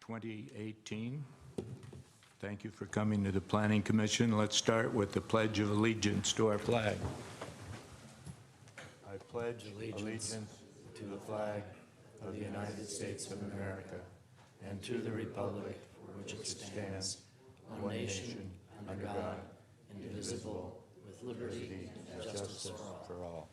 2018. Thank you for coming to the Planning Commission. Let's start with the Pledge of Allegiance to our flag. I pledge allegiance to the flag of the United States of America and to the republic for which it stands, one nation, under God, indivisible, with liberty and justice for all.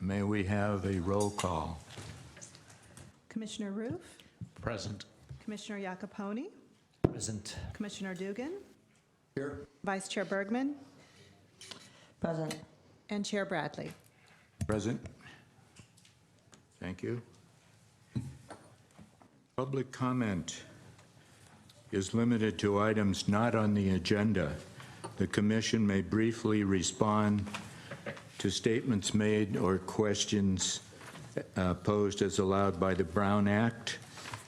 May we have a roll call? Commissioner Roof, Present. Commissioner Iacoponi, Present. Commissioner Dugan, Here. Vice Chair Bergman, Present. and Chair Bradley. Present. Thank you. Public comment is limited to items not on the agenda. The commission may briefly respond to statements made or questions posed as allowed by the Brown Act.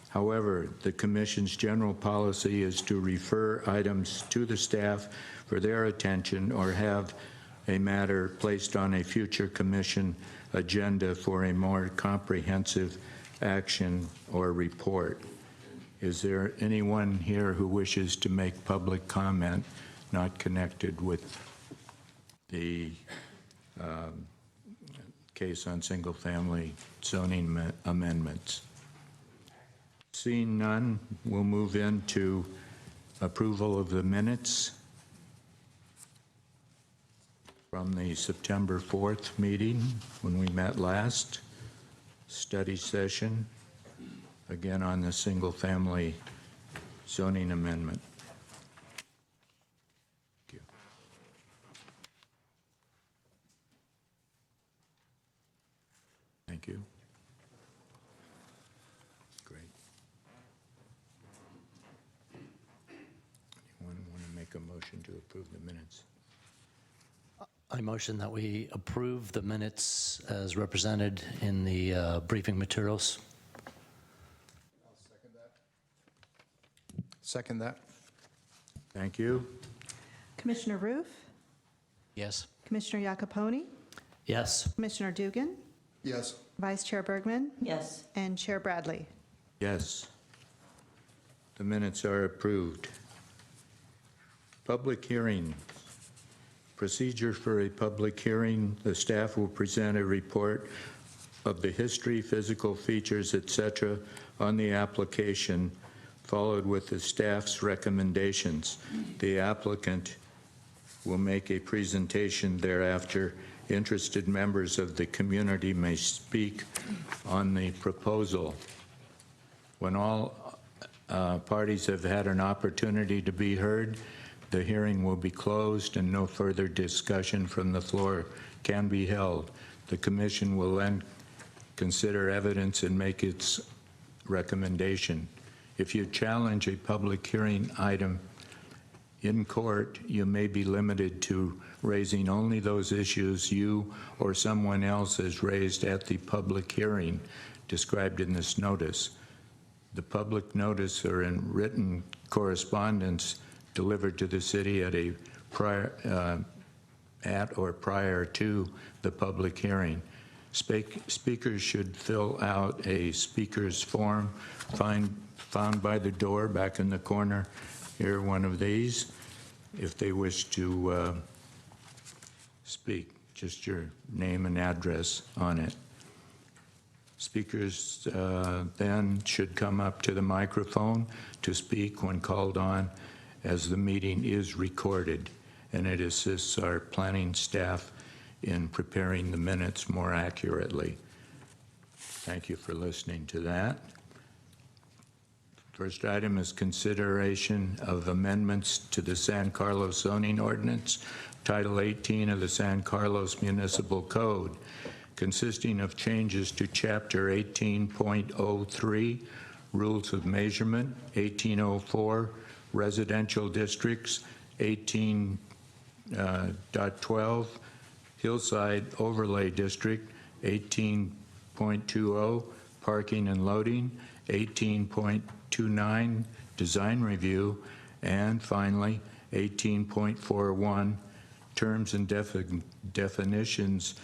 However, the commission's general policy is to refer items to the staff for their attention or have a matter placed on a future commission agenda for a more comprehensive action or report. Is there anyone here who wishes to make public comment not connected with the case on single-family zoning amendments? Seeing none, we'll move into approval of the minutes from the September 4th meeting when we met last, study session, again on the single-family zoning amendment. Thank you. Thank you. Great. Anyone want to make a motion to approve the minutes? I motion that we approve the minutes as represented in the briefing materials. Second that. Thank you. Commissioner Roof, Yes. Commissioner Iacoponi, Yes. Commissioner Dugan, Yes. Vice Chair Bergman, Yes. and Chair Bradley. Yes. The minutes are approved. Public hearing. Procedure for a public hearing. The staff will present a report of the history, physical features, etc. on the application, followed with the staff's recommendations. The applicant will make a presentation thereafter. Interested members of the community may speak on the proposal. When all parties have had an opportunity to be heard, the hearing will be closed and no further discussion from the floor can be held. The commission will then consider evidence and make its recommendation. If you challenge a public hearing item in court, you may be limited to raising only those issues you or someone else has raised at the public hearing described in this notice. The public notice or in written correspondence delivered to the city at or prior to the public hearing. Speakers should fill out a speaker's form found by the door back in the corner here, one of these, if they wish to speak, just your name and address on it. Speakers then should come up to the microphone to speak when called on, as the meeting is recorded, and it assists our planning staff in preparing the minutes more accurately. Thank you for listening to that. First item is consideration of amendments to the San Carlos zoning ordinance, Title 18 of the San Carlos Municipal Code, consisting of changes to Chapter 18.03, Rules of Measurement, 1804, Residential Districts, 18.12, Hillside Overlay District, 18.20, Parking and Loading, 18.29, Design Review, and finally 18.41, terms and definitions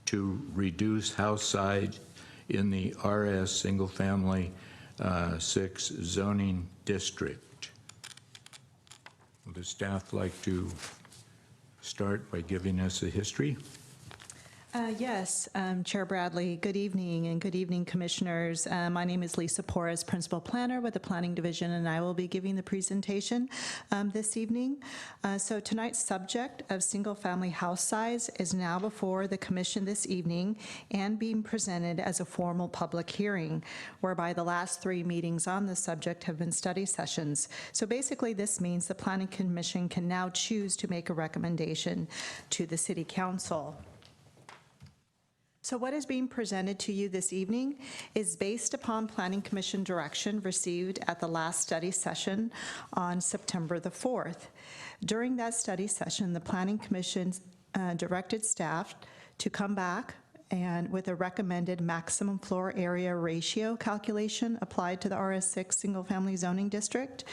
to reduce house size in the RS Single Family 6 zoning district. Would the staff like to start by giving us a history? Yes, Chair Bradley, good evening, and good evening, Commissioners. My name is Lisa Porras, Principal Planner with the Planning Division, and I will be giving the presentation this evening. So tonight's subject of single-family house size is now before the Commission this evening and being presented as a formal public hearing, whereby the last 3 meetings on the subject have been study sessions. So basically, this means the Planning Commission can now choose to make a recommendation to the City Council. So what is being presented to you this evening is based upon Planning Commission direction received at the last study session on September the 4th. During that study session, the Planning Commission directed staff to come back and with a recommended maximum floor area ratio calculation applied to the RS6 single-family zoning district.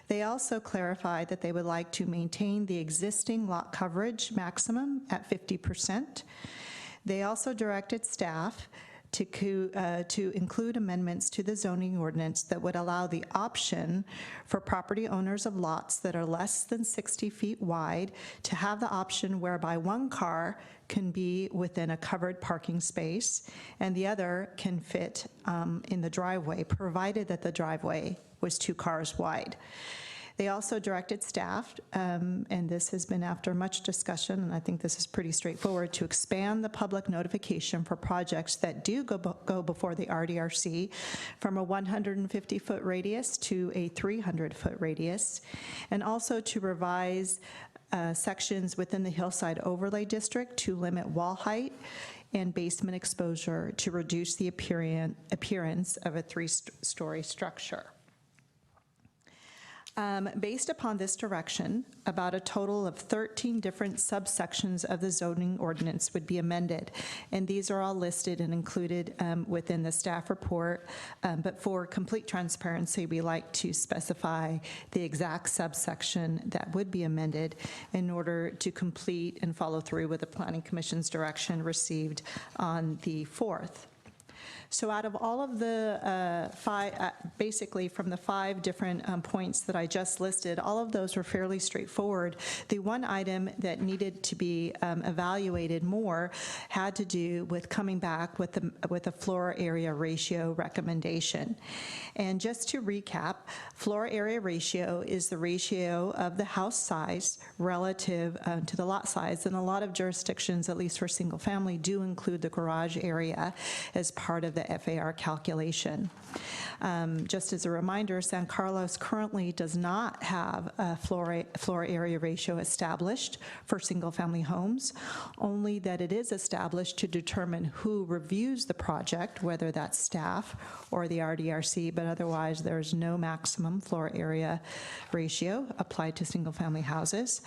They also clarified that they would like to maintain the existing lot coverage maximum at 50%. They also directed staff to include amendments to the zoning ordinance that would allow the option for property owners of lots that are less than 60 feet wide to have the option whereby one car can be within a covered parking space and the other can fit in the driveway, provided that the driveway was 2 cars wide. They also directed staff, and this has been after much discussion, and I think this is pretty straightforward, to expand the public notification for projects that do go before the RDRC from a 150-foot radius to a 300-foot radius, and also to revise sections within the Hillside Overlay District to limit wall height and basement exposure to reduce the appearance of a 3-story structure. Based upon this direction, about a total of 13 different subsections of the zoning ordinance would be amended, and these are all listed and included within the staff report, but for complete transparency, we like to specify the exact subsection that would be amended in order to complete and follow through with the Planning Commission's direction received on the 4th. So out of all of the basically from the 5 different points that I just listed, all of those were fairly straightforward. The one item that needed to be evaluated more had to do with coming back with a floor area ratio recommendation. And just to recap, floor area ratio is the ratio of the house size relative to the lot size. And a lot of jurisdictions, at least for single family, do include the garage area as part of the FAR calculation. Just as a reminder, San Carlos currently does not have a floor area ratio established for single-family homes, only that it is established to determine who reviews the project, whether that's staff or the RDRC, but otherwise there's no maximum floor area ratio applied to single-family houses.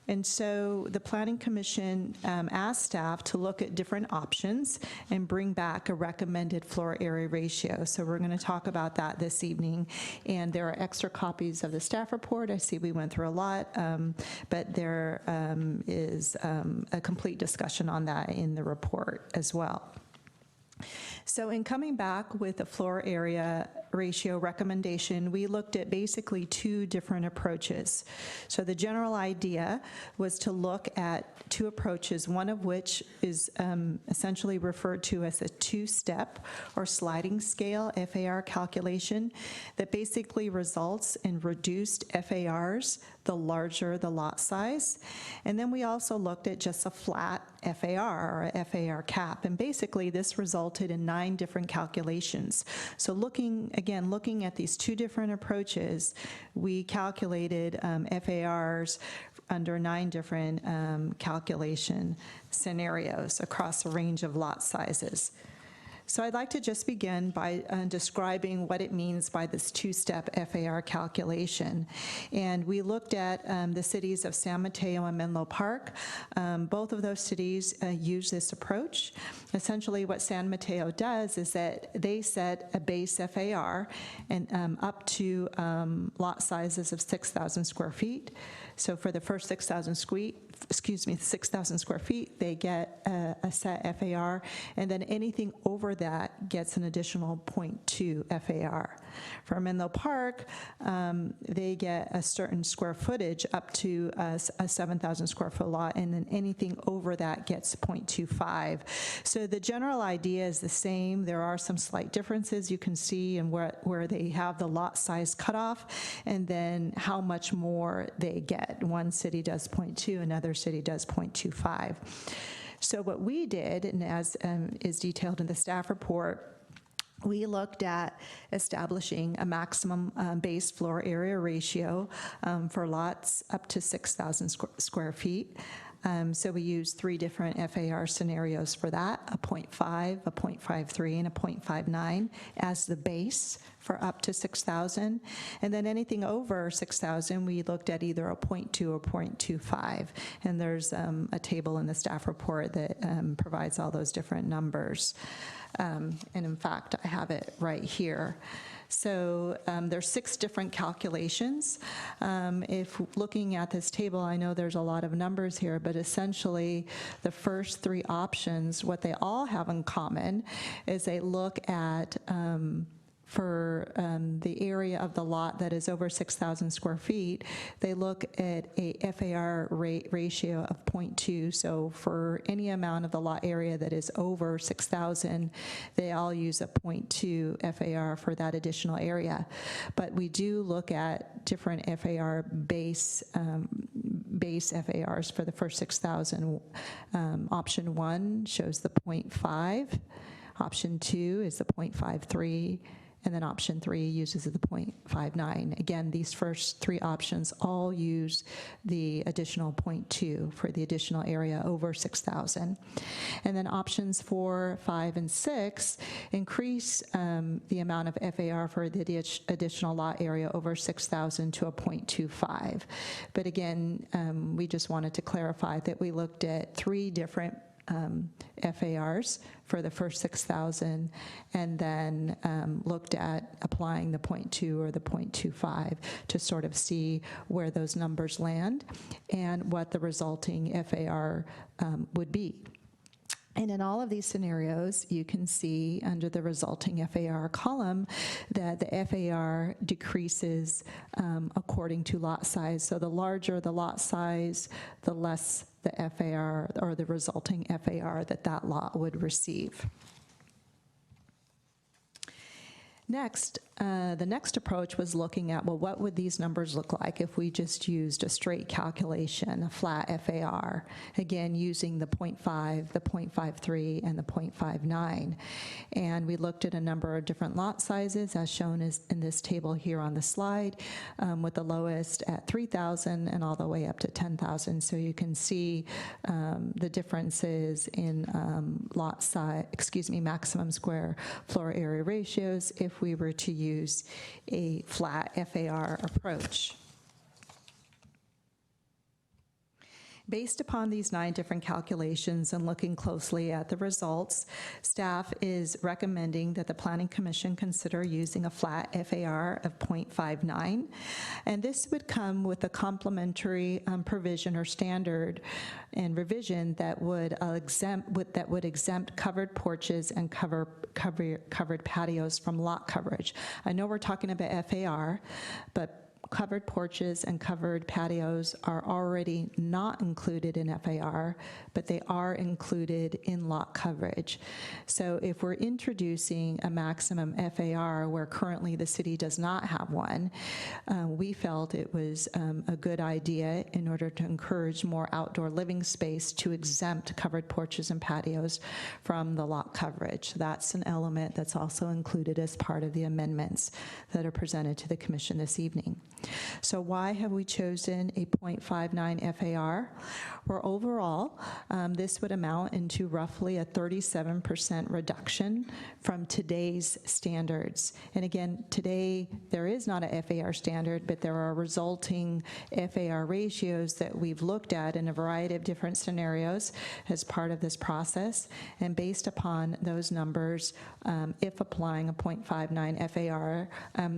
And so the Planning Commission asked staff to look at different options and bring back a recommended floor area ratio. So we're going to talk about that this evening. And there are extra copies of the staff report. I see we went through a lot, but there is a complete discussion on that in the report as well. So in coming back with a floor area ratio recommendation, we looked at basically 2 different approaches. So the general idea was to look at 2 approaches, one of which is essentially referred to as a 2-step or sliding scale FAR calculation that basically results in reduced FARs the larger the lot size. And then we also looked at just a flat FAR or a FAR cap, and basically this resulted in 9 different calculations. So looking at these 2 different approaches, we calculated FARs under 9 different calculation scenarios across a range of lot sizes. So I'd like to just begin by describing what it means by this two-step FAR calculation. And we looked at the cities of San Mateo and Menlo Park. Both of those cities use this approach. Essentially, what San Mateo does is that they set a base FAR and up to lot sizes of 6,000 square feet. So for the first 6,000 square feet, they get a set FAR, and then anything over that gets an additional 0.2 FAR. For Menlo Park, they get a certain square footage up to a 7,000 square foot lot, and then anything over that gets 0.25. So the general idea is the same. There are some slight differences you can see in where they have the lot size cutoff, and then how much more they get. One city does 0.2, another city does 0.25. So what we did, and as is detailed in the staff report, we looked at establishing a maximum base floor area ratio for lots up to 6,000 square feet. So we used 3 different FAR scenarios for that, a 0.5, a 0.53, and a 0.59 as the base for up to 6,000. And then anything over 6,000, we looked at either a 0.2 or 0.25. And there's a table in the staff report that provides all those different numbers. And in fact, I have it right here. So there's 6 different calculations. If looking at this table, I know there's a lot of numbers here, but essentially the first 3 options, what they all have in common is they look at for the area of the lot that is over 6,000 square feet, they look at a FAR ratio of 0.2. So for any amount of the lot area that is over 6,000, they all use a 0.2 FAR for that additional area. But we do look at different FAR base FARs for the first 6,000. Option 1 shows the 0.5. Option 2 is the 0.53. And then option 3 uses the 0.59. Again, these first 3 options all use the additional 0.2 for the additional area over 6,000. And then options 4, 5, and 6 increase the amount of FAR for the additional lot area over 6,000 to a 0.25. But again, we just wanted to clarify that we looked at 3 different FARs for the first 6,000, and then looked at applying the 0.2 or the 0.25 to sort of see where those numbers land and what the resulting FAR would be. And in all of these scenarios, you can see under the resulting FAR column that the FAR decreases according to lot size. So the larger the lot size, the less the FAR or the resulting FAR that lot would receive. Next, the next approach was looking at, well, what would these numbers look like if we just used a straight calculation, a flat FAR, again, using the 0.5, the 0.53, and the 0.59. And we looked at a number of different lot sizes, as shown in this table here on the slide, with the lowest at 3,000 and all the way up to 10,000. So you can see the differences in lot size, maximum square floor area ratios if we were to use a flat FAR approach. Based upon these 9 different calculations and looking closely at the results, staff is recommending that the Planning Commission consider using a flat FAR of 0.59. And this would come with a complementary provision or standard and revision that would exempt covered porches and covered patios from lot coverage. I know we're talking about FAR, but covered porches and covered patios are already not included in FAR, but they are included in lot coverage. So if we're introducing a maximum FAR where currently the city does not have one, we felt it was a good idea in order to encourage more outdoor living space to exempt covered porches and patios from the lot coverage. That's an element that's also included as part of the amendments that are presented to the Commission this evening. So why have we chosen a 0.59 FAR? Where overall, this would amount into roughly a 37% reduction from today's standards. And again, today, there is not a FAR standard, but there are resulting FAR ratios that we've looked at in a variety of different scenarios as part of this process. And based upon those numbers, if applying a 0.59 FAR,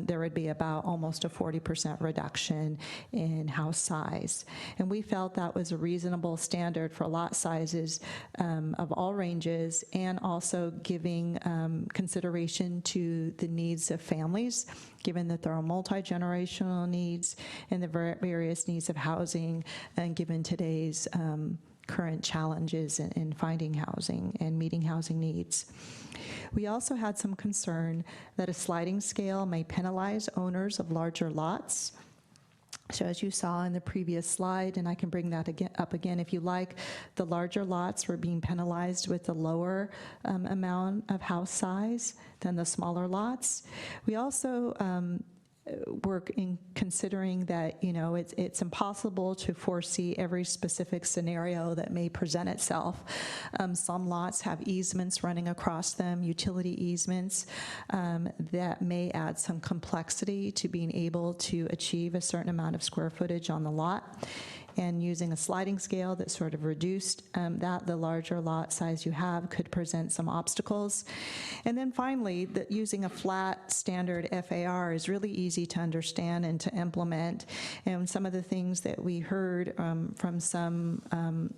there would be about almost a 40% reduction in house size. And we felt that was a reasonable standard for lot sizes of all ranges, and also giving consideration to the needs of families, given that there are multi-generational needs and the various needs of housing, and given today's current challenges in finding housing and meeting housing needs. We also had some concern that a sliding scale may penalize owners of larger lots. So as you saw in the previous slide, and I can bring that up again if you like, the larger lots were being penalized with the lower amount of house size than the smaller lots. We also work in considering that, it's impossible to foresee every specific scenario that may present itself. Some lots have easements running across them, utility easements, that may add some complexity to being able to achieve a certain amount of square footage on the lot. And using a sliding scale that sort of reduced the larger lot size you have could present some obstacles. And then finally, using a flat standard FAR is really easy to understand and to implement. And some of the things that we heard from some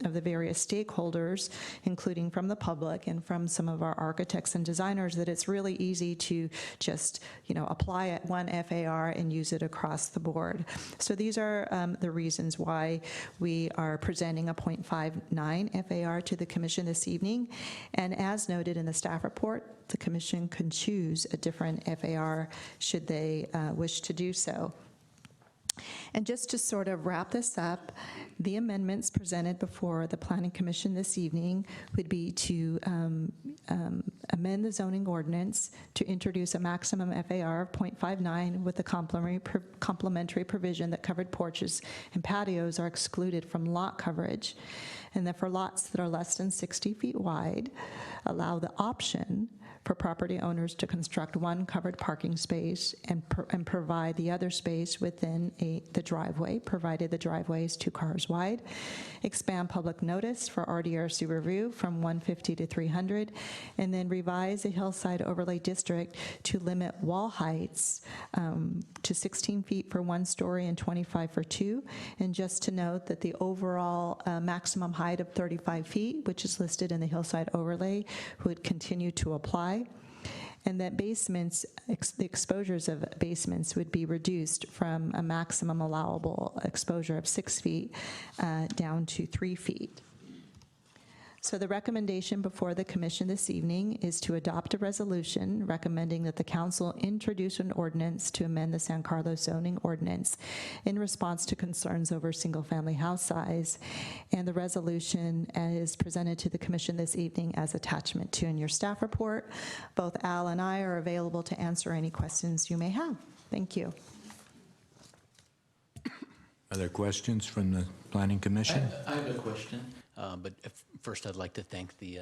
of the various stakeholders, including from the public and from some of our architects and designers, that it's really easy to just apply it one FAR and use it across the board. So these are the reasons why we are presenting a 0.59 FAR to the Commission this evening. And as noted in the staff report, the Commission can choose a different FAR should they wish to do so. And just to sort of wrap this up, the amendments presented before the Planning Commission this evening would be to amend the zoning ordinance to introduce a maximum FAR of 0.59 with the complementary provision that covered porches and patios are excluded from lot coverage, and that for lots that are less than 60 feet wide, allow the option for property owners to construct one covered parking space and provide the other space within the driveway, provided the driveway is 2 cars wide. Expand public notice for RDRC review from 150 to 300, and then revise the Hillside Overlay District to limit wall heights to 16 feet for 1 story and 25 for 2. And just to note that the overall maximum height of 35 feet, which is listed in the Hillside Overlay, would continue to apply. And that basements, the exposures of basements would be reduced from a maximum allowable exposure of 6 feet down to 3 feet. So the recommendation before the Commission this evening is to adopt a resolution recommending that the Council introduce an ordinance to amend the San Carlos zoning ordinance in response to concerns over single-family house size. And the resolution is presented to the Commission this evening as attachment 2 in your staff report. Both Al and I are available to answer any questions you may have. Thank you. Other questions from the Planning Commission? I have a question. But first, I'd like to thank the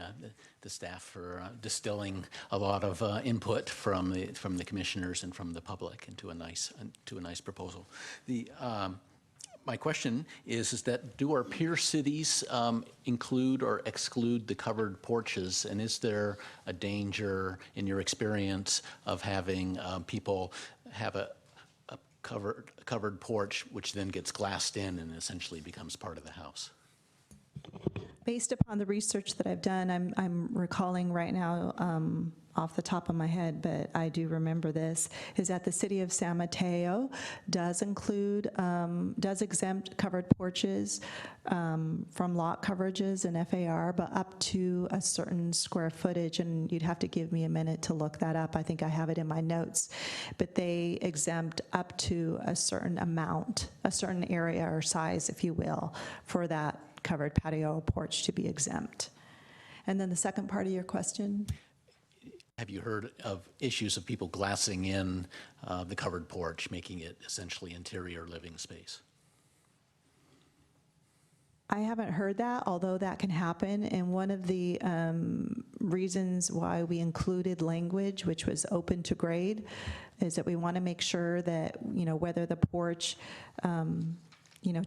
staff for distilling a lot of input from the commissioners and from the public into a nice proposal. My question is that do our peer cities include or exclude the covered porches, and is there a danger in your experience of having people have a covered porch which then gets glassed in and essentially becomes part of the house? Based upon the research that I've done, I'm recalling right now off the top of my head, but I do remember this, is that the city of San Mateo does exempt covered porches from lot coverages and FAR, but up to a certain square footage, and you'd have to give me a minute to look that up. I think I have it in my notes, but they exempt up to a certain amount, a certain area or size, if you will, for that covered patio or porch to be exempt. And then the second part of your question? Have you heard of issues of people glassing in the covered porch, making it essentially interior living space? I haven't heard that, although that can happen. And one of the reasons why we included language, which was open to grade, is that we want to make sure that, whether the porch,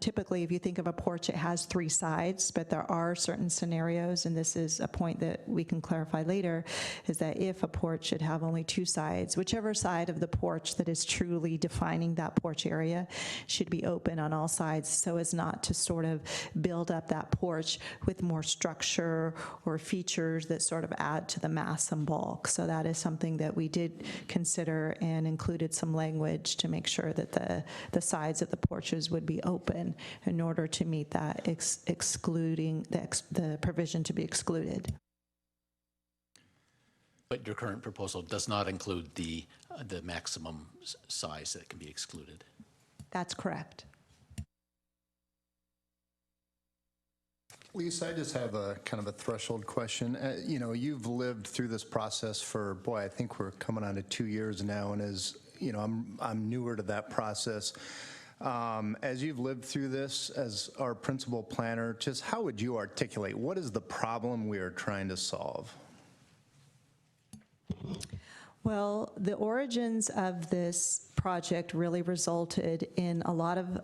typically if you think of a porch, it has 3 sides, but there are certain scenarios, and this is a point that we can clarify later, is that if a porch should have only 2 sides, whichever side of the porch that is truly defining that porch area should be open on all sides, so as not to sort of build up that porch with more structure or features that sort of add to the mass and bulk. So that is something that we did consider and included some language to make sure that the sides of the porches would be open in order to meet that excluding the provision to be excluded. But your current proposal does not include the maximum size that can be excluded. That's correct. Lisa, I just have a kind of a threshold question. You've lived through this process for, I think we're coming on to 2 years now, and I'm newer to that process. As you've lived through this as our principal planner, just how would you articulate what is the problem we are trying to solve? Well, the origins of this project really resulted in a lot of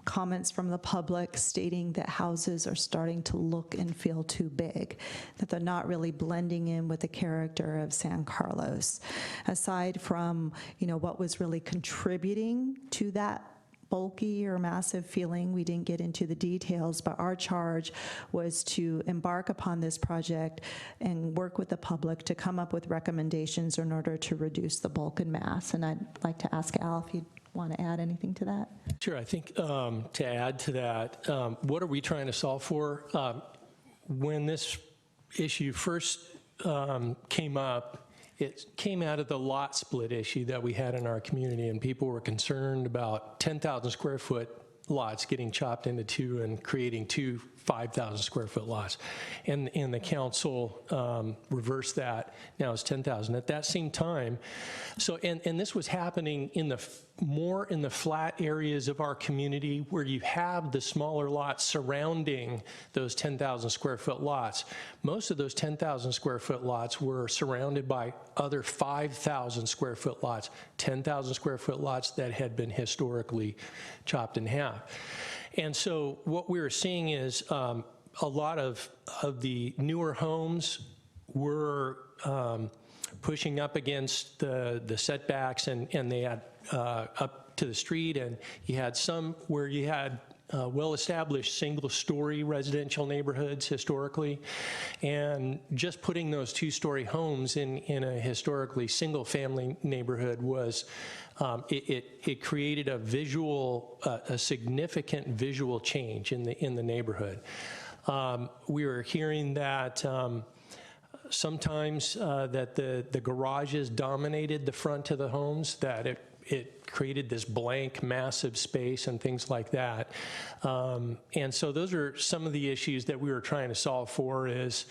comments from the public stating that houses are starting to look and feel too big, that they're not really blending in with the character of San Carlos. Aside from, what was really contributing to that bulky or massive feeling. We didn't get into the details, but our charge was to embark upon this project and work with the public to come up with recommendations in order to reduce the bulk and mass. And I'd like to ask Al if you'd want to add anything to that. Sure. I think to add to that, what are we trying to solve for? When this issue first came up, it came out of the lot split issue that we had in our community, and people were concerned about 10,000 square foot lots getting chopped into 2 and creating 2 5,000 square foot lots. And the council reversed that. Now it's 10,000. At that same time, and this was happening more in the flat areas of our community where you have the smaller lots surrounding those 10,000 square foot lots. Most of those 10,000 square foot lots were surrounded by other 5,000 square foot lots, 10,000 square foot lots that had been historically chopped in half. And so what we were seeing is a lot of the newer homes were pushing up against the setbacks, and they had up to the street, and you had some where you had well-established single-story residential neighborhoods historically, and just putting those 2-story homes in a historically single-family neighborhood was it created a significant visual change in the neighborhood. We were hearing that sometimes that the garages dominated the front of the homes, that it created this blank, massive space and things like that. And so those are some of the issues that we were trying to solve for is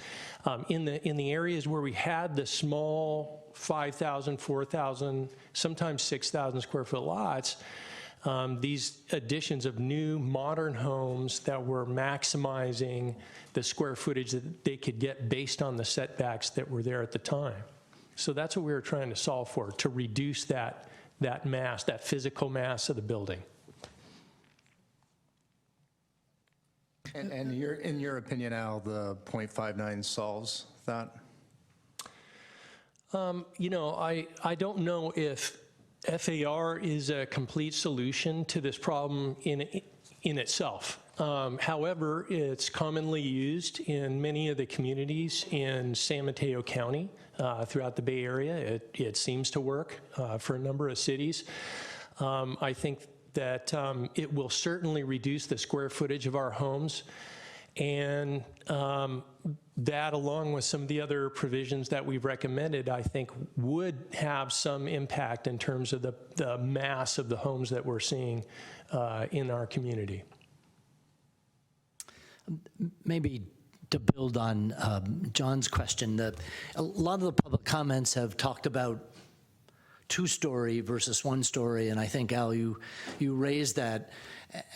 in the areas where we had the small 5,000, 4,000, sometimes 6,000 square foot lots, these additions of new modern homes that were maximizing the square footage that they could get based on the setbacks that were there at the time. So that's what we were trying to solve for, to reduce that mass, that physical mass of the building. And in your opinion, Al, the 0.59 solves that? I don't know if FAR is a complete solution to this problem in itself. However, it's commonly used in many of the communities in San Mateo County throughout the Bay Area. It seems to work for a number of cities. I think that it will certainly reduce the square footage of our homes, and that, along with some of the other provisions that we've recommended, I think would have some impact in terms of the mass of the homes that we're seeing in our community. Maybe to build on John's question, a lot of the public comments have talked about two-story versus one-story, and I think, Al, you raised that.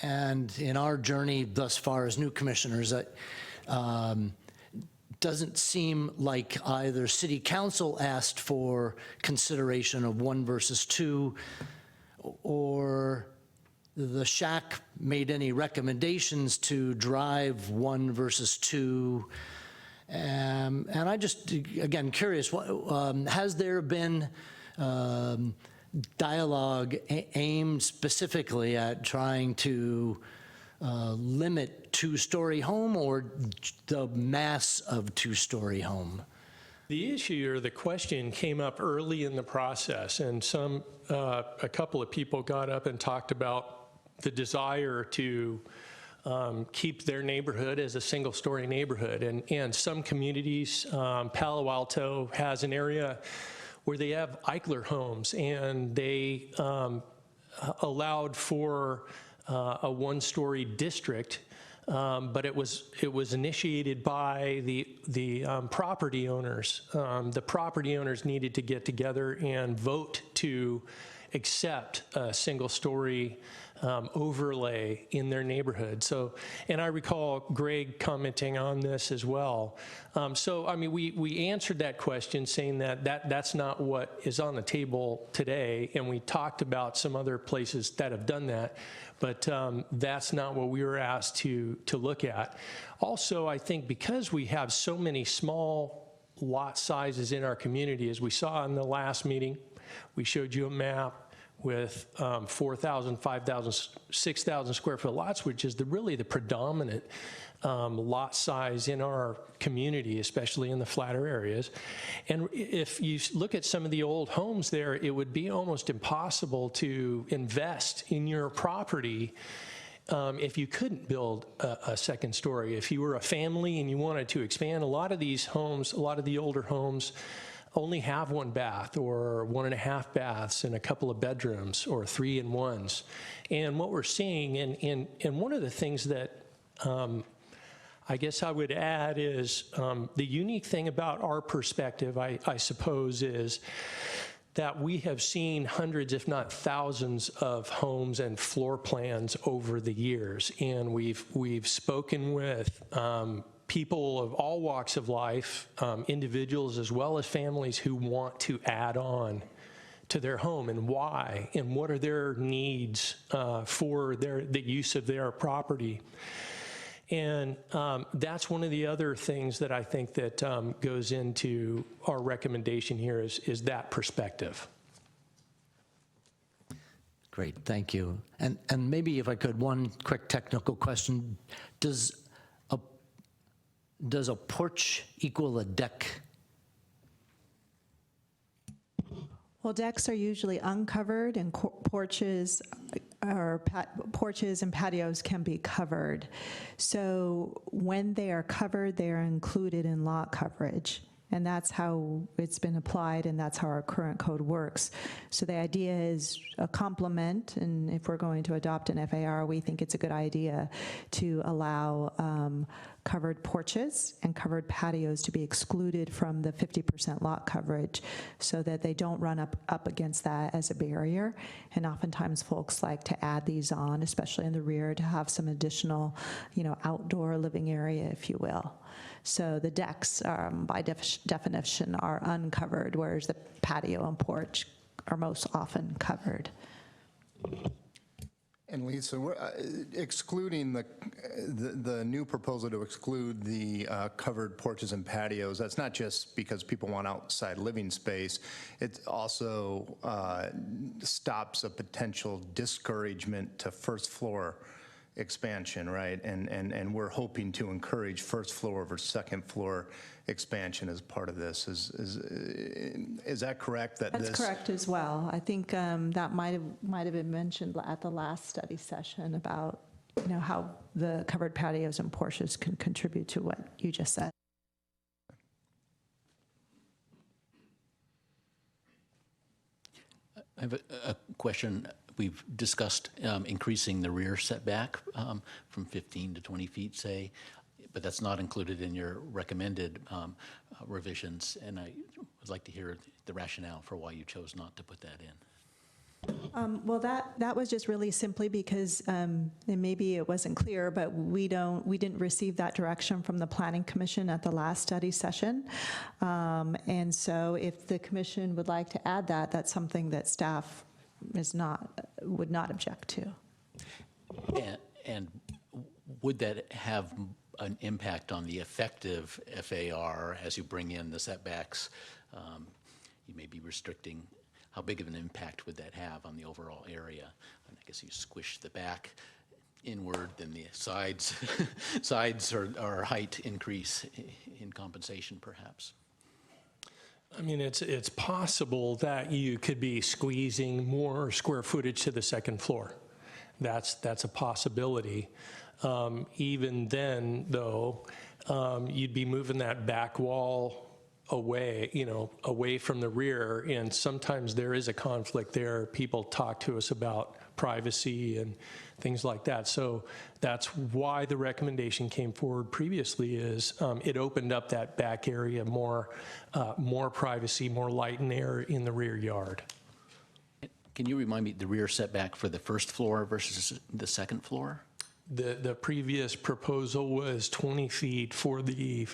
And in our journey thus far as new commissioners, doesn't seem like either City Council asked for consideration of one versus two, or the shack made any recommendations to drive one versus two. And I just, again, curious, has there been dialogue aimed specifically at trying to limit two-story home or the mass of two-story home? The issue or the question came up early in the process, and a couple of people got up and talked about the desire to keep their neighborhood as a single-story neighborhood. And some communities, Palo Alto has an area where they have Eichler homes, and they allowed for a one-story district, but it was initiated by the property owners. The property owners needed to get together and vote to accept a single-story overlay in their neighborhood. So, and I recall Greg commenting on this as well. So, I mean, we answered that question saying that's not what is on the table today, and we talked about some other places that have done that, but that's not what we were asked to look at. Also, I think because we have so many small lot sizes in our community, as we saw in the last meeting, we showed you a map with 4,000, 5,000, 6,000 square foot lots, which is really the predominant lot size in our community, especially in the flatter areas. And if you look at some of the old homes there, it would be almost impossible to invest in your property if you couldn't build a second story. If you were a family and you wanted to expand, a lot of these homes, a lot of the older homes, only have 1 bath or 1.5 baths and a couple of bedrooms or 3-in-1s. And what we're seeing, and one of the things that I guess I would add is the unique thing about our perspective, I suppose, is that we have seen hundreds, if not thousands, of homes and floor plans over the years. And we've spoken with people of all walks of life, individuals as well as families who want to add on to their home, and why, and what are their needs for the use of their property. And that's one of the other things that I think that goes into our recommendation here is that perspective. Great, thank you. And maybe if I could, one quick technical question. Does a porch equal a deck? Well, decks are usually uncovered, and porches and patios can be covered. So when they are covered, they are included in lot coverage. And that's how it's been applied, and that's how our current code works. So the idea is a complement, and if we're going to adopt an FAR, we think it's a good idea to allow covered porches and covered patios to be excluded from the 50% lot coverage so that they don't run up against that as a barrier. And oftentimes folks like to add these on, especially in the rear, to have some additional, outdoor living area, if you will. So the decks, by definition, are uncovered, whereas the patio and porch are most often covered. And Lisa, we're excluding the new proposal to exclude the covered porches and patios, that's not just because people want outside living space, it also stops a potential discouragement to first floor expansion, right? And we're hoping to encourage first floor over second floor expansion as part of this. Is that correct? That's correct as well. I think that might have been mentioned at the last study session about how the covered patios and porches can contribute to what you just said. I have a question. We've discussed increasing the rear setback from 15 to 20 feet, say, but that's not included in your recommended revisions, and I would like to hear the rationale for why you chose not to put that in. Well, that was just really simply because, and maybe it wasn't clear, but we didn't receive that direction from the Planning Commission at the last study session. And so if the commission would like to add that, that's something that staff would not object to. And would that have an impact on the effective FAR as you bring in the setbacks? You may be restricting. How big of an impact would that have on the overall area? And I guess you squish the back inward, then the sides or height increase in compensation, perhaps. I mean, it's possible that you could be squeezing more square footage to the second floor. That's a possibility. Even then, though, you'd be moving that back wall away from the rear, and sometimes there is a conflict there. People talk to us about privacy and things like that. So that's why the recommendation came forward previously, is it opened up that back area more privacy, more light and air in the rear yard. Can you remind me the rear setback for the first floor versus the second floor? The previous proposal was 20 feet for the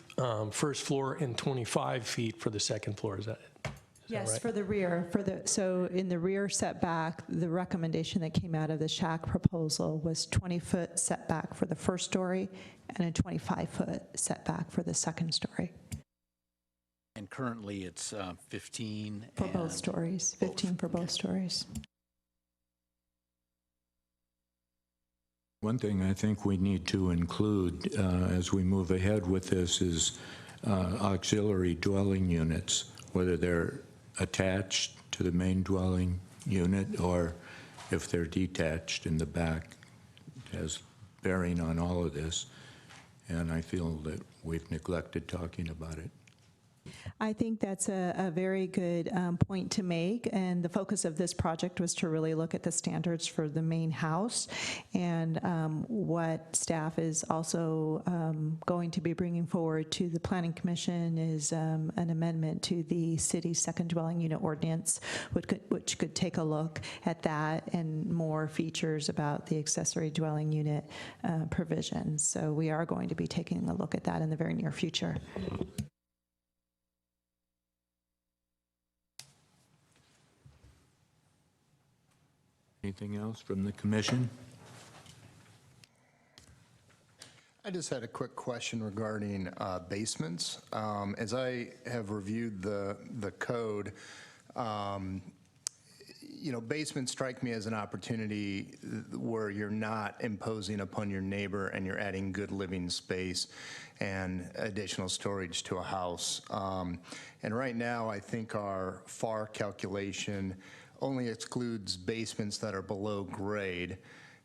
first floor and 25 feet for the second floor. Is that Yes, right? for the rear. So in the rear setback, the recommendation that came out of the shack proposal was 20-foot setback for the first story and a 25-foot setback for the second story. And currently it's 15 For both stories, 15 for both stories. One thing I think we need to include as we move ahead with this is auxiliary dwelling units, whether they're attached to the main dwelling unit or if they're detached in the back. It has bearing on all of this, and I feel that we've neglected talking about it. I think that's a very good point to make, and the focus of this project was to really look at the standards for the main house, and what staff is also going to be bringing forward to the Planning Commission is an amendment to the city's second dwelling unit ordinance, which could take a look at that and more features about the accessory dwelling unit provisions. So we are going to be taking a look at that in the very near future. Anything else from the commission? I just had a quick question regarding basements. As I have reviewed the code, basements strike me as an opportunity where you're not imposing upon your neighbor and you're adding good living space and additional storage to a house. And right now, I think our FAR calculation only excludes basements that are below grade.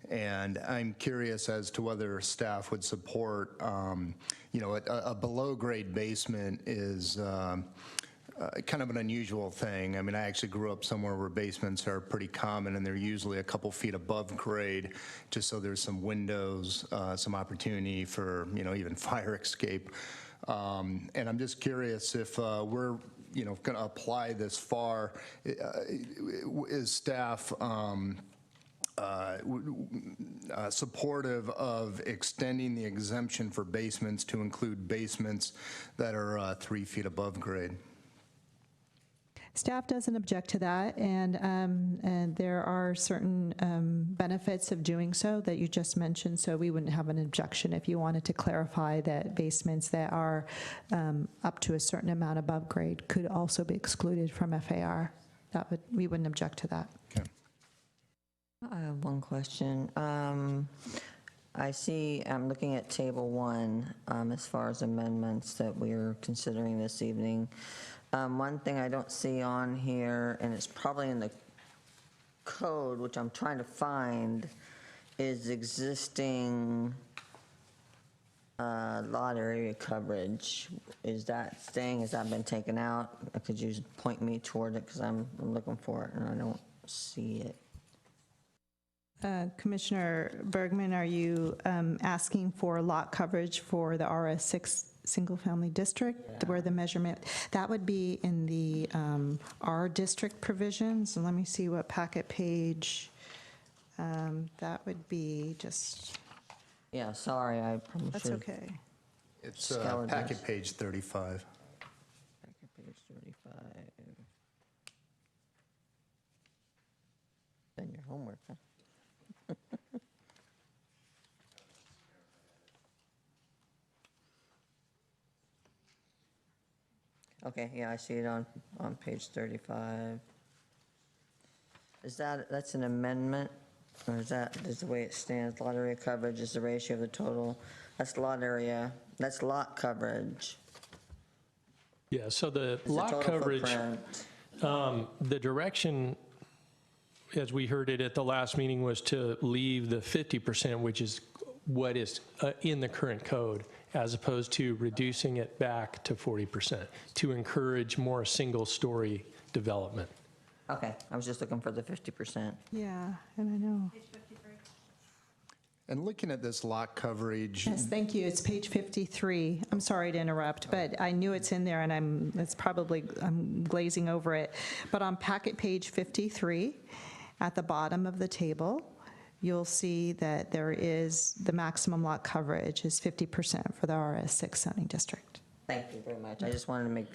And I'm curious as to whether staff would support, a below grade basement is kind of an unusual thing. I mean, I actually grew up somewhere where basements are pretty common and they're usually a couple feet above grade, just so there's some windows, some opportunity for, even fire escape. And I'm just curious if we're going to apply this FAR, is staff supportive of extending the exemption for basements to include basements that are 3 feet above grade? Staff doesn't object to that, and there are certain benefits of doing so that you just mentioned, so we wouldn't have an objection if you wanted to clarify that basements that are up to a certain amount above grade could also be excluded from FAR. We wouldn't object to that. Okay. I have one question. I see, I'm looking at table 1 as far as amendments that we're considering this evening. One thing I don't see on here, and it's probably in the code, which I'm trying to find, is existing lot area coverage. Is that staying? Has that been taken out? Could you point me toward it, because I'm looking for it and I don't see it. Commissioner Bergman, are you asking for lot coverage for the RS6 single-family district, where the measurement, that would be in the R district provisions? And let me see what packet page, that would be just, Yeah, sorry, I probably that's should. okay. It's Scoured packet this. page 35. Page 35. Done your homework, huh? Okay, yeah, I see it on page 35. That's an amendment, or is that just the way it stands? Lot area coverage is the ratio of the total, that's lot area, that's lot coverage. Yeah, so the It's the lot total coverage, footprint. the direction, as we heard it at the last meeting, was to leave the 50%, which is what is in the current code, as opposed to reducing it back to 40%, to encourage more single-story development. Okay, I was just looking for the 50%. Yeah, and I know. And looking at this lot coverage, Yes, thank you. It's page 53. I'm sorry to interrupt, but I knew it's in there, and I'm glazing over it. But on packet page 53, at the bottom of the table, you'll see that there is, the maximum lot coverage is 50% for the RS6 zoning district. Thank you very much. I just wanted to make,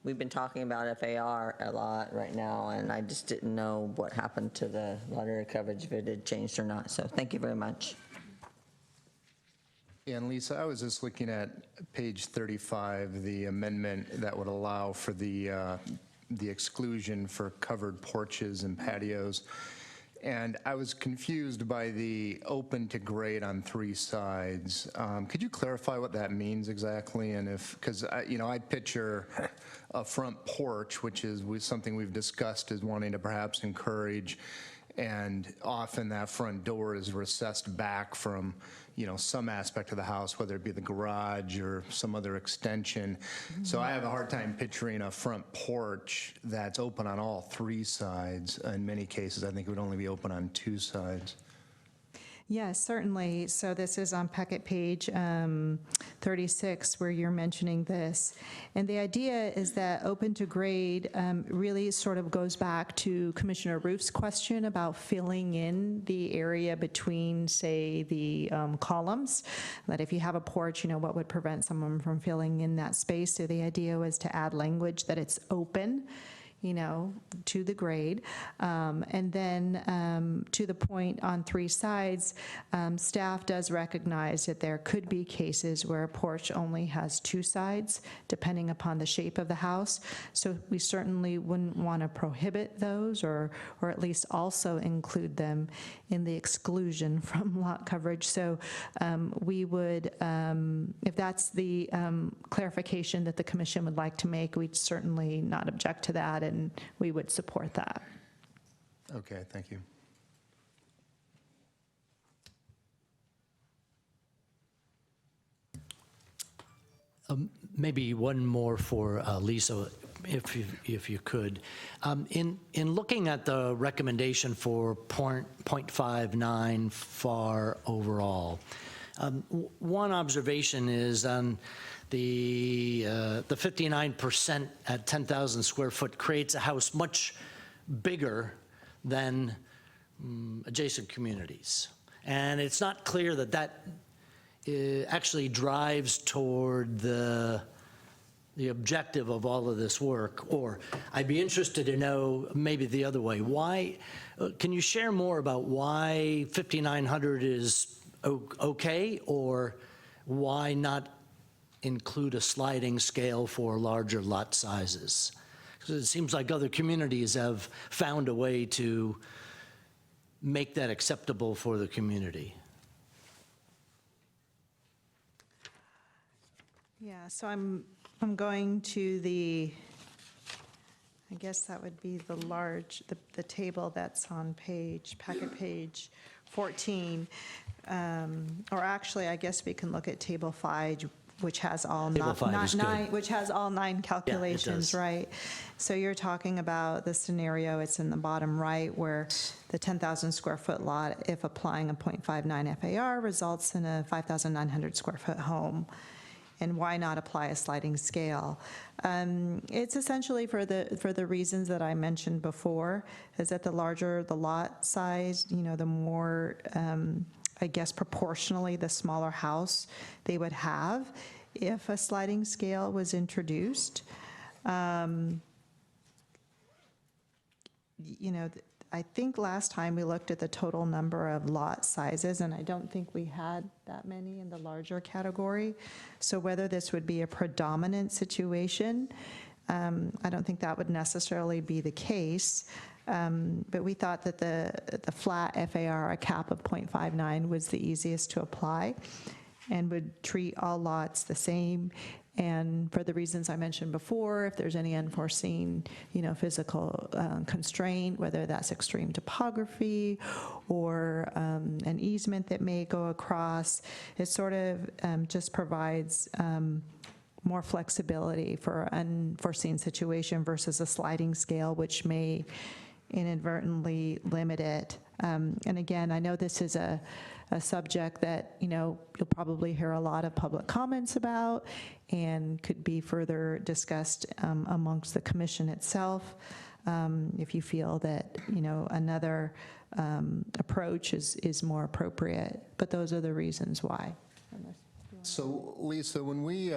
we've been talking about FAR a lot right now, and I just didn't know what happened to the lot area coverage, if it had changed or not. So thank you very much. and Lisa, I was just looking at page 35, the amendment that would allow for the exclusion for covered porches and patios. And I was confused by the open to grade on 3 sides. Could you clarify what that means exactly? And if, because I picture a front porch, which is something we've discussed as wanting to perhaps encourage, and often that front door is recessed back from, some aspect of the house, whether it be the garage or some other extension. So I have a hard time picturing a front porch that's open on all 3 sides. In many cases, I think it would only be open on 2 sides. Yes, certainly. So this is on packet page 36, where you're mentioning this. And the idea is that open to grade really sort of goes back to Commissioner Roof's question about filling in the area between, say, the columns, that if you have a porch, what would prevent someone from filling in that space? So the idea was to add language that it's open, to the grade. And then to the point on 3 sides, staff does recognize that there could be cases where a porch only has 2 sides, depending upon the shape of the house. So we certainly wouldn't want to prohibit those, or at least also include them in the exclusion from lot coverage. So we would, if that's the clarification that the commission would like to make, we'd certainly not object to that, and we would support that. Okay, thank you. Maybe one more for Lisa, if you could. In looking at the recommendation for 0.59 FAR overall, one observation is on the 59% at 10,000 square foot creates a house much bigger than adjacent communities. And it's not clear that that actually drives toward the objective of all of this work. Or I'd be interested to know, maybe the other way, why, can you share more about why 5,900 is okay, or why not include a sliding scale for larger lot sizes? Because it seems like other communities have found a way to make that acceptable for the community. Yeah, so I'm going to I guess that would be the table that's on packet page 14. Or actually, I guess we can look at table 5, which has all Table 5 is good. nine, which has all 9 calculations, does. right? So you're talking about the scenario, it's in the bottom right, where the 10,000 square foot lot, if applying a 0.59 FAR, results in a 5,900 square foot home. And why not apply a sliding scale? It's essentially for the reasons that I mentioned before, is that the larger the lot size, the more, I guess proportionally, the smaller house they would have if a sliding scale was introduced. I think last time we looked at the total number of lot sizes, and I don't think we had that many in the larger category. So whether this would be a predominant situation, I don't think that would necessarily be the case. But we thought that the flat FAR, a cap of 0.59, was the easiest to apply and would treat all lots the same. And for the reasons I mentioned before, if there's any unforeseen, physical constraint, whether that's extreme topography or an easement that may go across, it sort of just provides more flexibility for an unforeseen situation versus a sliding scale, which may inadvertently limit it. And again, I know this is a subject that, you'll probably hear a lot of public comments about and could be further discussed amongst the commission itself if you feel that, another approach is more appropriate. But those are the reasons why. So, Lisa, when we,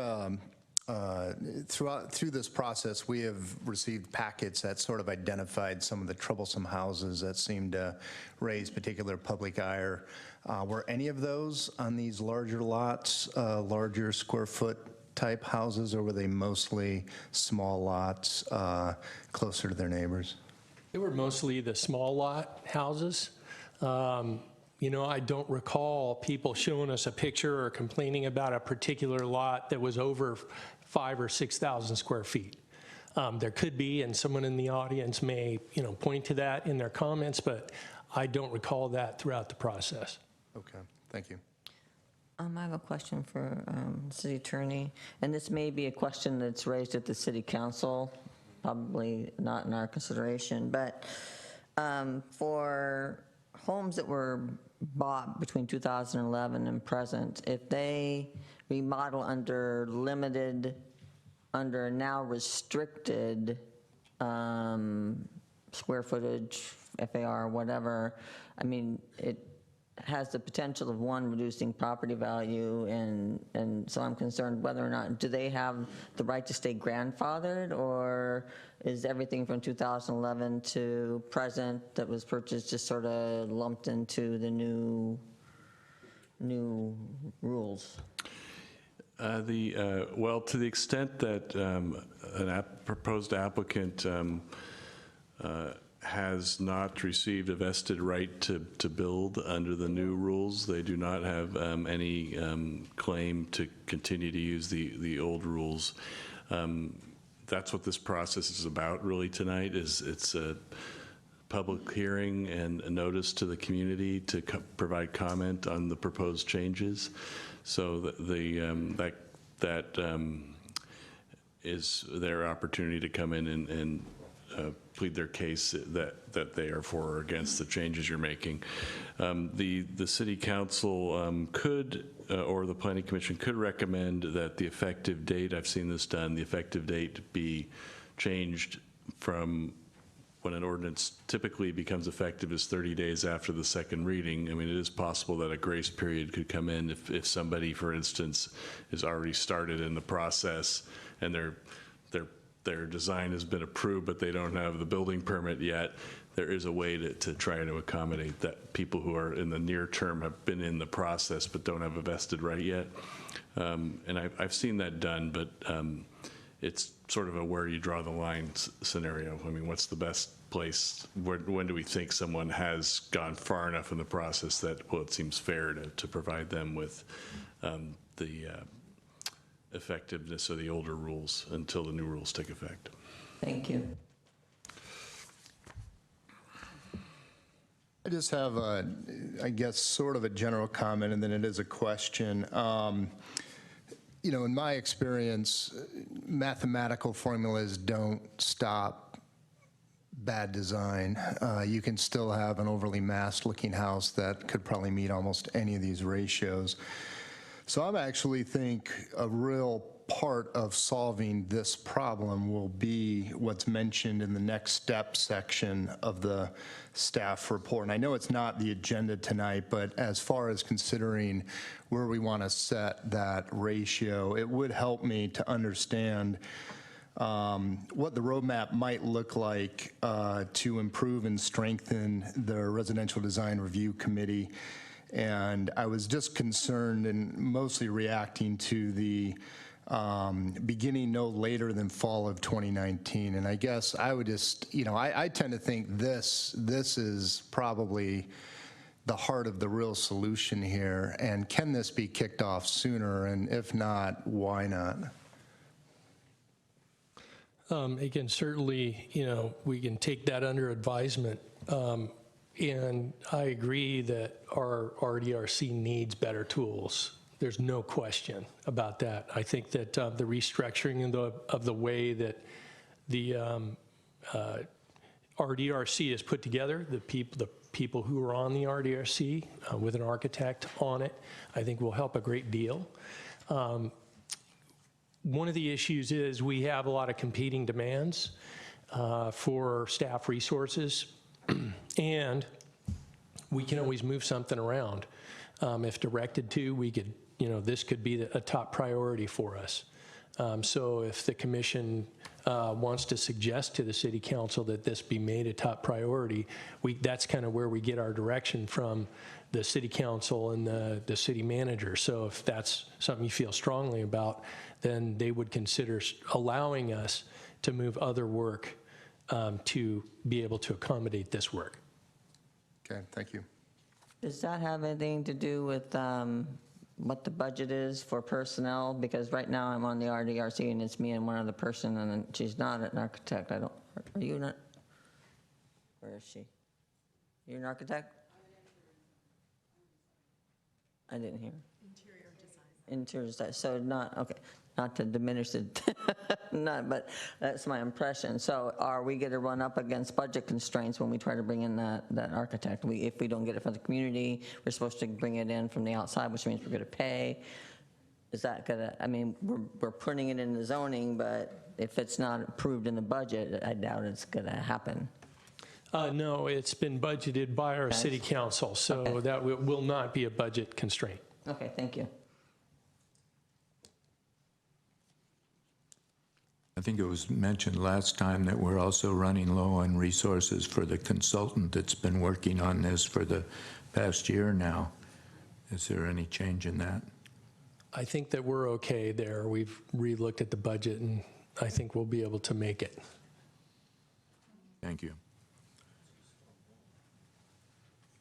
through this process, we have received packets that sort of identified some of the troublesome houses that seemed to raise particular public ire. Were any of those on these larger lots, larger square foot type houses, or were they mostly small lots closer to their neighbors? They were mostly the small lot houses. I don't recall people showing us a picture or complaining about a particular lot that was over 5,000 or 6,000 square feet. There could be, and someone in the audience may, point to that in their comments, but I don't recall that throughout the process. Okay, thank you. I have a question for City Attorney, and this may be a question that's raised at the City Council, probably not in our consideration, but for homes that were bought between 2011 and present, if they remodel under now restricted square footage, FAR, whatever, it has the potential of, one, reducing property value, and so I'm concerned whether or not, do they have the right to stay grandfathered, or is everything from 2011 to present that was purchased just sort of lumped into the new rules? Well, to the extent that a proposed applicant has not received a vested right to build under the new rules, they do not have any claim to continue to use the old rules. That's what this process is about really tonight, it's a public hearing and a notice to the community to provide comment on the proposed changes. So that is their opportunity to come in and plead their case that they are for or against the changes you're making. The City Council could, or the Planning Commission could recommend that the effective date, I've seen this done, the effective date be changed from when an ordinance typically becomes effective is 30 days after the second reading. It is possible that a grace period could come in if somebody, for instance, is already started in the process and their design has been approved, but they don't have the building permit yet. There is a way to try to accommodate that people who are in the near term have been in the process but don't have a vested right yet. And I've seen that done, but it's sort of a where you draw the line scenario. What's the best place? When do we think someone has gone far enough in the process that, it seems fair to provide them with the effectiveness of the older rules until the new rules take effect? Thank you. I just have I guess, sort of a general comment, and then it is a question. in my experience, mathematical formulas don't stop bad design. You can still have an overly massed looking house that could probably meet almost any of these ratios. So I'm actually think a real part of solving this problem will be what's mentioned in the next step section of the staff report. And I know it's not the agenda tonight, but as far as considering where we want to set that ratio, it would help me to understand what the roadmap might look like to improve and strengthen the Residential Design Review Committee. And I was just concerned and mostly reacting to the beginning no later than fall of 2019. And I guess I would just, I tend to think this is probably the heart of the real solution here. And can this be kicked off sooner? And if not, why not? Again, certainly, we can take that under advisement. And I agree that our RDRC needs better tools. There's no question about that. I think that the restructuring of the way that the RDRC is put together, the people who are on the RDRC with an architect on it, I think will help a great deal. One of the issues is we have a lot of competing demands for staff resources, and we can always move something around. If directed to, we could, this could be a top priority for us. So if the commission wants to suggest to the city council that this be made a top priority, that's kind of where we get our direction from the city council and the city manager. So if that's something you feel strongly about, then they would consider allowing us to move other work to be able to accommodate this work. Okay, thank you. Does that have anything to do with what the budget is for personnel? Because right now I'm on the RDRC and it's me and one other person, and she's not an architect. Are you not? Where is she? You're an architect? I didn't hear. Interior design. So not, okay, not to diminish it, but that's my impression. So are we going to run up against budget constraints when we try to bring in that architect? If we don't get it from the community, we're supposed to bring it in from the outside, which means we're going to pay. Is that going to, we're putting it in the zoning, but if it's not approved in the budget, I doubt it's going to happen. No, it's been budgeted by our city council, so that will not be a budget constraint. Okay, thank you. I think it was mentioned last time that we're also running low on resources for the consultant that's been working on this for the past year now. Is there any change in that? I think that we're okay there. We've re-looked at the budget, and I think we'll be able to make it. Thank you.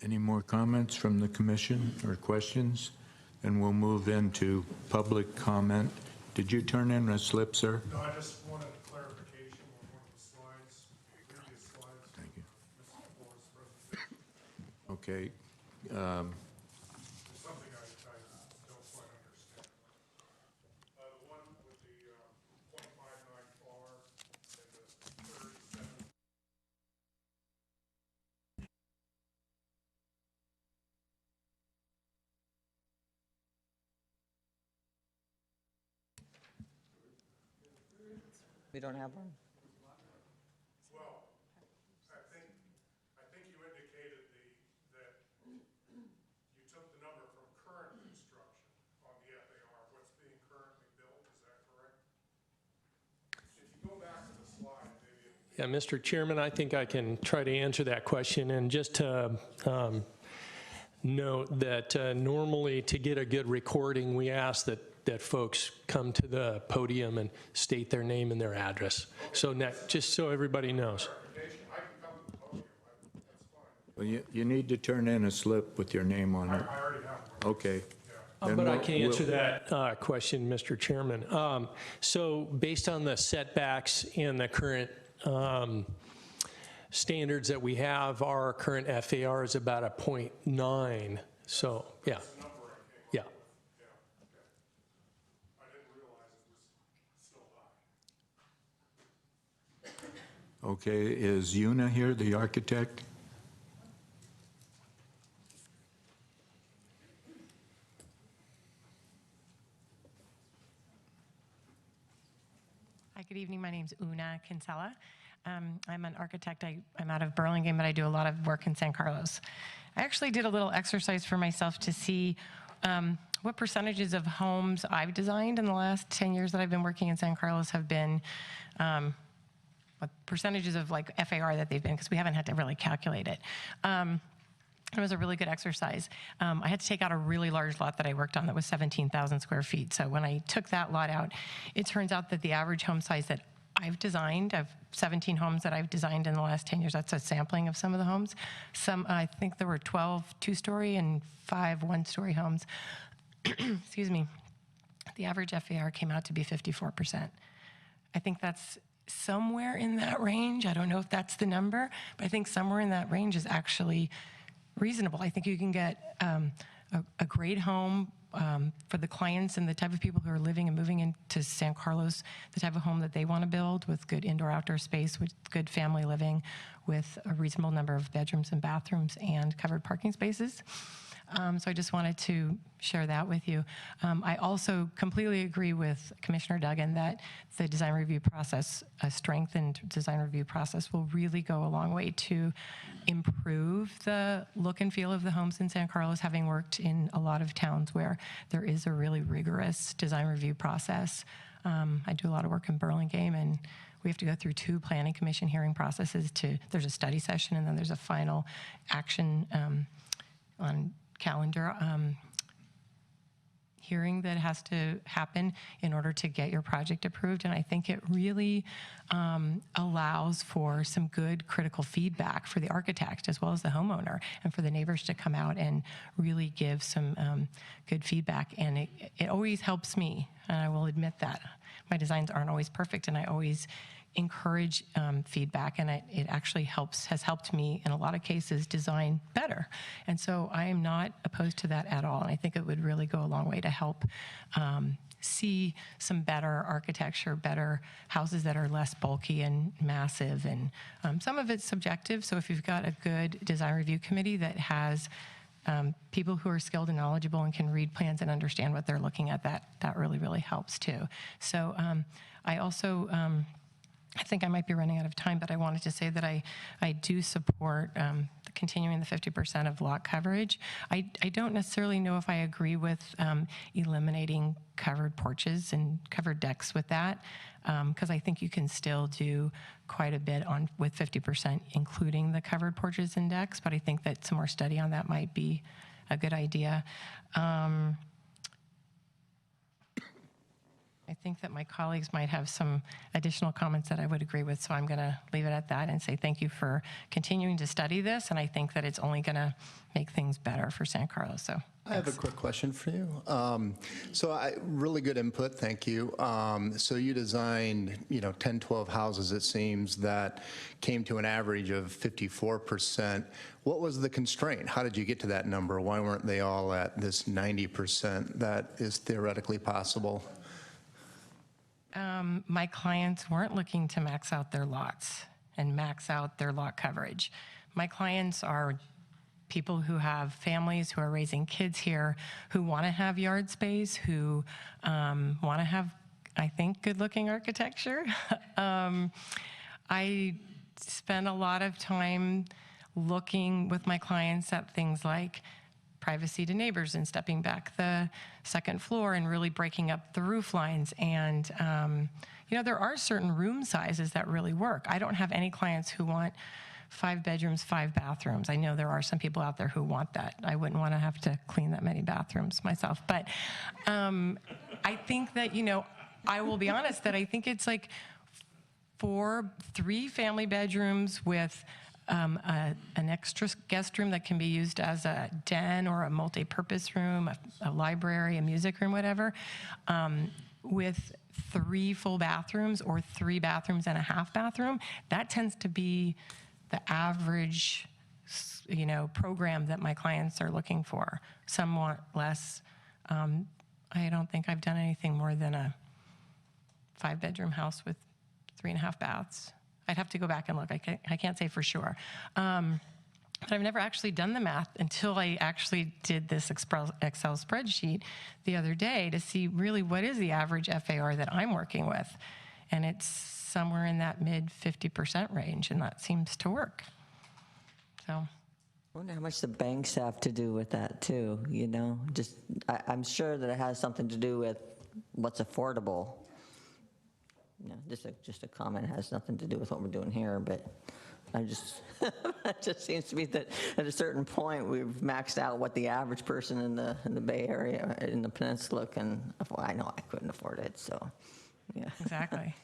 Any more comments from the commission or questions? And we'll move into public comment. Did you turn in a slip, sir? No, I just wanted a clarification on one of the slides, previous slides. Thank you. Mr. Moore's presentation. Okay. Something I don't quite understand. The one with the .59 FAR and the 37. We don't have one? Well, I think you indicated that you took the number from current construction on the FAR, what's being currently built, is that correct? If you go back to the slide, maybe. Yeah, Mr. Chairman, I think I can try to answer that question. And just to note that normally to get a good recording, we ask that folks come to the podium and state their name and their address. So just so everybody knows. I can come to the podium, that's fine. Well, you need to turn in a slip with your name on it. I already have one. Okay. Then But I we'll- can answer that question, Mr. Chairman. So based on the setbacks and the current standards that we have, our current FAR is about a .9. So, yeah. Yeah. I didn't Okay, is Una here, the architect? Hi, good evening. My name's Una Kinsella. I'm an architect. I'm out of Burlingame, but I do a lot of work in San Carlos. I actually did a little exercise for myself to see what percentages of homes I've designed in the last 10 years that I've been working in San Carlos have been, what percentages of like FAR that they've been, because we haven't had to really calculate it. It was a really good exercise. I had to take out a really large lot that I worked on that was 17,000 square feet. So when I took that lot out, it turns out that the average home size that I've designed, I've 17 homes that I've designed in the last 10 years. That's a sampling of some of the homes. Some, I think there were 12 two-story and 5 one-story homes. Excuse me. The average FAR came out to be 54%. I think that's somewhere in that range. I don't know if that's the number, but I think somewhere in that range is actually reasonable. I think you can get a great home for the clients and the type of people who are living and moving into San Carlos, the type of home that they want to build with good indoor-outdoor space, with good family living, with a reasonable number of bedrooms and bathrooms and covered parking spaces. So I just wanted to share that with you. I also completely agree with Commissioner Duggan that the design review process, a strengthened design review process, will really go a long way to improve the look and feel of the homes in San Carlos, having worked in a lot of towns where there is a really rigorous design review process. I do a lot of work in Burlingame, and we have to go through 2 planning commission hearing processes. There's a study session, and then there's a final action on calendar hearing that has to happen in order to get your project approved. And I think it really allows for some good critical feedback for the architect as well as the homeowner, and for the neighbors to come out and really give some good feedback. And it always helps me, and I will admit that. My designs aren't always perfect, and I always encourage feedback, and it actually has helped me in a lot of cases design better. And so I am not opposed to that at all, and I think it would really go a long way to help see some better architecture, better houses that are less bulky and massive. And some of it's subjective, so if you've got a good design review committee that has people who are skilled and knowledgeable and can read plans and understand what they're looking at, that really, really helps too. So I also, I think I might be running out of time, but I wanted to say that I do support continuing the 50% of lot coverage. I don't necessarily know if I agree with eliminating covered porches and covered decks with that, because I think you can still do quite a bit with 50%, including the covered porches and decks, but I think that some more study on that might be a good idea. I think that my colleagues might have some additional comments that I would agree with, so I'm going to leave it at that and say thank you for continuing to study this, and I think that it's only going to make things better for San Carlos. So I have a quick question for you. Really good input, thank you. So you designed, 10, 12 houses, it seems, that came to an average of 54%. What was the constraint? How did you get to that number? Why weren't they all at this 90% that is theoretically possible? My clients weren't looking to max out their lots and max out their lot coverage. My clients are people who have families, who are raising kids here, who want to have yard space, who want to have, I think, good-looking architecture. I spend a lot of time looking with my clients at things like privacy to neighbors and stepping back the second floor and really breaking up the roof lines. And, there are certain room sizes that really work. I don't have any clients who want 5 bedrooms, 5 bathrooms. I know there are some people out there who want that. I wouldn't want to have to clean that many bathrooms myself. But I think that, I will be honest that I think it's like 3 family bedrooms with an extra guest room that can be used as a den or a multi-purpose room, a library, a music room, whatever, with 3 full bathrooms or 3 bathrooms and a half bathroom. That tends to be the average, program that my clients are looking for. Some want less. I don't think I've done anything more than a 5-bedroom house with 3.5 baths. I'd have to go back and look. I can't say for sure. But I've never actually done the math until I actually did this Excel spreadsheet the other day to see really what is the average FAR that I'm working with. And it's somewhere in that mid 50% range, and that seems to work. So. I wonder how much the banks have to do with that too, you know? Just, I'm sure that it has something to do with what's affordable. You know, just a comment, it has nothing to do with what we're doing here, but I just, it just seems to be that at a certain point, we've maxed out what the average person in the Bay Area, in the peninsula can afford. I know I couldn't afford it, so, yeah. Exactly.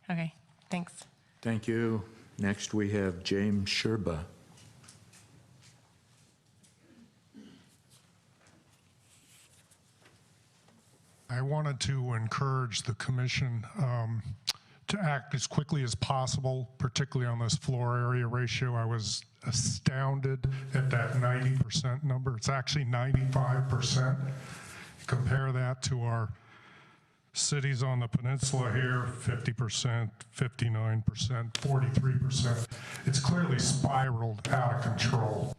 Okay, thanks. Thank you. Next, we have James Sherba. I wanted to encourage the commission to act as quickly as possible, particularly on this floor area ratio. I was astounded at that 90% number. It's actually 95%. Compare that to our cities on the peninsula here, 50%, 59%, 43%. It's clearly spiraled out of control.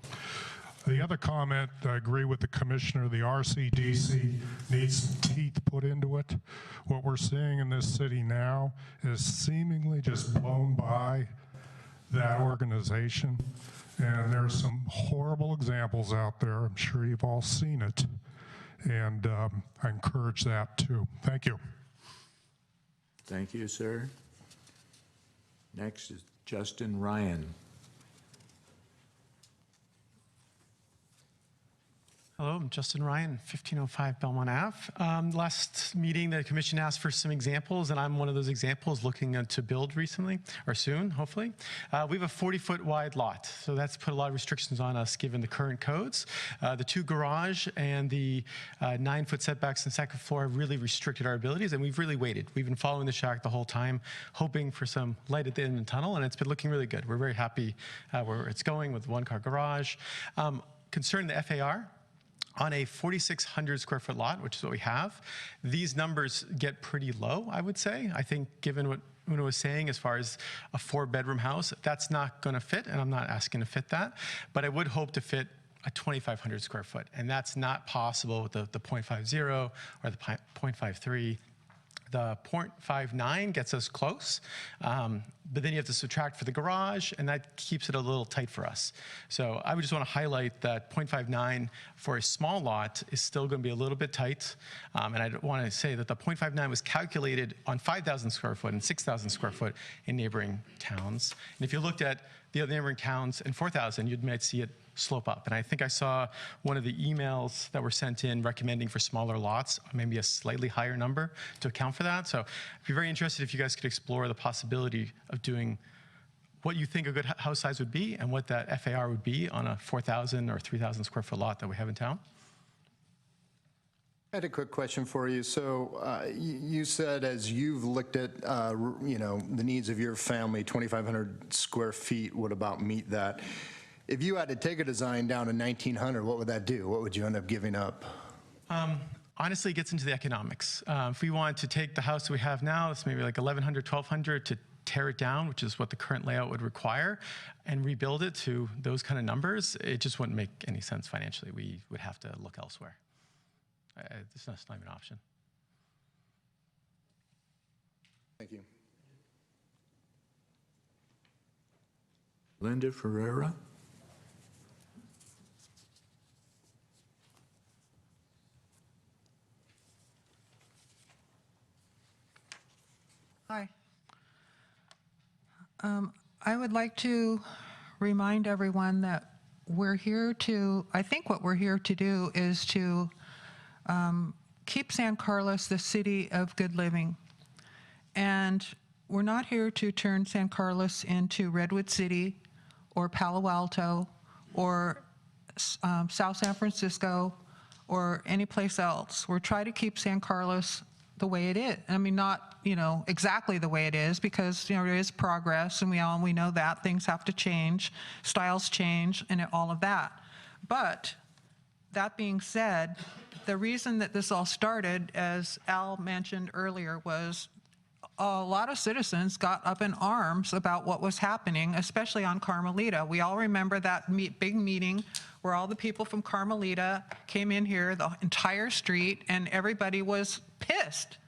The other comment, I agree with the commissioner, the RCDC needs some teeth put into it. What we're seeing in this city now is seemingly just blown by that organization. And there's some horrible examples out there. I'm sure you've all seen it. And I encourage that too. Thank you. Thank you, sir. Next is Justin Ryan. Hello, I'm Justin Ryan, 1505 Belmont Ave. Last meeting, the commission asked for some examples, and I'm one of those examples looking to build recently, or soon, hopefully. We have a 40-foot wide lot, so that's put a lot of restrictions on us given the current codes. The 2 garage and the 9-foot setbacks in the second floor have really restricted our abilities, and we've really waited. We've been following the shack the whole time, hoping for some light at the end of the tunnel, and it's been looking really good. We're very happy where it's going with the 1-car garage. Concerning the FAR, on a 4,600 square foot lot, which is what we have, these numbers get pretty low, I would say. I think given what Una was saying as far as a 4-bedroom house, that's not gonna fit, and I'm not asking to fit that, but I would hope to fit a 2,500 square foot, and that's not possible with the 0.50 or the 0.53. The 0.59 gets us close, but then you have to subtract for the garage, and that keeps it a little tight for us. So I would just want to highlight that 0.59 for a small lot is still going to be a little bit tight, and I want to say that the 0.59 was calculated on 5,000 square foot and 6,000 square foot in neighboring towns. And if you looked at the other neighboring towns in 4,000, you might see it slope up. And I think I saw one of the emails that were sent in recommending for smaller lots, maybe a slightly higher number to account for that. So I'd be very interested if you guys could explore the possibility of doing what you think a good house size would be and what that FAR would be on a 4,000 or 3,000 square foot lot that we have in town. I had a quick question for you. So you said as you've looked at, you know, the needs of your family, 2,500 square feet would about meet that. If you had to take a design down to 1,900, what would that do? What would you end up giving up? Honestly, it gets into the economics. If we wanted to take the house we have now, it's maybe like 1,100, 1,200 to tear it down, which is what the current layout would require, and rebuild it to those kind of numbers, it just wouldn't make any sense financially. We would have to look elsewhere. It's not even an option. Thank you. Linda Ferreira. Hi. I would like to remind everyone that we're here to, I think what we're here to do is to keep San Carlos the city of good living. And we're not here to turn San Carlos into Redwood City or Palo Alto or South San Francisco or any place else. We're trying to keep San Carlos the way it is. I mean, not, you know, exactly the way it is, because, you know, there is progress, and we know that things have to change, styles change, and all of that. But that being said, the reason that this all started, as Al mentioned earlier, was a lot of citizens got up in arms about what was happening, especially on Carmelita. We all remember that big meeting where all the people from Carmelita came in here, the entire street, and everybody was pissed.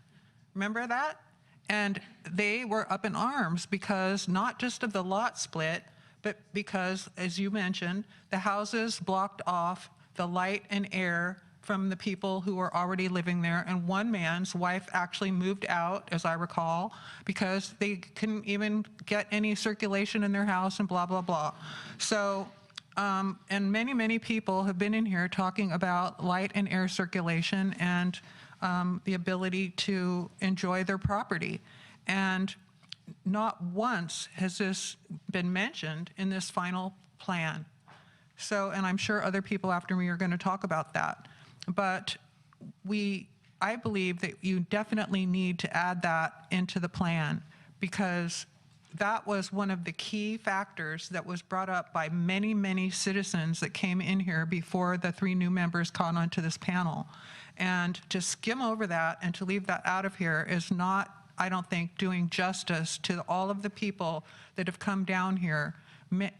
Remember that? And they were up in arms because not just of the lot split, but because, as you mentioned, the houses blocked off the light and air from the people who were already living there. And one man's wife actually moved out, as I recall, because they couldn't even get any circulation in their house and blah, blah, blah. So, and many, many people have been in here talking about light and air circulation and the ability to enjoy their property. And not once has this been mentioned in this final plan. So, and I'm sure other people after me are going to talk about that. But I believe that you definitely need to add that into the plan, because that was one of the key factors that was brought up by many, many citizens that came in here before the 3 new members caught onto this panel. And to skim over that and to leave that out of here is not, I don't think, doing justice to all of the people that have come down here.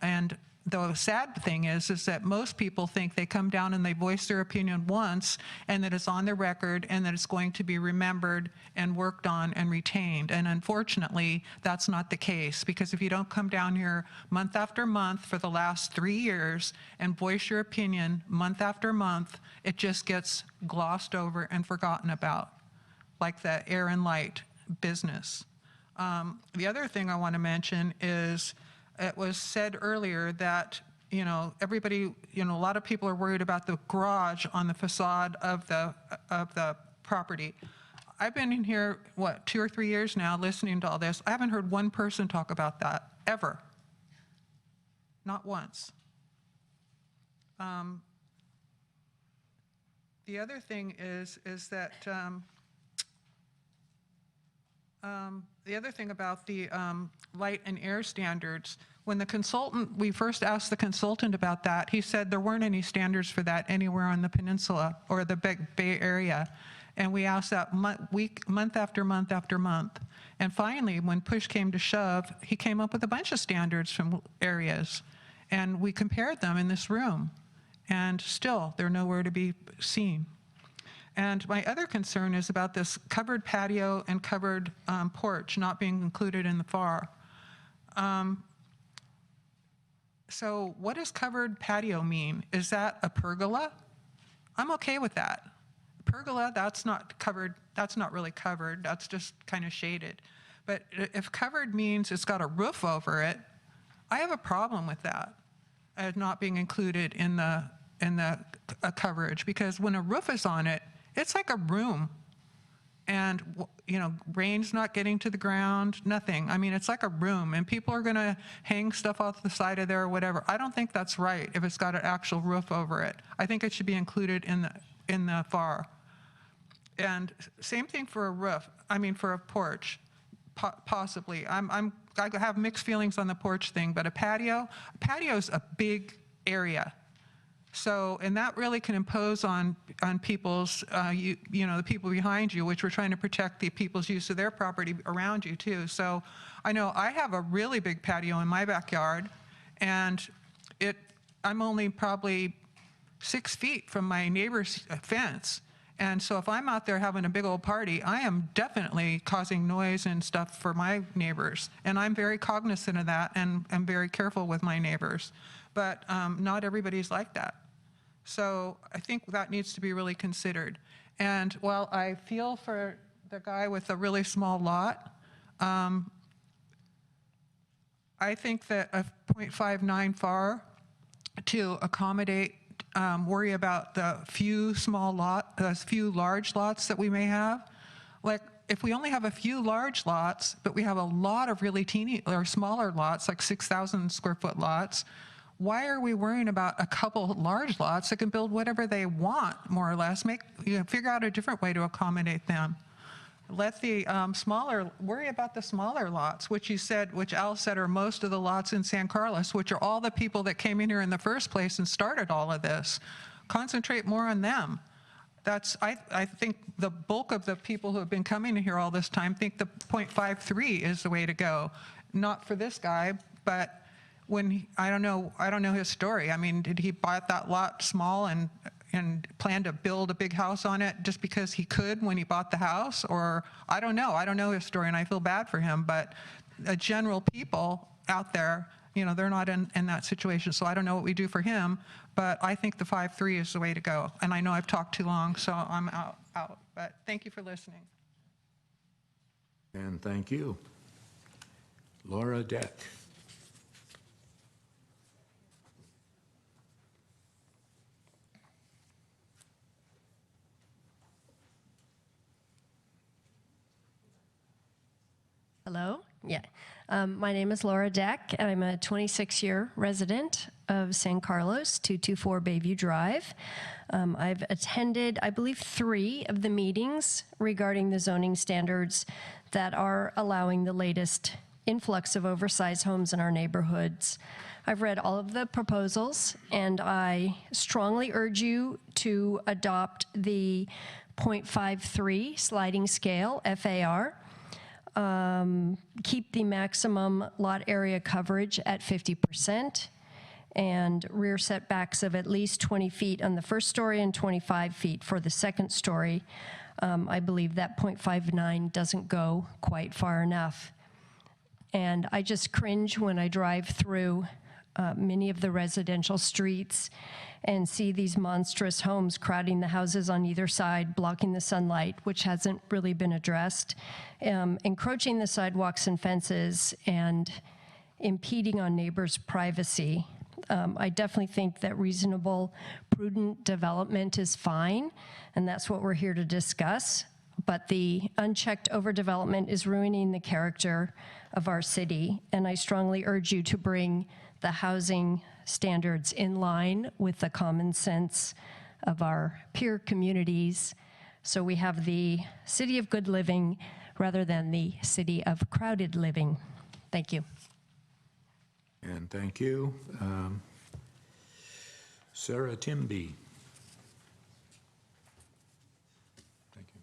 And the sad thing is that most people think they come down and they voice their opinion once and that it's on their record and that it's going to be remembered and worked on and retained. And unfortunately, that's not the case, because if you don't come down here month after month for the last 3 years and voice your opinion month after month, it just gets glossed over and forgotten about, like the air and light business. The other thing I want to mention is, it was said earlier that, everybody, a lot of people are worried about the garage on the facade of the property. I've been in here, 2 or 3 years now listening to all this. I haven't heard one person talk about that, ever. Not once. The other thing is that the other thing about the light and air standards, when we first asked the consultant about that, he said there weren't any standards for that anywhere on the peninsula or the Bay Area. And we asked that month after month after month. And finally, when push came to shove, he came up with a bunch of standards from areas. And we compared them in this room. And still, they're nowhere to be seen. And my other concern is about this covered patio and covered porch not being included in the FAR. So what does covered patio mean? Is that a pergola? I'm okay with that. Pergola, that's not covered, that's not really covered, that's just kind of shaded. But if covered means it's got a roof over it, I have a problem with that, not being included in the coverage, because when a roof is on it, it's like a room, and rain's not getting to the ground, nothing. I mean, it's like a room, and people are gonna hang stuff off the side of there or whatever. I don't think that's right if it's got an actual roof over it. I think it should be included in the FAR. And same thing for a roof. I mean, for a porch, possibly. I have mixed feelings on the porch thing, but a patio's a big area. So, and that really can impose on people's, the people behind you, which we're trying to protect the people's use of their property around you too. So I know I have a really big patio in my backyard, and I'm only probably 6 feet from my neighbor's fence. And so if I'm out there having a big old party, I am definitely causing noise and stuff for my neighbors. And I'm very cognizant of that, and I'm very careful with my neighbors. But not everybody's like that. So I think that needs to be really considered. And while I feel for the guy with a really small lot, I think that a 0.59 FAR to accommodate, worry about the few large lots that we may have. Like, if we only have a few large lots, but we have a lot of really teeny or smaller lots, like 6,000 square foot lots, why are we worrying about a couple large lots that can build whatever they want, more or less? Figure out a different way to accommodate them. Let the worry about the smaller lots, which Al said are most of the lots in San Carlos, which are all the people that came in here in the first place and started all of this. Concentrate more on them. I think the bulk of the people who have been coming here all this time think the .53 is the way to go. Not for this guy, but I don't know his story. I mean, did he buy that lot small and plan to build a big house on it just because he could when he bought the house? Or I don't know his story, and I feel bad for him, but general people out there, they're not in that situation, so I don't know what we do for him, but I think the 5-3 is the way to go. And I know I've talked too long, so I'm out. But thank you for listening. And thank you. Laura Deck. Hello? Yeah. My name is Laura Deck, and I'm a 26-year resident of San Carlos, 224 Bayview Drive. I've attended, I believe, 3 of the meetings regarding the zoning standards that are allowing the latest influx of oversized homes in our neighborhoods. I've read all of the proposals, and I strongly urge you to adopt the .53 sliding scale, FAR. Keep the maximum lot area coverage at 50% and rear setbacks of at least 20 feet on the first story and 25 feet for the second story. I believe that .59 doesn't go quite far enough. And I just cringe when I drive through many of the residential streets and see these monstrous homes crowding the houses on either side, blocking the sunlight, which hasn't really been addressed, encroaching the sidewalks and fences, and impeding on neighbors' privacy. I definitely think that reasonable, prudent development is fine, and that's what we're here to discuss. But the unchecked overdevelopment is ruining the character of our city, and I strongly urge you to bring the housing standards in line with the common sense of our peer communities, so we have the city of good living rather than the city of crowded living. Thank you. And thank you. Sarah Timby. Thank you.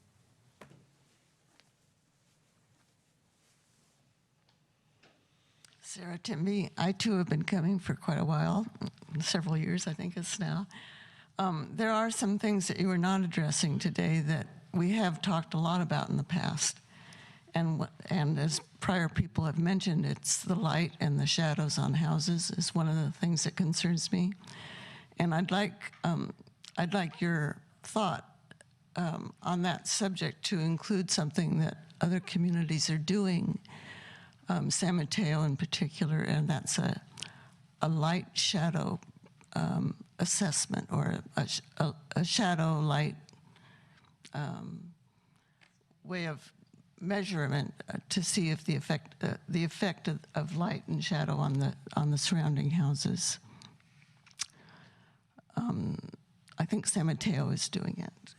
Sarah Timby. I too have been coming for quite a while, several years I think it's now. There are some things that you are not addressing today that we have talked a lot about in the past. And as prior people have mentioned, it's the light and the shadows on houses is one of the things that concerns me. And I'd like your thought on that subject to include something that other communities are doing, San Mateo in particular, and that's a light shadow assessment, or a shadow light way of measurement to see if the effect of light and shadow on the surrounding houses. I think San Mateo is doing it.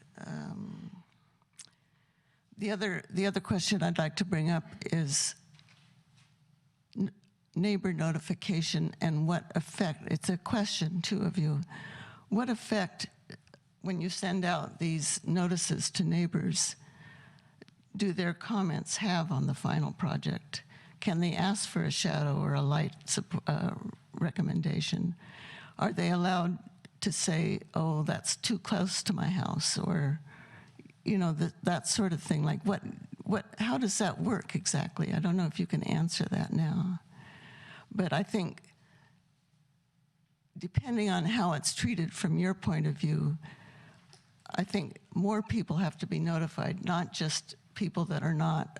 The other question I'd like to bring up is neighbor notification and what effect, it's a question too of you, what effect, when you send out these notices to neighbors, do their comments have on the final project? Can they ask for a shadow or a light recommendation? Are they allowed to say, oh, that's too close to my house, or, that sort of thing? Like how does that work exactly? I don't know if you can answer that now. But I think, depending on how it's treated from your point of view, I think more people have to be notified, not just people that are not,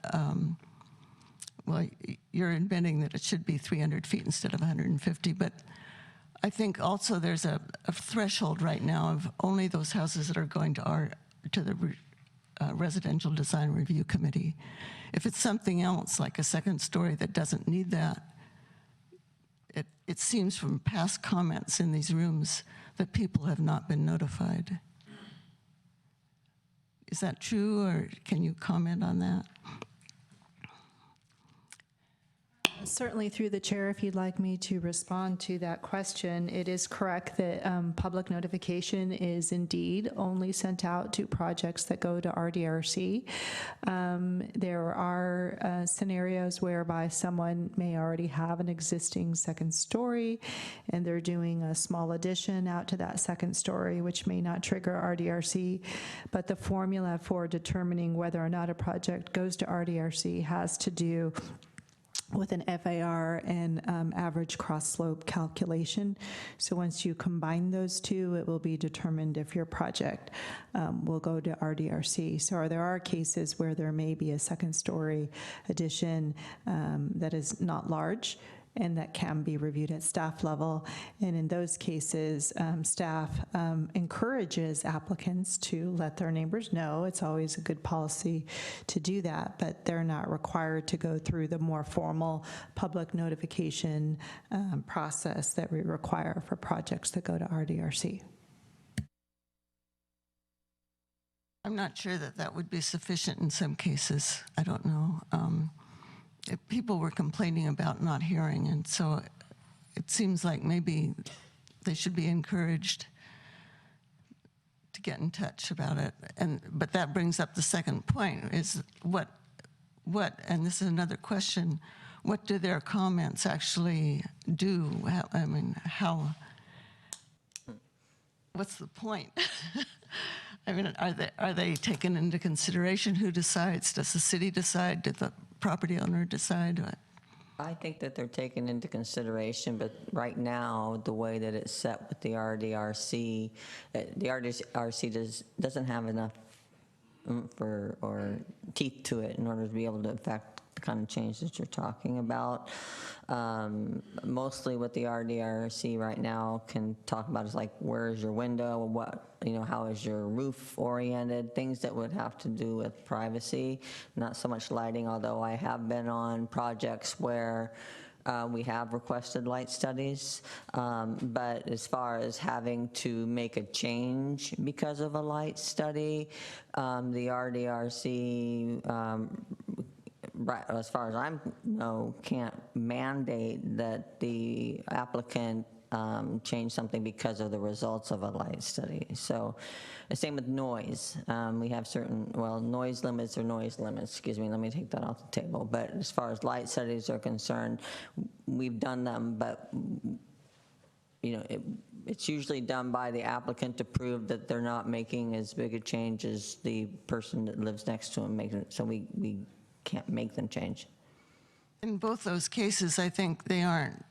well, you're inventing that it should be 300 feet instead of 150, but I think also there's a threshold right now of only those houses that are going to the Residential Design Review Committee. If it's something else, like a second story that doesn't need that, it seems from past comments in these rooms that people have not been notified. Is that true, or can you comment on that? Certainly through the chair, if you'd like me to respond to that question, it is correct that public notification is indeed only sent out to projects that go to RDRC. There are scenarios whereby someone may already have an existing second story and they're doing a small addition out to that second story, which may not trigger RDRC. But the formula for determining whether or not a project goes to RDRC has to do with an FAR and average cross slope calculation. So once you combine those two, it will be determined if your project will go to RDRC. So there are cases where there may be a second story addition that is not large, and that can be reviewed at staff level. And in those cases, staff encourages applicants to let their neighbors know. It's always a good policy to do that, but they're not required to go through the more formal public notification process that we require for projects that go to RDRC. I'm not sure that that would be sufficient in some cases. I don't know. People were complaining about not hearing, and so it seems like maybe they should be encouraged to get in touch about it. But that brings up the second point: is what? And this is another question: what do their comments actually do? How? What's the point? I mean, are they taken into consideration? Who decides? Does the city decide? Did the property owner decide? I think that they're taken into consideration, but right now, the way that it's set with the RDRC, doesn't have enough or teeth to it in order to be able to affect the kind of change that you're talking about. Mostly what the RDRC right now can talk about is like, where is your window, how is your roof oriented, things that would have to do with privacy, not so much lighting, although I have been on projects where we have requested light studies, but as far as having to make a change because of a light study, the RDRC, right, as far as I know, can't mandate that the applicant change something because of the results of a light study. So the same with noise. We have certain, noise limits, excuse me, let me take that off the table. But as far as light studies are concerned, we've done them, but it's usually done by the applicant to prove that they're not making as big a change as the person that lives next to them making it, so we can't make them change. In both those cases, I think they aren't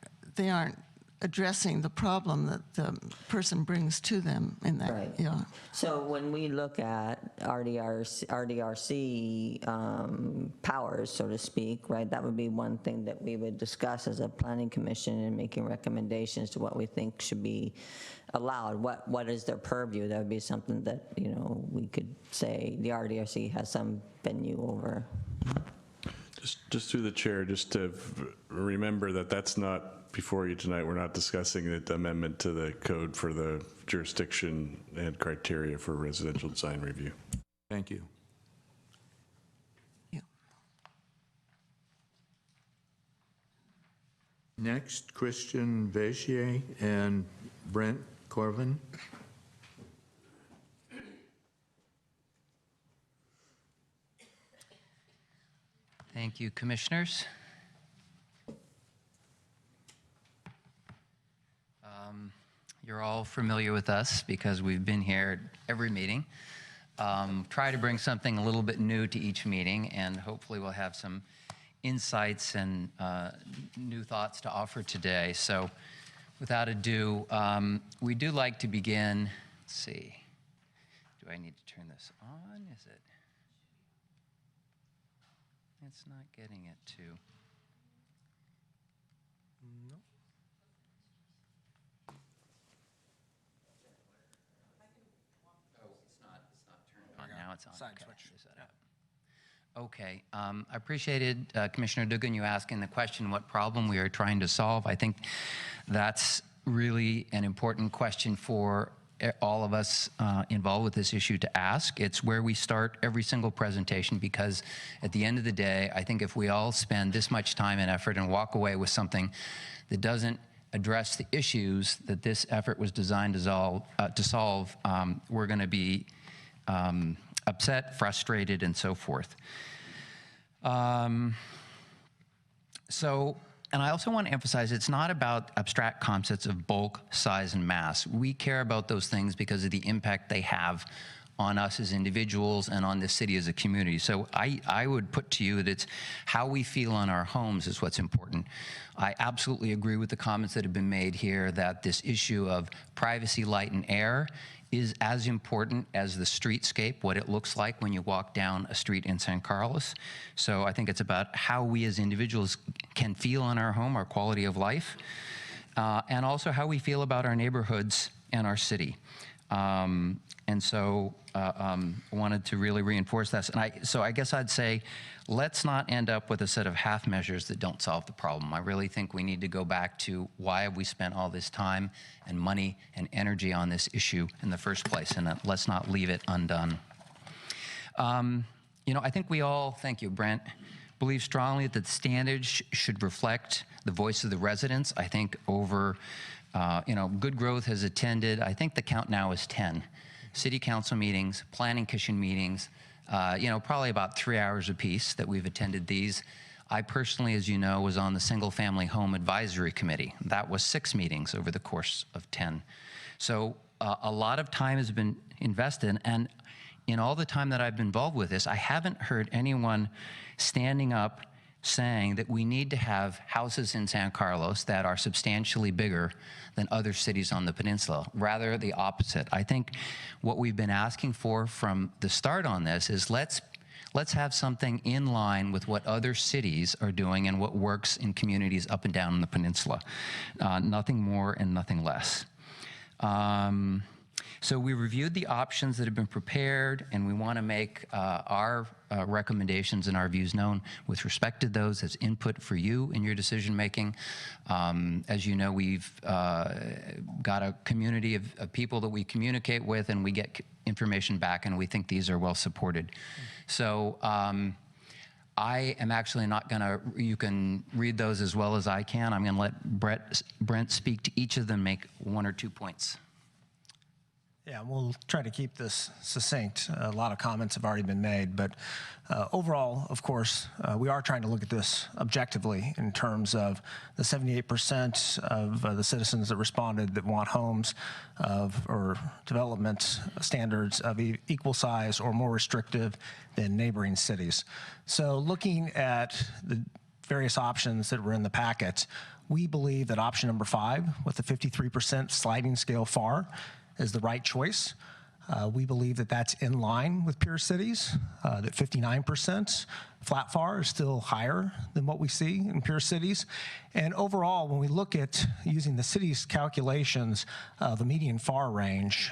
addressing the problem that the person brings to them in that. Right. Yeah. So when we look at RDRC powers, so to speak, right, that would be one thing that we would discuss as a planning commission and making recommendations to what we think should be allowed. What is their purview? That would be something that, we could say the RDRC has some venue over. Just through the chair, just to remember that that's not before you tonight. We're not discussing the amendment to the code for the jurisdiction and criteria for residential design review. Thank you. Yeah. Next, Christian Vachier and Brent Corvin. Thank you, commissioners. You're all familiar with us because we've been here at every meeting. Try to bring something a little bit new to each meeting, and hopefully we'll have some insights and new thoughts to offer today. So without ado, we do like to begin, let's see, do I need to turn this on? Is it? It's not getting it to. No. Now it's on. Okay. Is that up? Okay. I appreciated Commissioner Dugan, you asking the question what problem we are trying to solve. I think that's really an important question for all of us involved with this issue to ask. It's where we start every single presentation, because at the end of the day, I think if we all spend this much time and effort and walk away with something that doesn't address the issues that this effort was designed to solve, we're going to be upset, frustrated, and so forth. And I also want to emphasize, it's not about abstract concepts of bulk, size, and mass. We care about those things because of the impact they have on us as individuals and on this city as a community. So I would put to you that it's how we feel on our homes is what's important. I absolutely agree with the comments that have been made here that this issue of privacy, light, and air is as important as the streetscape, what it looks like when you walk down a street in San Carlos. So I think it's about how we as individuals can feel in our home, our quality of life, and also how we feel about our neighborhoods and our city. And so I wanted to really reinforce that. And so I guess I'd say, let's not end up with a set of half measures that don't solve the problem. I really think we need to go back to why have we spent all this time and money and energy on this issue in the first place, and let's not leave it undone. I think we all, thank you, Brent, believe strongly that the standards should reflect the voice of the residents. I think over, Good Growth has attended, I think the count now is 10. City council meetings, planning commission meetings, probably about 3 hours apiece that we've attended these. I personally, as you know, was on the Single Family Home Advisory Committee. That was 6 meetings over the course of 10. So a lot of time has been invested, and in all the time that I've been involved with this, I haven't heard anyone standing up saying that we need to have houses in San Carlos that are substantially bigger than other cities on the peninsula. Rather, the opposite. I think what we've been asking for from the start on this is let's have something in line with what other cities are doing and what works in communities up and down the peninsula. Nothing more and nothing less. So we reviewed the options that have been prepared, and we want to make our recommendations and our views known with respect to those as input for you in your decision making. As you know, we've got a community of people that we communicate with, and we get information back, and we think these are well supported. So I am actually not going to, you can read those as well as I can. I'm going to let Brent speak to each of them, make 1 or 2 points. Yeah, we'll try to keep this succinct. A lot of comments have already been made, but overall, of course, we are trying to look at this objectively in terms of the 78% of the citizens that responded that want homes or development standards of equal size or more restrictive than neighboring cities. So looking at the various options that were in the packet, we believe that option number 5 with the 53% sliding scale FAR is the right choice. We believe that that's in line with peer cities, that 59% flat FAR is still higher than what we see in peer cities. And overall, when we look at using the city's calculations of the median FAR range,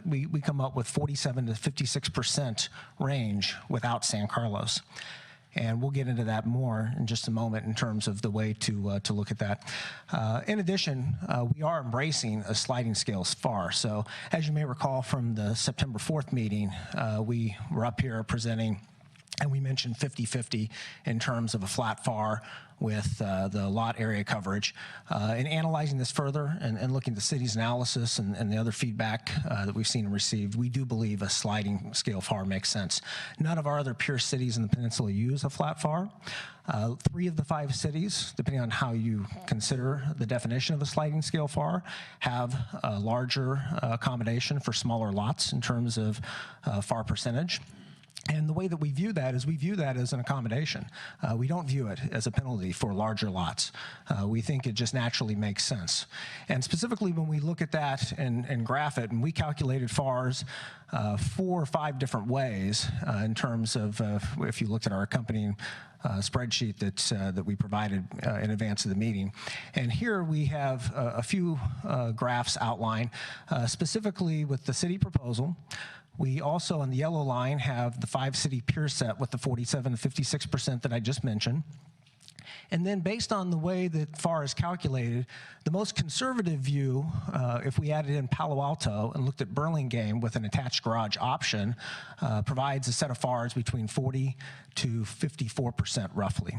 we come up with 47 to 56% range without San Carlos. And we'll get into that more in just a moment in terms of the way to look at that. In addition, we are embracing a sliding scale FAR. So as you may recall from the September 4th meeting, we were up here presenting, and we mentioned 50-50 in terms of a flat FAR with the lot area coverage. In analyzing this further and looking at the city's analysis and the other feedback that we've seen and received, we do believe a sliding scale FAR makes sense. None of our other peer cities in the peninsula use a flat FAR. 3 of the 5 cities, depending on how you consider the definition of a sliding scale FAR, have a larger accommodation for smaller lots in terms of FAR percentage. And the way that we view that is we view that as an accommodation. We don't view it as a penalty for larger lots. We think it just naturally makes sense. And specifically when we look at that and graph it, and we calculated FARs 4 or 5 different ways in terms of if you looked at our accompanying spreadsheet that we provided in advance of the meeting. And here we have a few graphs outlined, specifically with the city proposal. We also, on the yellow line, have the 5-city peer set with the 47 to 56% that I just mentioned. And then based on the way that FAR is calculated, the most conservative view, if we added in Palo Alto and looked at Burlingame with an attached garage option, provides a set of FARs between 40 to 54% roughly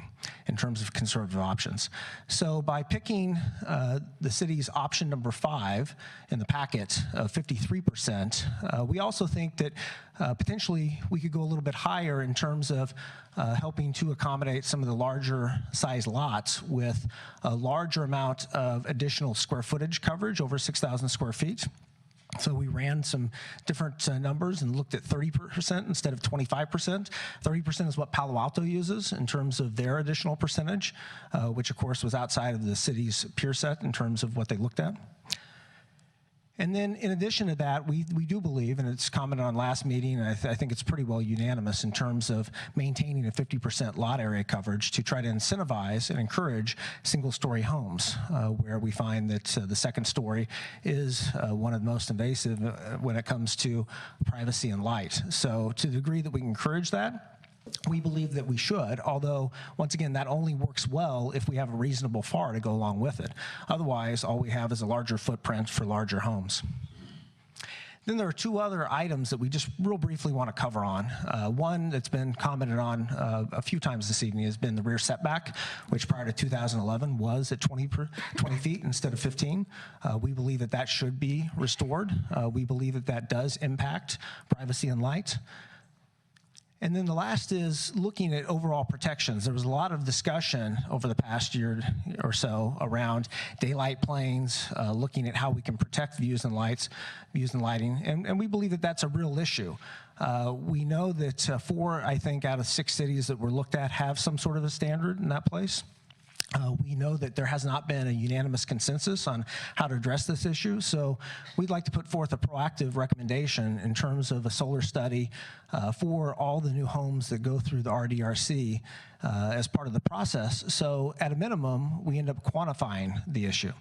in terms of conservative options. So by picking the city's option number 5 in the packet of 53%, we also think that potentially we could go a little bit higher in terms of helping to accommodate some of the larger size lots with a larger amount of additional square footage coverage over 6,000 square feet. So we ran some different numbers and looked at 30% instead of 25%. 30% is what Palo Alto uses in terms of their additional percentage, which of course was outside of the city's peer set in terms of what they looked at. And then in addition to that, we do believe, and it's commented on last meeting, and I think it's pretty well unanimous in terms of maintaining a 50% lot area coverage to try to incentivize and encourage single-story homes, where we find that the second story is one of the most invasive when it comes to privacy and light. So to the degree that we can encourage that, we believe that we should, although, once again, that only works well if we have a reasonable FAR to go along with it. Otherwise, all we have is a larger footprint for larger homes. Then there are 2 other items that we just real briefly want to cover on. One that's been commented on a few times this evening has been the rear setback, which prior to 2011 was at 20 feet instead of 15. We believe that that should be restored. We believe that that does impact privacy and light. And then the last is looking at overall protections. There was a lot of discussion over the past year or so around daylight planes, looking at how we can protect views and lighting, and we believe that that's a real issue. We know that 4, I think, out of 6 cities that were looked at have some sort of a standard in that place. We know that there has not been a unanimous consensus on how to address this issue, so we'd like to put forth a proactive recommendation in terms of a solar study for all the new homes that go through the RDRC as part of the process. So at a minimum, we end up quantifying the issue.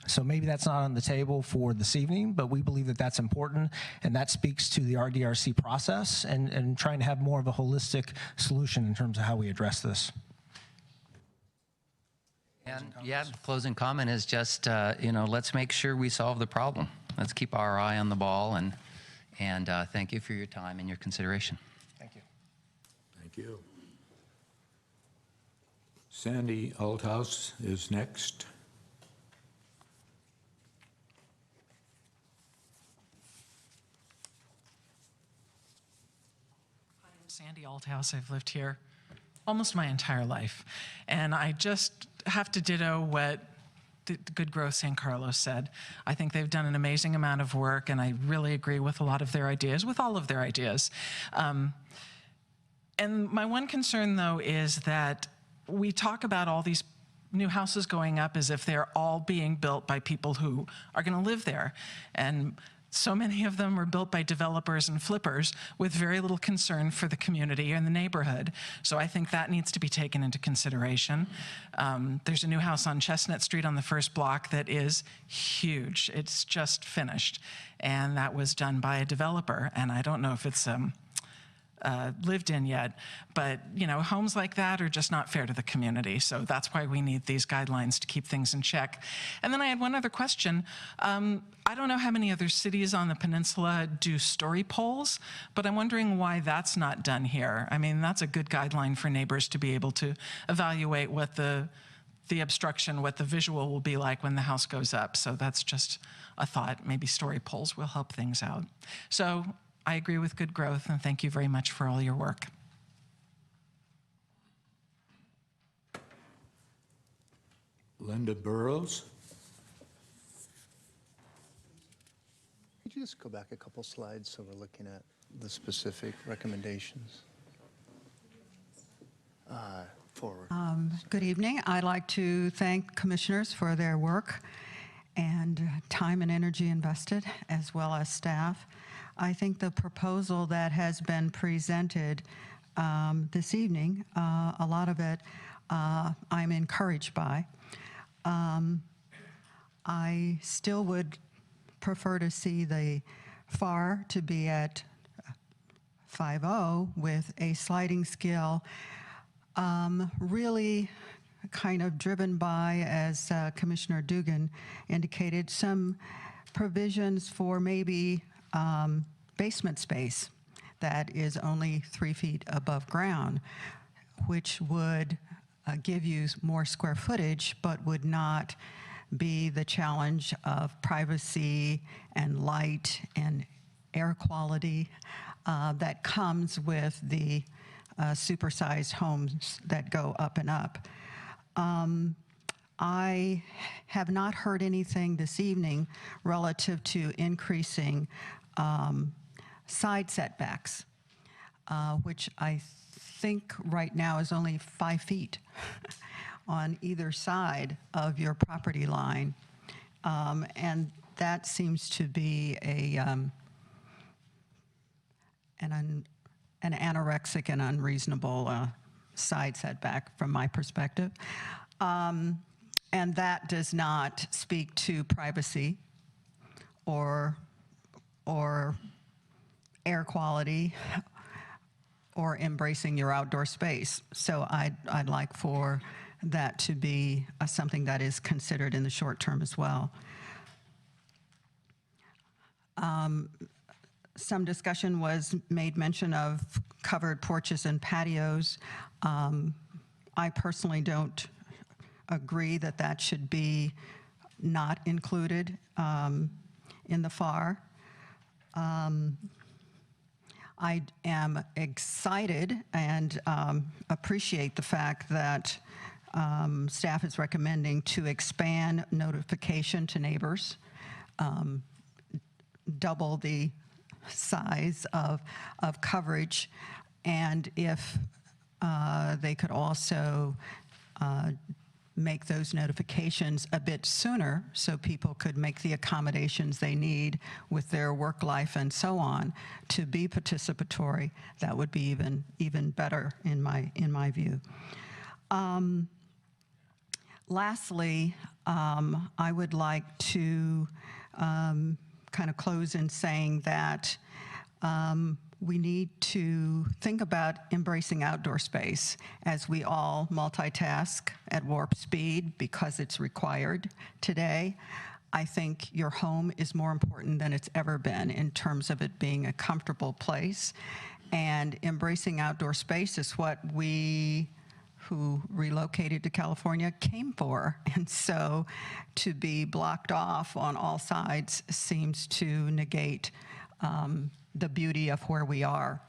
So maybe that's not on the table for this evening, but we believe that that's important, and that speaks to the RDRC process and trying to have more of a holistic solution in terms of how we address this. And yeah, the closing comment is just, let's make sure we solve the problem. Let's keep our eye on the ball, and thank you for your time and your consideration. Thank you. Thank you. Sandy Althouse is next. Hi, I'm Sandy Althouse. I've lived here almost my entire life. And I just have to ditto what the Good Growth San Carlos said. I think they've done an amazing amount of work, and I really agree with a lot of their ideas, with all of their ideas. And my one concern, though, is that we talk about all these new houses going up as if they're all being built by people who are going to live there. And so many of them were built by developers and flippers with very little concern for the community and the neighborhood. So I think that needs to be taken into consideration. There's a new house on Chestnut Street on the first block that is huge. It's just finished. And that was done by a developer. And I don't know if it's lived in yet, but homes like that are just not fair to the community. So that's why we need these guidelines to keep things in check. And then I had one other question. I don't know how many other cities on the peninsula do story polls, but I'm wondering why that's not done here. I mean, that's a good guideline for neighbors to be able to evaluate what the obstruction, what the visual will be like when the house goes up. So that's just a thought. Maybe story polls will help things out. So I agree with Good Growth, and thank you very much for all your work. Linda Burrows. Could you just go back a couple slides so we're looking at the specific recommendations? Forward. Good evening. I'd like to thank commissioners for their work and time and energy invested, as well as staff. I think the proposal that has been presented this evening, a lot of it I'm encouraged by. I still would prefer to see the FAR to be at 5.0 with a sliding scale, really kind of driven by, as Commissioner Dugan indicated, some provisions for maybe basement space that is only 3 feet above ground, which would give you more square footage, but would not be the challenge of privacy and light and air quality that comes with the supersized homes that go up and up. I have not heard anything this evening relative to increasing side setbacks, which I think right now is only 5 feet on either side of your property line. And that seems to be an anorexic and unreasonable side setback from my perspective. And that does not speak to privacy or air quality or embracing your outdoor space. So I'd like for that to be something that is considered in the short term as well. Some discussion was made mention of covered porches and patios. I personally don't agree that that should be not included in the FAR. I am excited and appreciate the fact that staff is recommending to expand notification to neighbors, double the size of coverage, and if they could also make those notifications a bit sooner so people could make the accommodations they need with their work life and so on to be participatory, that would be even better in my view. Lastly, I would like to kind of close in saying that we need to think about embracing outdoor space as we all multitask at warp speed because it's required today. I think your home is more important than it's ever been in terms of it being a comfortable place. And embracing outdoor space is what we who relocated to California came for. And so to be blocked off on all sides seems to negate the beauty of where we are.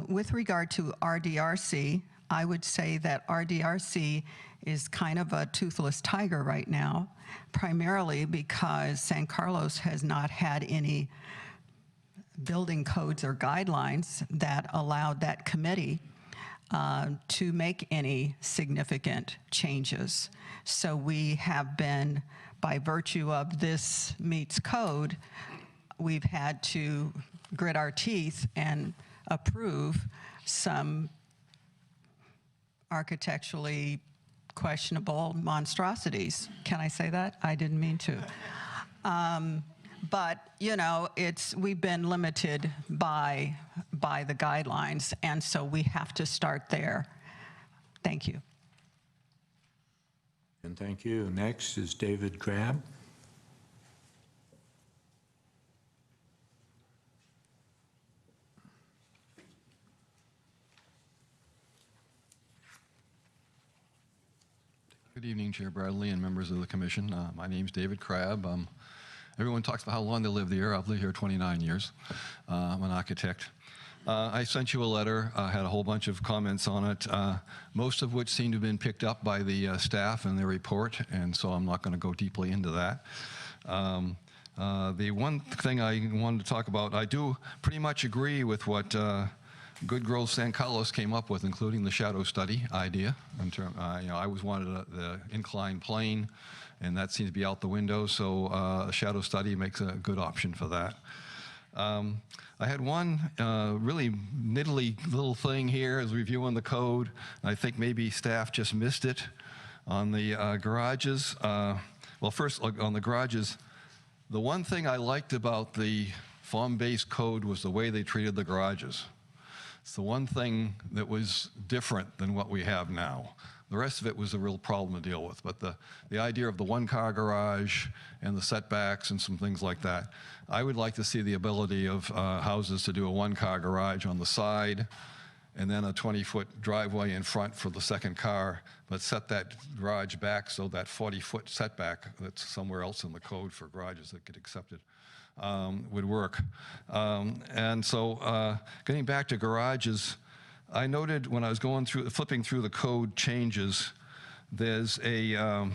With regard to RDRC, I would say that RDRC is kind of a toothless tiger right now, primarily because San Carlos has not had any building codes or guidelines that allowed that committee to make any significant changes. So we have been, by virtue of this meets code, we've had to grit our teeth and approve some architecturally questionable monstrosities. Can I say that? I didn't mean to. But, you know, we've been limited by the guidelines, and so we have to start there. Thank you. And thank you. Next is David Crabb. Good evening, Chair Bradley and members of the commission. My name's David Crabb. Everyone talks about how long they lived here. I've lived here 29 years. I'm an architect. I sent you a letter, had a whole bunch of comments on it, most of which seem to have been picked up by the staff in their report, and so I'm not going to go deeply into that. The one thing I wanted to talk about, I do pretty much agree with what Good Growth San Carlos came up with, including the shadow study idea. I always wanted the inclined plane, and that seems to be out the window, so a shadow study makes a good option for that. I had one really niddly little thing here as reviewing the code. I think maybe staff just missed it on the garages. Well, first on the garages, the one thing I liked about the form-based code was the way they treated the garages. It's the one thing that was different than what we have now. The rest of it was a real problem to deal with. But the idea of the one-car garage and the setbacks and some things like that, I would like to see the ability of houses to do a one-car garage on the side and then a 20-foot driveway in front for the second car, but set that garage back so that 40-foot setback that's somewhere else in the code for garages that get accepted would work. And so getting back to garages, I noted when I was flipping through the code changes, there's a...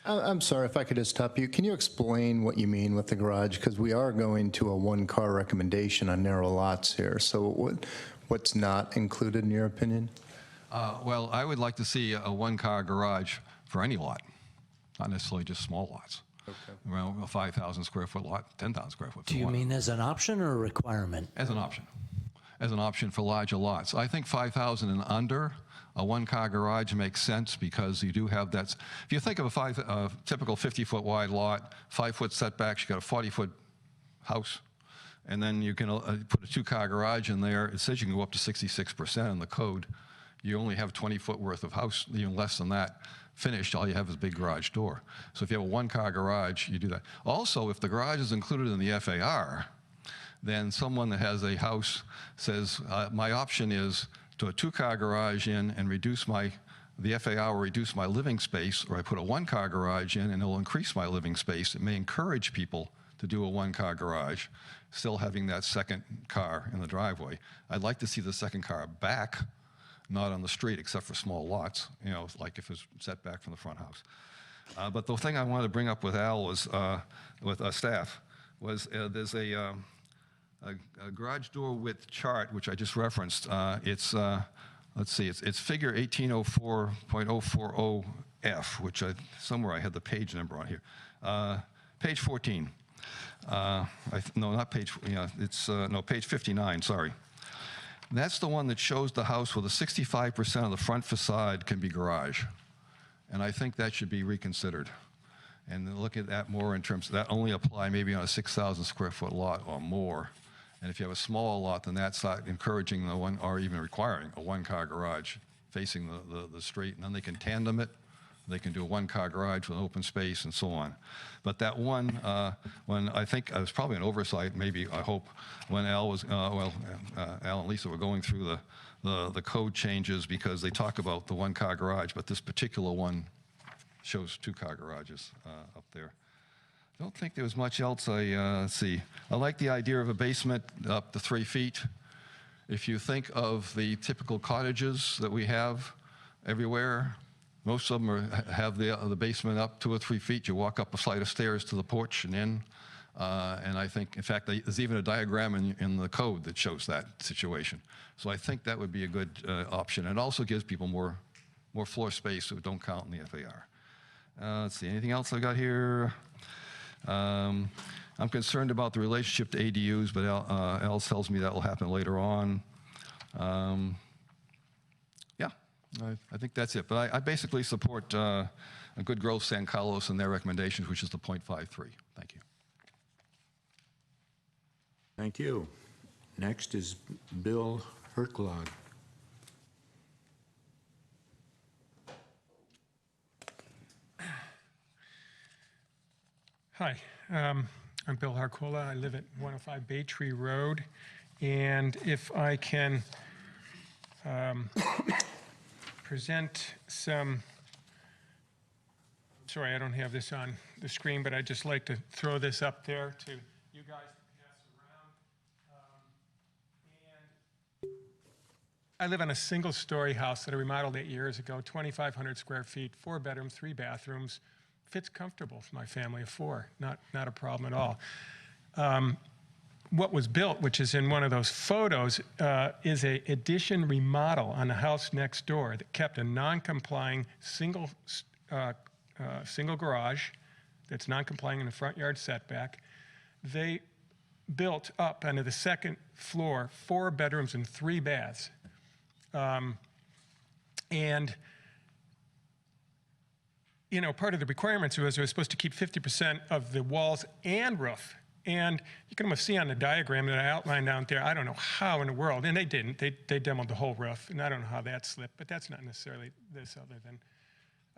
I'm sorry, if I could just stop you. Can you explain what you mean with the garage? Because we are going to a one-car recommendation on narrow lots here. So what's not included in your opinion? Well, I would like to see a one-car garage for any lot, not necessarily just small lots. Okay. Well, a 5,000 square foot lot, 10,000 square foot. Do you mean as an option or a requirement? As an option. As an option for larger lots. I think 5,000 and under, a one-car garage makes sense because you do have that. If you think of a typical 50-foot wide lot, 5-foot setbacks, you got a 40-foot house, and then you can put a 2-car garage in there. It says you can go up to 66% in the code. You only have 20-foot worth of house, even less than that, finished. All you have is a big garage door. So if you have a one-car garage, you do that. Also, if the garage is included in the FAR, then someone that has a house says, my option is to a 2-car garage in and the FAR will reduce my living space, or I put a 1-car garage in and it will increase my living space. It may encourage people to do a 1-car garage, still having that second car in the driveway. I'd like to see the second car back, not on the street, except for small lots, like if it's set back from the front house. But the thing I wanted to bring up with Al was, with staff, was there's a garage door width chart, which I just referenced. It's, let's see, it's figure 1804.040F, which somewhere I had the page number on here. Page 14. No, not page, no, page 59, sorry. That's the one that shows the house with a 65% of the front facade can be garage. And I think that should be reconsidered. And look at that more in terms of that only apply maybe on a 6,000 square foot lot or more. And if you have a smaller lot, then that's not encouraging the one, or even requiring a 1-car garage facing the street. And then they can tandem it. They can do a 1-car garage with open space and so on. But that one, when I think it was probably an oversight, maybe, I hope, when Al was, Al and Lisa were going through the code changes, because they talk about the 1-car garage, but this particular one shows 2-car garages up there. I don't think there was much else let's see. I like the idea of a basement up to 3 feet. If you think of the typical cottages that we have everywhere, most of them have the basement up 2 or 3 feet. You walk up a flight of stairs to the porch and in. And I think, in fact, there's even a diagram in the code that shows that situation. So I think that would be a good option. And it also gives people more floor space that don't count in the FAR. Let's see, anything else I got here? I'm concerned about the relationship to ADUs, but Al tells me that will happen later on. Yeah, I think that's it. But I basically support a Good Growth San Carlos and their recommendations, which is the 0.53. Thank you. Thank you. Next is Bill Herklog. Hi, I'm Bill Harcola. I live at 105 Bay Tree Road. And if I can present some, sorry, I don't have this on the screen, but I'd just like to throw this up there to you guys to pass around. I live on a single-story house that I remodeled 8 years ago, 2,500 square feet, 4 bedrooms, 3 bathrooms. Fits comfortable for my family of 4, not a problem at all. What was built, which is in one of those photos, is a addition remodel on the house next door that kept a non-complying single garage that's non-complying in the front yard setback. They built up onto the second floor 4 bedrooms and 3 baths. You know, part of the requirements was supposed to keep 50% of the walls and roof And you can almost see on the diagram that I outlined out there, I don't know how in the world, and they didn't, they demoed the whole roof, and I don't know how that slipped, but that's not necessarily this other than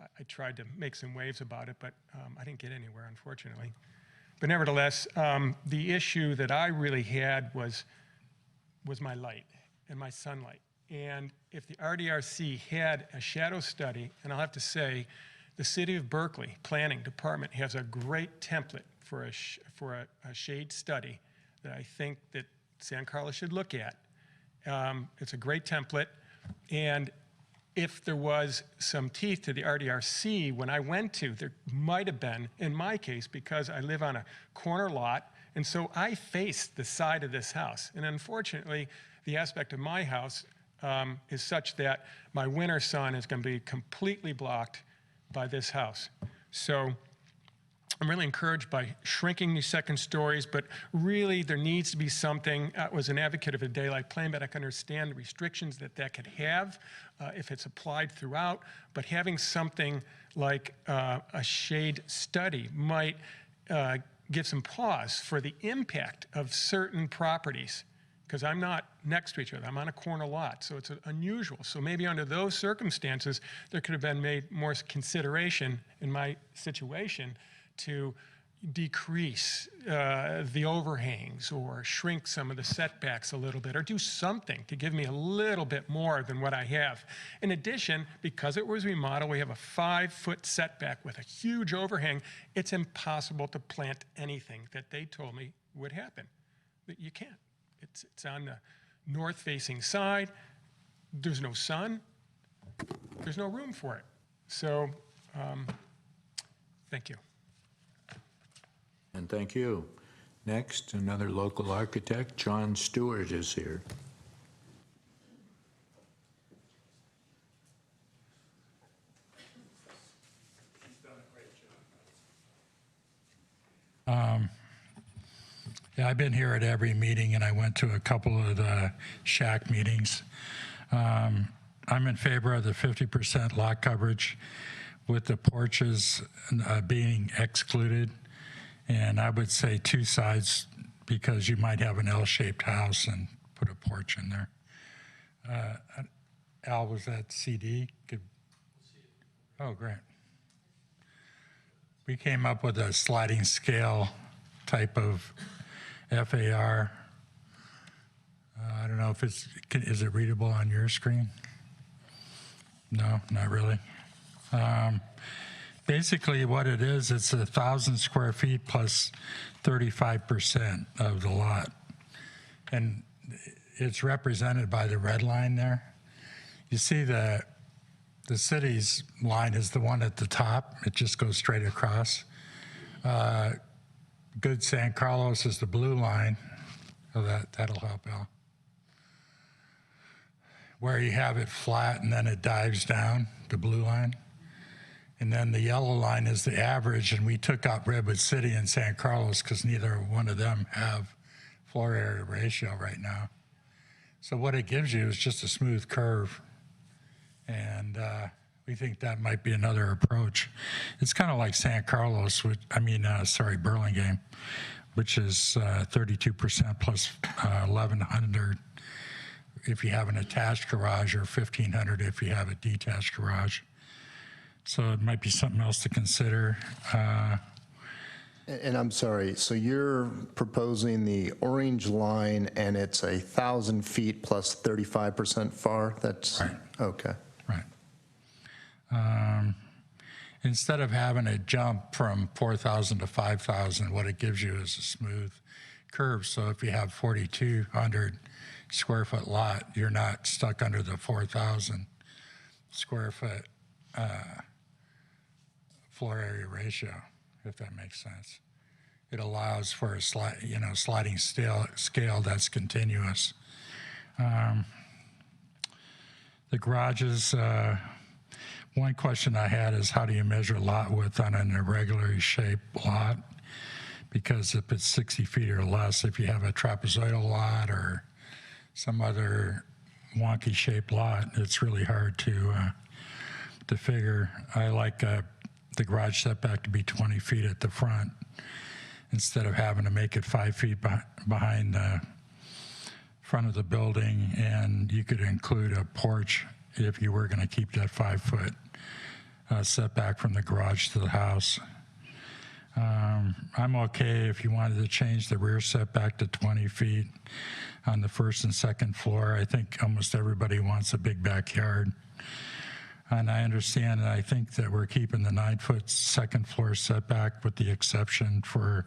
I tried to make some waves about it, but I didn't get anywhere, unfortunately. But nevertheless, the issue that I really had was my light and my sunlight. And if the RDRC had a shadow study, and I'll have to say, the City of Berkeley Planning Department has a great template for a shade study that I think that San Carlos should look at. It's a great template, and if there was some teeth to the RDRC when I went to, there might have been, in my case, because I live on a corner lot, and so I faced the side of this house. And unfortunately, the aspect of my house is such that my winter sun is going to be completely blocked by this house. So I'm really encouraged by shrinking these second stories, but really there needs to be something. I was an advocate of a daylight plan, but I can understand the restrictions that could have if it's applied throughout. But having something like a shade study might give some pause for the impact of certain properties, because I'm not next to each other. I'm on a corner lot, so it's unusual. So maybe under those circumstances, there could have been made more consideration in my situation to decrease the overhangs or shrink some of the setbacks a little bit or do something to give me a little bit more than what I have. In addition, because it was remodeled, we have a 5-foot setback with a huge overhang. It's impossible to plant anything that they told me would happen. But you can't. It's on the north-facing side. There's no sun. There's no room for it. So, thank you. And thank you. Next, another local architect, John Stewart, is here. Yeah, I've been here at every meeting, and I went to a couple of the shack meetings. I'm in favor of the 50% lot coverage with the porches being excluded. And I would say 2 sides, because you might have an L-shaped house and put a porch in there. Al, was that CD? Oh, great. We came up with a sliding scale type of FAR. I don't know if is it readable on your screen? No, not really. Basically what it is, it's 1,000 square feet plus 35% of the lot. And it's represented by the red line there. You see the city's line is the one at the top. It just goes straight across. Good San Carlos is the blue line. Oh, that'll help out. Where you have it flat and then it dives down, the blue line. And then the yellow line is the average, and we took out Redwood City and San Carlos because neither one of them have floor area ratio right now. So what it gives you is just a smooth curve. And we think that might be another approach. It's kind of like San Carlos, Burlingame, which is 32% plus 1,100 if you have an attached garage or 1,500 if you have a detached garage. So it might be something else to consider. And I'm sorry, so you're proposing the orange line and it's 1,000 feet plus 35% FAR? That's right. Okay. Right. Instead of having a jump from 4,000 to 5,000, what it gives you is a smooth curve. So if you have 4,200 square foot lot, you're not stuck under the 4,000 square foot floor area ratio, if that makes sense. It allows for a sliding scale that's continuous. The garages, one question I had is how do you measure lot width on an irregularly shaped lot? Because if it's 60 feet or less, if you have a trapezoidal lot or some other wonky shaped lot, it's really hard to figure. I like the garage setback to be 20 feet at the front. instead of having to make it 5 feet behind the front of the building, and you could include a porch if you were going to keep that 5-foot setback from the garage to the house. I'm okay if you wanted to change the rear setback to 20 feet on the first and second floor. I think almost everybody wants a big backyard. And I understand, and I think that we're keeping the 9-foot second floor setback with the exception for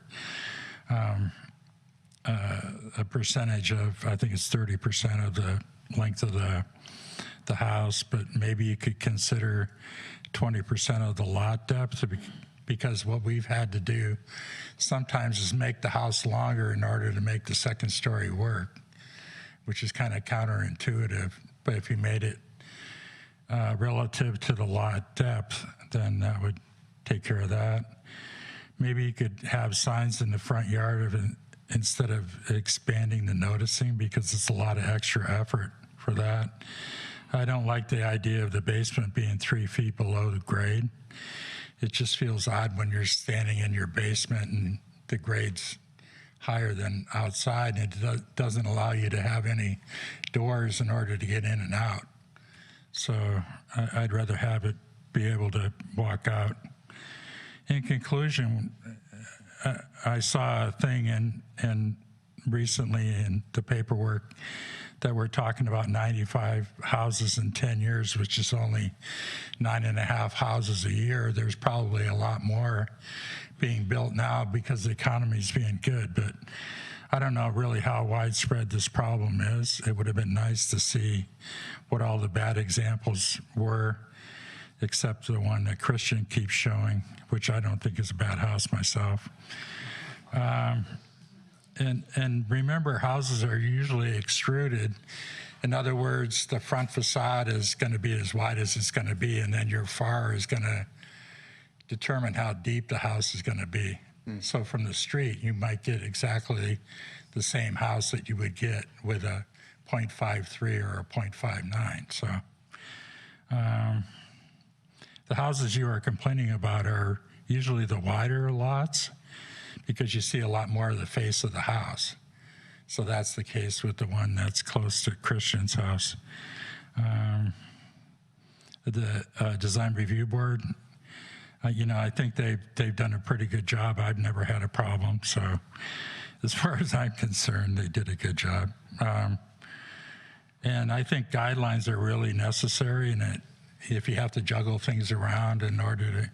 a percentage of, I think it's 30% of the length of the house, but maybe you could consider 20% of the lot depth, because what we've had to do sometimes is make the house longer in order to make the second story work, which is kind of counterintuitive. But if you made it relative to the lot depth, then that would take care of that. Maybe you could have signs in the front yard of it instead of expanding the noticing, because it's a lot of extra effort for that. I don't like the idea of the basement being 3 feet below the grade. It just feels odd when you're standing in your basement and the grade's higher than outside, and it doesn't allow you to have any doors in order to get in and out. So I'd rather have it be able to walk out. In conclusion, I saw a thing in recently in the paperwork that we're talking about 95 houses in 10 years, which is only 9.5 houses a year. There's probably a lot more being built now because the economy's being good, but I don't know really how widespread this problem is. It would have been nice to see what all the bad examples were, except the one that Christian keeps showing, which I don't think is a bad house myself. And remember, houses are usually extruded. In other words, the front facade is going to be as wide as it's going to be, and then your FAR is going to determine how deep the house is going to be. So from the street, you might get exactly the same house that you would get with a 0.53 or a 0.59. So the houses you are complaining about are usually the wider lots, because you see a lot more of the face of the house. So that's the case with the one that's close to Christian's house. The Design Review Board, I think they've done a pretty good job. I've never had a problem. So as far as I'm concerned, they did a good job. And I think guidelines are really necessary, and if you have to juggle things around in order to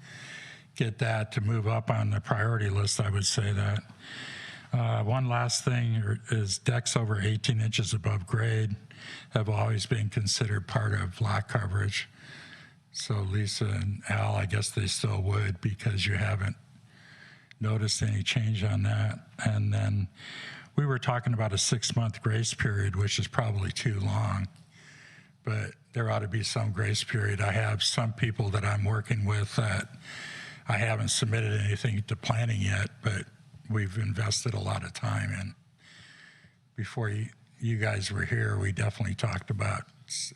get that to move up on the priority list, I would say that. One last thing is decks over 18 inches above grade have always been considered part of lot coverage. So Lisa and Al, I guess they still would, because you haven't noticed any change on that. And then we were talking about a 6-month grace period, which is probably too long, but there ought to be some grace period. I have some people that I'm working with that I haven't submitted anything to planning yet, but we've invested a lot of time in. Before you guys were here, we definitely talked about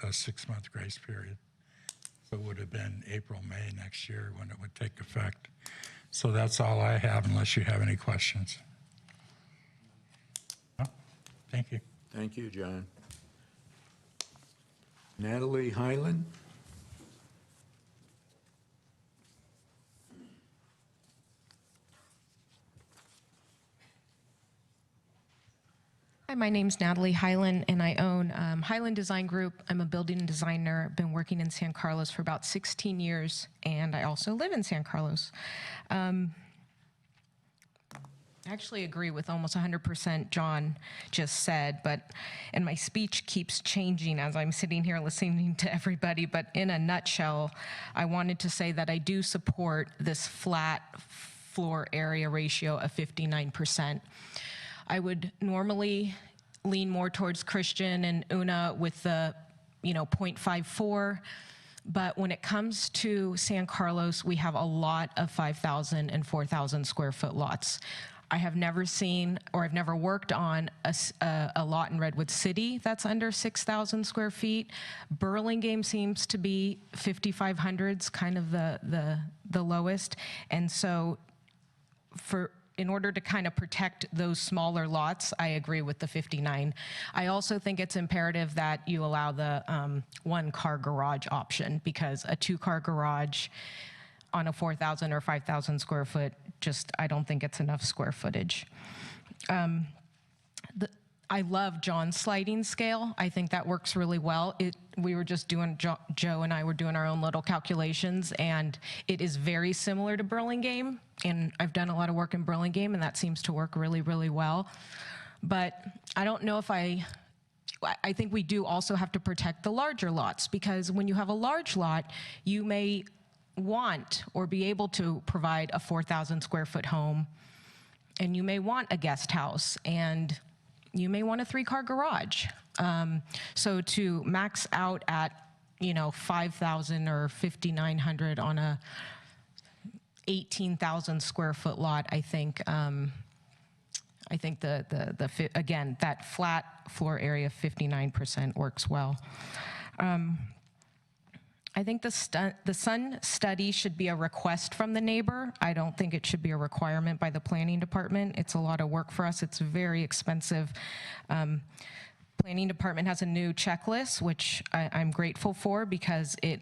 a 6-month grace period. So it would have been April, May next year when it would take effect. So that's all I have, unless you have any questions. Oh, thank you. Thank you, John. Natalie Hyland? Hi, my name's Natalie Hyland, and I own Hyland Design Group. I'm a building designer, been working in San Carlos for about 16 years, and I also live in San Carlos. I actually agree with almost 100% John just said, and my speech keeps changing as I'm sitting here listening to everybody, but in a nutshell, I wanted to say that I do support this flat floor area ratio of 59%. I would normally lean more towards Christian and Una with the, 0.54, but when it comes to San Carlos, we have a lot of 5,000 and 4,000 square foot lots. I have never seen, or I've never worked on a lot in Redwood City that's under 6,000 square feet. Burlingame seems to be 5,500's kind of the lowest, and so in order to kind of protect those smaller lots, I agree with the 59. I also think it's imperative that you allow the one-car garage option, because a two-car garage on a 4,000 or 5,000 square foot, I don't think it's enough square footage. I love John's sliding scale. I think that works really well. We were just doing, Joe and I were doing our own little calculations, and it is very similar to Burlingame. And I've done a lot of work in Burlingame, and that seems to work really, really well. But I don't know if I think we do also have to protect the larger lots, because when you have a large lot, you may want or be able to provide a 4,000 square foot home, and you may want a guest house, and you may want a 3-car garage. So to max out at, 5,000 or 5,900 on a 18,000 square foot lot, I think again, that flat floor area of 59% works well. I think the sun study should be a request from the neighbor. I don't think it should be a requirement by the planning department. It's a lot of work for us. It's very expensive. Planning department has a new checklist, which I'm grateful for, because it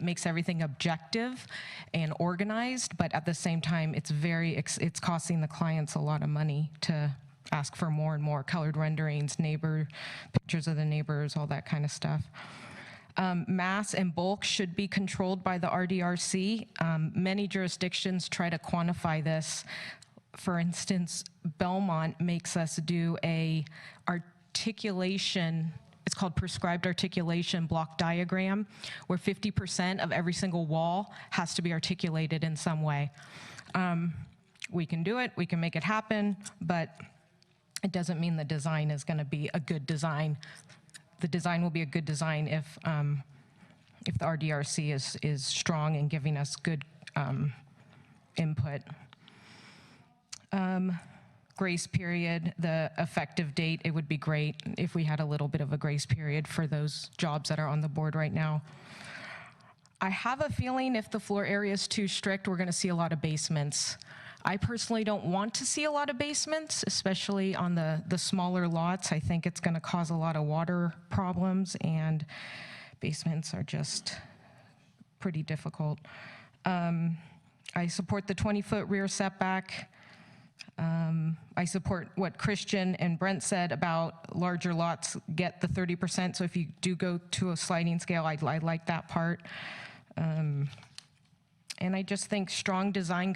makes everything objective and organized, but at the same time, it's costing the clients a lot of money to ask for more and more colored renderings, pictures of the neighbors, all that kind of stuff. Mass and bulk should be controlled by the RDRC. Many jurisdictions try to quantify this. For instance, Belmont makes us do a articulation, it's called prescribed articulation block diagram, where 50% of every single wall has to be articulated in some way. We can do it, we can make it happen, but it doesn't mean the design is going to be a good design. The design will be a good design if the RDRC is strong in giving us good input. Grace period, the effective date, it would be great if we had a little bit of a grace period for those jobs that are on the board right now. I have a feeling if the floor area is too strict, we're going to see a lot of basements. I personally don't want to see a lot of basements, especially on the smaller lots. I think it's going to cause a lot of water problems, and basements are just pretty difficult. I support the 20-foot rear setback. I support what Christian and Brent said about larger lots get the 30%. So if you do go to a sliding scale, I like that part. And I just think strong design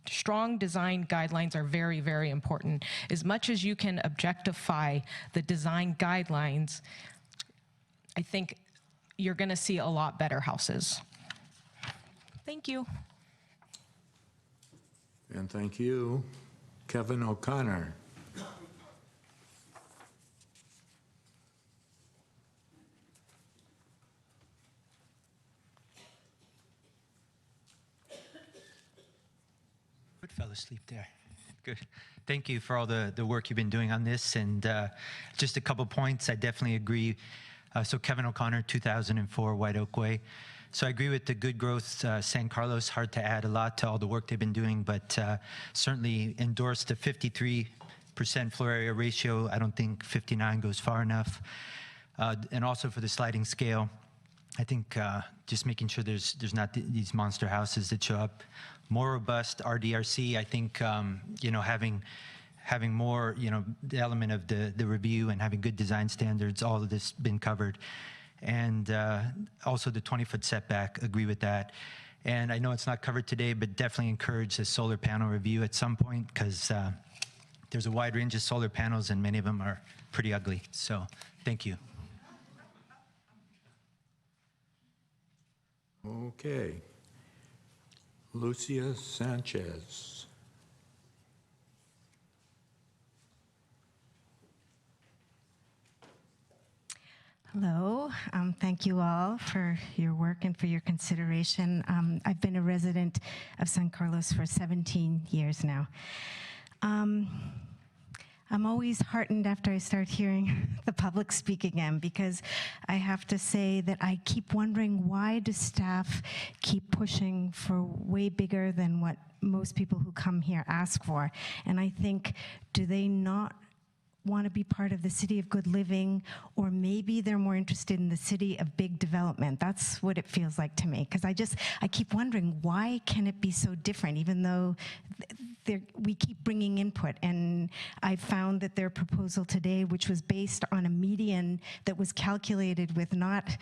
guidelines are very, very important. As much as you can objectify the design guidelines, I think you're going to see a lot better houses. Thank you. And thank you. Kevin O'Connor. Good, fell asleep there. Good. Thank you for all the work you've been doing on this. And just a couple points, I definitely agree. So Kevin O'Connor, 2004 White Oak Way. So I agree with the good growth, San Carlos, hard to add a lot to all the work they've been doing, but certainly endorse the 53% floor area ratio. I don't think 59 goes far enough. And also for the sliding scale, I think just making sure there's not these monster houses that show up. More robust RDRC, I think, having more, the element of the review and having good design standards, all of this been covered. And also the 20-foot setback, agree with that. And I know it's not covered today, but definitely encourage a solar panel review at some point, because there's a wide range of solar panels and many of them are pretty ugly. So thank you. Okay. Lucia Sanchez. Hello. Thank you all for your work and for your consideration. I've been a resident of San Carlos for 17 years now. I'm always heartened after I start hearing the public speak again, because I have to say that I keep wondering, why does staff keep pushing for way bigger than what most people who come here ask for. And I think, do they not want to be part of the city of good living, or maybe they're more interested in the city of big development? That's what it feels like to me, because I keep wondering, why can it be so different, even though we keep bringing input? And I found that their proposal today, which was based on a median that was calculated with not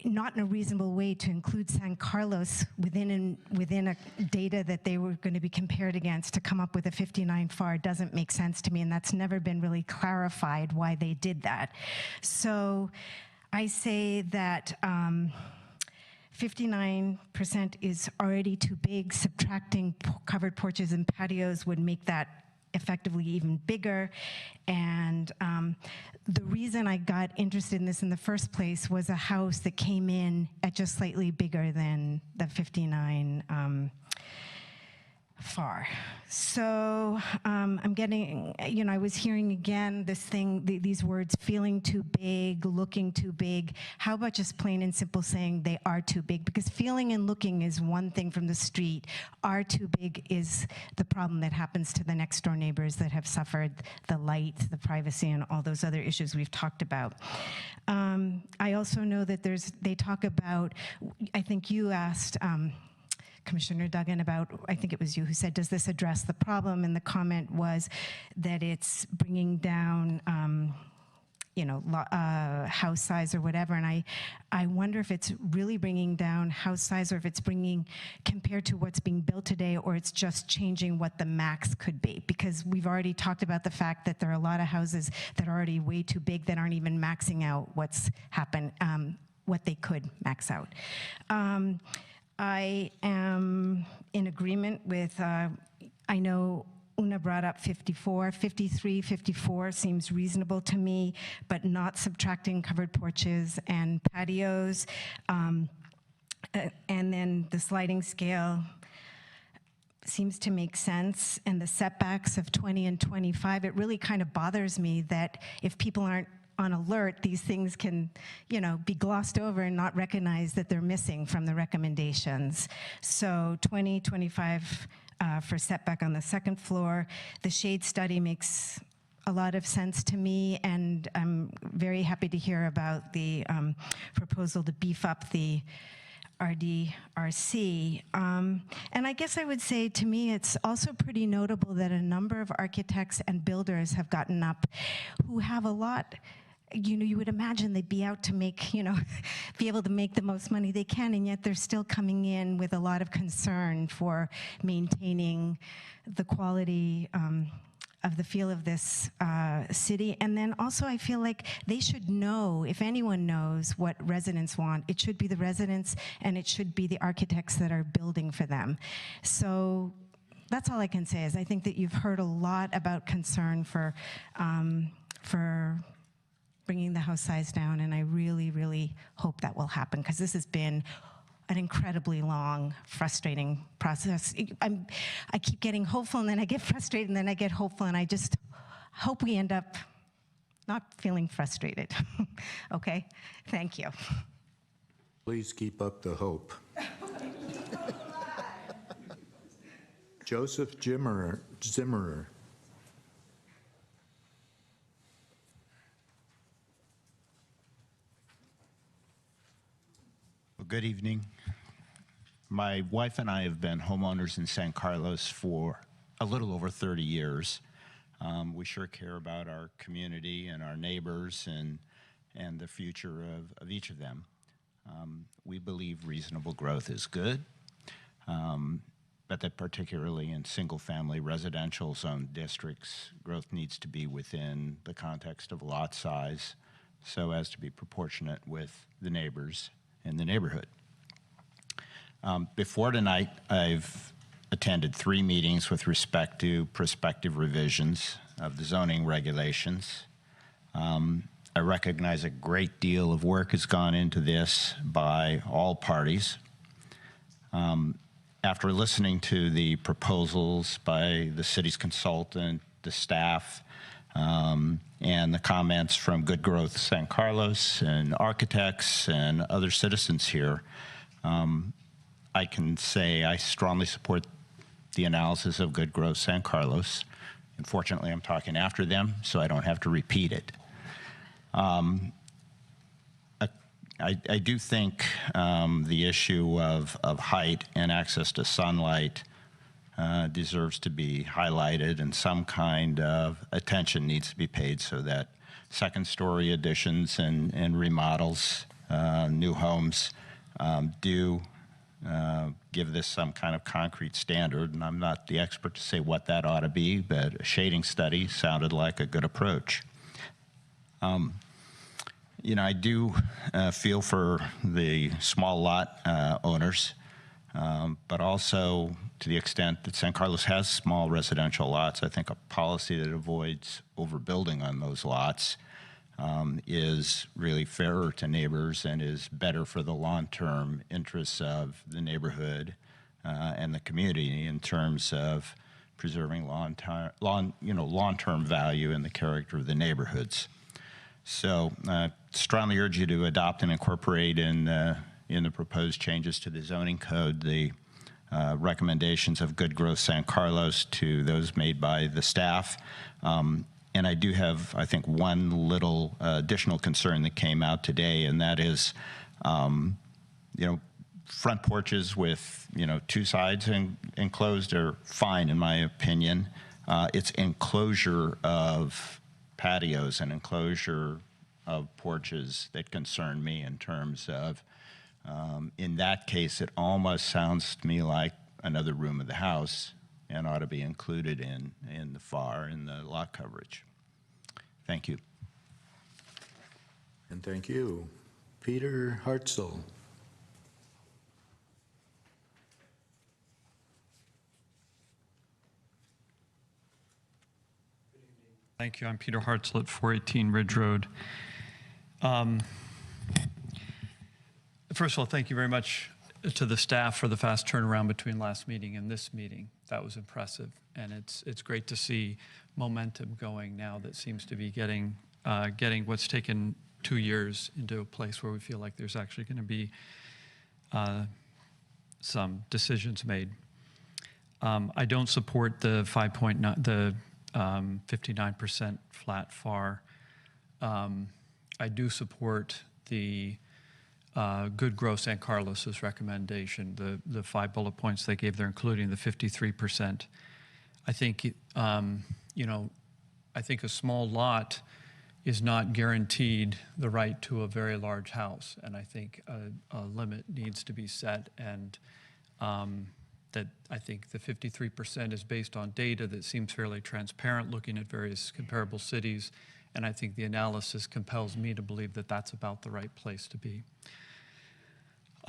in a reasonable way to include San Carlos within a data that they were going to be compared against to come up with a 59 FAR, doesn't make sense to me, and that's never been really clarified why they did that. So I say that 59% is already too big. Subtracting covered porches and patios would make that effectively even bigger. And the reason I got interested in this in the first place was a house that came in at just slightly bigger than the 59 FAR. So I'm getting, I was hearing again this thing, these words, feeling too big, looking too big. How about just plain and simple saying they are too big? Because feeling and looking is one thing from the street. Are too big is the problem that happens to the next door neighbors that have suffered the light, the privacy, and all those other issues we've talked about. I also know that they talk about, I think you asked, Commissioner Duggan, about, I think it was you who said, does this address the problem? And the comment was that it's bringing down, house size or whatever. And I wonder if it's really bringing down house size, or if it's bringing, compared to what's being built today, or it's just changing what the max could be. Because we've already talked about the fact that there are a lot of houses that are already way too big that aren't even maxing out what's happened, what they could max out. I am in agreement with, I know Una brought up 54, 53, 54 seems reasonable to me, but not subtracting covered porches and patios. And then the sliding scale seems to make sense. And the setbacks of 20 and 25, it really kind of bothers me that if people aren't on alert, these things can, be glossed over and not recognize that they're missing from the recommendations. So 20, 25 for setback on the second floor. The shade study makes a lot of sense to me, and I'm very happy to hear about the proposal to beef up the RDRC. And I guess I would say, to me, it's also pretty notable that a number of architects and builders have gotten up who have a lot. You would imagine they'd be out to make, be able to make the most money they can, and yet they're still coming in with a lot of concern for maintaining the quality of the feel of this city. And then also I feel like they should know, if anyone knows what residents want, it should be the residents, and it should be the architects that are building for them. So that's all I can say, is I think that you've heard a lot about concern for bringing the house size down, and I really, really hope that will happen, because this has been an incredibly long, frustrating process. I keep getting hopeful, and then I get frustrated, and then I get hopeful, and I just hope we end up not feeling frustrated. Okay? Thank you. Please keep up the hope. Joseph Zimmerer. Good evening. My wife and I have been homeowners in San Carlos for a little over 30 years. We sure care about our community and our neighbors and the future of each of them. We believe reasonable growth is good, but that particularly in single-family residential zone districts, growth needs to be within the context of lot size so as to be proportionate with the neighbors in the neighborhood. Before tonight, I've attended 3 meetings with respect to prospective revisions of the zoning regulations. I recognize a great deal of work has gone into this by all parties. After listening to the proposals by the city's consultant, the staff, and the comments from Good Growth San Carlos and architects and other citizens here, I can say I strongly support the analysis of Good Growth San Carlos. Unfortunately, I'm talking after them, so I don't have to repeat it. I do think the issue of height and access to sunlight deserves to be highlighted, and some kind of attention needs to be paid so that second-story additions and remodels, new homes, do give this some kind of concrete standard. And I'm not the expert to say what that ought to be, but a shading study sounded like a good approach. You know, I do feel for the small lot owners, but also to the extent that San Carlos has small residential lots, I think a policy that avoids overbuilding on those lots is really fairer to neighbors and is better for the long-term interests of the neighborhood and the community in terms of preserving long-term value in the character of the neighborhoods. So strongly urge you to adopt and incorporate in the proposed changes to the zoning code the recommendations of Good Growth San Carlos to those made by the staff. And I do have, I think, one little additional concern that came out today, and that is, front porches with, two sides enclosed are fine, in my opinion. It's enclosure of patios and enclosure of porches that concern me in terms of, in that case, it almost sounds to me like another room of the house and ought to be included in the FAR, in the lot coverage. Thank you. And thank you. Peter Hartzell. Thank you. I'm Peter Hartzell at 418 Ridge Road. First of all, thank you very much to the staff for the fast turnaround between last meeting and this meeting. That was impressive, and it's great to see momentum going now that seems to be getting what's taken 2 years into a place where we feel like there's actually going to be some decisions made. I don't support the 59% flat FAR. I do support the Good Growth San Carlos's recommendation, the 5 bullet points they gave there, including the 53%. I think, I think a small lot is not guaranteed the right to a very large house, and I think a limit needs to be set, and that I think the 53% is based on data that seems fairly transparent, looking at various comparable cities, and I think the analysis compels me to believe that that's about the right place to be.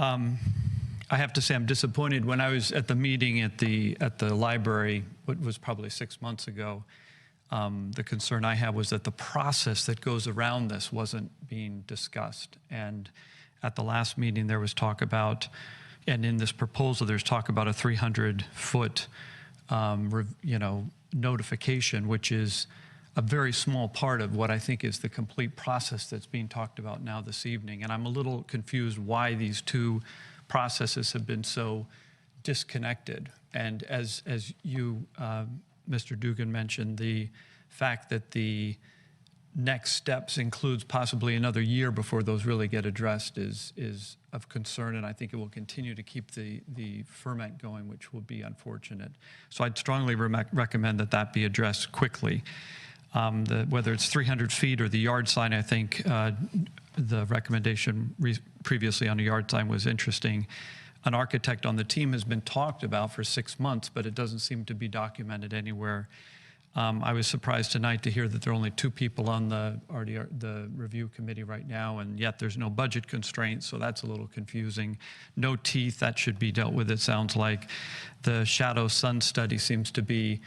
I have to say I'm disappointed. When I was at the meeting at the library, what was probably 6 months ago, the concern I had was that the process that goes around this wasn't being discussed. And at the last meeting, there was talk about, and in this proposal, there's talk about a 300-foot, notification, which is a very small part of what I think is the complete process that's being talked about now this evening. And I'm a little confused why these two processes have been so disconnected. And as you, Mr. Dugan, mentioned, the fact that the next steps includes possibly another year before those really get addressed is of concern, and I think it will continue to keep the ferment going, which will be unfortunate. So I'd strongly recommend that be addressed quickly. Whether it's 300 feet or the yard sign, I think the recommendation previously on a yard sign was interesting. An architect on the team has been talked about for 6 months, but it doesn't seem to be documented anywhere. I was surprised tonight to hear that there are only 2 people on the review committee right now, and yet there's no budget constraints, so that's a little confusing. No teeth, that should be dealt with, it sounds like. The shadow sun study seems to be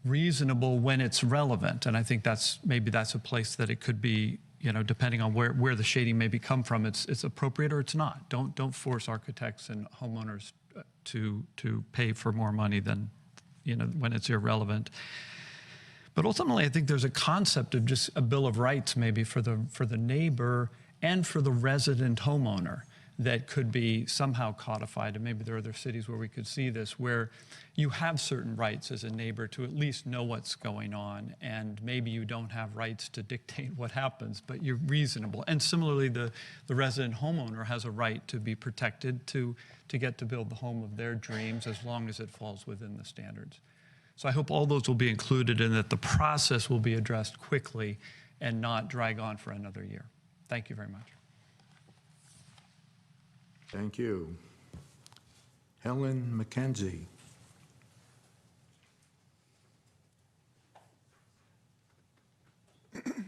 reasonable when it's relevant, and I think maybe that's a place that it could be, depending on where the shading maybe come from, it's appropriate or it's not. Don't force architects and homeowners to pay for more money than, when it's irrelevant. But ultimately, I think there's a concept of just a bill of rights maybe for the neighbor and for the resident homeowner. that could be somehow codified, and maybe there are other cities where we could see this, where you have certain rights as a neighbor to at least know what's going on, and maybe you don't have rights to dictate what happens, but you're reasonable. And similarly, the resident homeowner has a right to be protected to get to build the home of their dreams as long as it falls within the standards. So I hope all those will be included and that the process will be addressed quickly and not drag on for another year. Thank you very much. Thank you. Helen McKenzie.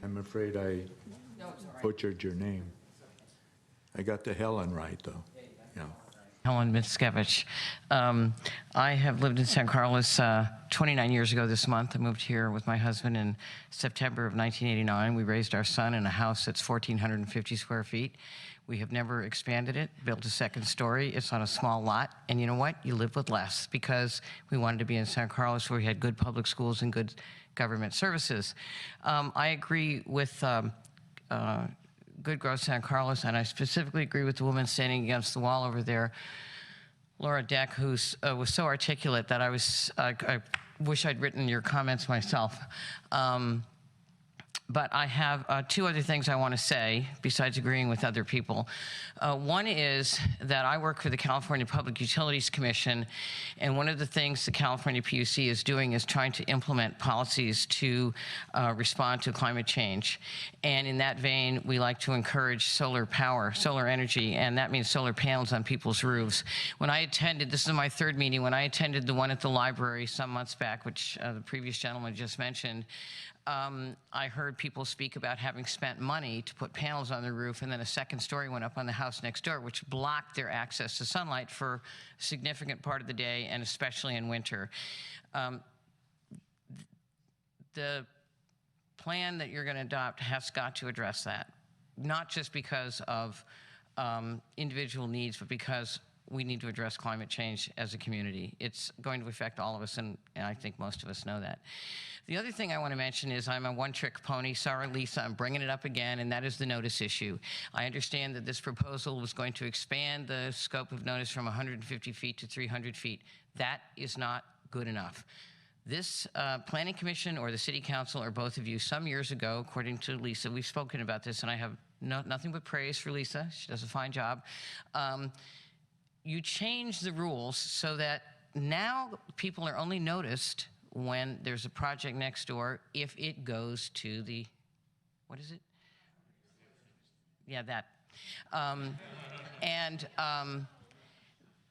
I'm afraid I butchered your name. I got the Helen right, though. Yeah. Helen Mickiewicz. I have lived in San Carlos 29 years ago this month. I moved here with my husband in September of 1989. We raised our son in a house that's 1,450 square feet. We have never expanded it, built a second story. It's on a small lot. And you know what? You live with less, because we wanted to be in San Carlos where we had good public schools and good government services. I agree with Good Growth San Carlos, and I specifically agree with the woman standing against the wall over there, Laura Deck, who was so articulate that I wish I'd written your comments myself. But I have two other things I want to say besides agreeing with other people. One is that I work for the California Public Utilities Commission, and one of the things the California PUC is doing is trying to implement policies to respond to climate change. And in that vein, we like to encourage solar power, solar energy, and that means solar panels on people's roofs. When I attended, this is my third meeting, when I attended the one at the library some months back, which the previous gentleman just mentioned, I heard people speak about having spent money to put panels on their roof, and then a second story went up on the house next door, which blocked their access to sunlight for a significant part of the day, and especially in winter. The plan that you're going to adopt has got to address that, not just because of individual needs, but because we need to address climate change as a community. It's going to affect all of us, and I think most of us know that. The other thing I want to mention is I'm a one-trick pony. Sorry, Lisa, I'm bringing it up again, and that is the notice issue. I understand that this proposal was going to expand the scope of notice from 150 feet to 300 feet. That is not good enough. This Planning Commission or the City Council, or both of you, some years ago, according to Lisa, we've spoken about this, and I have nothing but praise for Lisa. She does a fine job. You changed the rules so that now people are only noticed when there's a project next door if it goes to the, what is it? Yeah, that.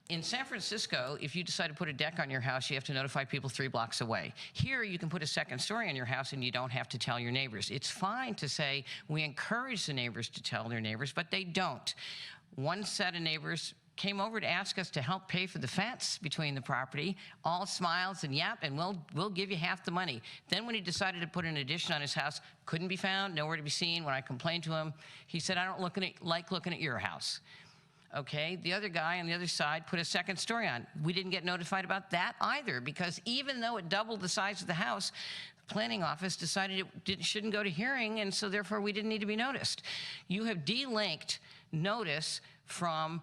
In San Francisco, if you decide to put a deck on your house, you have to notify people 3 blocks away. Here, you can put a second story on your house and you don't have to tell your neighbors. It's fine to say we encourage the neighbors to tell their neighbors, but they don't. One set of neighbors came over to ask us to help pay for the fence between the property, all smiles and yep, and we'll give you half the money. Then when he decided to put an addition on his house, couldn't be found, nowhere to be seen. When I complained to him, he said, I don't like looking at your house. Okay, the other guy on the other side put a second story on. We didn't get notified about that either, because even though it doubled the size of the house, the planning office decided it shouldn't go to hearing, and so therefore we didn't need to be noticed. You have delinked notice from,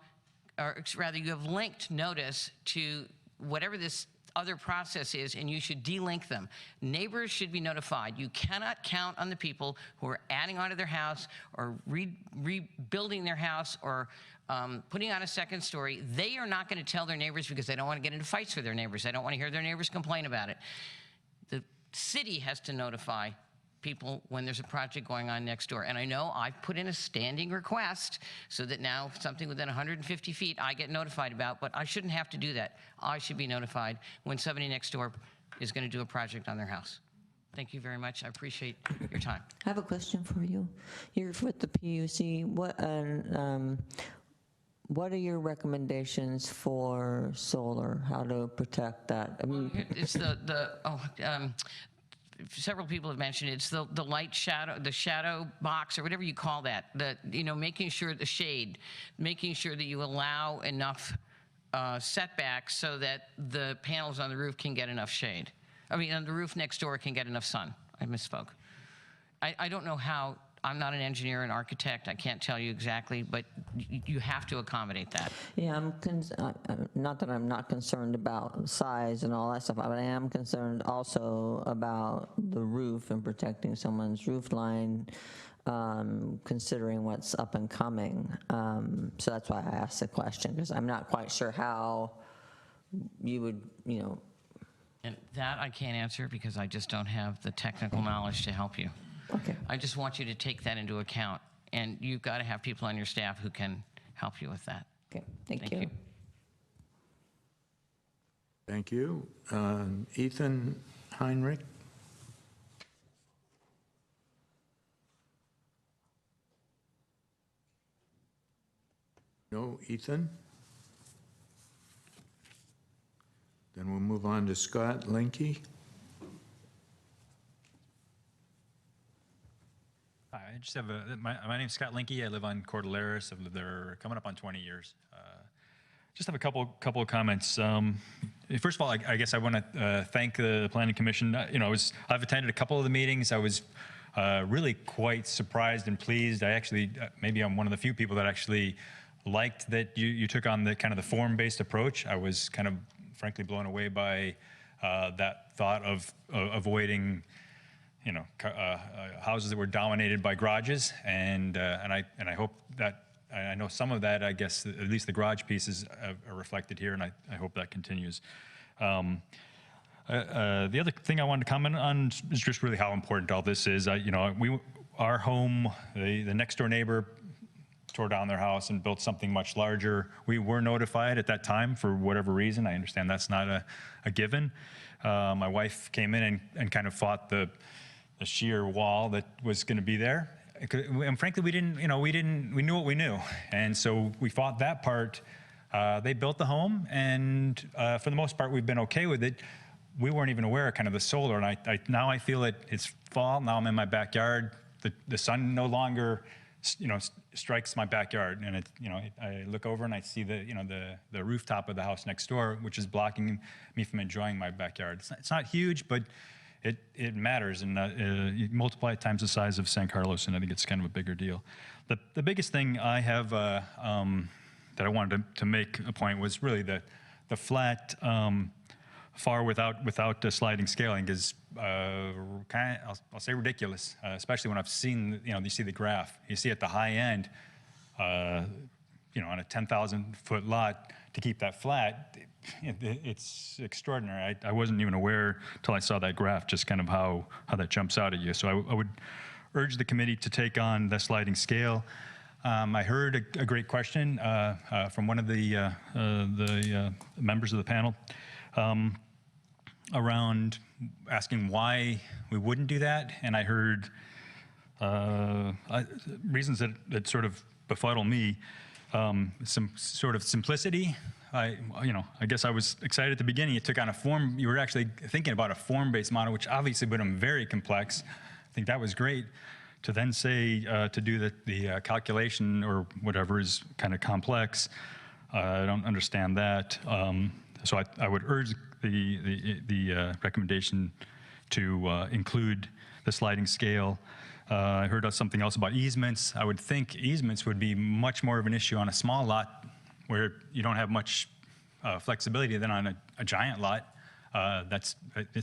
or rather you have linked notice to whatever this other process is, and you should delink them. Neighbors should be notified. You cannot count on the people who are adding onto their house or rebuilding their house or putting on a second story. They are not going to tell their neighbors because they don't want to get into fights with their neighbors. They don't want to hear their neighbors complain about it. The city has to notify people when there's a project going on next door. And I know I've put in a standing request so that now something within 150 feet I get notified about, but I shouldn't have to do that. I should be notified when somebody next door is going to do a project on their house. Thank you very much. I appreciate your time. I have a question for you. You're with the PUC. What are your recommendations for solar? How to protect that? I mean, it's several people have mentioned it's the light shadow, the shadow box, or whatever you call that. Making sure the shade, making sure that you allow enough setbacks so that the panels on the roof can get enough shade. I mean, on the roof next door can get enough sun. I misspoke. I don't know how I'm not an engineer and architect. I can't tell you exactly, but you have to accommodate that. Yeah, not that I'm not concerned about size and all that stuff, but I am concerned also about the roof and protecting someone's roof line, considering what's up and coming. So that's why I asked the question, because I'm not quite sure how you would, And that I can't answer because I just don't have the technical knowledge to help you. Okay. I just want you to take that into account, and you've got to have people on your staff who can help you with that. Okay, thank you. Thank you. Ethan Heinrich? No, Ethan? Then we'll move on to Scott Linke. Hi, I just have my name's Scott Linke. I live on Cordilleras. I've lived there coming up on 20 years. Just have a couple of comments. First of all, I guess I want to thank the Planning Commission. I've attended a couple of the meetings. I was really quite surprised and pleased. I actually, maybe I'm one of the few people that actually liked that you took on the kind of the form-based approach. I was kind of frankly blown away by that thought of avoiding, houses that were dominated by garages, and I hope that I know some of that. I guess at least the garage pieces are reflected here, and I hope that continues. The other thing I wanted to comment on is just really how important all this is. Our home, the next door neighbor tore down their house and built something much larger. We were notified at that time for whatever reason. I understand that's not a given. My wife came in and kind of fought the sheer wall that was going to be there. And frankly, we knew what we knew. And so we fought that part. They built the home, and for the most part, we've been okay with it. We weren't even aware of kind of the solar, and now I feel it's fall. Now I'm in my backyard. The sun no longer strikes my backyard, and I look over and I see the rooftop of the house next door, which is blocking me from enjoying my backyard. It's not huge, but it matters, and you multiply it times the size of San Carlos, and I think it's kind of a bigger deal. The biggest thing I have that I wanted to make a point was really the flat FAR without the sliding scaling is kind of, I'll say ridiculous, especially when I've seen, you see the graph. You see at the high end, on a 10,000 foot lot, to keep that flat, it's extraordinary. I wasn't even aware till I saw that graph, just kind of how that jumps out at you. So I would urge the committee to take on the sliding scale. I heard a great question from one of the members of the panel around asking why we wouldn't do that, and I heard reasons that sort of befuddle me. Some sort of simplicity. I guess I was excited at the beginning. It took on a form. You were actually thinking about a form-based model, which obviously would have been very complex. I think that was great. To then say to do the calculation or whatever is kind of complex. I don't understand that. So I would urge the recommendation to include the sliding scale. I heard something else about easements. I would think easements would be much more of an issue on a small lot where you don't have much flexibility than on a giant lot. It's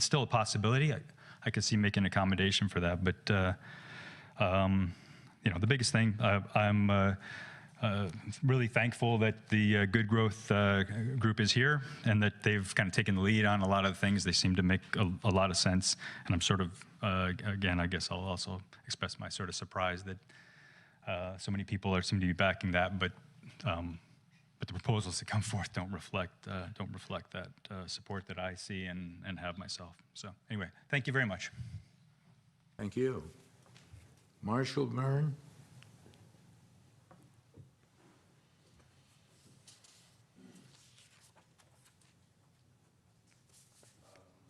still a possibility. I could see making an accommodation for that, but the biggest thing, I'm really thankful that the Good Growth group is here and that they've kind of taken the lead on a lot of things. They seem to make a lot of sense, and I'm sort of, again, I guess I'll also express my sort of surprise that so many people seem to be backing that, but the proposals that come forth don't reflect that support that I see and have myself. So anyway, thank you very much. Thank you. Marshall Byrne?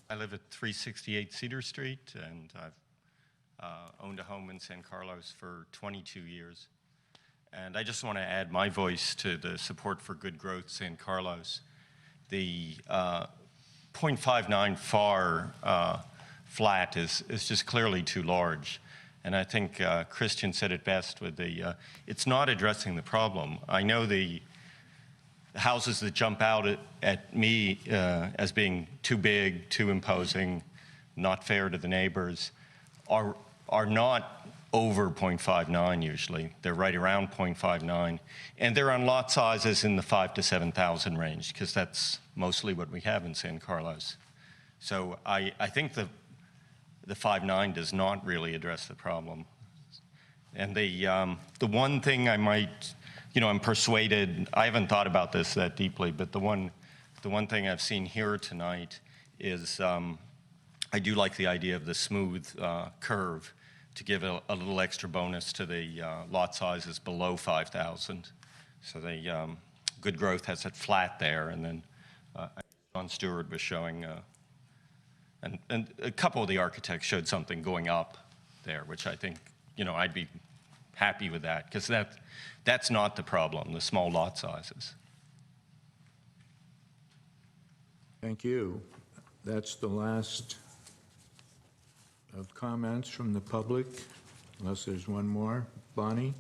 I live at 368 Cedar Street, and I've owned a home in San Carlos for 22 years. And I just want to add my voice to the support for Good Growth San Carlos. The 0.59 FAR flat is just clearly too large. And I think Christian said it best with the, it's not addressing the problem. I know the houses that jump out at me as being too big, too imposing, not fair to the neighbors, are not over 0.59 usually. They're right around 0.59. And they're on lot sizes in the 5,000 to 7,000 range, because that's mostly what we have in San Carlos. So I think the 5.9 does not really address the problem. And the one thing I might, I'm persuaded, I haven't thought about this that deeply, but the one thing I've seen here tonight is I do like the idea of the smooth curve to give a little extra bonus to the lot sizes below 5,000. So the good growth has it flat there, and then John Stewart was showing, and a couple of the architects showed something going up there, which I think, I'd be happy with that, because that's not the problem, the small lot sizes. Thank you. That's the last of comments from the public, unless there's one more. Bonnie?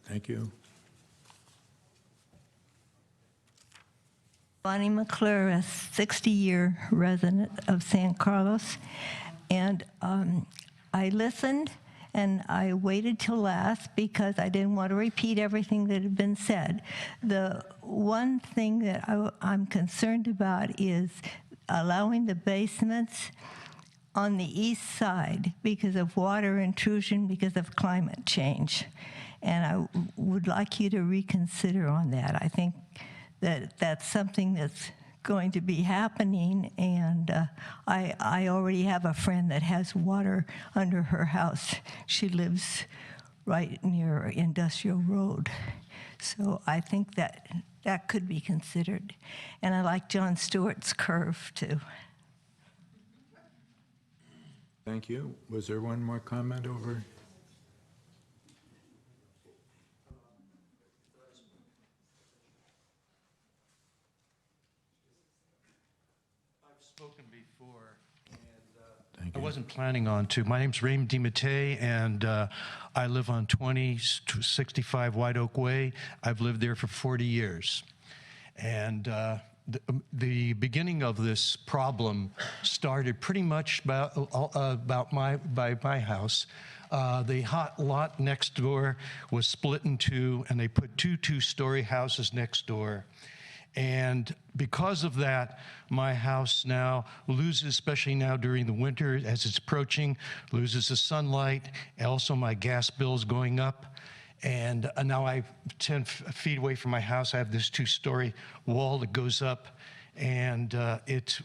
Thank you. Bonnie McClure, a 60-year resident of San Carlos, and I listened and I waited till last because I didn't want to repeat everything that had been said. The one thing that I'm concerned about is allowing the basements on the east side because of water intrusion, because of climate change. And I would like you to reconsider on that. I think that that's something that's going to be happening, and I already have a friend that has water under her house. She lives right near Industrial Road. So I think that that could be considered. And I like John Stewart's curve, too. Thank you. Was there one more comment over? Spoken before, and I wasn't planning on to. My name's Raymond DiMattei, and I live on 2065 White Oak Way. I've lived there for 40 years. And the beginning of this problem started pretty much by my house. The hot lot next door was split in two, and they put two-story houses next door. And because of that, my house now loses, especially now during the winter as it's approaching, loses the sunlight. Also, my gas bill's going up. And now I'm 10 feet away from my house. I have this two-story wall that goes up, and it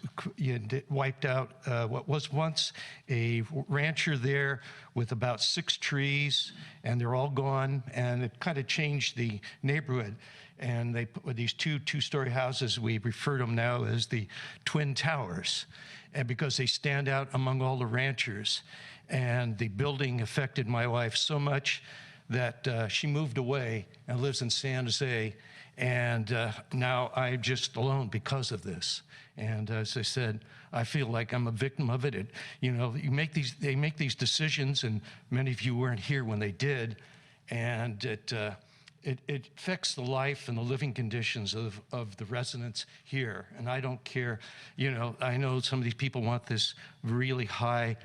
wiped out what was once a rancher there with about 6 trees, and they're all gone, and it kind of changed the neighborhood. And they put these two-story houses, we refer to them now as the Twin Towers, and because they stand out among all the ranchers. And the building affected my wife so much that she moved away and lives in San Jose, and now I'm just alone because of this. And as I said, I feel like I'm a victim of it. They make these decisions, and many of you weren't here when they did, and it affects the life and the living conditions of the residents here. And I don't care, I know some of these people want this really high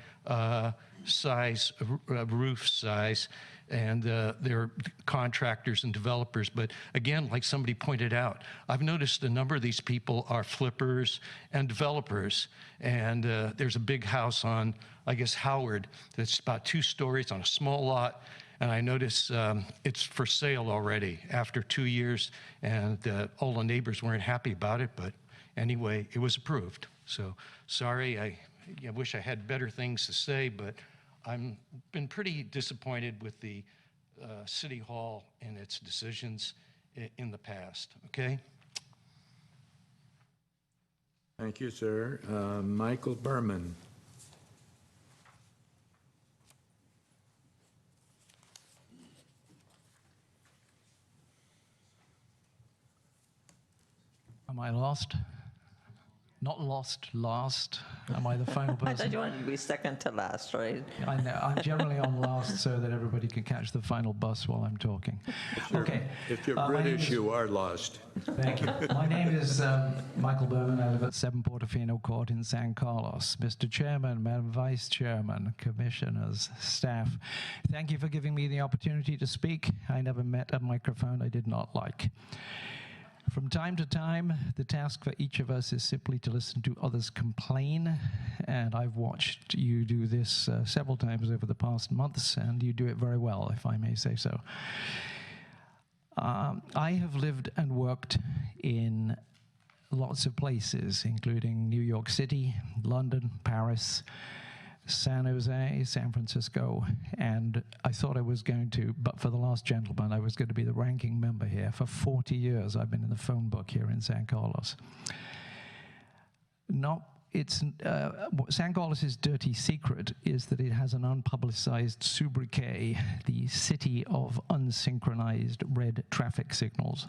size, roof size, and they're contractors and developers. But again, like somebody pointed out, I've noticed a number of these people are flippers and developers. And there's a big house on, I guess, Howard, that's about 2 stories on a small lot. And I notice it's for sale already after 2 years, and all the neighbors weren't happy about it, but anyway, it was approved. So sorry, I wish I had better things to say, but I've been pretty disappointed with the City Hall and its decisions in the past, okay? Thank you, sir. Michael Berman. Am I lost? Not lost, last. Am I the final I thought person? you wanted to be second to last, right? I know. I'm generally on last so that everybody can catch the final bus while I'm talking. Okay. If you're my name British, is- you are lost. Thank you. My name is Michael Berman. I live at 7 Portofino Court in San Carlos. Mr. Chairman, Madam Vice Chairman, Commissioners, staff, thank you for giving me the opportunity to speak. I never met a microphone I did not like. From time to time, the task for each of us is simply to listen to others complain, and I've watched you do this several times over the past months, and you do it very well, if I may say so. I have lived and worked in lots of places, including New York City, London, Paris, San Jose, San Francisco, and I thought I was going to, but for the last gentleman, I was going to be the ranking member here. For 40 years, I've been in the phone book here in San Carlos. San Carlos's dirty secret is that it has an unpublicized sobriquet, the city of unsynchronized red traffic signals.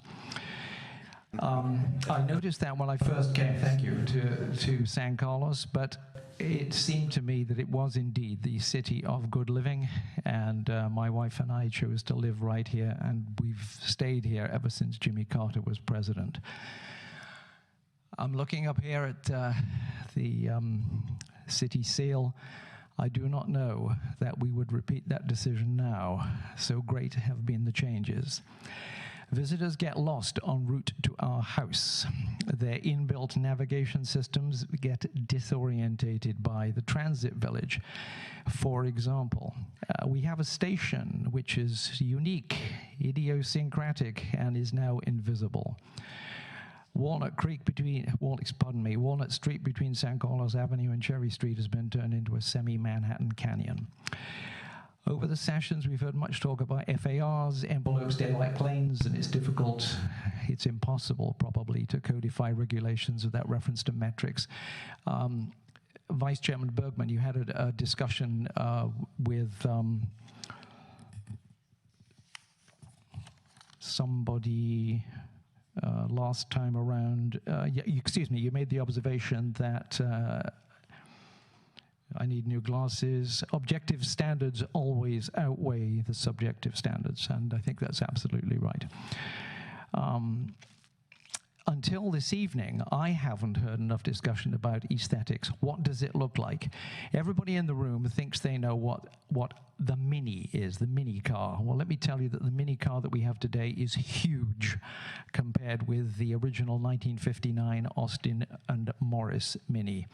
I noticed that when I first came, thank you, to San Carlos, but it seemed to me that it was indeed the city of good living, and my wife and I chose to live right here, and we've stayed here ever since Jimmy Carter was president. I'm looking up here at the city seal. I do not know that we would repeat that decision now. So great have been the changes. Visitors get lost en route to our house. Their inbuilt navigation systems get disorientated by the transit village. For example, we have a station which is unique, idiosyncratic, and is now invisible. Walnut Street between San Carlos Avenue and Cherry Street has been turned into a semi-Manhattan canyon. Over the sessions, we've heard much talk about FARs, envelopes, daylight planes, and it's impossible probably to codify regulations without reference to metrics. Vice Chairman Bergman, you had a discussion with somebody last time around. You made the observation that I need new glasses. Objective standards always outweigh the subjective standards, and I think that's absolutely right. Until this evening, I haven't heard enough discussion about aesthetics. What does it look like? Everybody in the room thinks they know what the Mini is, the Mini car. Well, let me tell you that the Mini car that we have today is huge compared with the original 1959 Austin and Morris Mini,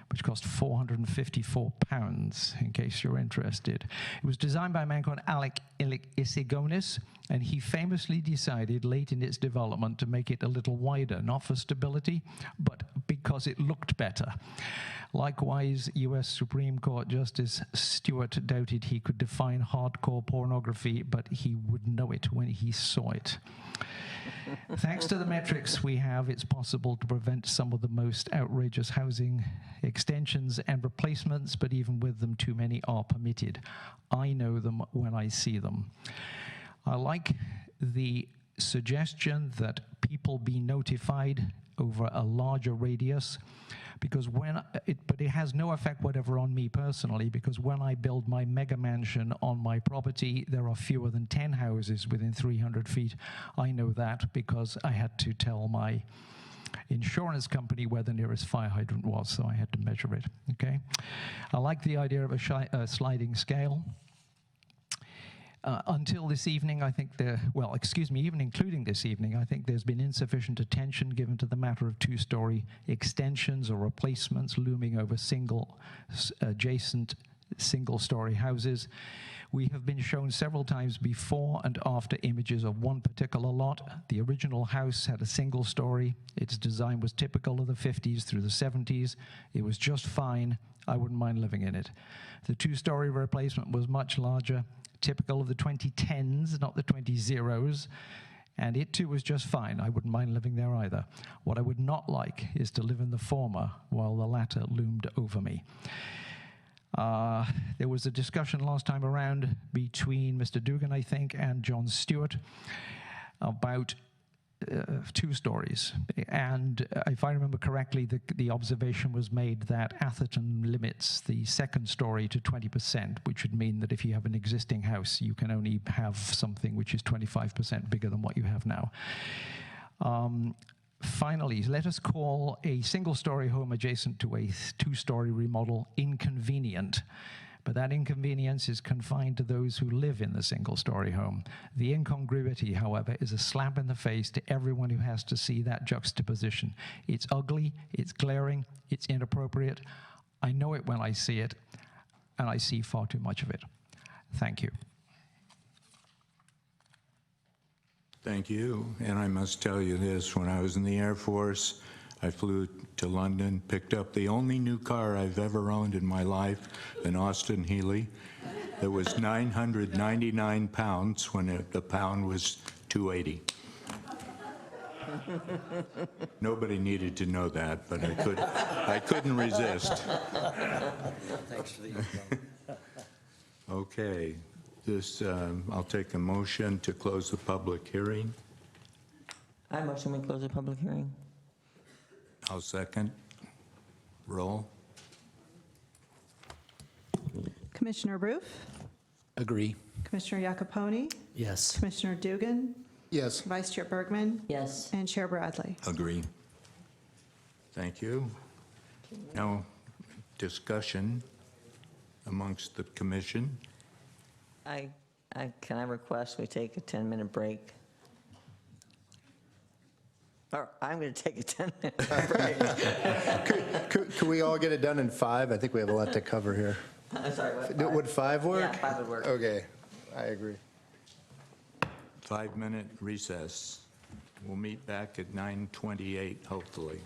which cost £454, in case you're interested. It was designed by a man called Alec Isigonis, and he famously decided late in its development to make it a little wider, not for stability, but because it looked better. Likewise, US Supreme Court Justice Stewart doubted he could define hardcore pornography, but he would know it when he saw it. Thanks to the metrics we have, it's possible to prevent some of the most outrageous housing extensions and replacements, but even with them, too many are permitted. I know them when I see them. I like the suggestion that people be notified over a larger radius, because but it has no effect whatever on me personally, because when I build my mega mansion on my property, there are fewer than 10 houses within 300 feet. I know that because I had to tell my insurance company where the nearest fire hydrant was, so I had to measure it, okay? I like the idea of a sliding scale. Until this evening, I think even including this evening, I think there's been insufficient attention given to the matter of two-story extensions or replacements looming over adjacent single-story houses. We have been shown several times before and after images of one particular lot. The original house had a single story. Its design was typical of the 50s through the 70s. It was just fine. I wouldn't mind living in it. The two-story replacement was much larger, typical of the 2010s, not the 20s, and it too was just fine. I wouldn't mind living there either. What I would not like is to live in the former while the latter loomed over me. There was a discussion last time around between Mr. Dugan, I think, and John Stewart about 2 stories. And if I remember correctly, the observation was made that Atherton limits the second story to 20%, which would mean that if you have an existing house, you can only have something which is 25% bigger than what you have now. Finally, let us call a single-story home adjacent to a 2-story remodel inconvenient. But that inconvenience is confined to those who live in the single-story home. The incongruity, however, is a slap in the face to everyone who has to see that juxtaposition. It's ugly, it's glaring, it's inappropriate. I know it when I see it, and I see far too much of it. Thank you. Thank you. And I must tell you this, when I was in the Air Force, I flew to London, picked up the only new car I've ever owned in my life, an Austin Healey, that was 999 pounds when the pound was 280. Nobody needed to know that, but I couldn't resist. Thanks for the info. Okay, I'll take a motion to close the public hearing. I motion we close the public hearing. I'll second. Roll. Commissioner Roof, Agree. Commissioner Jacoponi, Yes. Commissioner Dugan, Yes. Vice Chair Bergman, Yes. and Chair Bradley. Agree. Thank you. Now, discussion amongst the commission. Can I request we take a 10-minute break? Or I'm going to take a 10-minute break. Could we all get it done in 5? I think we have a lot to cover here. I'm sorry, what? Would 5 work? Yeah, 5 would work. Okay, I agree. 5-minute recess. We'll meet back at 9:28, hopefully.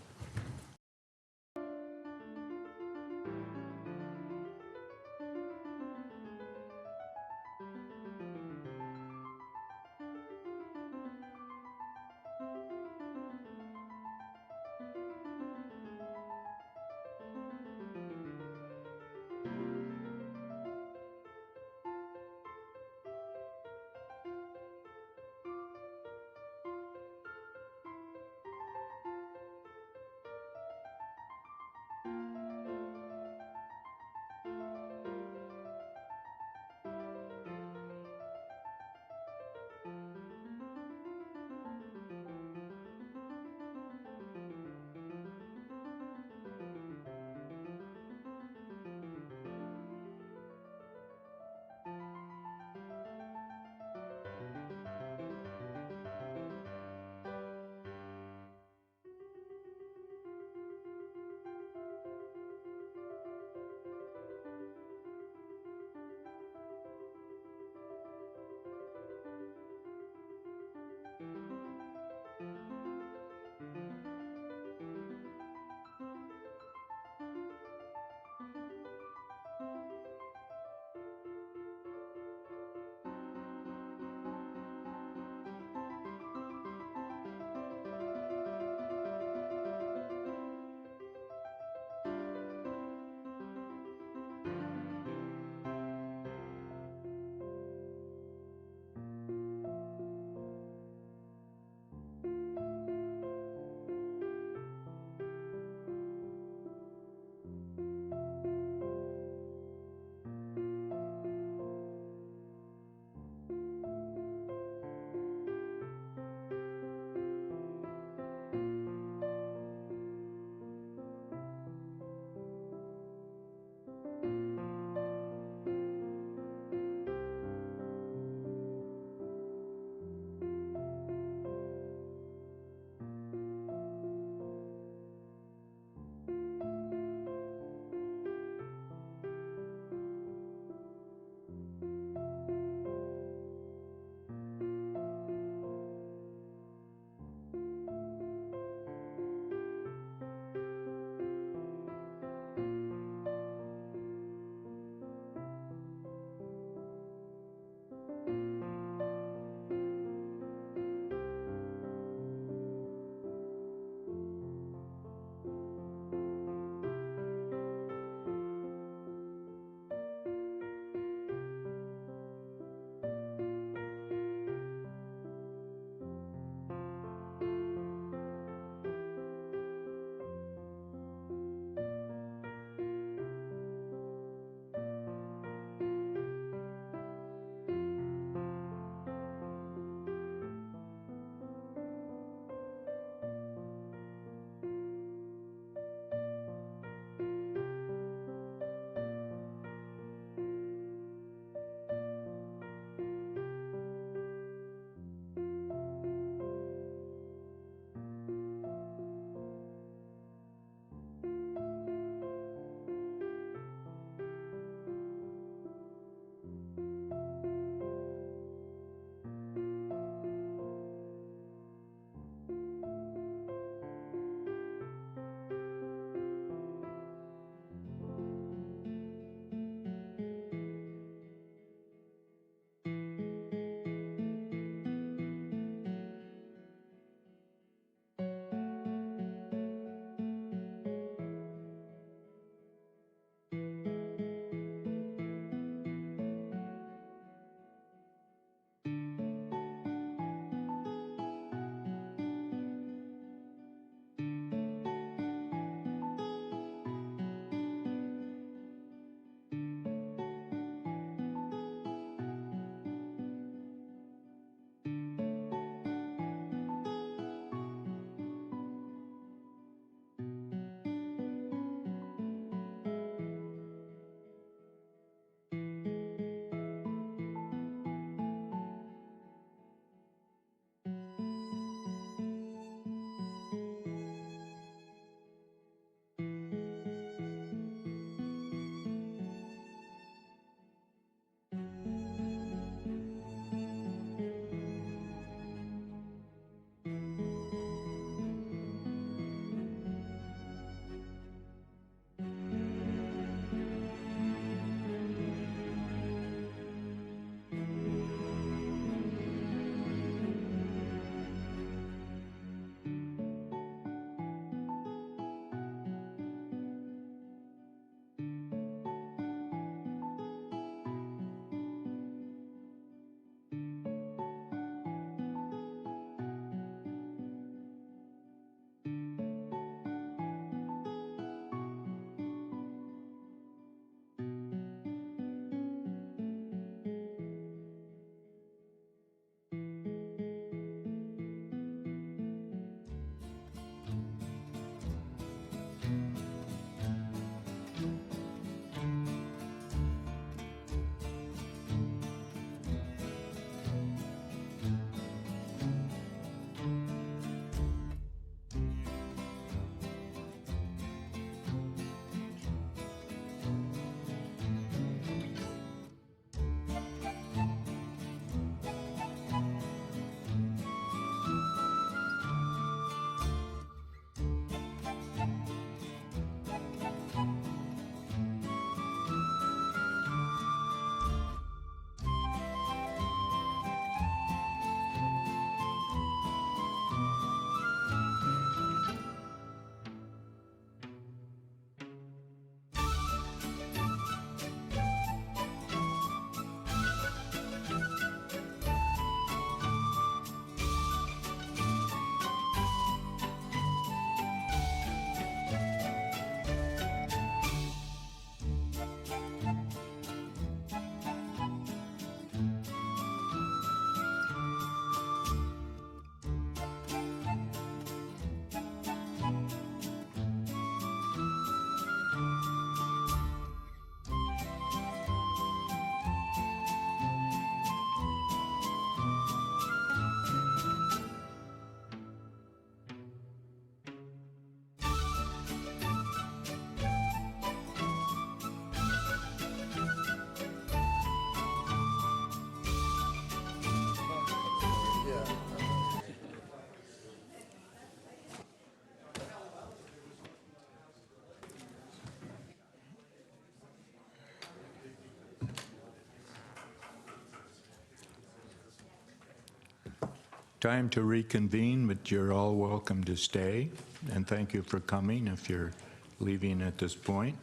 time to reconvene, but you're all welcome to stay. And thank you for coming if you're leaving at this point,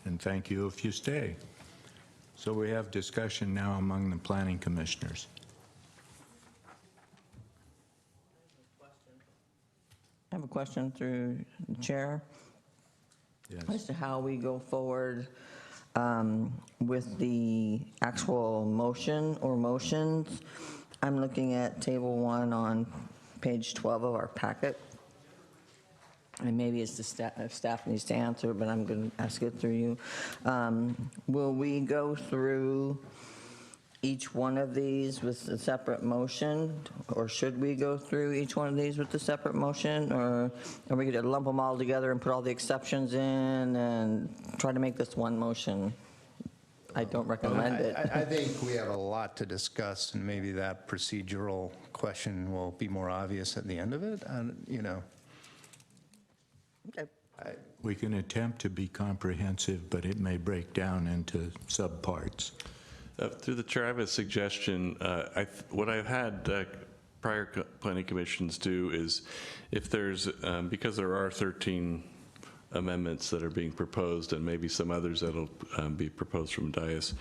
and thank you if you stay. So we have discussion now among the planning commissioners. I have a question through the chair. Yes. As to how we go forward with the actual motion or motions. I'm looking at table 1 on page 12 of our packet. And maybe it's the staff needs to answer, but I'm going to ask it through you. Will we go through each one of these with a separate motion, or should we go through each one of these with a separate motion, or are we going to lump them all together and put all the exceptions in and try to make this one motion? I don't recommend it. I think we have a lot to discuss, and maybe that procedural question will be more obvious at the end of it. You know. Okay. We can attempt to be comprehensive, but it may break down into subparts. Through the chair, I have a suggestion. What I've had prior planning commissions do is, if there's, because there are 13 amendments that are being proposed, and maybe some others that'll be proposed from dais,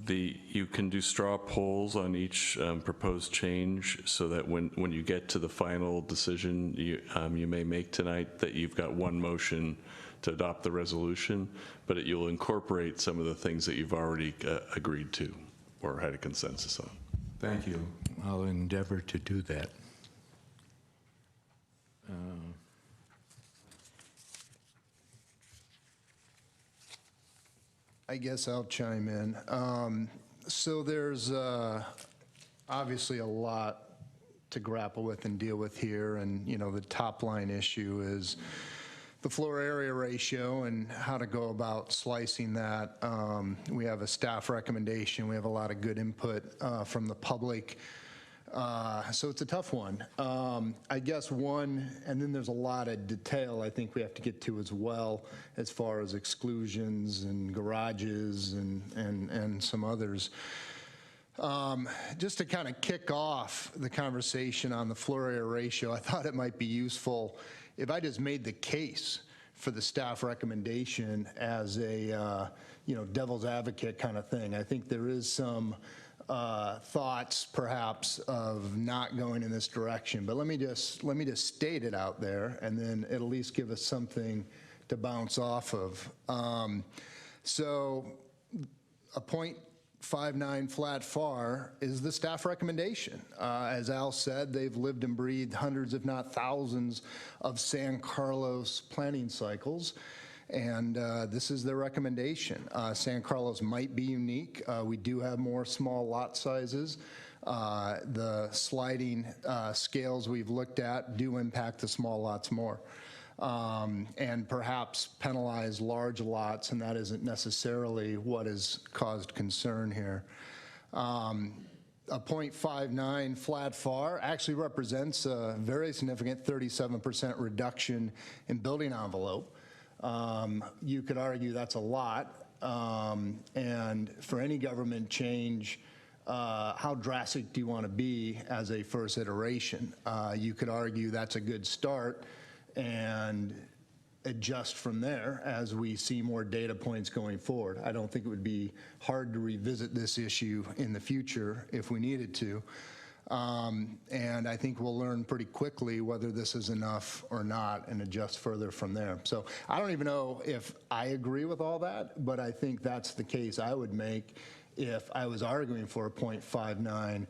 you can do straw polls on each proposed change, so that when you get to the final decision you may make tonight, that you've got one motion to adopt the resolution, but you'll incorporate some of the things that you've already agreed to or had a consensus on. Thank you. I'll endeavor to do that. I guess I'll chime in. So there's obviously a lot to grapple with and deal with here, and you know, the top line issue is the floor area ratio and how to go about slicing that. We have a staff recommendation. We have a lot of good input from the public. So it's a tough one. I guess one, and then there's a lot of detail I think we have to get to as well, as far as exclusions and garages and some others. Just to kind of kick off the conversation on the floor area ratio, I thought it might be useful if I just made the case for the staff recommendation as a devil's advocate kind of thing. I think there is some thoughts perhaps of not going in this direction, but let me just state it out there, and then at least give us something to bounce off of. So a 0.59 flat FAR is the staff recommendation. As Al said, they've lived and breathed hundreds, if not thousands, of San Carlos planning cycles. And this is their recommendation. San Carlos might be unique. We do have more small lot sizes. The sliding scales we've looked at do impact the small lots more, and perhaps penalize large lots, and that isn't necessarily what has caused concern here. A 0.59 flat FAR actually represents a very significant 37% reduction in building envelope. You could argue that's a lot, and for any government change, how drastic do you want to be as a first iteration? You could argue that's a good start and adjust from there as we see more data points going forward. I don't think it would be hard to revisit this issue in the future if we needed to. And I think we'll learn pretty quickly whether this is enough or not and adjust further from there. So I don't even know if I agree with all that, but I think that's the case I would make if I was arguing for a 0.59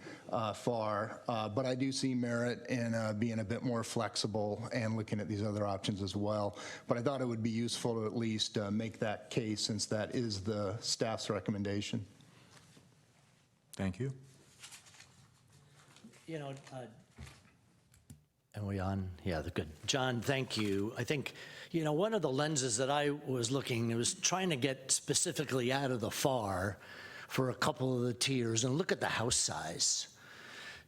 FAR. But I do see merit in being a bit more flexible and looking at these other options as well. But I thought it would be useful to at least make that case, since that is the staff's recommendation. Thank you. You know, are we on? Yeah, good. John, thank you. I think, you know, one of the lenses that I was looking, was trying to get specifically out of the FAR for a couple of the tiers and look at the house size,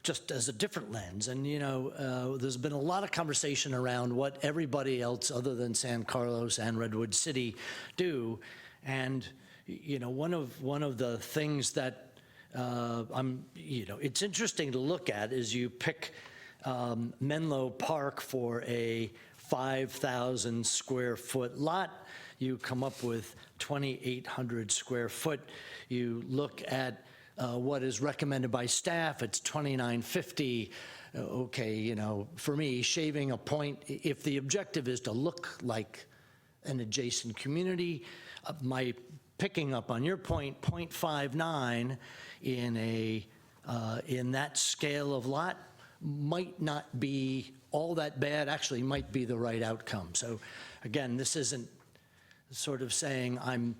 just as a different lens. And, you know, there's been a lot of conversation around what everybody else other than San Carlos and Redwood City do. And, you know, one of the things that it's interesting to look at is you pick Menlo Park for a 5,000 square foot lot. You come up with 2,800 square foot. You look at what is recommended by staff, it's 2,950. Okay, for me, shaving a point, if the objective is to look like an adjacent community, my picking up on your point, 0.59 in that scale of lot might not be all that bad, actually might be the right outcome. So again, this isn't sort of saying I'm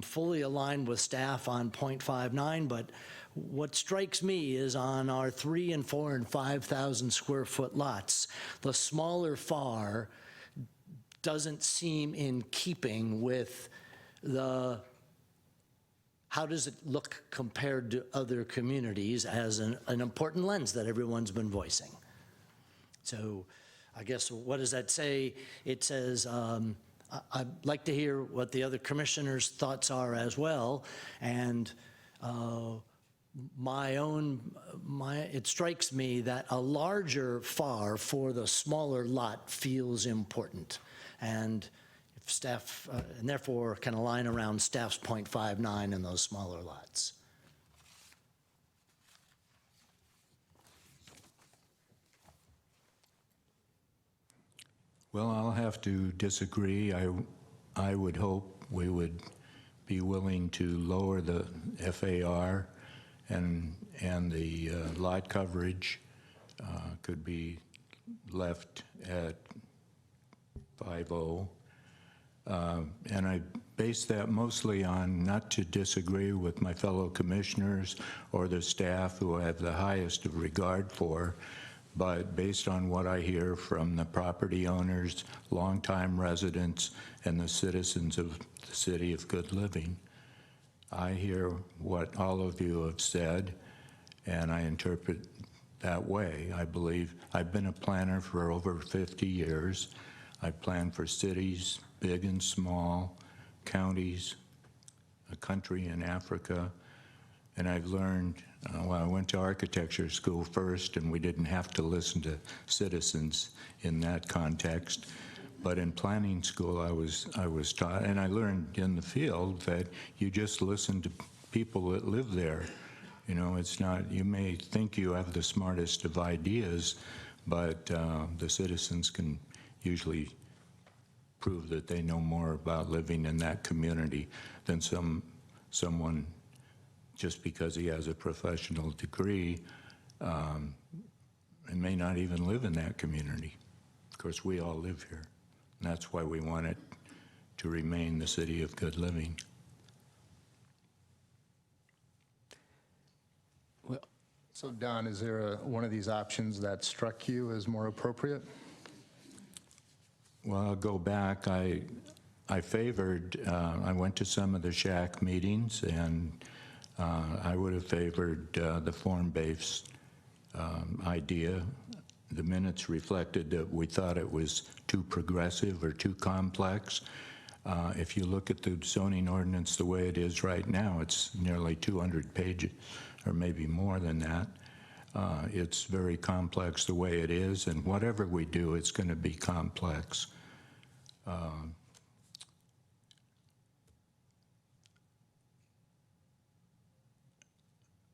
fully aligned with staff on 0.59, but what strikes me is on our 3,000 and 4,000 and 5,000 square foot lots, the smaller FAR doesn't seem in keeping with how does it look compared to other communities as an important lens that everyone's been voicing. So I guess what does that say? It says, I'd like to hear what the other commissioners' thoughts are as well. And it strikes me that a larger FAR for the smaller lot feels important. And if staff, and therefore can align around staff's 0.59 in those smaller lots. Well, I'll have to disagree. I would hope we would be willing to lower the FAR and the lot coverage could be left at 5.0. And I base that mostly on not to disagree with my fellow commissioners or the staff who I have the highest of regard for, but based on what I hear from the property owners, longtime residents, and the citizens of the City of Good Living. I hear what all of you have said, and I interpret that way. I believe I've been a planner for over 50 years. I plan for cities, big and small, counties, a country in Africa, and I've learned, well, I went to architecture school first, and we didn't have to listen to citizens in that context. But in planning school, I was taught, and I learned in the field that you just listen to people that live there. It's not, you may think you have the smartest of ideas, but the citizens can usually prove that they know more about living in that community than someone just because he has a professional degree and may not even live in that community. Of course, we all live here, and that's why we want it to remain the City of Good Living. So Don, is there one of these options that struck you as more appropriate? Well, I'll go back. I favored, I went to some of the SHAC meetings, and I would have favored the form-based idea. The minutes reflected that we thought it was too progressive or too complex. If you look at the zoning ordinance the way it is right now, it's nearly 200 pages, or maybe more than that. It's very complex the way it is, and whatever we do, it's going to be complex.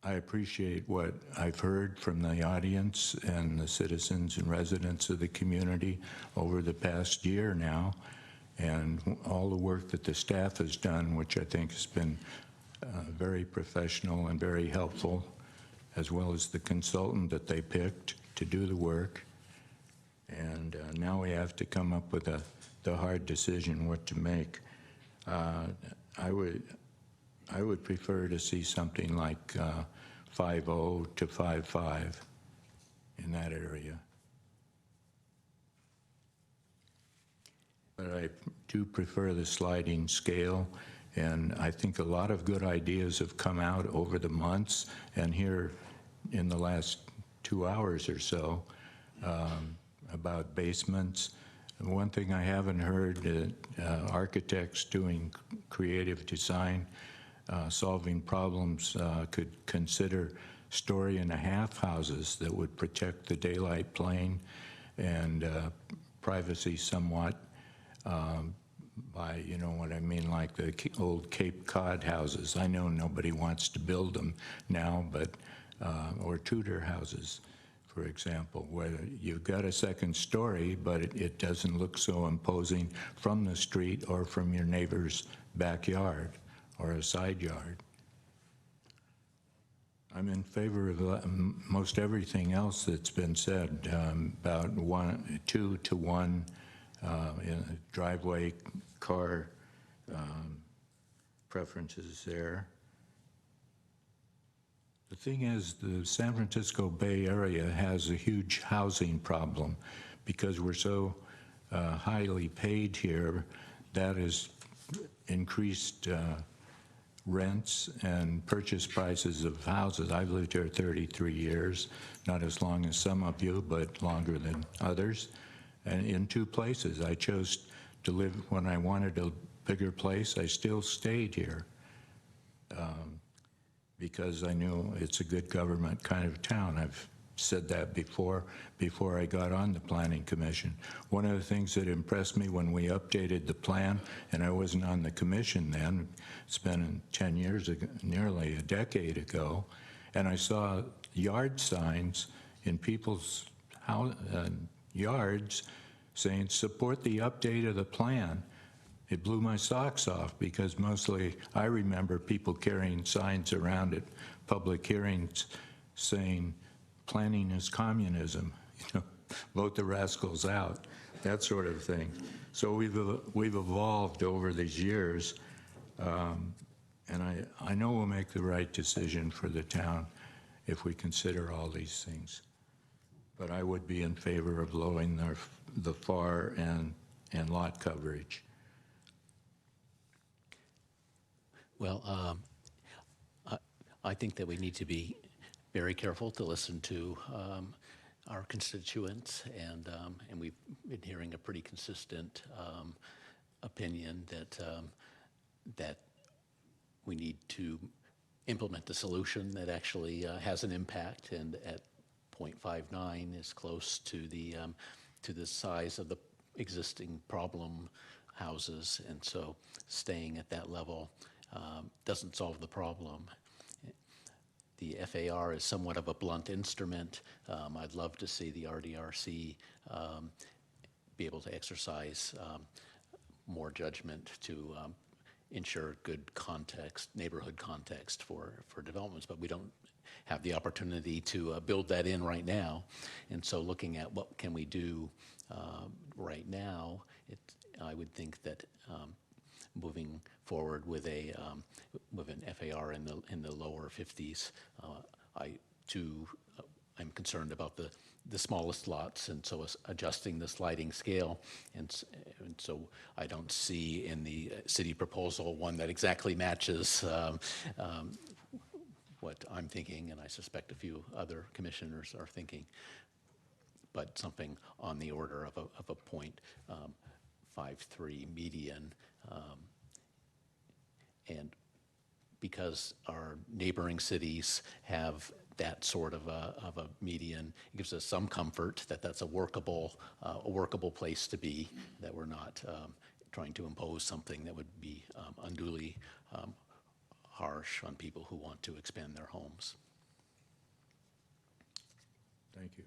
I appreciate what I've heard from the audience and the citizens and residents of the community over the past year now, and all the work that the staff has done, which I think has been very professional and very helpful, as well as the consultant that they picked to do the work. And now we have to come up with the hard decision what to make. I would prefer to see something like 5.0 to 5.5 in that area. But I do prefer the sliding scale, and I think a lot of good ideas have come out over the months and here in the last 2 hours or so about basements. One thing I haven't heard, architects doing creative design, solving problems could consider story-and-a-half houses that would protect the daylight plane and privacy somewhat by, you know what I mean, like the old Cape Cod houses. I know nobody wants to build them now, but, or Tudor houses, for example, where you've got a second story, but it doesn't look so imposing from the street or from your neighbor's backyard or a side yard. I'm in favor of most everything else that's been said about 2 to 1 in a driveway car preferences there. The thing is, the San Francisco Bay Area has a huge housing problem because we're so highly paid here. That has increased rents and purchase prices of houses. I've lived here 33 years, not as long as some of you, but longer than others. And in 2 places, I chose to live when I wanted a bigger place. I still stayed here because I knew it's a good government kind of town. I've said that before I got on the Planning Commission. One of the things that impressed me when we updated the plan, and I wasn't on the commission then, it's been 10 years ago, nearly a decade ago, and I saw yard signs in people's yards saying, support the update of the plan. It blew my socks off because mostly I remember people carrying signs around at public hearings saying, planning is communism, you know, vote the rascals out, that sort of thing. So we've evolved over these years, and I know we'll make the right decision for the town if we consider all these things. But I would be in favor of lowering the FAR and lot coverage. Well, I think that we need to be very careful to listen to our constituents, and we've been hearing a pretty consistent opinion that we need to implement the solution that actually has an impact, and at 0.59 is close to the size of the existing problem houses, and so staying at that level doesn't solve the problem. The FAR is somewhat of a blunt instrument. I'd love to see the RDRC be able to exercise more judgment to ensure good context, neighborhood context for developments, but we don't have the opportunity to build that in right now. And so looking at what can we do right now, I would think that moving forward with an FAR in the lower 50s, I'm concerned about the smallest lots, and so adjusting the sliding scale, and so I don't see in the city proposal one that exactly matches what I'm thinking, and I suspect a few other commissioners are thinking, but something on the order of a 0.53 median. And because our neighboring cities have that sort of a median, it gives us some comfort that that's a workable place to be, that we're not trying to impose something that would be unduly harsh on people who want to expand their homes. Thank you.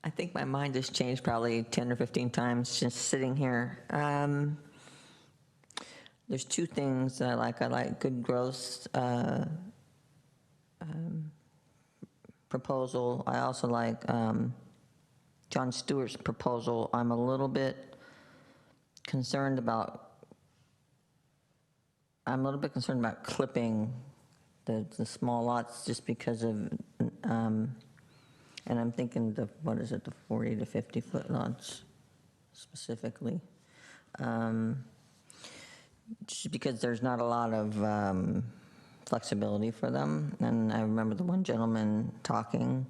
I think my mind has changed probably 10 or 15 times just sitting here. There's 2 things that I like. I like good growth proposal. I also like John Stewart's proposal. I'm a little bit concerned about clipping the small lots just because of and I'm thinking the 40 to 50 foot lots specifically. Just because there's not a lot of flexibility for them. And I remember the one gentleman talking,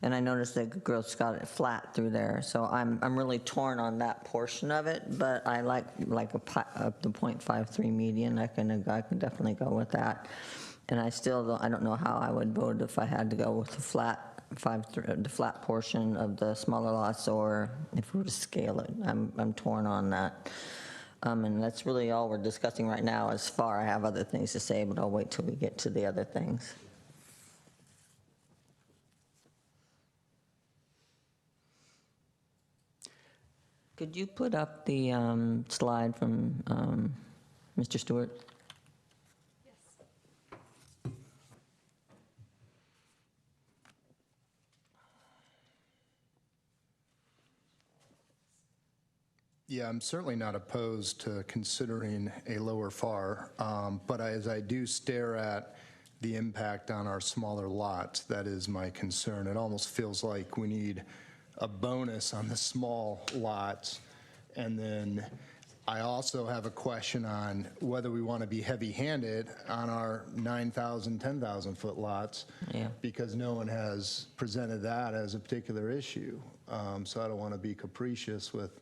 And I noticed that Good Growth's got it flat through there, so I'm really torn on that portion of it, but I like the 0.53 median. I can definitely go with that. And I don't know how I would vote if I had to go with the flat portion of the smaller lots, or if we were to scale it. I'm torn on that. And that's really all we're discussing right now as far. I have other things to say, but I'll wait till we get to the other things. Could you put up the slide from Mr. Stewart? Yeah, I'm certainly not opposed to considering a lower FAR, but as I do stare at the impact on our smaller lots, that is my concern. It almost feels like we need a bonus on the small lots. And then I also have a question on whether we want to be heavy-handed on our 9,000, 10,000 foot lots, because no one has presented that as a particular issue. So I don't want to be capricious with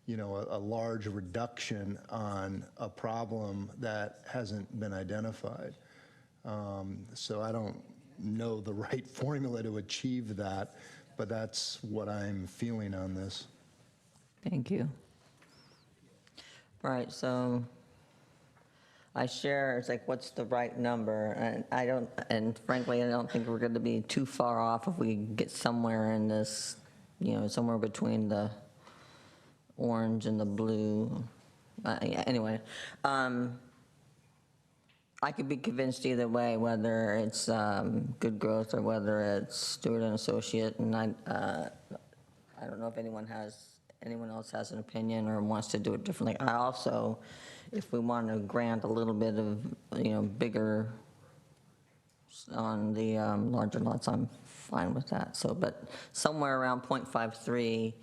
a large reduction on a problem that hasn't been identified. So I don't know the right formula to achieve that, but that's what I'm feeling on this. Thank you. All right, so I share, it's like, what's the right number? And frankly, I don't think we're going to be too far off if we get somewhere in this, somewhere between the orange and the blue. Anyway, I could be convinced either way, whether it's Good Growth or whether it's Stewart and Associate. And I don't know if anyone else has an opinion or wants to do it differently. I also, if we want to grant a little bit of bigger on the larger lots, I'm fine with that. So, but somewhere around 0.53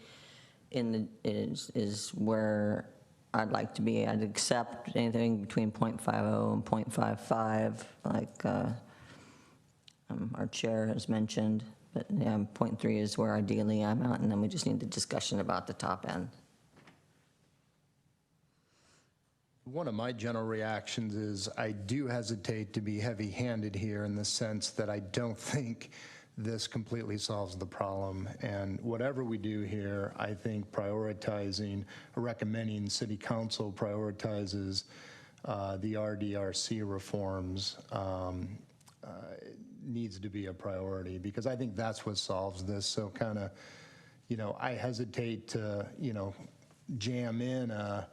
is where I'd like to be. I'd accept anything between 0.50 and 0.55, like our chair has mentioned. But 0.3 is where ideally I'm at, and then we just need the discussion about the top end. One of my general reactions is I do hesitate to be heavy-handed here in the sense that I don't think this completely solves the problem. And whatever we do here, I think prioritizing, recommending City Council prioritizes the RDRC reforms needs to be a priority, because I think that's what solves this. So kind of, I hesitate to, jam in a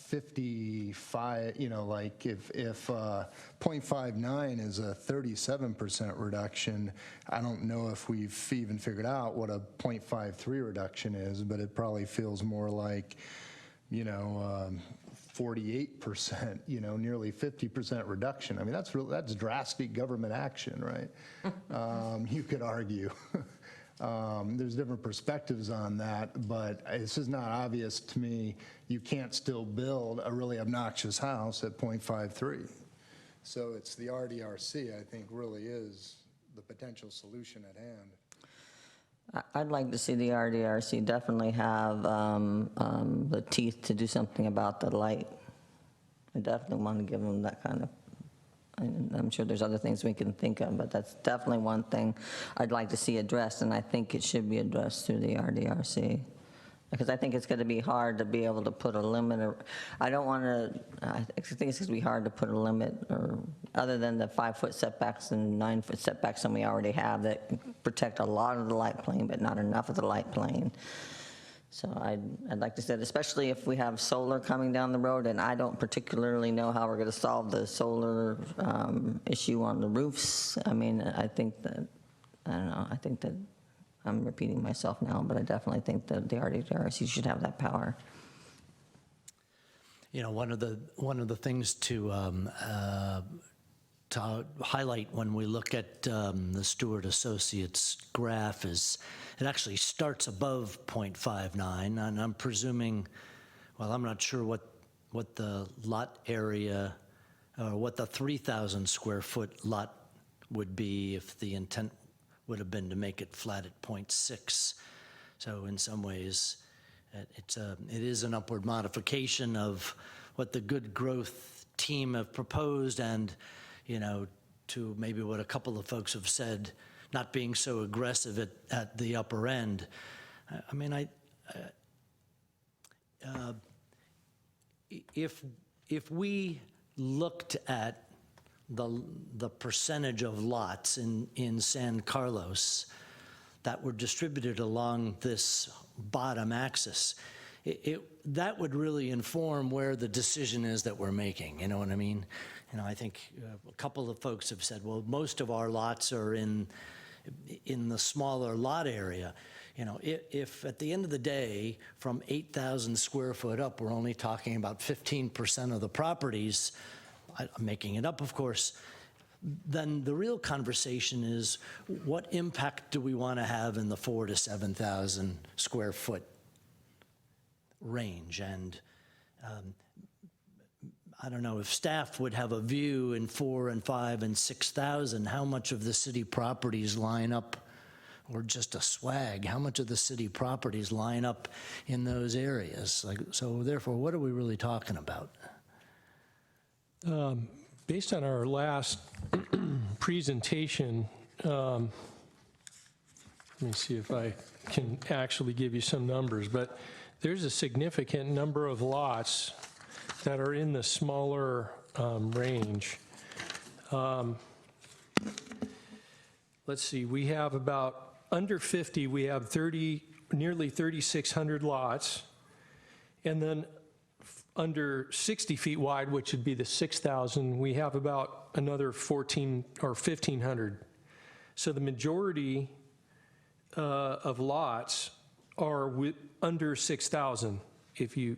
55, like if 0.59 is a 37% reduction, I don't know if we've even figured out what a 0.53 reduction is, but it probably feels more like, 48%, nearly 50% reduction. I mean, that's drastic government action, right? You could argue. There's different perspectives on that, but it's just not obvious to me you can't still build a really obnoxious house at 0.53. So it's the RDRC, I think, really is the potential solution at hand. I'd like to see the RDRC definitely have the teeth to do something about the light. I definitely want to give them that kind of, I'm sure there's other things we can think of, but that's definitely one thing I'd like to see addressed, and I think it should be addressed through the RDRC. Because I think it's going to be hard to be able to put a limit, I think it's going to be hard to put a limit, or other than the 5-foot setbacks and 9-foot setbacks that we already have that protect a lot of the light plane, but not enough of the light plane. So I'd like to say, especially if we have solar coming down the road, and I don't particularly know how we're going to solve the solar issue on the roofs. I mean, I think that I'm repeating myself now, but I definitely think that the RDRC should have that power. One of the things to highlight when we look at the Stewart Associates graph is it actually starts above 0.59, and I'm presuming, well, I'm not sure what the lot area, what the 3,000 square foot lot would be if the intent would have been to make it flat at 0.6. So in some ways, it is an upward modification of what the Good Growth team have proposed, and, you know, to maybe what a couple of folks have said, not being so aggressive at the upper end. I mean, if we looked at the percentage of lots in San Carlos that were distributed along this bottom axis, that would really inform where the decision is that we're making. You know what I mean? You know, I think a couple of folks have said, well, most of our lots are in the smaller lot area. You know, if at the end of the day, from 8,000 square foot up, we're only talking about 15% of the properties, I'm making it up, of course, then the real conversation is, what impact do we want to have in the 4,000 to 7,000 square foot range? And I don't know if staff would have a view in 4,000 and 5,000 and 6,000, how much of the city properties line up, or just a swag, how much of the city properties line up in those areas? Like, so therefore, what are we really talking about? Based on our last presentation, let me see if I can actually give you some numbers, but there's a significant number of lots that are in the smaller range. Let's see, we have about, under 50, we have nearly 3,600 lots, and then under 60 feet wide, which would be the 6,000, we have about another 1,400 or 1,500. So the majority of lots are under 6,000. If you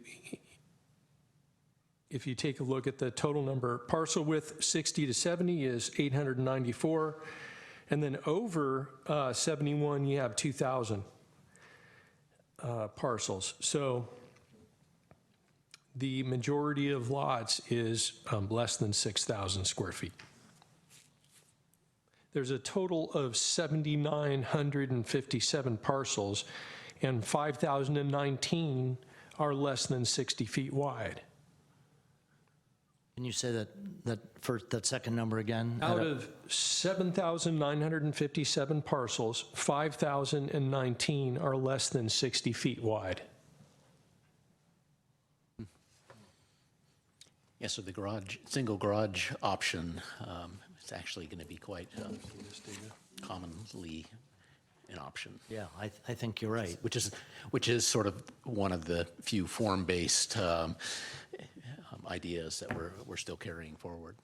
take a look at the total number, parcel width 60 to 70 is 894, and then over 71 you have 2,000 parcels. So the majority of lots is less than 6,000 square feet. There's a total of 7,957 parcels, and 5,019 are less than 60 feet wide. Can you say that second number again? Out of 7,957 parcels, 5,019 are less than 60 feet wide. Yeah, so the single garage option is actually going to be quite commonly an option. Yeah, I think you're right. Which is sort of one of the few form-based ideas that we're still carrying forward.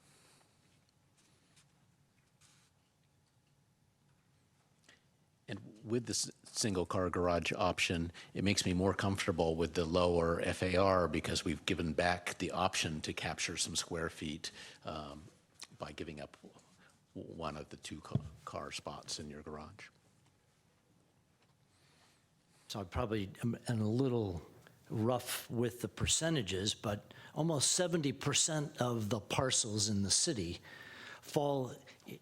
And with this single car garage option, it makes me more comfortable with the lower FAR because we've given back the option to capture some square feet by giving up one of the two car spots in your garage. So I probably am a little rough with the percentages, but almost 70% of the parcels in the city fall,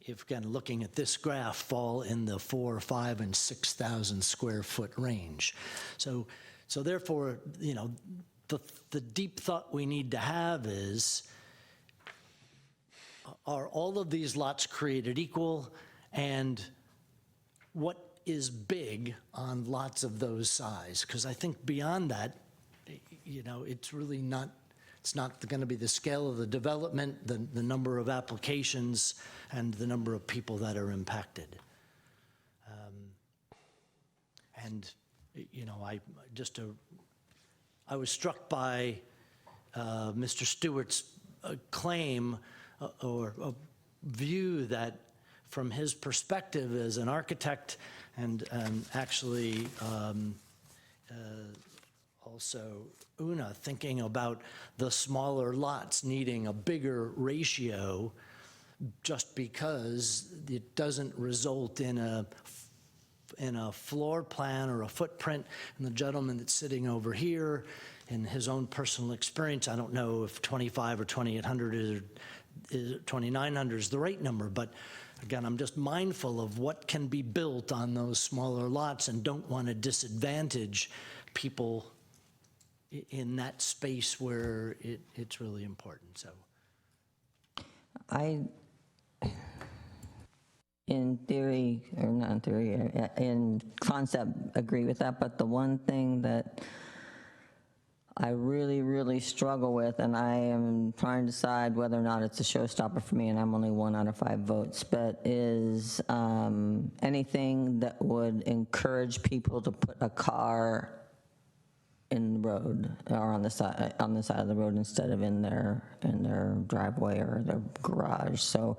if again looking at this graph, fall in the 4,000, 5,000, and 6,000 square foot range. So therefore, you know, the deep thought we need to have is, are all of these lots created equal, and what is big on lots of those size? Because I think beyond that, you know, it's really not, it's not going to be the scale of the development, the number of applications, and the number of people that are impacted. And, you know, I was struck by Mr. Stewart's claim or a view that from his perspective as an architect and actually also Una thinking about the smaller lots needing a bigger ratio just because it doesn't result in a floor plan or a footprint. And the gentleman that's sitting over here, in his own personal experience, I don't know if 25 or 2,800 is 2,900 is the right number, but again, I'm just mindful of what can be built on those smaller lots and don't want to disadvantage people in that space where it's really important, so. I, in theory, or not in theory, in concept, agree with that, but the one thing that I really, really struggle with, and I am trying to decide whether or not it's a showstopper for me, and I'm only 1 out of 5 votes, but is anything that would encourage people to put a car in the road or on the side of the road instead of in their driveway or their garage. So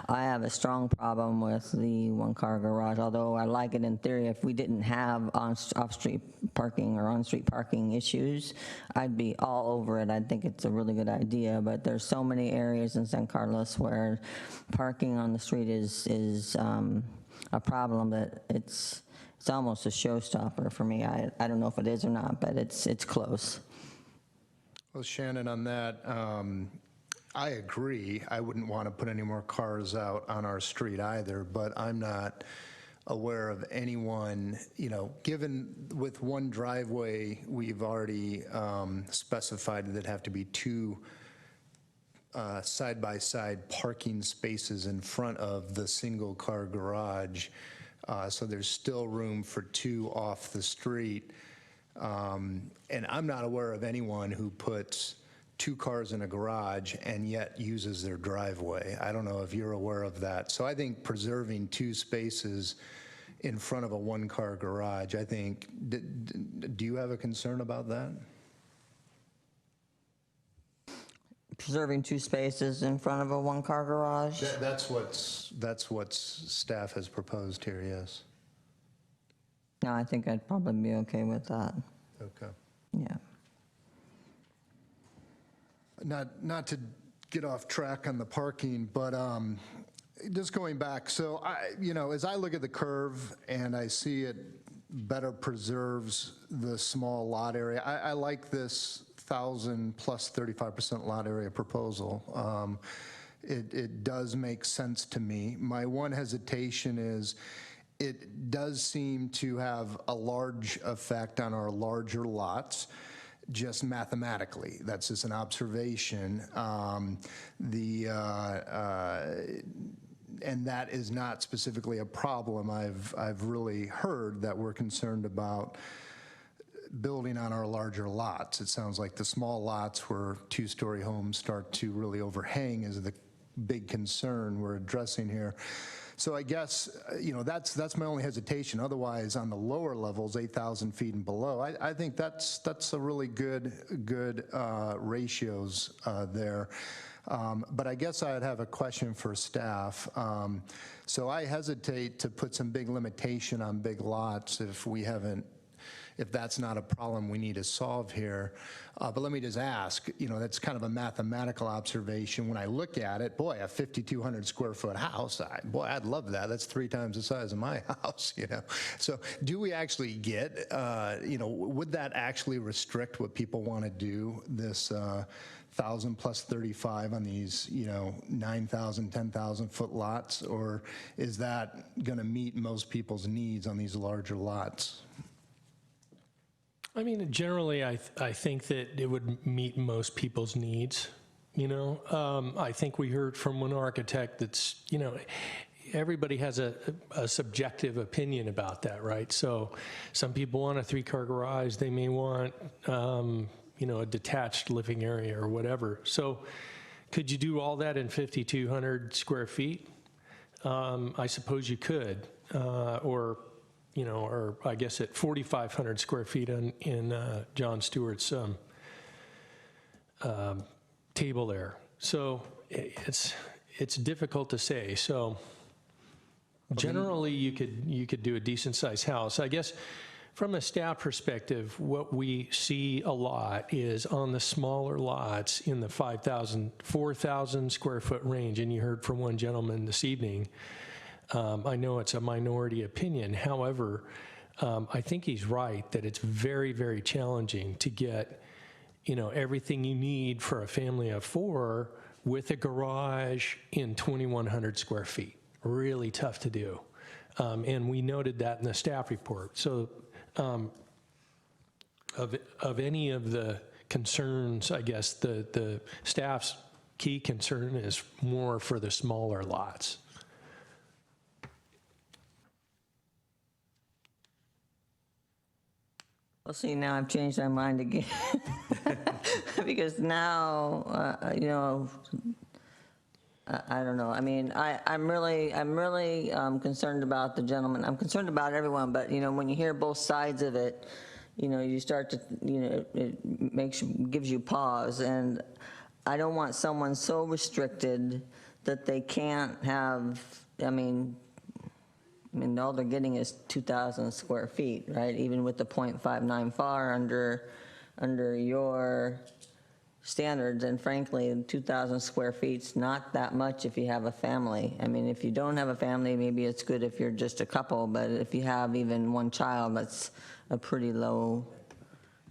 I have a strong problem with the one-car garage, although I like it in theory. If we didn't have off-street parking or on-street parking issues, I'd be all over it. I think it's a really good idea, but there's so many areas in San Carlos where parking on the street is a problem that it's almost a showstopper for me. I don't know if it is or not, but it's close. Well, Shannon, on that, I agree. I wouldn't want to put any more cars out on our street either, but I'm not aware of anyone, given with one driveway, we've already specified that have to be 2 side-by-side parking spaces in front of the single-car garage. So there's still room for 2 off the street. And I'm not aware of anyone who puts 2 cars in a garage and yet uses their driveway. I don't know if you're aware of that. So I think preserving 2 spaces in front of a 1-car garage, I think, do you have a concern about that? Preserving 2 spaces in front of a 1-car garage? That's what staff has proposed here, yes. No, I think I'd probably be okay with that. Okay. Yeah. Not to get off track on the parking, but just going back, so as I look at the curve and I see it better preserves the small lot area, I like this 1,000 plus 35% lot area proposal. It does make sense to me. My one hesitation is it does seem to have a large effect on our larger lots, just mathematically. That's just an observation. And that is not specifically a problem. I've really heard that we're concerned about building on our larger lots. It sounds like the small lots where 2-story homes start to really overhang is the big concern we're addressing here. So I guess, that's my only hesitation. Otherwise, on the lower levels, 8,000 feet and below, I think that's a really good ratios there. But I guess I'd have a question for staff. So I hesitate to put some big limitation on big lots if that's not a problem we need to solve here. But let me just ask, that's kind of a mathematical observation. When I look at it, boy, a 5,200 square foot house, I'd love that. That's 3 times the size of my house, So do we actually get, would that actually restrict what people want to do, this 1,000 plus 35 on these, 9,000, 10,000 foot lots? Or is that going to meet most people's needs on these larger lots? I mean, generally, I think that it would meet most people's needs. I think we heard from one architect that's, everybody has a subjective opinion about that, right? So some people want a 3-car garage. They may want, a detached living area or whatever. So could you do all that in 5,200 square feet? I suppose you could, or I guess at 4,500 square feet in John Stewart's table there. So it's difficult to say. So generally, you could do a decent sized house. I guess from a staff perspective, what we see a lot is on the smaller lots in the 4,000 square foot range. And you heard from one gentleman this evening. I know it's a minority opinion. However, I think he's right that it's very, very challenging to get, everything you need for a family of 4 with a garage in 2,100 square feet. really tough to do. And we noted that in the staff report. So of any of the concerns, I guess the staff's key concern is more for the smaller lots. Well, see, now I've changed my mind again. Because now, you know, I don't know. I mean, I'm really concerned about the gentleman. I'm concerned about everyone, but, you know, when you hear both sides of it, you know, you start to, you know, it gives you pause. And I don't want someone so restricted that they can't have, I mean, all they're getting is 2,000 square feet, right? Even with the 0.59 FAR under your standards, and frankly, 2,000 square feet's not that much if you have a family. I mean, if you don't have a family, maybe it's good if you're just a couple, but if you have even one child, that's a pretty low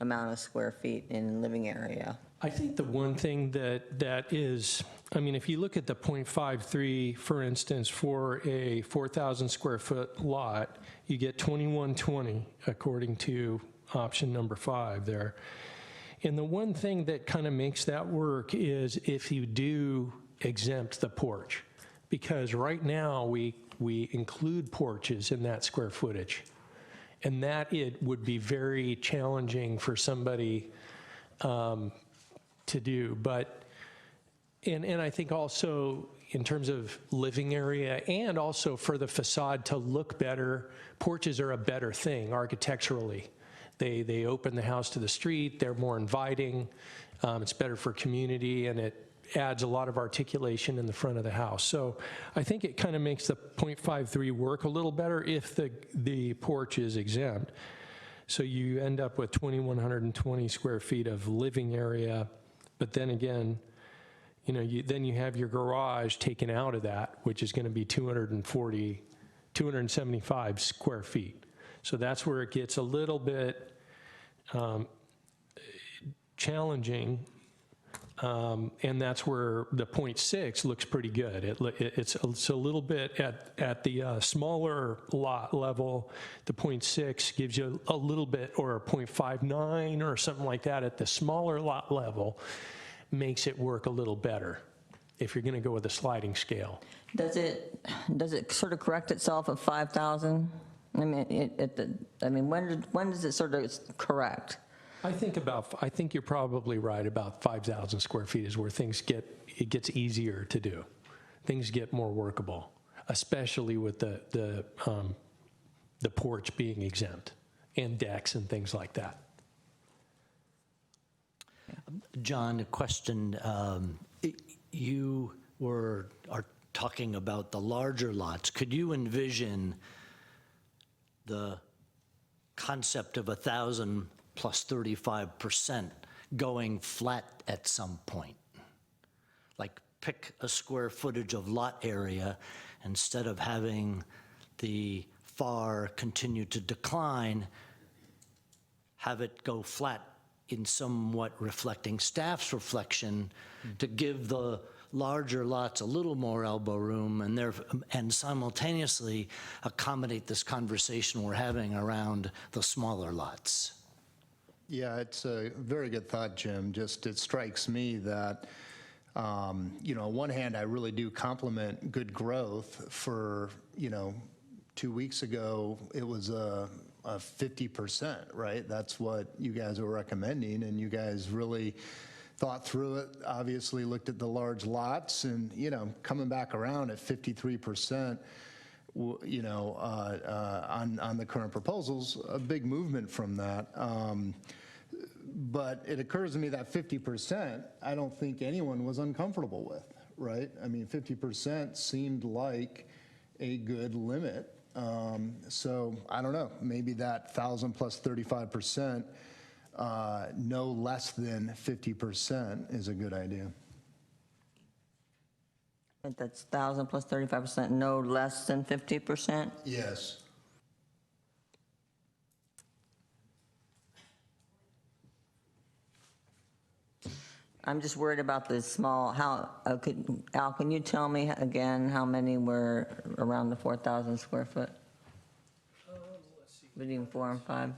amount of square feet in living area. I think the one thing that is, I mean, if you look at the 0.53, for instance, for a 4,000 square foot lot, you get 2120 according to option number 5 there. And the one thing that kind of makes that work is if you do exempt the porch, because right now we include porches in that square footage, and that it would be very challenging for somebody to do. But and I think also in terms of living area and also for the facade to look better, porches are a better thing architecturally. They open the house to the street, they're more inviting, it's better for community, and it adds a lot of articulation in the front of the house. So I think it kind of makes the 0.53 work a little better if the porch is exempt. So you end up with 2,120 square feet of living area, but then again, you know, then you have your garage taken out of that, which is going to be 275 square feet. So that's where it gets a little bit challenging, and that's where the 0.6 looks pretty good. It's a little bit at the smaller lot level. The 0.6 gives you a little bit, or a 0.59 or something like that at the smaller lot level, makes it work a little better if you're going to go with a sliding scale. Does it sort of correct itself at 5,000? I mean, when does it sort of correct? I think you're probably right. About 5,000 square feet is where it gets easier to do. Things get more workable, especially with the porch being exempt and decks and things like that. John, a question. You are talking about the larger lots. Could you envision the concept of 1,000 plus 35% going flat at some point? Like pick a square footage of lot area, instead of having the FAR continue to decline, have it go flat in somewhat reflecting staff's reflection to give the larger lots a little more elbow room, and simultaneously accommodate this conversation we're having around the smaller lots. Yeah, it's a very good thought, Jim. Just it strikes me that, you know, on one hand, I really do compliment good growth. For, you know, 2 weeks ago, it was a 50%, right? That's what you guys were recommending, and you guys really thought through it, obviously looked at the large lots, and, you know, coming back around at 53%, you know, on the current proposals, a big movement from that. But it occurs to me that 50%, I don't think anyone was uncomfortable with, right? I mean, 50% seemed like a good limit. So I don't know, maybe that 1,000 plus 35%, no less than 50% is a good idea. I think that's 1,000 plus 35%, no less than 50%? Yes. I'm just worried about the small, Al, can you tell me again how many were around the 4,000 square foot? Between 4 and 5?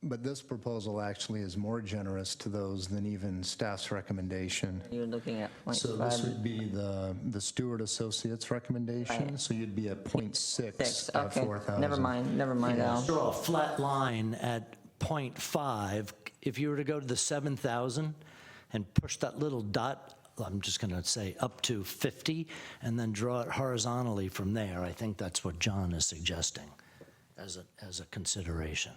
But this proposal actually is more generous to those than even staff's recommendation. You're looking at 0.5. So this would be the Stewart Associates recommendation, Right. so you'd be at 0.6 at Okay, 4,000. never mind, Al. Draw a flat line at 0.5. If you were to go to the 7,000 and push that little dot, I'm just going to say up to 50, and then draw it horizontally from there, I think that's what John is suggesting as a consideration.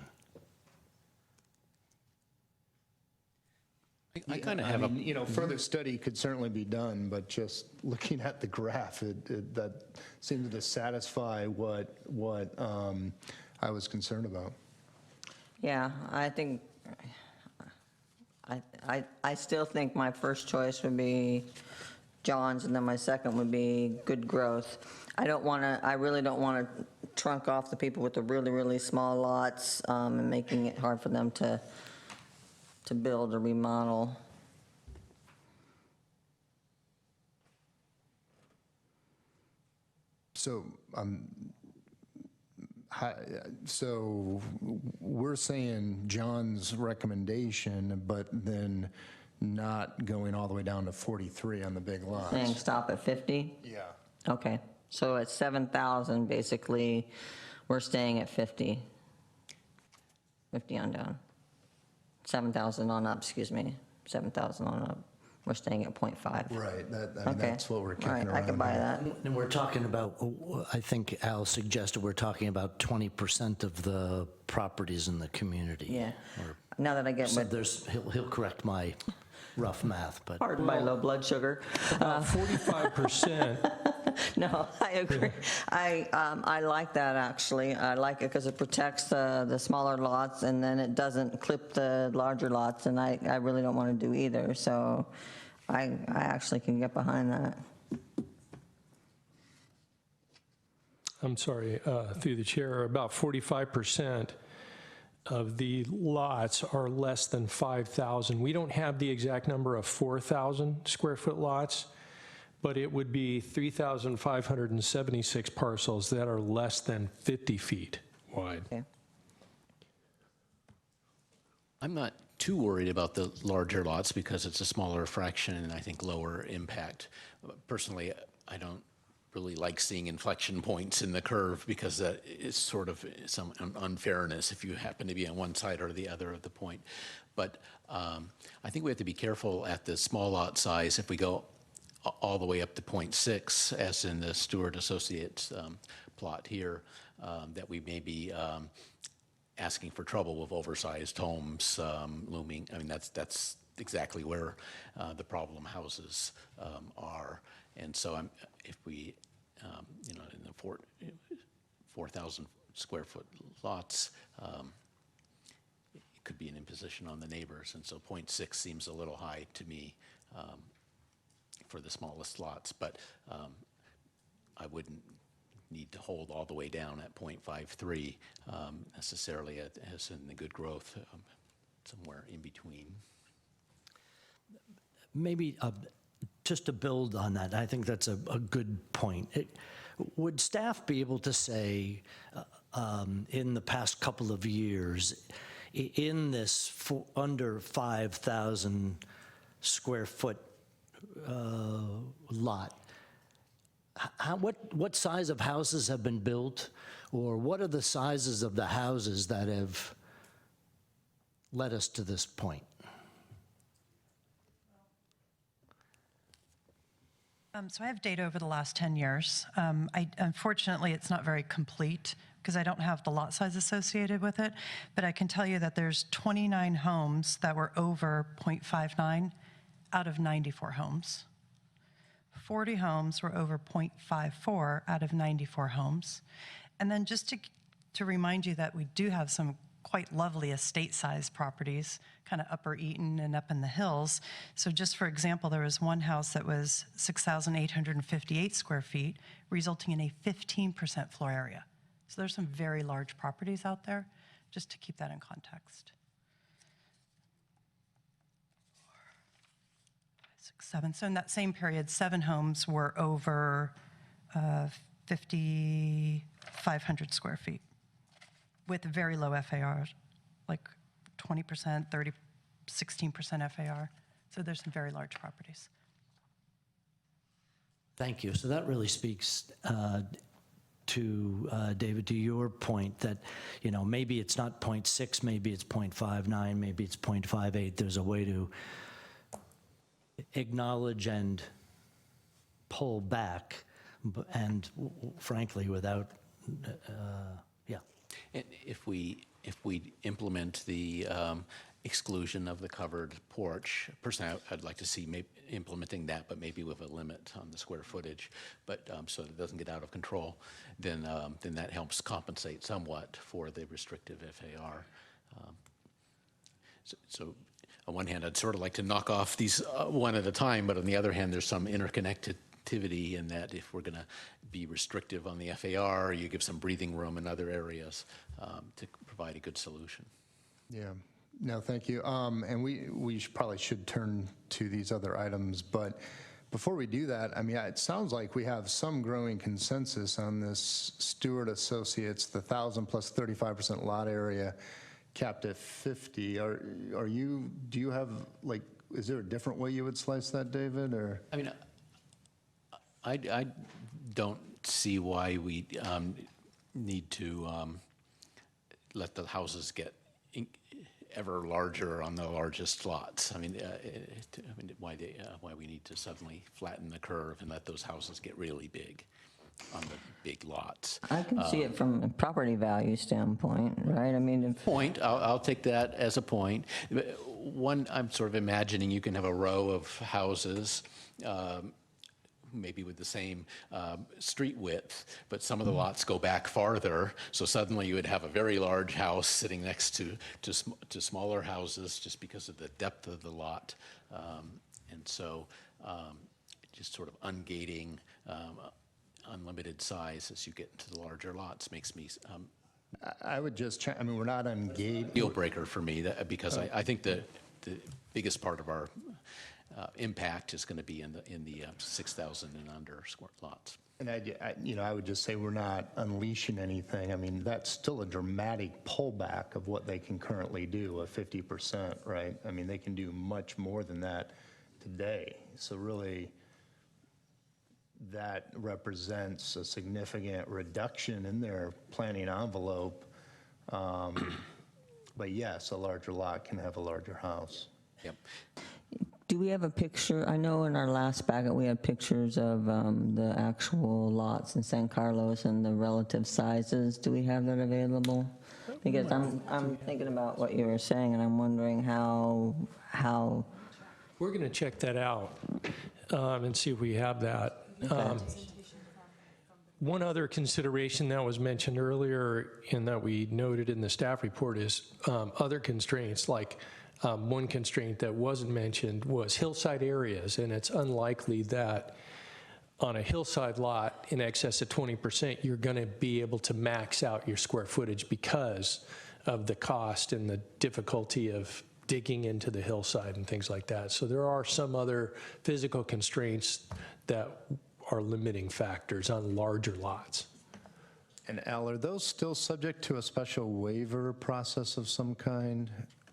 I kind of I have a. mean, you know, further study could certainly be done, but just looking at the graph, that seems to satisfy what I was concerned about. Yeah, I think, I still think my first choice would be John's, and then my second would be good growth. I really don't want to trunk off the people with the really, really small lots and making it hard for them to build or remodel. So, so we're saying John's recommendation, but then not going all the way down to 43 on the big lots. Saying stop at 50? Yeah. Okay, so at 7,000, basically, we're staying at 50. 50 on down. 7,000 on up, excuse me, 7,000 on up. We're staying at 0.5. Right, I mean, Okay. that's what we're kicking All right, around. I can buy here. that. And we're talking about, I think Al suggested we're talking about 20% of the properties in the community. Yeah. Now that I get So what, he'll correct my rough math, but. pardon my low blood sugar. About 45%. No, I agree. I like that, actually. I like it because it protects the smaller lots, and then it doesn't clip the larger lots, and I really don't want to do either, so I actually can get behind that. I'm sorry, through the chair, about 45% of the lots are less than 5,000. We don't have the exact number of 4,000 square foot lots, but it would be 3,576 parcels that are less than 50 feet wide. Okay. I'm not too worried about the larger lots because it's a smaller fraction and I think lower impact. Personally, I don't really like seeing inflection points in the curve because that is sort of some unfairness if you happen to be on one side or the other of the point. But I think we have to be careful at the small lot size if we go all the way up to 0.6, as in the Stewart Associates plot here, that we may be asking for trouble with oversized homes looming. I mean, that's exactly where the problem houses are. And so if we, in the 4,000 square foot lots, it could be an imposition on the neighbors. And so 0.6 seems a little high to me for the smallest lots, but I wouldn't need to hold all the way down at 0.53 necessarily as in the good growth, somewhere in between. Maybe just to build on that, I think that's a good point. Would staff be able to say, in the past couple of years, in this under 5,000 square foot lot, what size of houses have been built, or what are the sizes of the houses that have led us to this point? So I have data over the last 10 years. Unfortunately, it's not very complete because I don't have the lot size associated with it, but I can tell you that there's 29 homes that were over 0.59 out of 94 homes. 40 homes were over 0.54 out of 94 homes. And then just to remind you that we do have some quite lovely estate-sized properties, kind of Upper Eaton and up in the hills. So just for example, there was one house that was 6,858 square feet, resulting in a 15% floor area. So there's some very large properties out there, just to keep that in context. 6, 7. So in that same period, 7 homes were over 5,500 square feet with very low FAR, like 20%, 30, 16% FAR. So there's some very large properties. Thank you. So that really speaks to, David, to your point that, you know, maybe it's not 0.6, maybe it's 0.59, maybe it's 0.58. There's a way to acknowledge and pull back, and frankly, without, yeah. And if we implement the exclusion of the covered porch, personally, I'd like to see implementing that, but maybe with a limit on the square footage, but so that it doesn't get out of control, then that helps compensate somewhat for the restrictive FAR. So on one hand, I'd sort of like to knock off these one at a time, but on the other hand, there's some interconnectivity in that if we're going to be restrictive on the FAR, you give some breathing room in other areas to provide a good solution. Yeah. No, thank you. And we probably should turn to these other items, but before we do that, I mean, it sounds like we have some growing consensus on this Stewart Associates, the 1,000 plus 35% lot area capped at 50. Do you have, like, is there a different way you would slice that, David, or? I mean, I don't see why we need to let the houses get ever larger on the largest lots. I mean, why we need to suddenly flatten the curve and let those houses get really big on the big lots. I can see it from a property value standpoint, right? I mean, I'll take that as a point. One, I'm sort of imagining you can have a row of houses, maybe with the same street width, but some of the lots go back farther, so suddenly you would have a very large house sitting next to smaller houses just because of the depth of the lot. And so just sort of ungating unlimited size as you get into the larger lots makes me I would just check, I mean, we're not ungated. Deal breaker for me, because I think the biggest part of our impact is going to be in the 6,000 and under square lots. And I would just say we're not unleashing anything. I mean, that's still a dramatic pullback of what they can currently do, a 50%, right? I mean, they can do much more than that today. So really, that represents a significant reduction in their planning envelope. But yes, a larger lot can have a larger house. Yep. do we have a picture? I know in our last packet we had pictures of the actual lots in San Carlos and the relative sizes. Do we have that available? Because I'm thinking about what you were saying, and I'm wondering how. We're going to check that out and see if we have that. One other consideration that was mentioned earlier and that we noted in the staff report is other constraints, like one constraint that wasn't mentioned was hillside areas, and it's unlikely that on a hillside lot in excess of 20%, you're going to be able to max out your square footage because of the cost and the difficulty of digging into the hillside and things like that. So there are some other physical constraints that are limiting factors on larger lots. And Al, are those still subject to a special waiver process of some kind?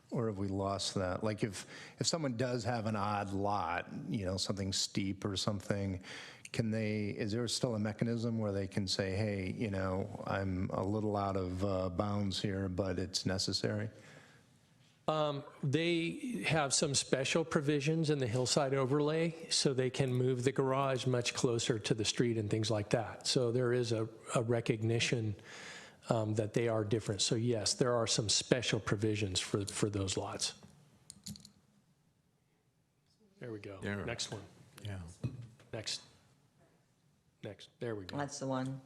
Or have we lost that? Like if someone does have an odd lot, you know, something steep or something, is there still a mechanism where they can say, hey, you know, I'm a little out of bounds here, but it's necessary? They have some special provisions in the hillside overlay, so they can move the garage much closer to the street and things like that. So there is a recognition that they are different. So yes, there are some special provisions for those lots. There we go. There. Next one. Yeah. Next. There we go. That's the one.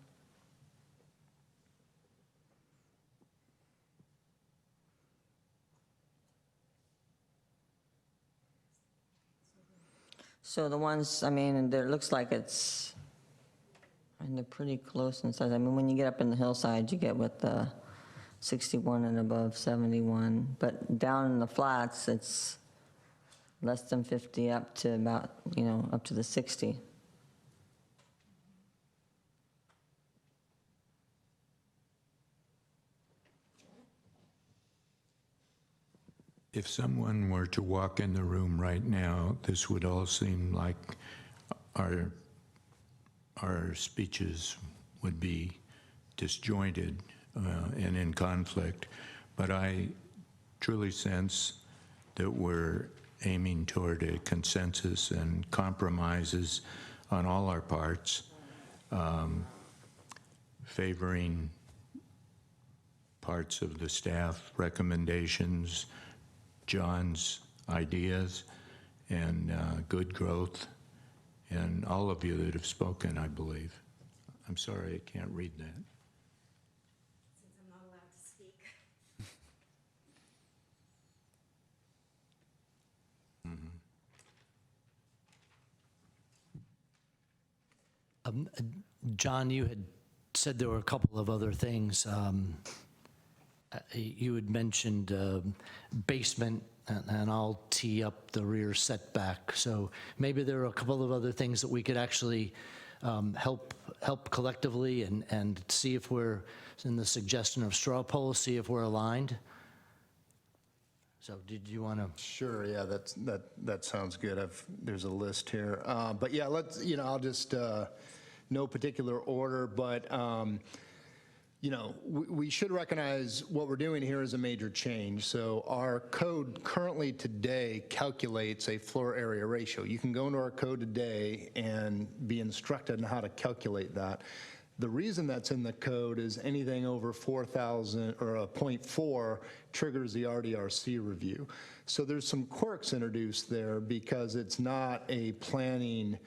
So the ones, I mean, there looks like it's, and they're pretty close in size. I mean, when you get up in the hillside, you get with the 61 and above 71, but down in the flats, it's less than 50 up to about, up to the 60. If someone were to walk in the room right now, this would all seem like our speeches would be disjointed and in conflict. But I truly sense that we're aiming toward a consensus and compromises on all our parts, favoring parts of the staff recommendations, John's ideas, and good growth, and all of you that have spoken, I believe. I'm sorry I can't read that. Since I'm not allowed to speak. John, you had said there were a couple of other things. You had mentioned basement, and I'll tee up the rear setback. So maybe there are a couple of other things that we could actually help collectively and see if we're, in the suggestion of straw poll, see if we're aligned. So did you want to? Sure, yeah, that sounds good. There's a list here. But yeah, I'll just, no particular order, but we should recognize what we're doing here is a major change. So our code currently today calculates a floor area ratio. You can go into our code today and be instructed on how to calculate that. The reason that's in the code is anything over 4,000 or a 0.4 triggers the RDRC review. So there's some quirks introduced there because it's not a planning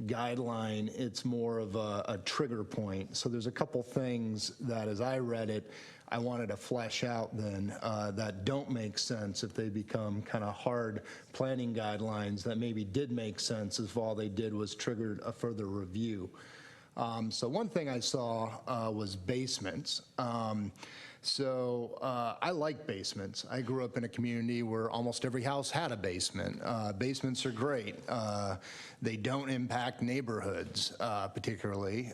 guideline, it's more of a trigger point. So there's a couple things that, as I read it, I wanted to flesh out then that don't make sense if they become kind of hard planning guidelines that maybe did make sense if all they did was triggered a further review. So one thing I saw was basements. I like basements. I grew up in a community where almost every house had a basement. Basements are great. They don't impact neighborhoods particularly.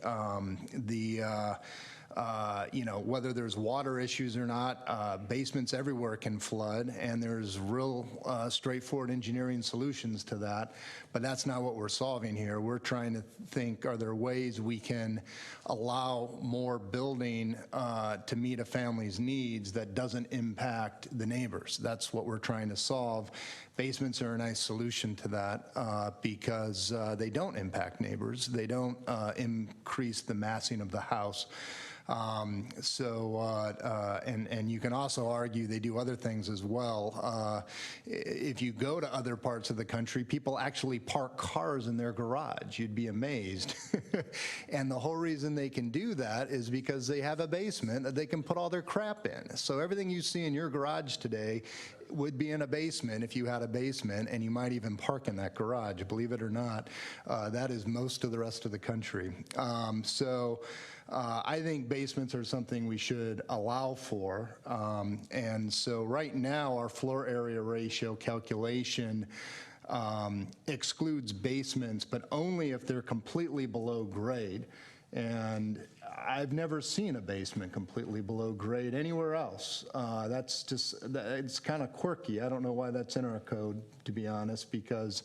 Whether there's water issues or not, basements everywhere can flood, and there's real straightforward engineering solutions to that, but that's not what we're solving here. We're trying to think, are there ways we can allow more building to meet a family's needs that doesn't impact the neighbors? That's what we're trying to solve. Basements are a nice solution to that because they don't impact neighbors. They don't increase the massing of the house. And you can also argue they do other things as well. If you go to other parts of the country, people actually park cars in their garage. You'd be amazed. And the whole reason they can do that is because they have a basement that they can put all their crap in. So everything you see in your garage today would be in a basement if you had a basement, and you might even park in that garage. Believe it or not, that is most of the rest of the country. I think basements are something we should allow for. And so right now, our floor area ratio calculation excludes basements, but only if they're completely below grade. And I've never seen a basement completely below grade anywhere else. It's kind of quirky. I don't know why that's in our code, to be honest, because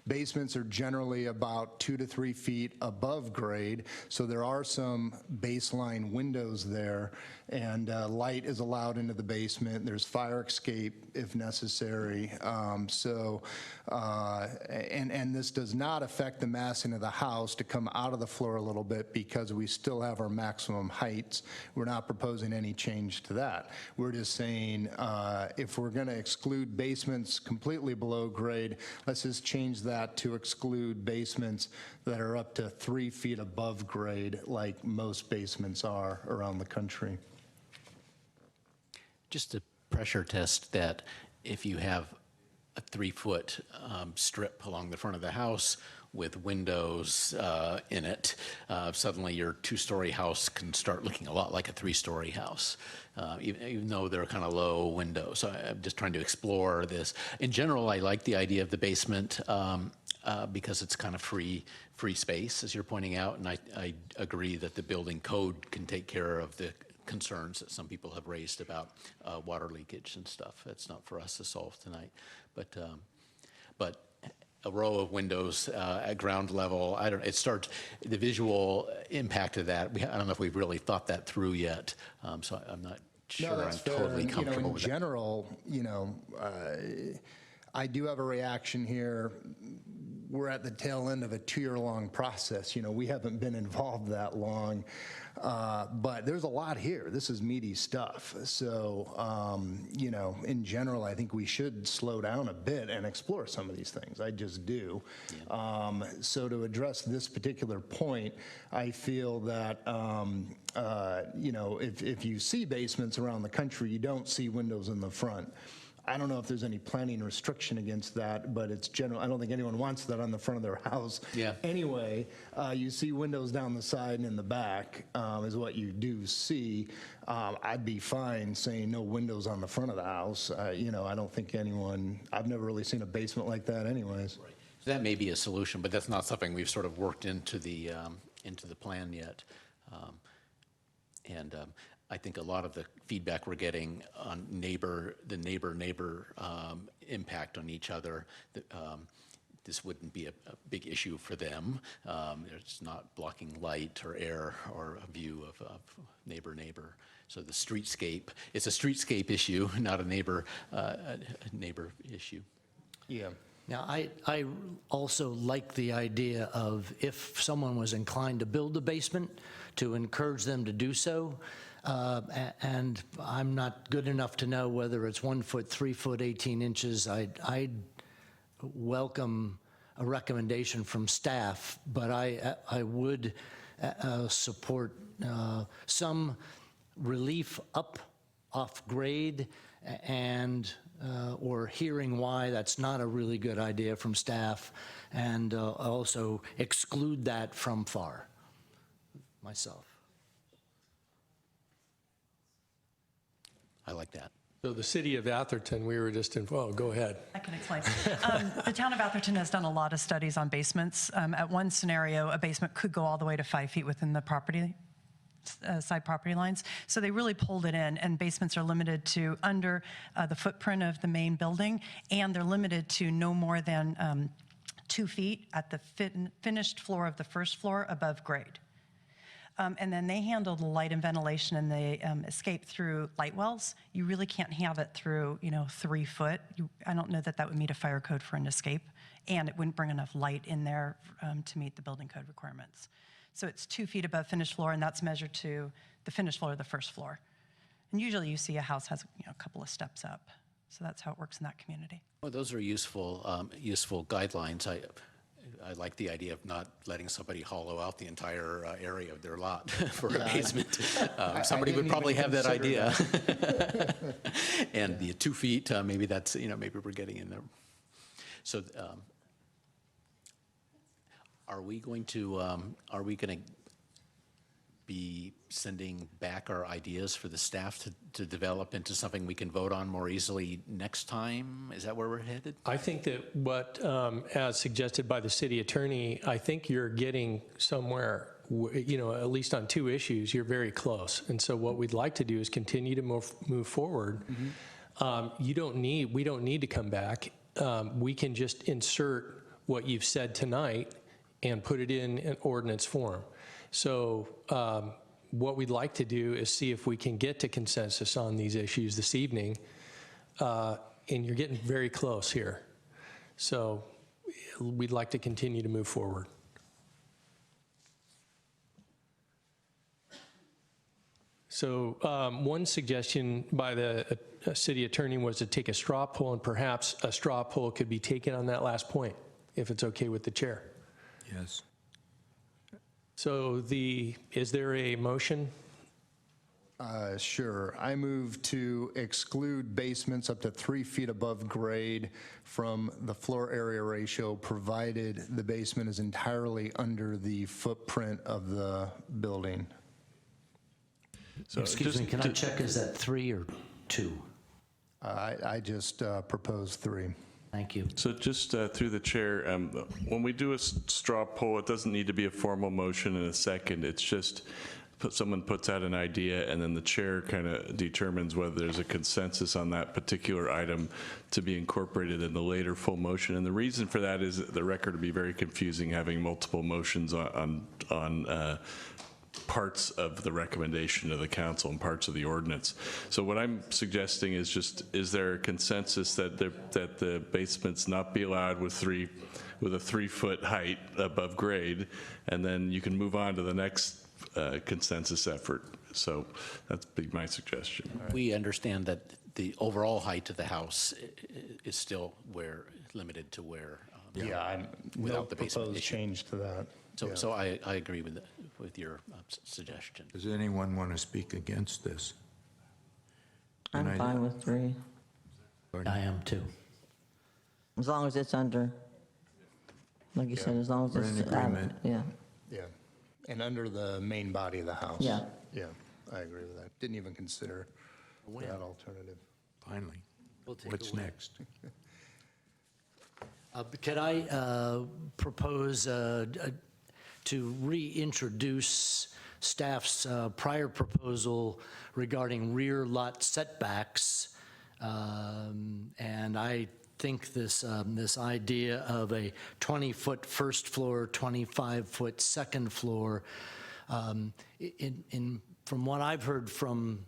basements are generally about 2 to 3 feet above grade, so there are some baseline windows there, and light is allowed into the basement. There's fire escape if necessary. And this does not affect the massing of the house to come out of the floor a little bit because we still have our maximum heights. We're not proposing any change to that. We're just saying if we're going to exclude basements completely below grade, let's just change that to exclude basements that are up to 3 feet above grade, like most basements are around the country. Just a pressure test that if you have a 3-foot strip along the front of the house with windows in it, suddenly your two-story house can start looking a lot like a three-story house, even though they're kind of low windows. So I'm just trying to explore this. In general, I like the idea of the basement because it's kind of free space, as you're pointing out, and I agree that the building code can take care of the concerns that some people have raised about water leakage and stuff. It's not for us to solve tonight, but a row of windows at ground level, it starts, the visual impact of that, I don't know if we've really thought that through yet, so I'm not sure No, that's I'm totally fair. comfortable In with that. general, I do have a reaction here. We're at the tail end of a 2-year-long process. We haven't been involved that long, but there's a lot here. This is meaty stuff. So, in general, I think we should slow down a bit and explore some of these things. I just do. So to address this particular point, I feel that, if you see basements around the country, you don't see windows in the front. I don't know if there's any planning restriction against that, but it's general. I don't think anyone wants that on the front of their house. Yeah. Anyway, you see windows down the side and in the back is what you do see. I'd be fine saying no windows on the front of the house. I don't think I've never really seen a basement like that anyways. Right. So that may be a solution, but that's not something we've sort of worked into the plan yet. I think a lot of the feedback we're getting on the neighbor impact on each other, this wouldn't be a big issue for them. It's not blocking light or air or a view of neighbor. So the streetscape, it's a streetscape issue, not a neighbor issue. Yeah. Now, I also like the idea of if someone was inclined to build a basement, to encourage them to do so. And I'm not good enough to know whether it's 1 foot, 3 foot, 18 inches. I'd welcome a recommendation from staff, but I would support some relief up off grade and or hearing why that's not a really good idea from staff, and also exclude that from FAR myself. I like that. So the city of Atherton, we were just involved. Go ahead. I can explain. The town of Atherton has done a lot of studies on basements. At one scenario, a basement could go all the way to 5 feet within the property, side property lines. So they really pulled it in, and basements are limited to under the footprint of the main building, and they're limited to no more than 2 feet at the finished floor of the first floor above grade. And then they handle the light and ventilation, and they escape through light wells. You really can't have it through, 3 foot. I don't know that would meet a fire code for an escape, and it wouldn't bring enough light in there to meet the building code requirements. So it's 2 feet above finished floor, and that's measured to the finished floor of the first floor. And usually you see a house has a couple of steps up. So that's how it works in that community. Well, those are useful guidelines. I like the idea of not letting somebody hollow out the entire area of their lot for a basement. Somebody would probably have that idea. And the 2 feet, maybe that's, maybe we're getting in there. So are we going to be sending back our ideas for the staff to develop into something we can vote on more easily next time? Is that where we're headed? I think that what, as suggested by the city attorney, I think you're getting somewhere, at least on 2 issues, you're very close. And so what we'd like to do is continue to move forward. Mm-hmm. We don't need to come back. We can just insert what you've said tonight and put it in an ordinance form. So what we'd like to do is see if we can get to consensus on these issues this evening, and you're getting very close here. So we'd like to continue to move forward. So one suggestion by the city attorney was to take a straw poll, and perhaps a straw poll could be taken on that last point, if it's okay with the chair. Yes. So is there a motion? Sure. I move to exclude basements up to 3 feet above grade from the floor area ratio, provided the basement is entirely under the footprint of the building. So Excuse me, can I check, is that 3 or 2? I just propose 3. Thank you. So just through the chair, when we do a straw poll, it doesn't need to be a formal motion in a second. It's just someone puts out an idea, and then the chair kind of determines whether there's a consensus on that particular item to be incorporated in the later full motion. And the reason for that is that the record would be very confusing having multiple motions on parts of the recommendation of the council and parts of the ordinance. So what I'm suggesting is just, is there a consensus that the basements not be allowed with a 3-foot height above grade, and then you can move on to the next consensus effort. So that's be my suggestion. We understand that the overall height of the house is still limited to where, without the basement proposed issue. change to that. So I agree with your suggestion. Does anyone want to speak against this? I'm fine with 3, I am too. as long as it's under, like you said, as long as We're it's. in agreement. Yeah. Yeah. And under the main body of the house. Yeah. Yeah, I agree with that. Didn't even consider that alternative. Finally. We'll take What's a win. next? Can I propose to reintroduce staff's prior proposal regarding rear lot setbacks? And I think this idea of a 20-foot first floor, 25-foot second floor, from what I've heard from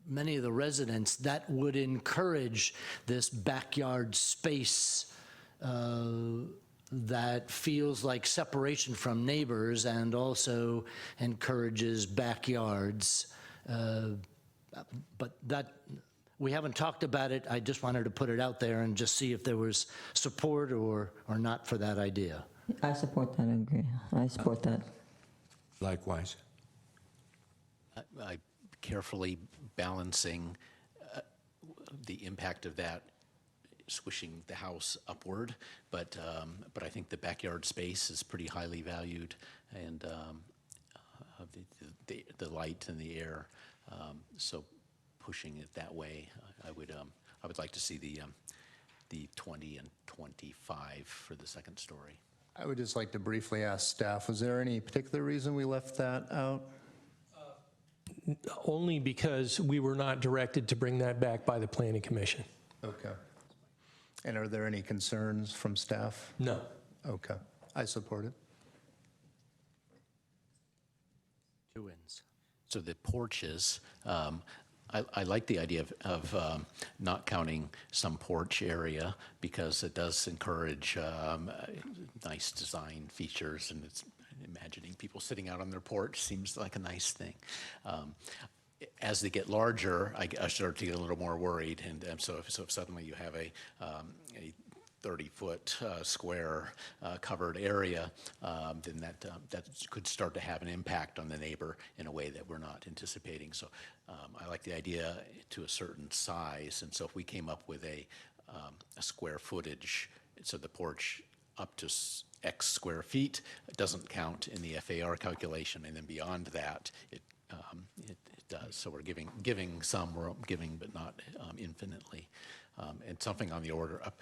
many of the residents, that would encourage this backyard space that feels like separation from neighbors and also encourages backyards. But that, we haven't talked about it. I just wanted to put it out there and just see if there was support or not for that idea. I support that, I agree. I support that. Likewise. I carefully balancing the impact of that swishing the house upward, but I think the backyard space is pretty highly valued, and the light and the air. So pushing it that way, I would like to see the 20 and 25 for the second story. I would just like to briefly ask staff, was there any particular reason we left that out? Only because we were not directed to bring that back by the Planning Commission. Okay. And are there any concerns from staff? No. Okay. I support it. 2 wins. So the porches, I like the idea of not counting some porch area, because it does encourage nice design features, and it's imagining people sitting out on their porch seems like a nice thing. As they get larger, I start to get a little more worried, and so if suddenly you have a 30-foot square covered area, then that could start to have an impact on the neighbor in a way that we're not anticipating. So I like the idea to a certain size, and so if we came up with a square footage, so the porch up to X square feet, it doesn't count in the FAR calculation, and then beyond that, it does. So we're giving some, we're giving, but not infinitely. And something on the order of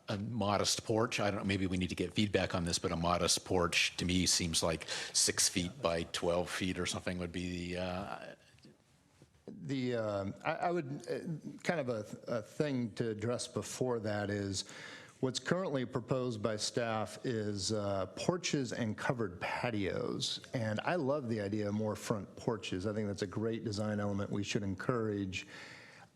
a modest porch. I don't know, maybe we need to get feedback on this, but a modest porch to me seems like 6 feet by 12 feet or something would be I would, kind of a thing to address before that is, what's currently proposed by staff is porches and covered patios. And I love the idea of more front porches. I think that's a great design element we should encourage.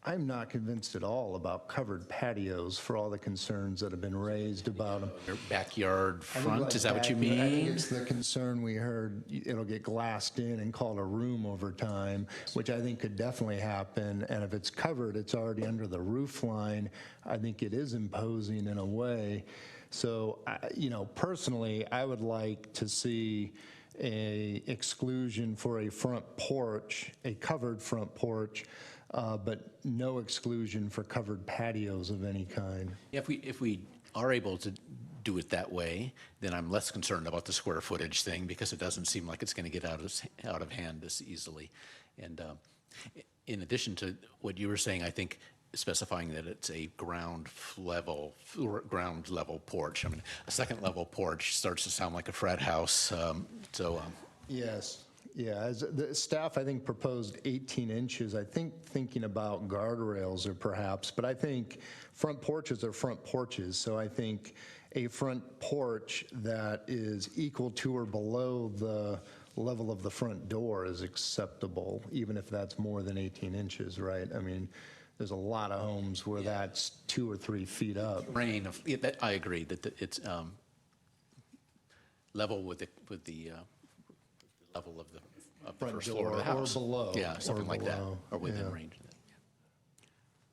I'm not convinced at all about covered patios for all the concerns that have been raised about them. your backyard front. Is that what you I think mean? it's the concern we heard, it'll get glassed in and called a room over time, which I think could definitely happen. And if it's covered, it's already under the roof line. I think it is imposing in a way. So, personally, I would like to see a exclusion for a front porch, a covered front porch, but no exclusion for covered patios of any kind. If we are able to do it that way, then I'm less concerned about the square footage thing because it doesn't seem like it's going to get out of hand this easily. And in addition to what you were saying, I think specifying that it's a ground level porch. I mean, a second level porch starts to sound like a frat house. Yes, yeah. As the staff, I think, proposed 18 inches. I think thinking about guardrails or perhaps, but I think front porches are front porches. So I think a front porch that is equal to or below the level of the front door is acceptable, even if that's more than 18 inches, right? I mean, there's a lot of homes where that's 2 or 3 feet up. I agree that it's level with the level of the first floor of the house. Or below. Yeah, something like that, or within range.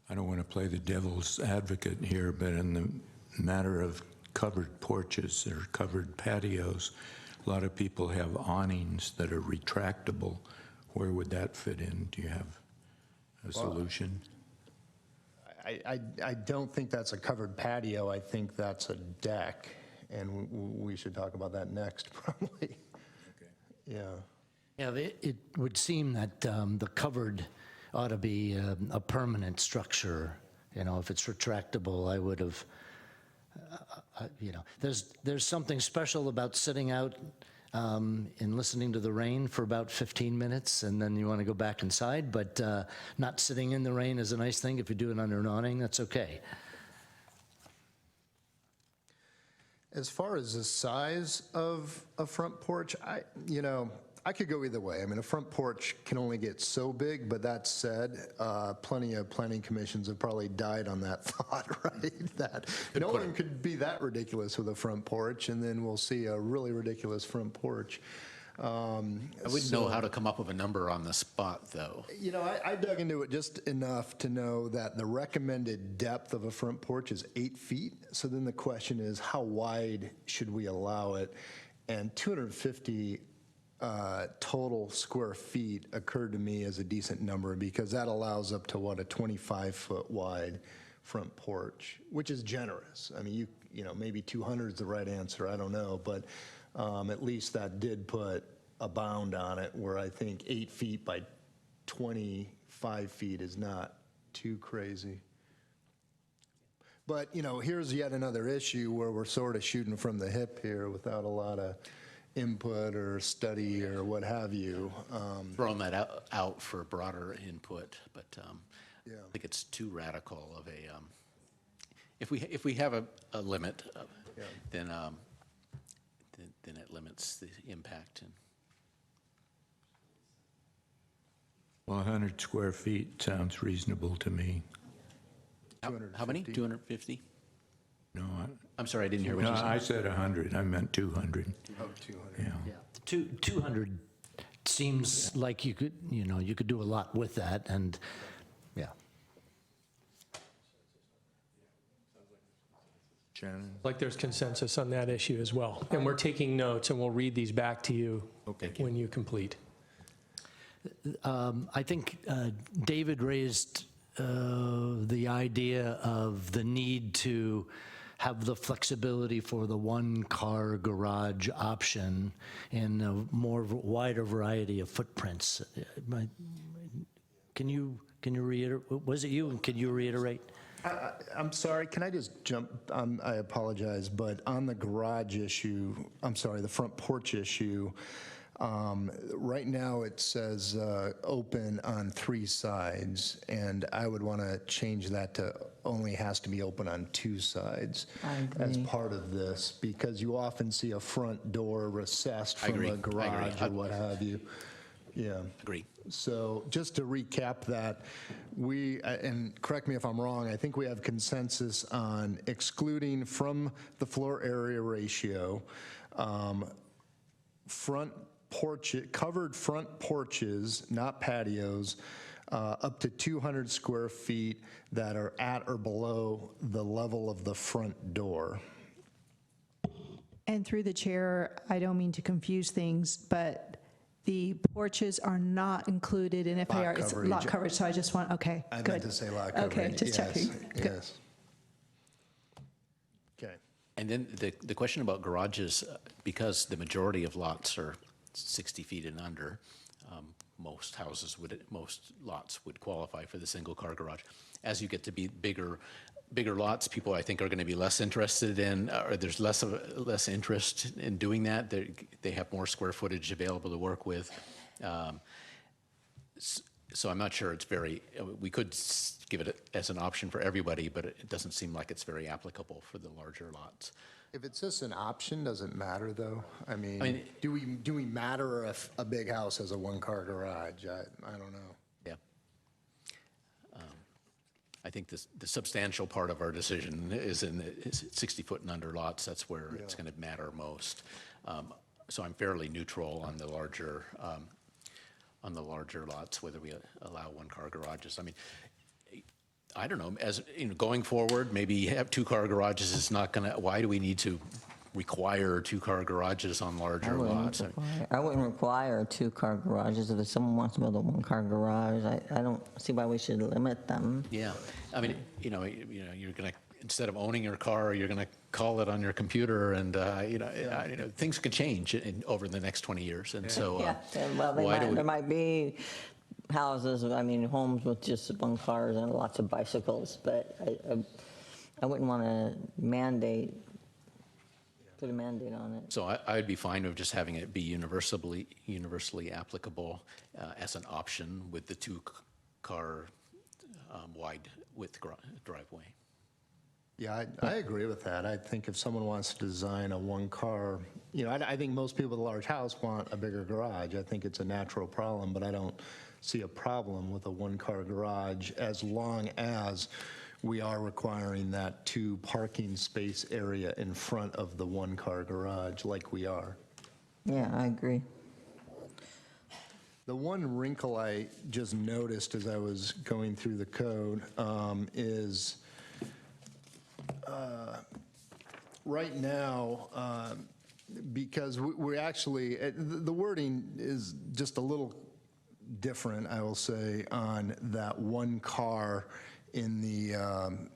I don't want to play the devil's advocate here, but in the matter of covered porches or covered patios, a lot of people have awnings that are retractable. Where would that fit in? Do you have a solution? I don't think that's a covered patio. I think that's a deck, and we should talk about that next, probably. Yeah. Yeah, it would seem that the covered ought to be a permanent structure. You know, if it's retractable, I would have, you know, there's something special about sitting out and listening to the rain for about 15 minutes, and then you want to go back inside, but not sitting in the rain is a nice thing. If you do it under an awning, that's okay. As far as the size of a front porch, I could go either way. I mean, a front porch can only get so big, but that said, plenty of planning commissions have probably died on that thought, right? That no one could be that ridiculous with a front porch, and then we'll see a really ridiculous front porch. I wouldn't know how to come up with a number on the spot, though. You know, I dug into it just enough to know that the recommended depth of a front porch is 8 feet. So then the question is, how wide should we allow it? And 250 total square feet occurred to me as a decent number because that allows up to, what, a 25-foot wide front porch, which is generous. I mean, you know, maybe 200 is the right answer. I don't know, but at least that did put a bound on it where I think 8 feet by 25 feet is not too crazy. But, you know, here's yet another issue where we're sort of shooting from the hip here without a lot of input or study or what have you. Throwing that out for broader input, but I think it's too radical of a. If we have a limit, then it limits the impact. Well, 100 square feet sounds reasonable to me. How many? 250? No, I'm sorry, I didn't hear what you said. I said 100. I meant 200. Oh, 200. Yeah. 200 seems like you could do a lot with that, and yeah. Shannon? Like there's consensus on that issue as well. And we're taking notes, and we'll read these back to you when you complete. I think David raised the idea of the need to have the flexibility for the one-car garage option in a wider variety of footprints. Can you reiterate? Was it you? And can you reiterate? I'm sorry, can I just jump? I apologize, but on the garage issue, I'm sorry, the front porch issue, right now it says open on 3 sides, and I would want to change that to only has to be open on 2 sides as part of this, because you often see a front door recessed from a garage or what have you. Yeah. Agree. So just to recap that, and correct me if I'm wrong, I think we have consensus on excluding from the floor area ratio covered front porches, not patios, up to 200 square feet that are at or below the level of the front door. And through the chair, I don't mean to confuse things, but the porches are not included in FAR. It's coverage. lot coverage, so I just want, okay, I good. meant to say lot coverage. Okay, just Yes, checking. Good. Yes. Okay. And then the question about garages, because the majority of lots are 60 feet and under, most lots would qualify for the single-car garage. As you get to be bigger lots, people I think are going to be less interested in, or there's less interest in doing that. They have more square footage available to work with. So I'm not sure it's we could give it as an option for everybody, but it doesn't seem like it's very applicable for the larger lots. If it's just an option, does it matter, though? I mean, do we matter if a big house has a one-car garage? I don't know. Yeah. I think the substantial part of our decision is in the 60-foot and under lots. That's where it's going to matter most. So I'm fairly neutral on the larger lots, whether we allow one-car garages. I mean, I don't know, as going forward, maybe have two-car garages is not going to, why do we need to require two-car garages on larger lots? I wouldn't require two-car garages. If someone wants to build a one-car garage, I don't see why we should limit them. Yeah, I mean, you're going to, instead of owning your car, you're going to call it on your computer, and things could change over the next 20 years, and so well, there might be houses, homes with just one cars and lots of bicycles, but I wouldn't want to put a mandate on it. So I'd be fine with just having it be universally applicable as an option with the two-car wide width driveway. Yeah, I agree with that. I think if someone wants to design a one-car, I think most people with a large house want a bigger garage. I think it's a natural problem, but I don't see a problem with a one-car garage as long as we are requiring that 2 parking space area in front of the one-car garage like we are. Yeah, I agree. The one wrinkle I just noticed as I was going through the code is right now, because we actually, the wording is just a little different, I will say, on that one car in the,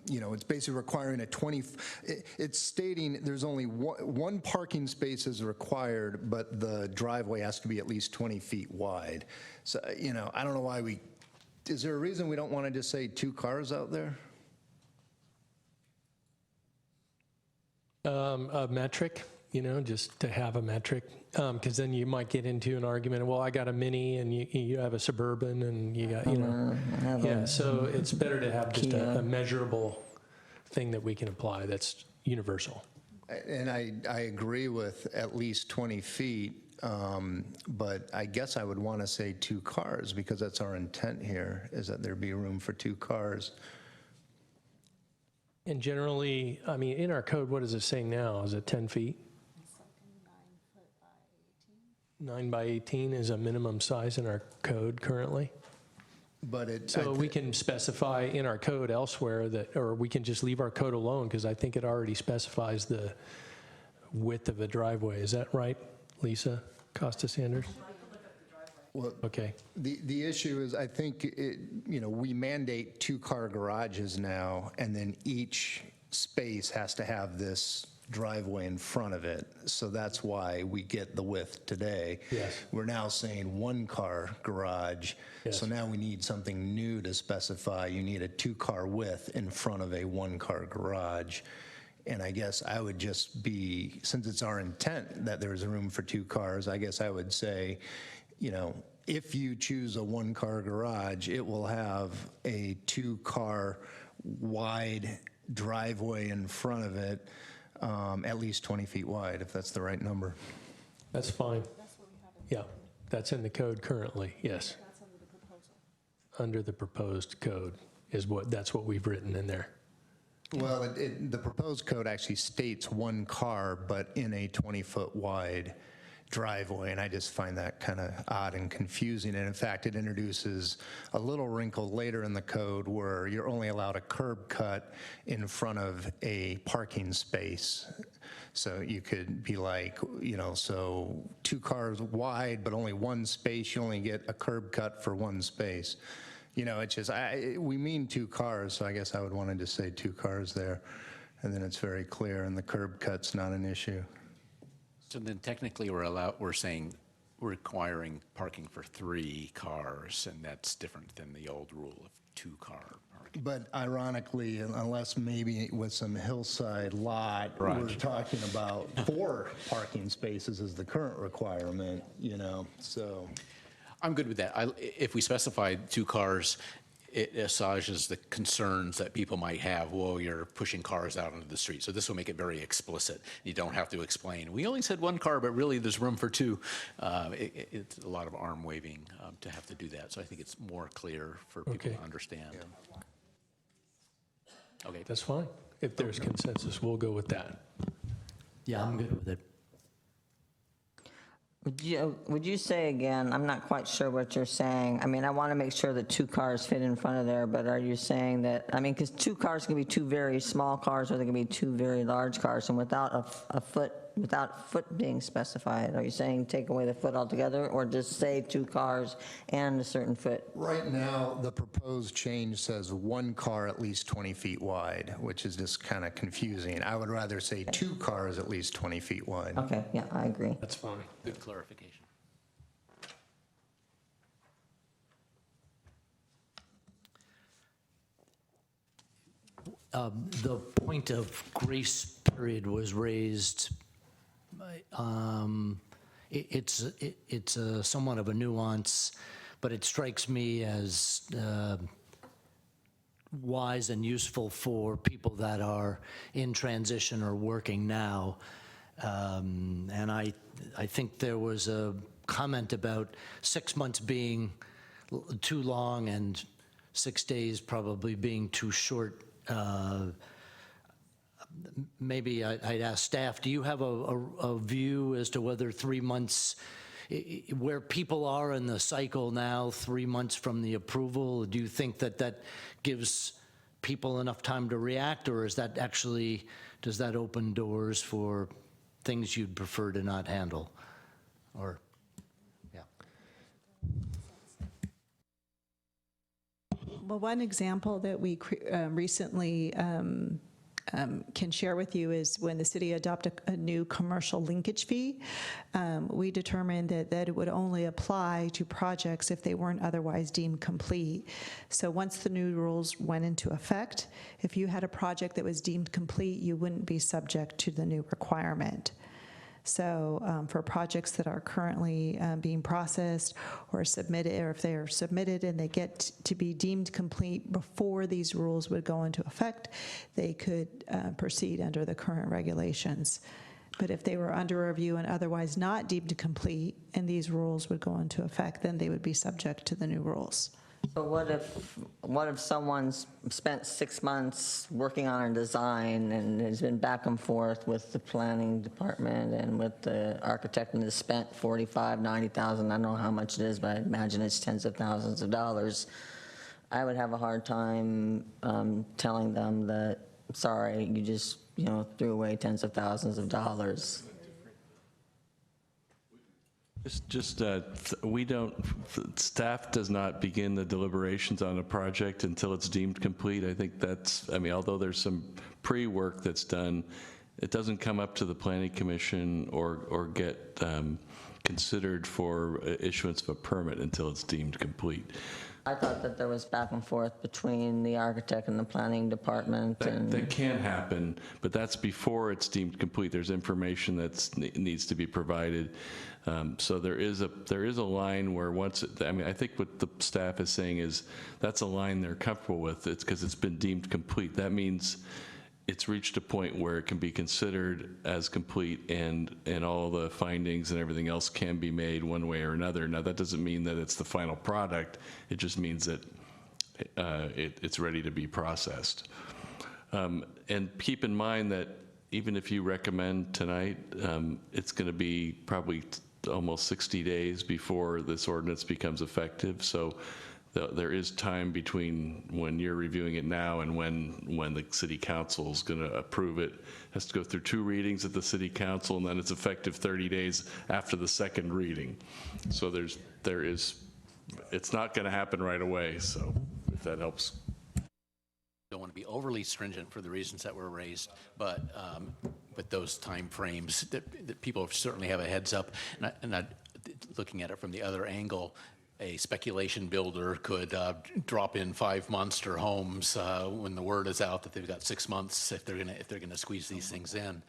it's basically requiring it's stating there's only one parking space is required, but the driveway has to be at least 20 feet wide. So, I don't know why is there a reason we don't want to just say 2 cars out there? A metric, just to have a metric, because then you might get into an argument, well, I got a Mini and you have a Suburban and you got, so it's better to have just a measurable thing that we can apply that's universal. And I agree with at least 20 feet, but I guess I would want to say 2 cars because that's our intent here, is that there be room for 2 cars. And generally, in our code, what does it say now? Is it 10 feet? 9 by 18 is a minimum size in our code currently. But so we can specify in our code elsewhere or we can just leave our code alone because I think it already specifies the width of a driveway. Is that right, Lisa Costa-Sanders? Well, okay. The issue is, I think, we mandate 2-car garages now, and then each space has to have this driveway in front of it. So that's why we get the width today. Yes. We're now saying 1-car garage. Yes. So now we need something new to specify. You need a 2-car width in front of a 1-car garage. And I guess I would just be, since it's our intent that there's room for 2 cars, I guess I would say, if you choose a 1-car garage, it will have a 2-car wide driveway in front of it, at least 20 feet wide, if that's the right number. That's fine. Yeah, that's in the code currently, yes. That's under the proposal. Under the proposed code that's what we've written in there. Well, the proposed code actually states 1 car, but in a 20-foot wide driveway, and I just find that kind of odd and confusing. And in fact, it introduces a little wrinkle later in the code where you're only allowed a curb cut in front of a parking space. So you could be like, so 2 cars wide, but only 1 space, you only get a curb cut for 1 space. It's just, we mean 2 cars, so I guess I would want to just say 2 cars there. And then it's very clear, and the curb cut's not an issue. So then technically we're saying we're requiring parking for 3 cars, and that's different than the old rule of 2-car parking. But ironically, unless maybe with some hillside lot, we're talking about 4 parking spaces is the current requirement, so. I'm good with that. If we specify 2 cars, it assuages the concerns that people might have. Well, you're pushing cars out onto the street. So this will make it very explicit. You don't have to explain, we only said 1 car, but really there's room for 2. It's a lot of arm waving to have to do that. So I think it's more clear for people to understand. Okay. That's fine. If there's consensus, we'll go with that. Yeah, I'm good with it. Would you say again, I'm not quite sure what you're saying. I mean, I want to make sure that 2 cars fit in front of there, but are you saying that, because 2 cars can be 2 very small cars, or they can be 2 very large cars, and without foot being specified, are you saying take away the foot altogether, or just say 2 cars and a certain foot? Right now, the proposed change says 1 car at least 20 feet wide, which is just kind of confusing. I would rather say 2 cars at least 20 feet wide. Okay, yeah, I agree. That's fine. Good clarification. The point of grace period was raised. It's somewhat of a nuance, but it strikes me as wise and useful for people that are in transition or working now. And I think there was a comment about 6 months being too long and 6 days probably being too short. Maybe I'd ask staff, do you have a view as to whether 3 months, where people are in the cycle now, 3 months from the approval, do you think that gives people enough time to react, or is that actually, does that open doors for things you'd prefer to not handle? Or, yeah. Well, one example that we recently can share with you is when the city adopted a new commercial linkage fee, we determined that it would only apply to projects if they weren't otherwise deemed complete. So once the new rules went into effect, if you had a project that was deemed complete, you wouldn't be subject to the new requirement. So for projects that are currently being processed or submitted, or if they are submitted and they get to be deemed complete before these rules would go into effect, they could proceed under the current regulations. But if they were under review and otherwise not deemed complete and these rules would go into effect, then they would be subject to the new rules. So what if someone's spent 6 months working on a design and has been back and forth with the planning department and with the architect and has spent $45,000, $90,000, I don't know how much it is, but I imagine it's tens of thousands of dollars. I would have a hard time telling them that, sorry, you just threw away tens of thousands of dollars. We don't, staff does not begin the deliberations on a project until it's deemed complete. I think that's, although there's some pre-work that's done, it doesn't come up to the Planning Commission or get considered for issuance of a permit until it's deemed complete. I thought that there was back and forth between the architect and the planning department. That can happen, but that's before it's deemed complete. There's information that needs to be provided. So there is a line where once, I think what the staff is saying is that's a line they're comfortable with. It's because it's been deemed complete. That means it's reached a point where it can be considered as complete and all the findings and everything else can be made one way or another. Now, that doesn't mean that it's the final product. It just means that it's ready to be processed. And keep in mind that even if you recommend tonight, it's going to be probably almost 60 days before this ordinance becomes effective. So there is time between when you're reviewing it now and when the city council is going to approve it. It has to go through 2 readings at the city council, and then it's effective 30 days after the second reading. So it's not going to happen right away, so if that helps. Don't want to be overly stringent for the reasons that were raised, but those time frames that people certainly have a heads up. And looking at it from the other angle, a speculation builder could drop in 5 monster homes when the word is out that they've got 6 months if they're gonna squeeze these things in,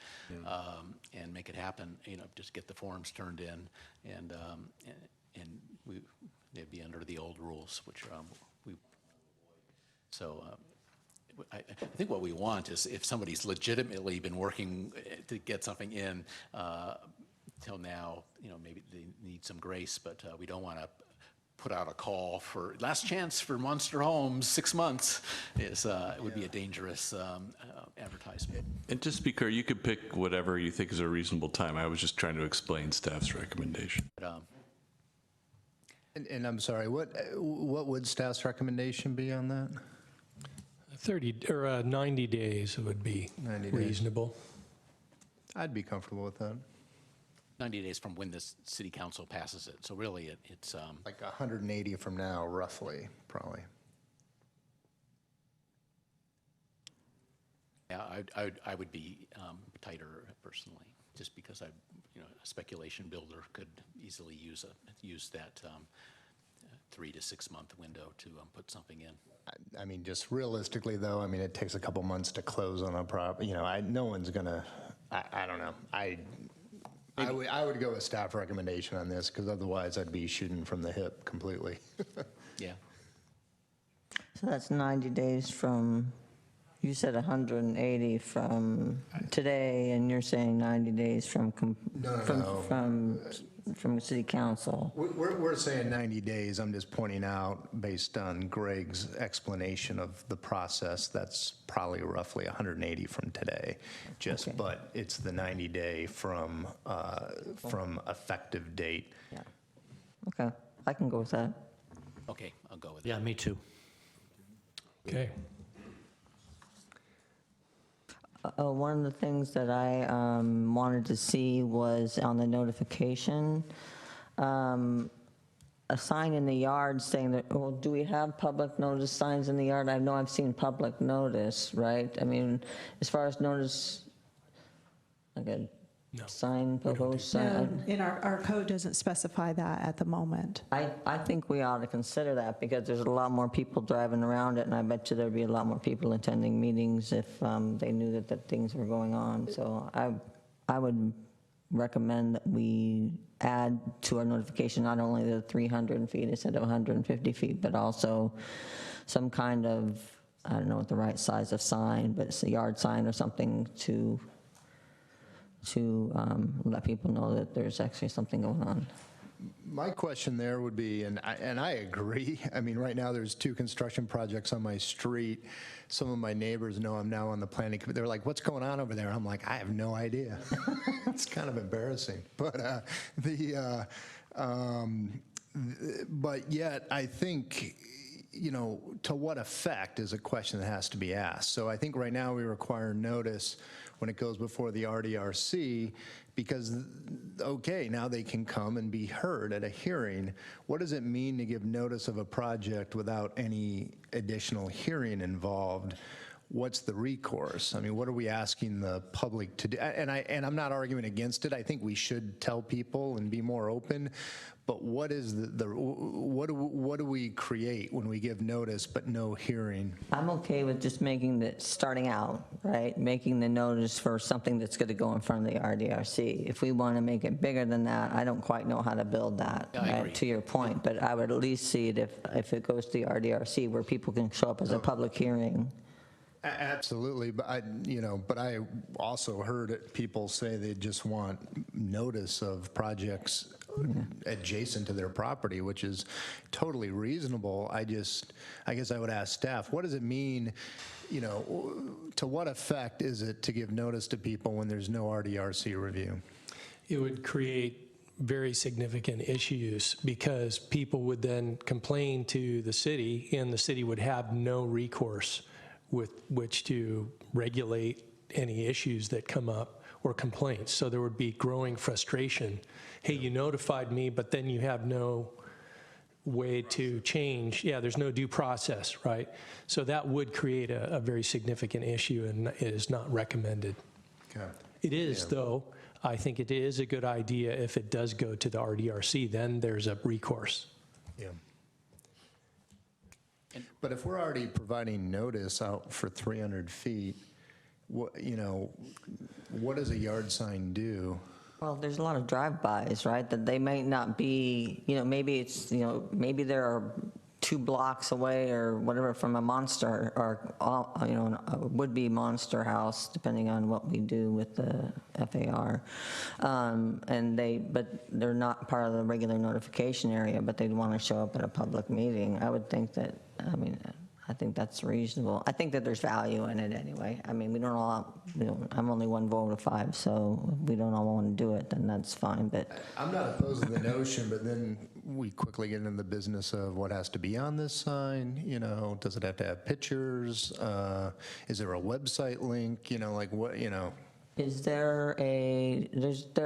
and make it happen. Just get the forms turned in, and they'd be under the old rules, which I think what we want is if somebody's legitimately been working to get something in till now, maybe they need some grace, but we don't want to put out a call for last chance for monster homes, 6 months. It would be a dangerous advertisement. And just to be clear, you could pick whatever you think is a reasonable time. I was just trying to explain staff's recommendation. And I'm sorry, what would staff's recommendation be on that? 90 days would be 90 days. reasonable. I'd be comfortable with that. 90 days from when the city council passes it. So really, it's like 180 from now, roughly, probably. Yeah, I would be tighter personally, just because a speculation builder could easily use that 3 to 6 month window to put something in. I mean, just realistically, though, I mean, it takes a couple months to close on a property. No one's gonna. I don't know. I would go with staff recommendation on this, because otherwise I'd be shooting from the hip completely. Yeah. So that's 90 days from, you said 180 from today, and you're saying 90 days from from city council. We're saying 90 days. I'm just pointing out, based on Greg's explanation of the process, that's probably roughly 180 from today. But it's the 90-day from effective date. Yeah. Okay, I can go with that. Okay, I'll go with that. Yeah, me too. Okay. One of the things that I wanted to see was on the notification, a sign in the yard saying that, well, do we have public notice signs in the yard? I know I've seen public notice, right? I mean, as far as notice, like a sign, proposed sign. In our code doesn't specify that at the moment. I think we ought to consider that, because there's a lot more people driving around it, and I bet you there'd be a lot more people attending meetings if they knew that things were going on. So I would recommend that we add to our notification not only the 300 feet instead of 150 feet, but also some kind of, I don't know what the right size of sign, but it's a yard sign or something to let people know that there's actually something going on. My question there would be, and I agree, I mean, right now there's 2 construction projects on my street. Some of my neighbors know I'm now on the planning committee. They're like, what's going on over there? I'm like, I have no idea. It's kind of embarrassing. But but yet I think, to what effect is a question that has to be asked. So I think right now we require notice when it goes before the RDRC, because, okay, now they can come and be heard at a hearing. What does it mean to give notice of a project without any additional hearing involved? What's the recourse? I mean, what are we asking the public to do? And I'm not arguing against it. I think we should tell people and be more open. But what is what do we create when we give notice but no hearing? I'm okay with just starting out, right? Making the notice for something that's going to go in front of the RDRC. If we want to make it bigger than that, I don't quite know how to build that, right, to your point. But I would at least see it if it goes to the RDRC, where people can show up as a public hearing. Absolutely, but I also heard people say they just want notice of projects adjacent to their property, which is totally reasonable. I guess I would ask staff, what does it mean, to what effect is it to give notice to people when there's no RDRC review? It would create very significant issues because people would then complain to the city and the city would have no recourse with which to regulate any issues that come up or complaints. So there would be growing frustration. Hey, you notified me, but then you have no way to change. Yeah, there's no due process, right? So that would create a very significant issue, and it is not recommended. Okay. It is, though, I think it is a good idea if it does go to the RDRC, then there's a recourse. Yeah. But if we're already providing notice out for 300 feet, what does a yard sign do? Well, there's a lot of drive-bys, right, that they may not be, maybe it's, maybe there are 2 blocks away or whatever from a monster or, a would-be monster house, depending on what we do with the FAR. But they're not part of the regular notification area, but they'd want to show up at a public meeting. I would think that, I think that's reasonable. I think that there's value in it anyway. I mean, we don't all, I'm only 1 vote of 5, so if we don't all want to do it, then that's fine, but. I'm not opposed to the notion, but then we quickly get into the business of what has to be on this sign, does it have to have pictures? Is there a website link, like what, Is there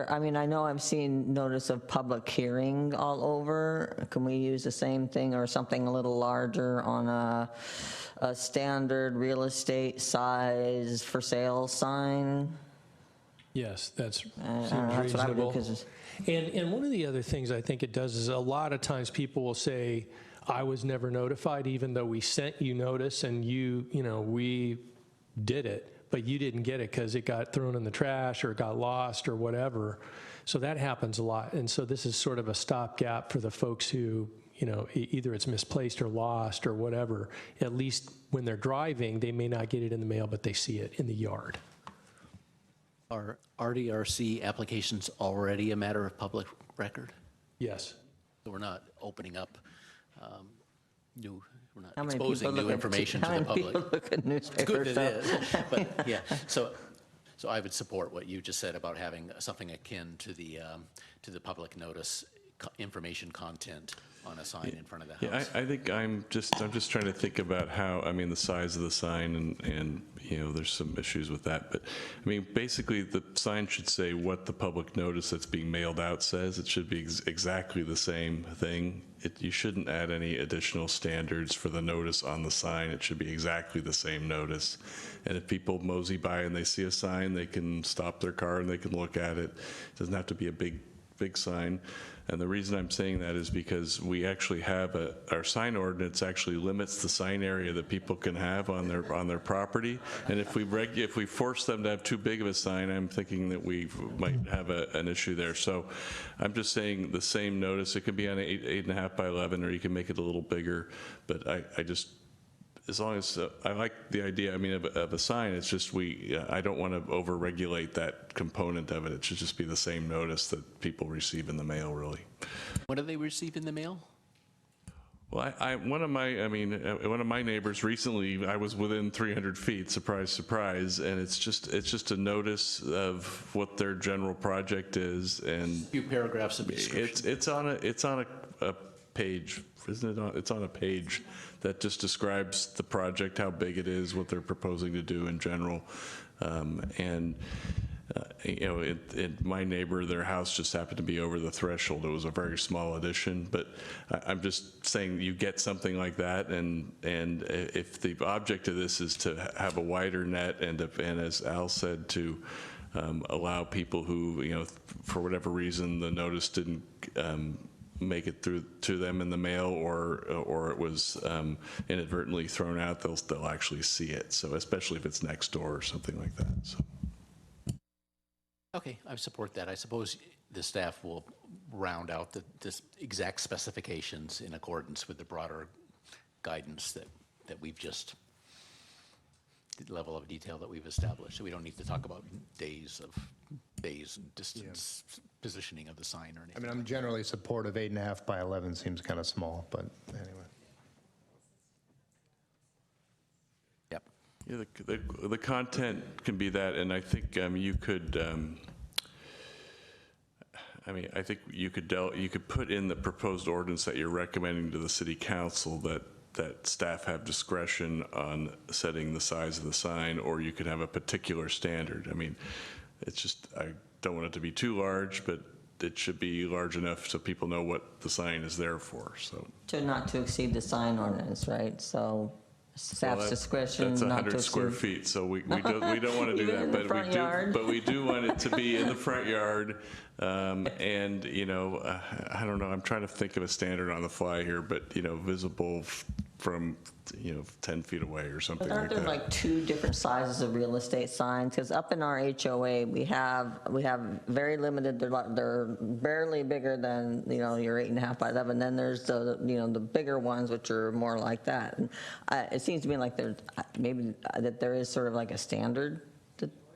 I know I've seen notice of public hearing all over. Can we use the same thing or something a little larger on a standard real estate size for sale sign? Yes, that's that's seems what I would do, reasonable. 'cause And one of the other things I think it does is a lot of times people will say, I was never notified, even though we sent you notice and we did it, but you didn't get it because it got thrown in the trash or got lost or whatever. So that happens a lot. And so this is sort of a stopgap for the folks who, either it's misplaced or lost or whatever. At least when they're driving, they may not get it in the mail, but they see it in the yard. Are RDRC applications already a matter of public record? Yes. So we're not opening up we're not How many exposing people new look at- information to how the many public. people look at It's newspapers, good so- it is, but yeah. So I would support what you just said about having something akin to the public notice information content on a sign in front of the house. Yeah, I think I'm just trying to think about how, the size of the sign and there's some issues with that. But basically the sign should say what the public notice that's being mailed out says. It should be exactly the same thing. You shouldn't add any additional standards for the notice on the sign. It should be exactly the same notice. And if people mosey by and they see a sign, they can stop their car and they can look at it. It doesn't have to be a big sign. And the reason I'm saying that is because we actually have our sign ordinance actually limits the sign area that people can have on their property. And if we force them to have too big of a sign, I'm thinking that we might have an issue there. So I'm just saying the same notice. It could be on 8.5 by 11, or you can make it a little bigger. But I just, as long as I like the idea, of a sign, it's just I don't want to over-regulate that component of it. It should just be the same notice that people receive in the mail, really. What do they receive in the mail? Well, one of my neighbors recently, I was within 300 feet, surprise, surprise, and it's just a notice of what their general project is, and a few paragraphs of description. It's on a page, isn't it? It's on a page that just describes the project, how big it is, what they're proposing to do in general, my neighbor, their house just happened to be over the threshold. It was a very small addition, but I'm just saying you get something like that, and if the object of this is to have a wider net and as Al said, to allow people who, for whatever reason, the notice didn't make it through to them in the mail, or it was inadvertently thrown out, they'll actually see it. So especially if it's next door or something like that. So. Okay, I support that. I suppose the staff will round out the exact specifications in accordance with the broader guidance that we've just, the level of detail that we've established. So we don't need to talk about bays and distance, positioning of the sign or anything. I'm generally supportive. 8.5 by 11 seems kind of small, but anyway. Yep. Yeah, the content can be that, and I think you could, I mean, I think you could put in the proposed ordinance that you're recommending to the city council that staff have discretion on setting the size of the sign, or you could have a particular standard. I mean, it's just, I don't want it to be too large, but it should be large enough so people know what the sign is there for, so. Not to exceed the sign ordinance, right? So staff's discretion That's not to 100 square exceed. feet, so we don't want to do Even that. in the front yard? But we do want it to be in the front yard. And, you know, I don't know, I'm trying to think of a standard on the fly here, but, you know, visible from, 10 feet away or something But like aren't there that. like two different sizes of real estate signs? Because up in our HOA, we have very limited, they're barely bigger than, your 8.5 by 11. Then there's the, the bigger ones, which are more like that. And it seems to me like there's, maybe that there is sort of like a standard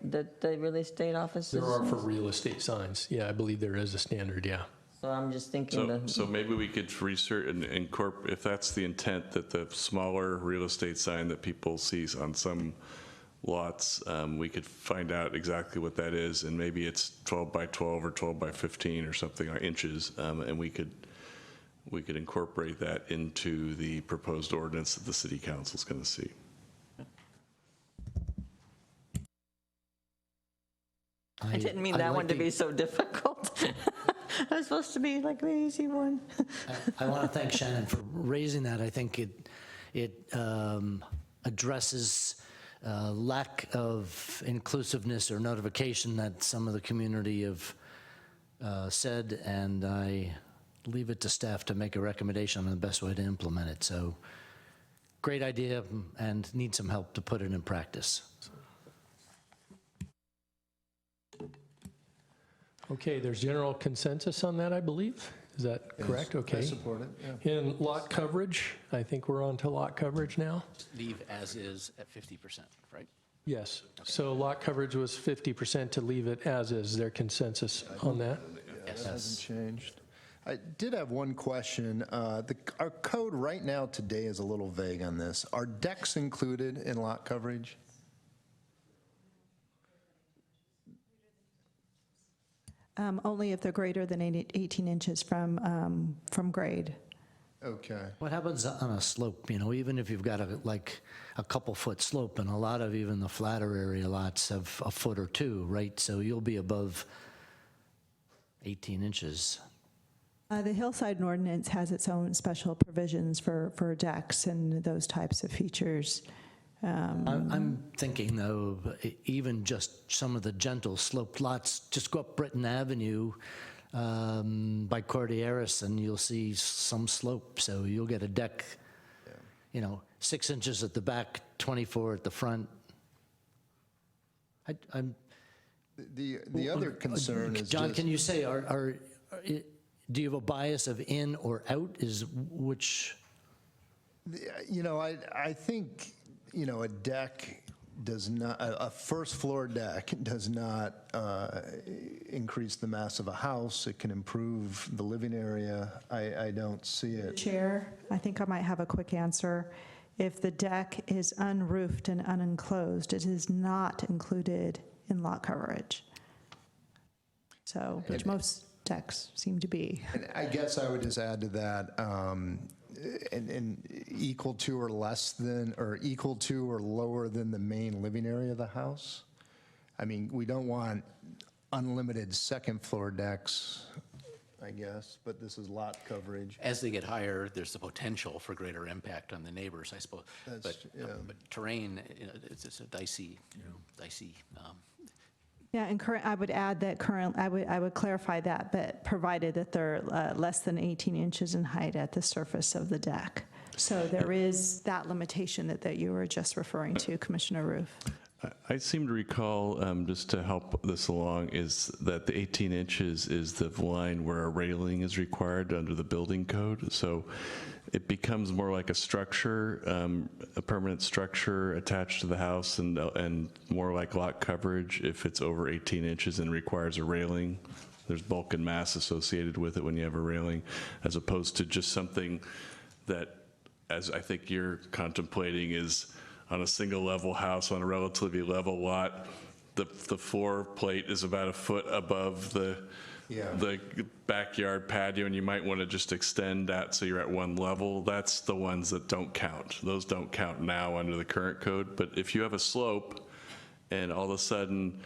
that the real estate offices. There are for real estate signs. Yeah, I believe there is a standard, yeah. So I'm just thinking So maybe we could research and incorporate, if that's the intent, that the smaller real estate sign that people see on some lots, we could find out exactly what that is, and maybe it's 12 by 12 or 12 by 15 or something, or inches, and we could incorporate that into the proposed ordinance that the city council's going to see. I didn't mean that one to be so difficult. It was supposed to be like the easy one. I want to thank Shannon for raising that. I think it addresses lack of inclusiveness or notification that some of the community have said, and I leave it to staff to make a recommendation on the best way to implement it. So great idea and need some help to put it in practice. Okay, there's general consensus on that, I believe. Is that correct? Okay. I support it, yeah. In lot coverage, I think we're on to lot coverage now. Leave as is at 50%, right? Yes. So lot coverage was 50% to leave it as is. Their consensus on that? That hasn't changed. I did have one question. Our code right now today is a little vague on this. Are decks included in lot coverage? Only if they're greater than 18 inches from grade. Okay. What happens on a slope, even if you've got a couple foot slope, and a lot of even the flatter area lots have a foot or two, right? So you'll be above 18 inches. The Hillside Ordinance has its own special provisions for decks and those types of features. I'm thinking, though, even just some of the gentle sloped lots, just go up Britton Avenue by Cordilleras, and you'll see some slope. So you'll get a deck, 6 inches at the back, 24 at the front. The other concern is John, just, can you say, do you have a bias of in or out? Which? I think, a deck does not, a first floor deck does not increase the mass of a house. It can improve the living area. I don't see it. Chair, I think I might have a quick answer. If the deck is unroofed and unenclosed, it is not included in lot coverage. So, which most decks seem to be. And I guess I would just add to that, and equal to or less than, or equal to or lower than the main living area of the house. I mean, we don't want unlimited second floor decks, I guess, but this is lot coverage. As they get higher, there's the potential for greater impact on the neighbors, I suppose. But terrain, it's a dicey. Yeah, and I would add that I would clarify that, but provided that they're less than 18 inches in height at the surface of the deck. So there is that limitation that you were just referring to, Commissioner Roof. I seem to recall, just to help this along, is that the 18 inches is the line where a railing is required under the building code. So it becomes more like a structure, a permanent structure attached to the house, and more like lot coverage if it's over 18 inches and requires a railing. There's bulk and mass associated with it when you have a railing, as opposed to just something that, as I think you're contemplating, is on a single level house on a relatively level lot, the floor plate is about a foot above the backyard patio, and you might want to just extend that so you're at one level. That's the ones that don't count. Those don't count now under the current code. But if you have a slope and all of a sudden,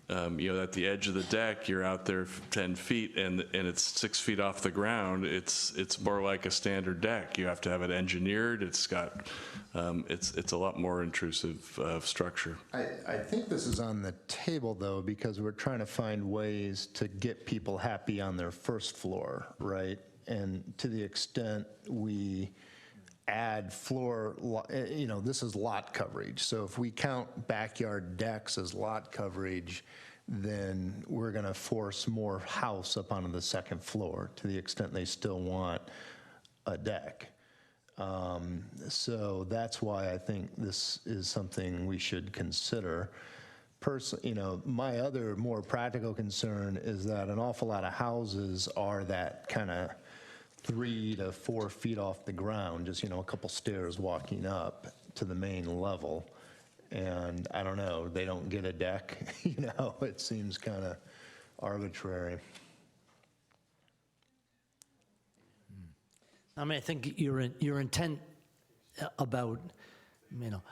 at the edge of the deck, you're out there 10 feet and it's 6 feet off the ground, it's more like a standard deck. You have to have it engineered. It's got, it's a lot more intrusive structure. I think this is on the table, though, because we're trying to find ways to get people happy on their first floor, right? And to the extent we add this is lot coverage. So if we count backyard decks as lot coverage, then we're going to force more house up onto the second floor to the extent they still want a deck. So that's why I think this is something we should consider. My other more practical concern is that an awful lot of houses are that kind of 3 to 4 feet off the ground, just, a couple stairs walking up to the main level. And I don't know, they don't get a deck, it seems kind of arbitrary. I mean, I think your intent about,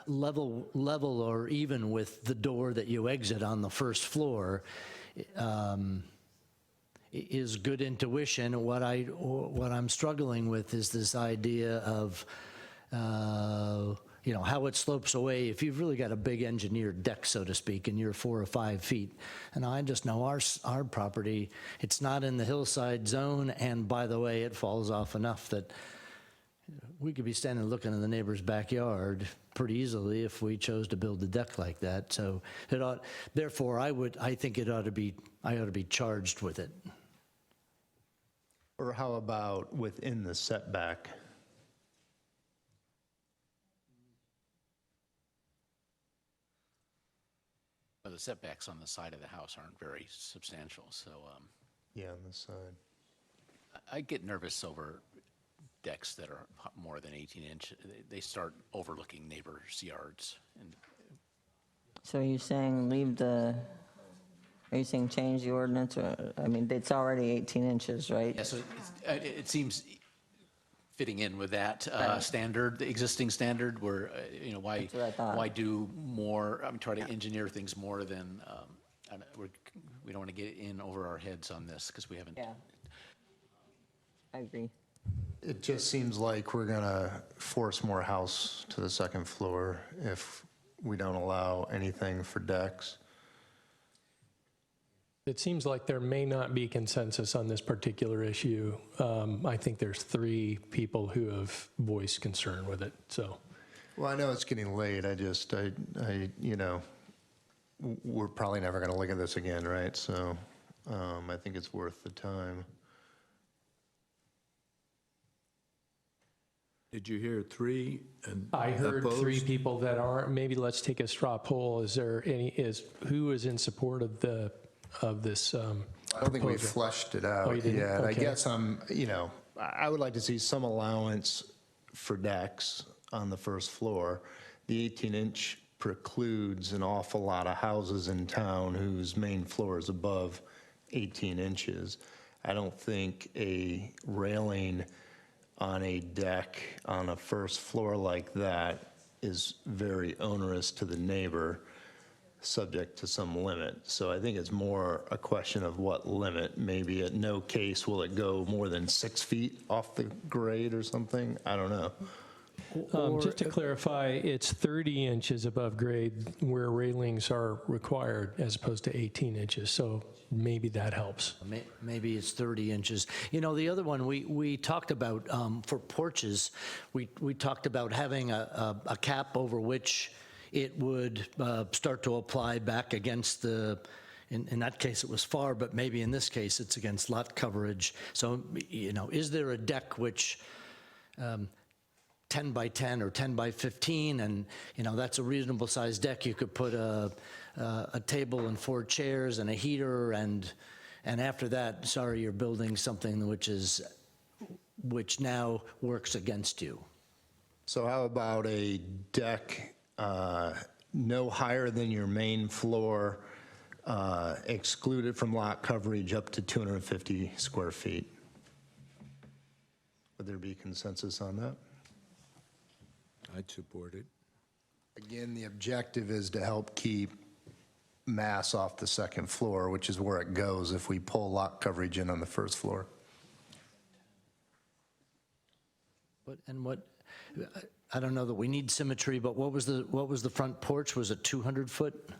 level or even with the door that you exit on the first floor, is good intuition. What I'm struggling with is this idea of, how it slopes away. If you've really got a big engineered deck, so to speak, and you're 4 or 5 feet, and I just know our property, it's not in the hillside zone, and by the way, it falls off enough that we could be standing looking in the neighbor's backyard pretty easily if we chose to build a deck like that. So therefore, I think I ought to be charged with it. Or how about within the setback? Well, the setbacks on the side of the house aren't very substantial, so. Yeah, on the side. I get nervous over decks that are more than 18 inches. They start overlooking neighbors' yards. So are you saying change the ordinance? Or, it's already 18 inches, right? Yeah, so it seems fitting in with that standard, the existing standard, where, why do more, try to engineer things more than, we don't want to get in over our heads on this because we haven't. Yeah, I agree. It just seems like we're going to force more house to the second floor if we don't allow anything for decks. It seems like there may not be consensus on this particular issue. I think there's 3 people who have voiced concern with it, so. Well, I know it's getting late. We're probably never going to look at this again, right? So I think it's worth the time. Did you hear 3? I heard opposed? 3 people that aren't. Maybe let's take a straw poll. Who is in support of this? I don't think we proposal? fleshed it out Oh, you didn't? yet. I Okay. guess I would like to see some allowance for decks on the first floor. The 18-inch precludes an awful lot of houses in town whose main floor is above 18 inches. I don't think a railing on a deck on a first floor like that is very onerous to the neighbor, subject to some limit. So I think it's more a question of what limit. Maybe at no case will it go more than 6 feet off the grade or something. I don't know. Just to clarify, it's 30 inches above grade where railings are required as opposed to 18 inches. So maybe that helps. Maybe it's 30 inches. The other one we talked about for porches, we talked about having a cap over which it would start to apply back against the, in that case it was FAR, but maybe in this case it's against lot coverage. So, is there a deck which 10 by 10 or 10 by 15, and that's a reasonable sized deck. You could put a table and 4 chairs and a heater, and after that, sorry, you're building something which now works against you. So how about a deck no higher than your main floor excluded from lot coverage up to 250 square feet. Would there be consensus on that? I'd support it. Again, the objective is to help keep mass off the second floor, which is where it goes if we pull lot coverage in on the first floor. I don't know that we need symmetry, but what was the front porch? Was it 200 foot?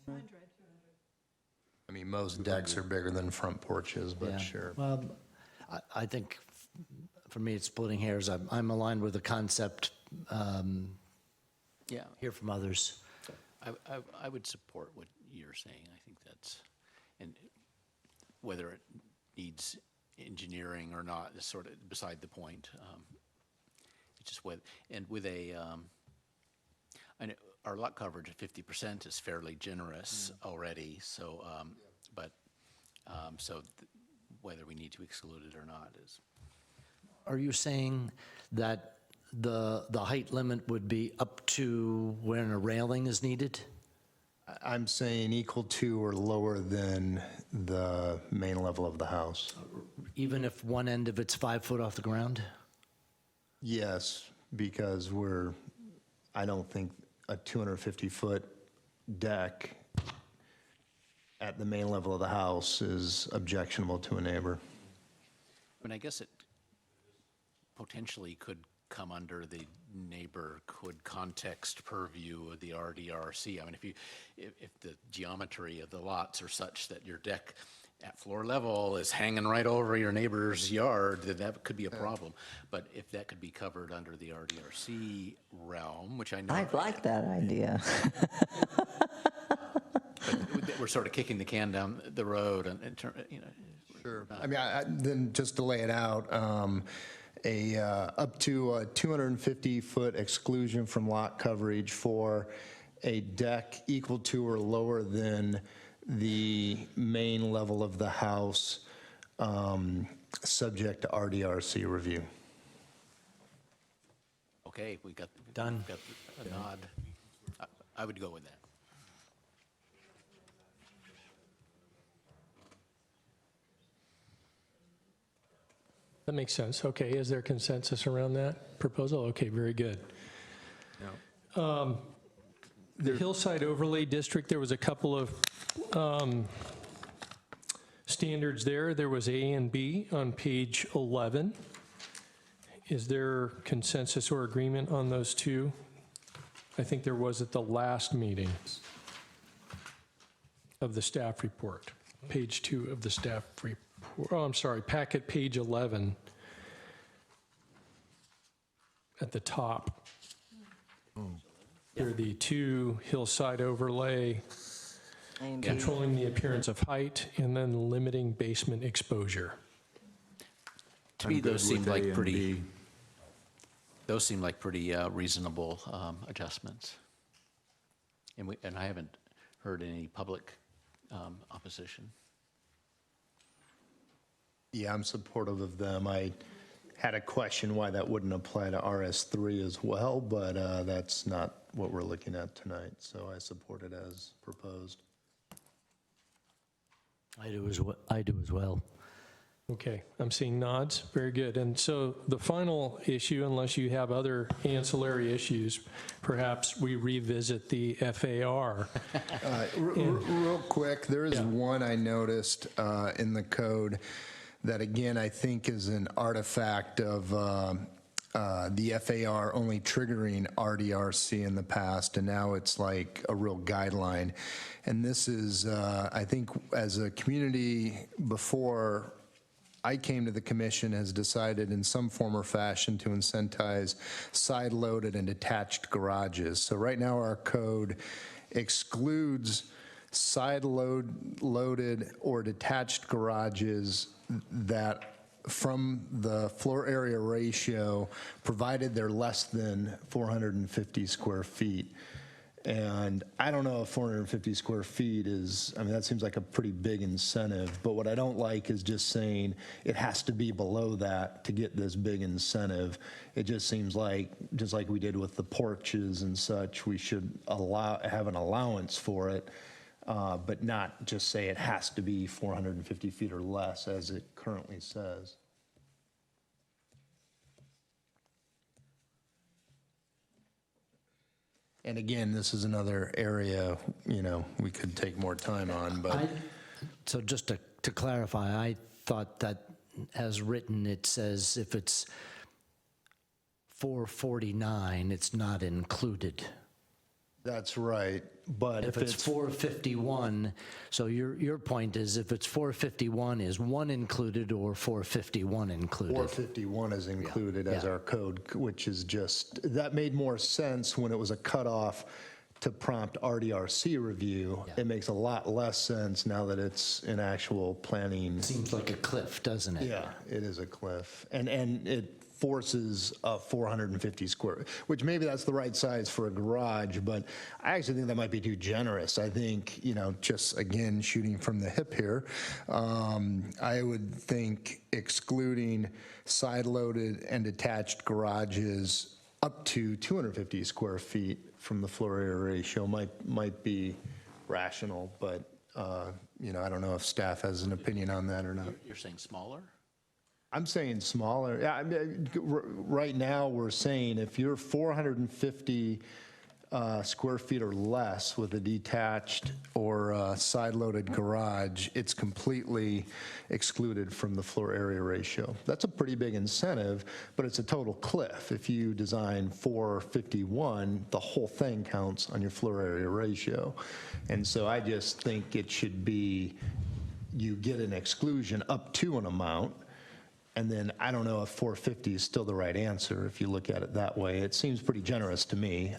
I mean, most decks are bigger than front porches, but Yeah. sure. Well, I think for me, it's splitting hairs. I'm aligned with the concept. Yeah. Hear from others. I would support what you're saying. I think that's, and whether it needs engineering or not is sort of beside the point. It's just with I know our lot coverage at 50% is fairly generous already. So, whether we need to exclude it or not is. Are you saying that the height limit would be up to when a railing is needed? I'm saying equal to or lower than the main level of the house. Even if one end of it's 5 foot off the ground? Yes, because I don't think a 250-foot deck at the main level of the house is objectionable to a neighbor. I mean, I guess it potentially could come under the neighborhood context purview of the RDRC. I mean, if the geometry of the lots are such that your deck at floor level is hanging right over your neighbor's yard, then that could be a problem. But if that could be covered under the RDRC realm, which I know. I like that idea. But we're sort of kicking the can down the road and Sure. I mean, then just to lay it out, up to a 250-foot exclusion from lot coverage for a deck equal to or lower than the main level of the house, subject to RDRC review. Okay, we got Done. Got a nod. I would go with that. That makes sense. Okay, is there consensus around that proposal? Okay, very good. The Hillside Overlay District, there was a couple of standards there. There was A and B on page 11. Is there consensus or agreement on those two? I think there was at the last meeting of the staff report, page 2 of the staff report. Oh, I'm sorry, packet page 11 at the top. There are the two hillside overlay, controlling the appearance of height, and then limiting basement exposure. To me, those seem like pretty. Those seem like pretty reasonable adjustments, and I haven't heard any public opposition. Yeah, I'm supportive of them. I had a question why that wouldn't apply to RS3 as well, but that's not what we're looking at tonight, so I support it as proposed. I do as well. Okay, I'm seeing nods. Very good. And so the final issue, unless you have other ancillary issues, perhaps we revisit the FAR. Real quick, there is one I noticed in the code that, again, I think is an artifact of the FAR only triggering RDRC in the past, and now it's like a real guideline. And this is, I think, as a community before I came to the commission, has decided in some form or fashion to incentivize side-loaded and detached garages. So right now our code excludes side-loaded or detached garages that from the floor area ratio, provided they're less than 450 square feet. And I don't know if 450 square feet is, I mean, that seems like a pretty big incentive, but what I don't like is just saying it has to be below that to get this big incentive. It just seems like, just like we did with the porches and such, we should have an allowance for it. but not just say it has to be 450 feet or less, as it currently says. And again, this is another area, we could take more time on, but. So just to clarify, I thought that as written, it says if it's 449, it's not included. That's right, but If it's 451, so your point is if it's 451, is 1 included or 451 included? 451 is included as Yeah. our code, which is just, that made more sense when it was a cutoff to prompt RDRC review. It makes a lot less sense now that it's an actual planning. Seems like a cliff, doesn't it? Yeah, it is a cliff. And it forces a 450 square, which maybe that's the right size for a garage, but I actually think that might be too generous. I think, just again, shooting from the hip here, I would think excluding side-loaded and detached garages up to 250 square feet from the floor area ratio might be rational, but, I don't know if staff has an opinion on that or not. You're saying smaller? I'm saying smaller. Yeah, right now, we're saying if you're 450 square feet or less with a detached or side-loaded garage, it's completely excluded from the floor area ratio. That's a pretty big incentive, but it's a total cliff. If you design 451, the whole thing counts on your floor area ratio. And so I just think it should be, you get an exclusion up to an amount. And then I don't know if 450 is still the right answer if you look at it that way. It seems pretty generous to me.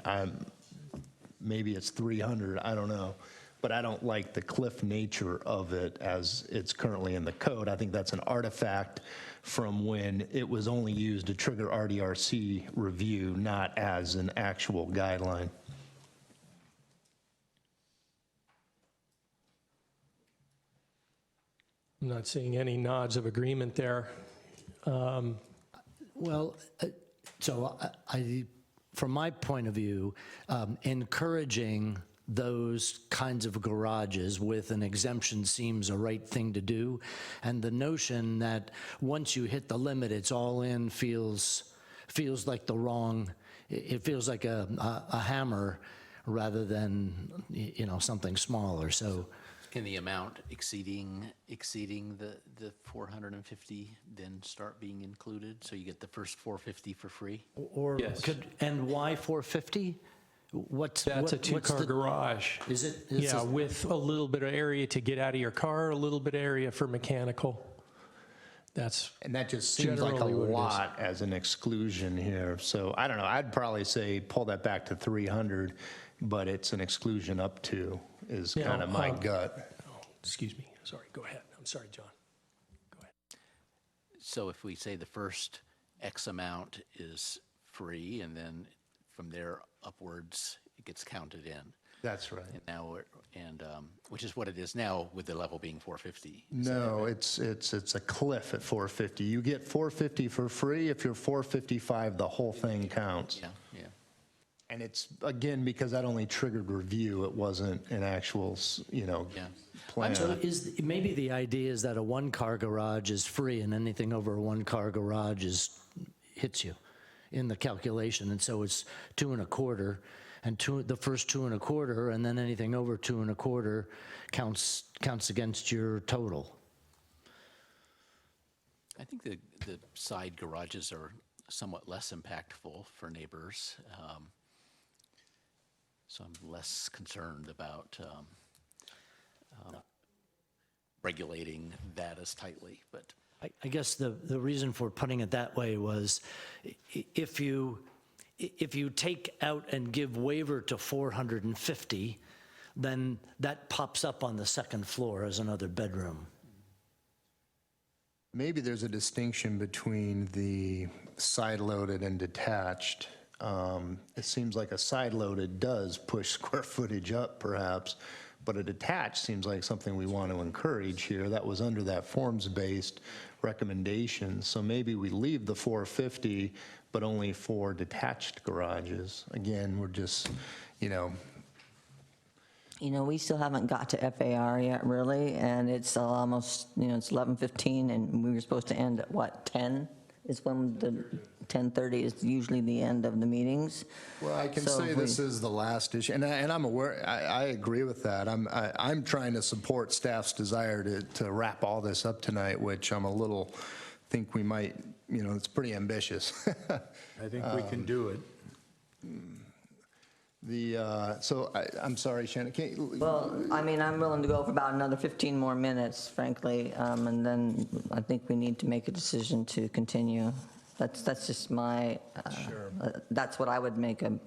Maybe it's 300, I don't know. But I don't like the cliff nature of it as it's currently in the code. I think that's an artifact from when it was only used to trigger RDRC review, not as an actual guideline. I'm not seeing any nods of agreement there. Well, so from my point of view, encouraging those kinds of garages with an exemption seems a right thing to do. And the notion that once you hit the limit, it's all in feels like the wrong, it feels like a hammer rather than, something smaller. So. Can the amount exceeding the 450 then start being included? So you get the first 450 for free? Or Yes. and why 450? That's a two-car garage. Is it? Yeah, with a little bit of area to get out of your car, a little bit of area for mechanical. And that just seems like a generally what it is. lot as an exclusion here. So I don't know, I'd probably say pull that back to 300, but it's an exclusion up to is Yeah, kind of my gut. Excuse me. Sorry. Go ahead. I'm sorry, John. So if we say the first X amount is free, and then from there upwards, it gets counted in. That's right. And now, which is what it is now with the level being 450. No, it's a cliff at 450. You get 450 for free. If you're 455, the whole thing counts. Yeah. And it's, again, because that only triggered review, it wasn't an actual, plan. So maybe the idea is that a one-car garage is free and anything over a one-car garage hits you in the calculation. And so it's 2 1/4 and the first 2 1/4, and then anything over 2 1/4 counts against your total. I think the side garages are somewhat less impactful for neighbors. So I'm less concerned about regulating that as tightly. But I guess the reason for putting it that way was if you take out and give waiver to 450, then that pops up on the second floor as another bedroom. Maybe there's a distinction between the side-loaded and detached. It seems like a side-loaded does push square footage up, perhaps, but a detached seems like something we want to encourage here. That was under that forms-based recommendation. So maybe we leave the 450, but only for detached garages. Again, we're just, You know, we still haven't got to FAR yet, really, and it's almost, you know, it's 11:15, and we were supposed to end at, what, 10? Is when the 10:30 is usually the end of the meetings. Well, I can So say if this we- is the last issue, and I'm aware, I agree with that. I'm trying to support staff's desire to wrap all this up tonight, which I'm a little, think we might, you know, it's pretty ambitious. I think we can do it. I'm sorry, Shannon, Well, I mean, I'm willing to go for about another 15 more minutes, frankly, and then I think we need to make a decision to continue. That's just my, that's what I would make a,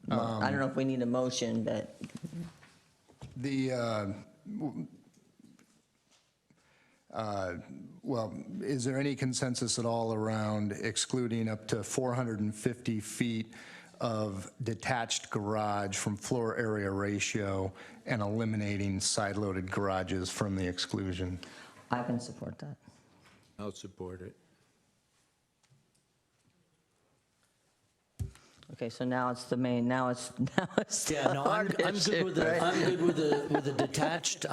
I don't know if we need a motion, but well, is there any consensus at all around excluding up to 450 feet of detached garage from floor area ratio and eliminating side-loaded garages from the exclusion? I can support that. I'll support it. Okay, so now it's the main, now it's the Yeah, no, I'm hard good issue, with the, right? I'm good with the detached.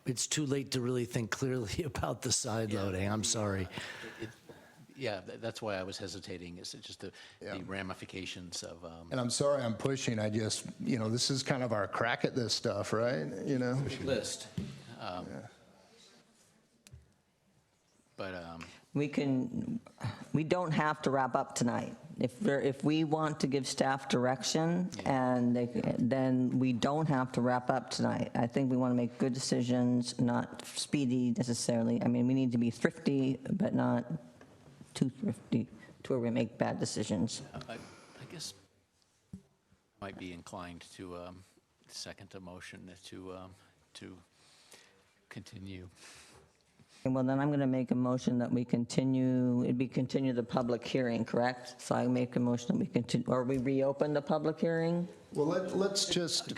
It's too late to really think clearly about the side loading. I'm sorry. Yeah, that's why I was hesitating, is just the ramifications of. And I'm sorry I'm pushing, I just, you know, this is kind of our crack at this stuff, right? You know? List. But We don't have to wrap up tonight. If we want to give staff direction, then we don't have to wrap up tonight. I think we want to make good decisions, not speedy necessarily. I mean, we need to be thrifty, but not too thrifty to where we make bad decisions. I guess I might be inclined to second a motion to continue. And well, then I'm going to make a motion that we continue, continue the public hearing, correct? So I make a motion that we continue, or we reopen the public hearing? Well, let's just.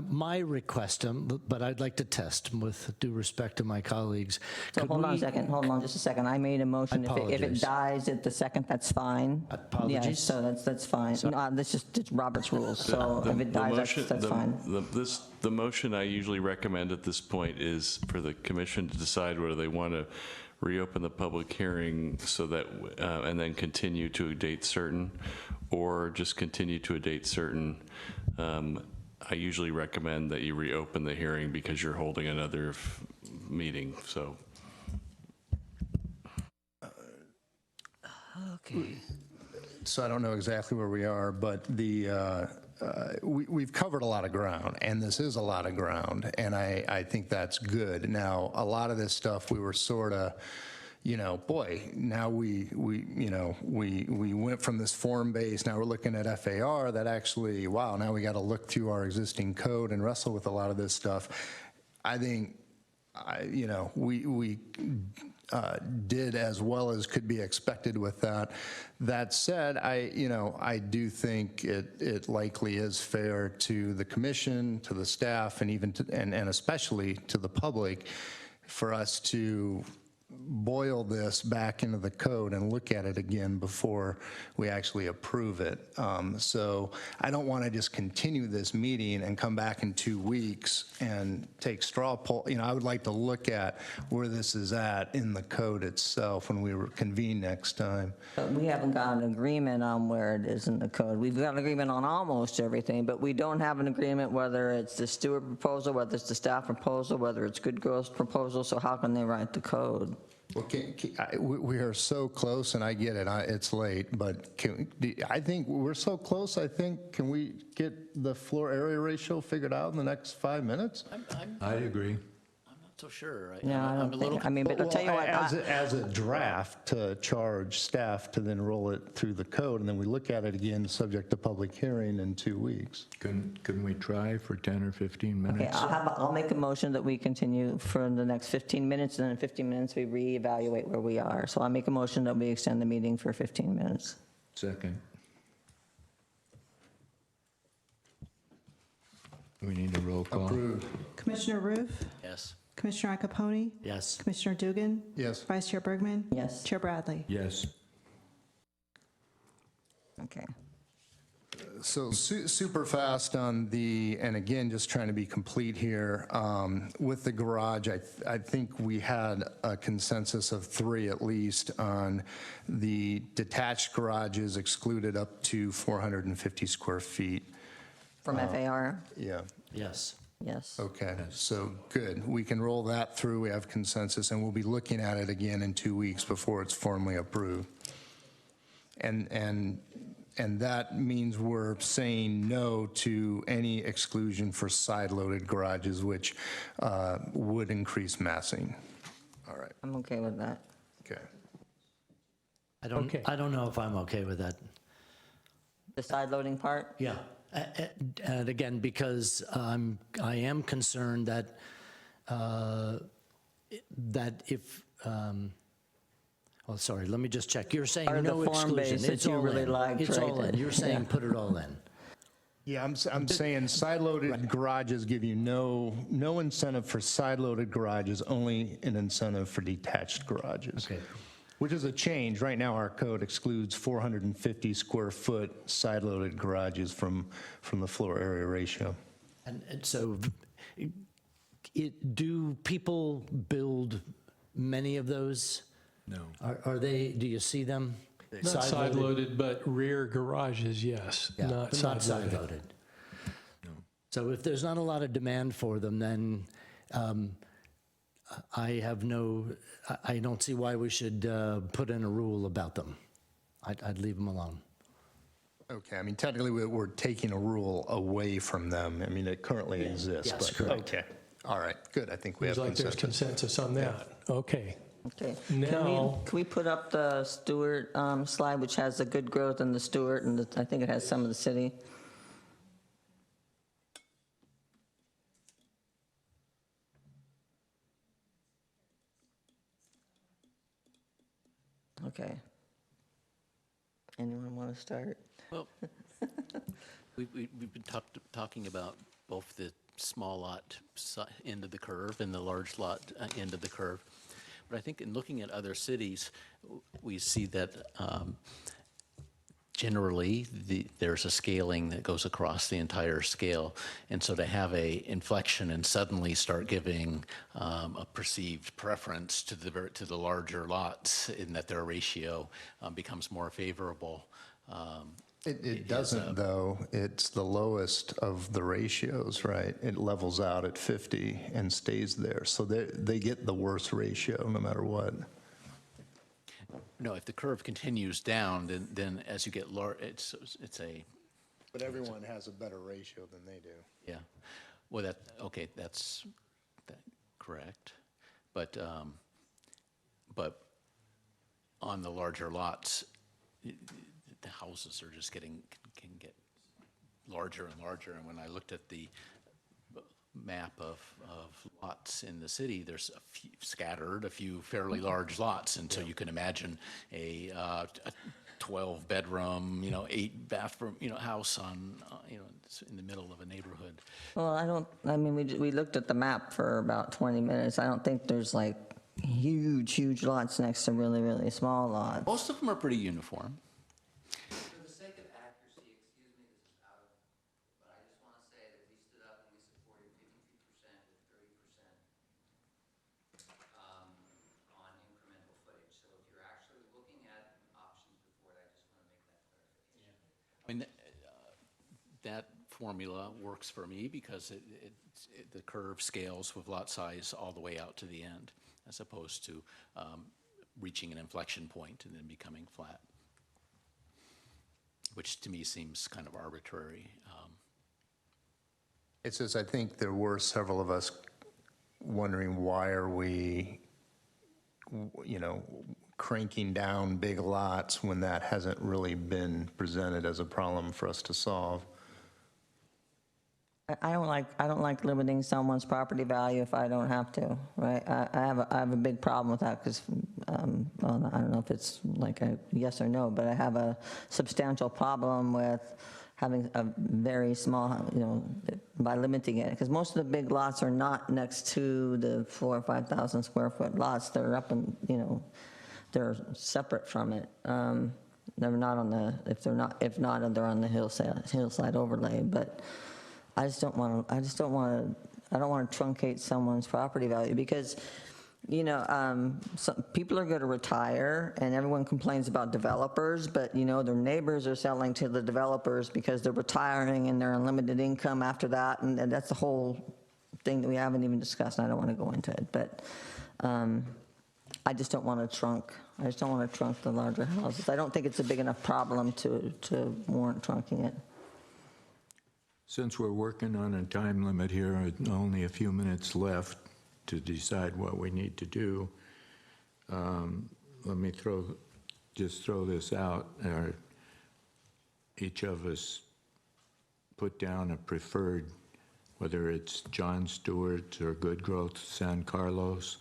My request, but I'd like to test with due respect to my colleagues. So hold on just a second. I made a motion. If it Apologies. dies at the second, that's fine. Apologies. Yeah, so that's fine. That's just it's Robert's rules, so if it dies, that's fine. The motion I usually recommend at this point is for the commission to decide whether they want to reopen the public hearing so that, and then continue to a date certain, or just continue to a date certain. I usually recommend that you reopen the hearing because you're holding another meeting, so. Okay. So I don't know exactly where we are, but we've covered a lot of ground, and this is a lot of ground, and I think that's good. Now, a lot of this stuff we were sort of, you know, boy, now we went from this form base, now we're looking at FAR that actually, wow, now we got to look through our existing code and wrestle with a lot of this stuff. I think, we did as well as could be expected with that. That said, I do think it likely is fair to the commission, to the staff, and even and especially to the public for us to boil this back into the code and look at it again before we actually approve it. So I don't want to just continue this meeting and come back in 2 weeks and take straw poll. You know, I would like to look at where this is at in the code itself when we convene next time. But we haven't got an agreement on where it is in the code. We've got an agreement on almost everything, but we don't have an agreement whether it's the Stewart proposal, whether it's the staff proposal, whether it's Good Girls proposal, so how can they write the code? Well, we are so close, and I get it, it's late, but I think we're so close, can we get the floor area ratio figured out in the next 5 minutes? I agree. So sure. Yeah, I don't think, I mean, but I'll tell you what. As a draft to charge staff to then roll it through the code, and then we look at it again, subject to public hearing in 2 weeks. Couldn't we try for 10 or 15 Okay, minutes? I'll make a motion that we continue for the next 15 minutes, and then in 15 minutes, we reevaluate where we are. So I make a motion that we extend the meeting for 15 minutes. Second. We need a roll call. Approved. Commissioner Roof? Yes. Commissioner Iacopone? Yes. Commissioner Dugan? Yes. Vice Chair Bergman? Yes. Chair Bradley? Yes. Okay. So super fast on the, and again, just trying to be complete here, with the garage, I think we had a consensus of 3 at least on the detached garages excluded up to 450 square feet. From FAR? Yeah. Yes. Yes. Okay, so good. We can roll that through. We have consensus, and we'll be looking at it again in 2 weeks before it's formally approved. And that means we're saying no to any exclusion for side-loaded garages, which would increase massing. All right. I'm okay with that. Okay. I don't know if I'm okay with that. The side loading part? Yeah. And again, because I am concerned that that if, oh, sorry, let me just check. You're saying Part of the no form exclusion. base that It's you all really in. liked, It's all right? in. You're saying Yeah. put it all in. Yeah, I'm saying side-loaded garages give you no incentive for side-loaded garages, only an incentive for detached garages. Okay. Which is a change. Right now, our code excludes 450 square foot side-loaded garages from the floor area ratio. And so do people build many of those? No. Are they, do you see them? Not side-loaded, but rear garages, yes, Yeah, not but not side-loaded. side-loaded. So if there's not a lot of demand for them, then I don't see why we should put in a rule about them. I'd leave them alone. Okay, I mean, technically, we're taking a rule away from them. I mean, it currently exists. Yes, but correct. Okay, all right, good. I think we have Seems like there's consensus. consensus on that. Okay. Okay. Now- Can we put up the Stewart slide, which has the good growth in the Stewart, and I think it has some of the city? Okay. Anyone want to start? Well, we've been talking about both the small lot end of the curve and the large lot end of the curve. But I think in looking at other cities, we see that generally there's a scaling that goes across the entire scale. And so to have a inflection and suddenly start giving a perceived preference to the larger lots in that their ratio becomes more favorable. It doesn't, though. It's the lowest of the ratios, right? It levels out at 50 and stays there. So they get the worst ratio no matter what. No, if the curve continues down, then as you get lower, it's a. But everyone has a better ratio than they do. Yeah, well, that's correct, but on the larger lots, the houses are just can get larger and larger. And when I looked at the map of lots in the city, there's a few scattered, a few fairly large lots, and so you can imagine a 12-bedroom, 8-bathroom, house on, in the middle of a neighborhood. Well, we looked at the map for about 20 minutes. I don't think there's like huge lots next to really, really small lots. Most of them are pretty uniform. For the sake of accuracy, excuse me, this is out of, but I just want to say that we stood up and we supported 52% and 30% on incremental footage. So if you're actually looking at options before it, I just want to make that clarification. I mean, that formula works for me because the curve scales with lot size all the way out to the end, as opposed to reaching an inflection point and then becoming flat, which to me seems kind of arbitrary. It's just, I think there were several of us wondering why are we, cranking down big lots when that hasn't really been presented as a problem for us to solve. I don't like limiting someone's property value if I don't have to, right? I have a big problem with that because, I don't know if it's like a yes or no, but I have a substantial problem with having a very small, by limiting it. Because most of the big lots are not next to the 4,000 or 5,000 square foot lots. They're up and, they're separate from it. they're not on the, if not, they're on the hillside overlay, but I don't want to truncate someone's property value because, some people are going to retire and everyone complains about developers, but their neighbors are selling to the developers because they're retiring and they're on limited income after that. And that's the whole thing that we haven't even discussed. And I don't want to go into it, but I just don't want to trunk. I just don't want to trunk the larger houses. I don't think it's a big enough problem to warrant trunking it. Since we're working on a time limit here, only a few minutes left to decide what we need to do. Let me throw this out. Each of us put down a preferred, whether it's John Stewart's or Good Growth San Carlos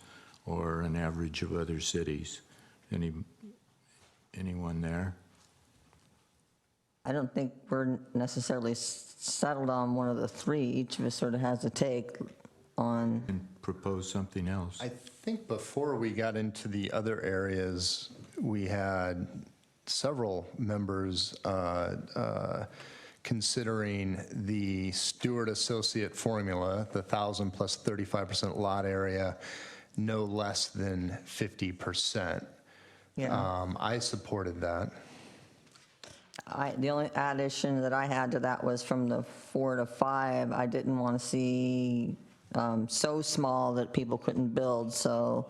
or an average of other cities. Anyone there? I don't think we're necessarily settled on one of the three. Each of us sort of has a take on. And propose something else. I think before we got into the other areas, we had several members considering the Stewart Associate formula, the 1,000 plus 35% lot area, no less than 50%. Yeah. I supported that. The only addition that I had to that was from the 4 to 5. I didn't want to see so small that people couldn't build, so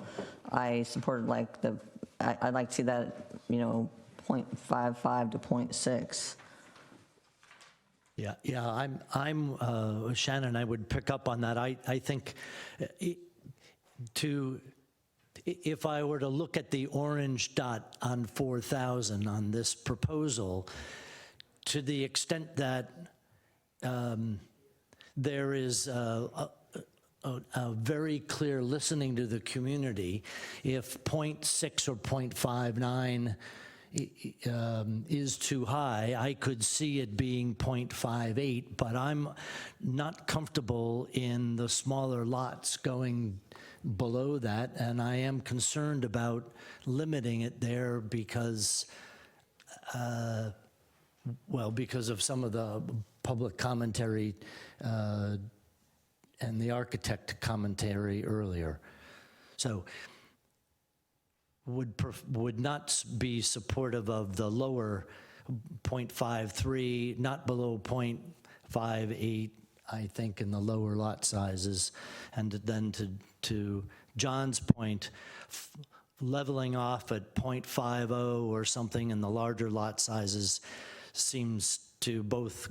I supported I'd like to see that 0.55 to 0.6. Yeah, I'm Shannon, I would pick up on that. I think if I were to look at the orange dot on 4,000 on this proposal, to the extent that there is a very clear listening to the community, if 0.6 or 0.59 is too high, I could see it being 0.58, but I'm not comfortable in the smaller lots going below that, and I am concerned about limiting it there because, because of some of the public commentary and the architect commentary earlier. So would not be supportive of the lower 0.53, not below 0.58, I think, in the lower lot sizes. And then to John's point, leveling off at 0.50 or something in the larger lot sizes seems to both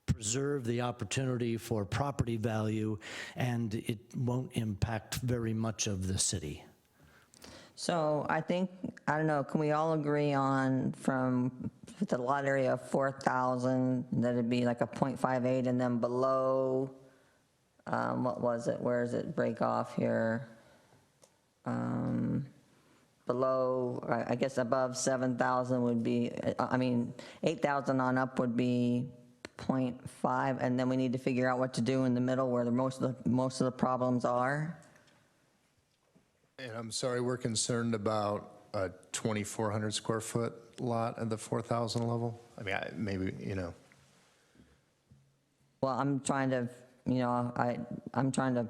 preserve the opportunity for property value, and it won't impact very much of the city. So I think, I don't know, can we all agree on from the lot area of 4,000, that it'd be like a 0.58, and then below, what was it, where does it break off here? Below, I guess above 7,000 would be, 8,000 on up would be 0.5, and then we need to figure out what to do in the middle where most of the problems are. And I'm sorry, we're concerned about a 2,400 square foot lot at the 4,000 level? Well, I'm trying to, I'm trying to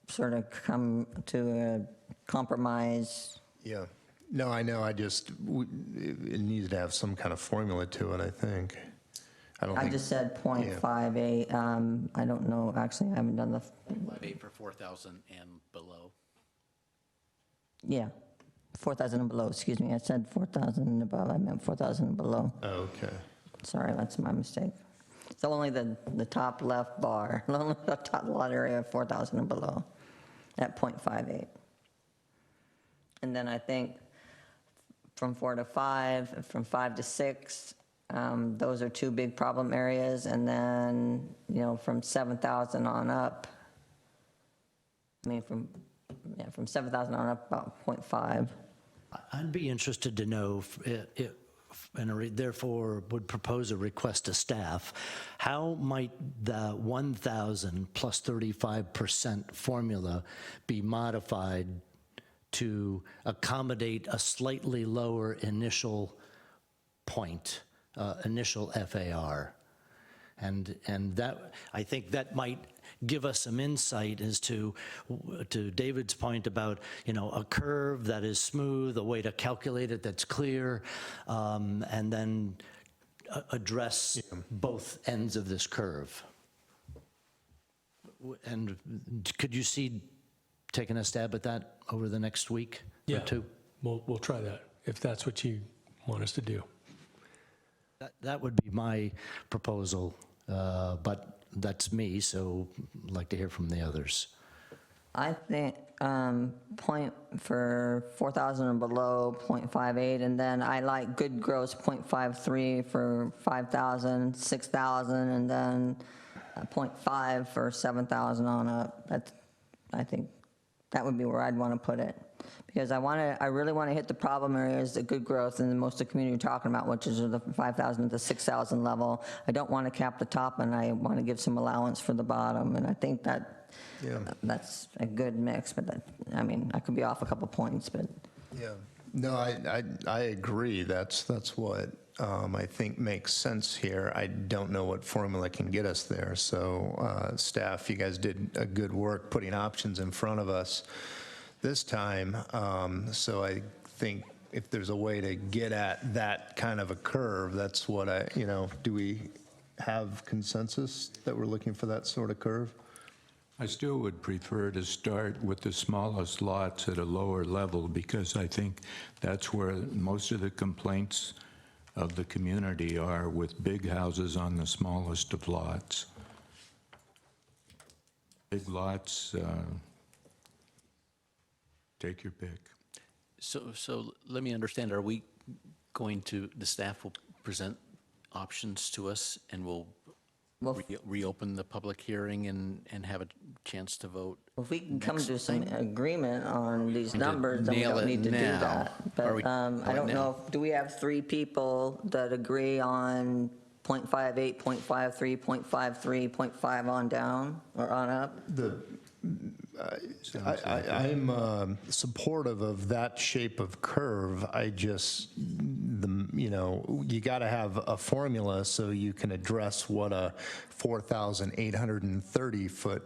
sort of come to a compromise. Yeah. No, I know, it needs to have some kind of formula to it, I think. I just said 0.58. I don't know, actually, I haven't done the. 0.58 for 4,000 and below. Yeah, 4,000 and below, excuse me. I said 4,000 and above. I meant 4,000 and below. Oh, okay. Sorry, that's my mistake. So only the top left bar, only the top lot area of 4,000 and below at 0.58. And then I think from 4 to 5, from 5 to 6, those are two big problem areas. And then, from 7,000 on up, from 7,000 on up, about 0.5. I'd be interested to know, and therefore would propose a request to staff, how might the 1,000 plus 35% formula be modified to accommodate a slightly lower initial point, initial FAR. And that, I think that might give us some insight as to David's point about, a curve that is smooth, a way to calculate it that's clear, and then address both ends of this curve. And could you see taking a stab at that over the next week or two? We'll try that, if that's what you want us to do. That would be my proposal, but that's me, so I'd like to hear from the others. I think point for 4,000 and below, 0.58, and then I like good gross 0.53 for 5,000, 6,000, and then 0.5 for 7,000 on up. I think that would be where I'd want to put it. Because I really want to hit the problem areas, the good growth, and most of the community are talking about, which is the 5,000 to 6,000 level. I don't want to cap the top, and I want to give some allowance for the bottom, and I think that's a good mix. But I could be off a couple points, but No, I agree. That's what I think makes sense here. I don't know what formula can get us there. So staff, you guys did a good work putting options in front of us this time. So I think if there's a way to get at that kind of a curve, that's what do we have consensus that we're looking for that sort of curve? I still would prefer to start with the smallest lots at a lower level, because I think that's where most of the complaints of the community are, with big houses on the smallest of lots. Big lots, take your pick. So let me understand, are we going to, the staff will present options to us and we'll reopen the public hearing and have a chance to vote? if we can come to some agreement on these numbers, then we don't need to do that. But I don't know, do we have 3 people that agree on 0.58, 0.53, 0.53, 0.5 on down or on up? I'm supportive of that shape of curve. I just, you got to have a formula so you can address what a 4,830 foot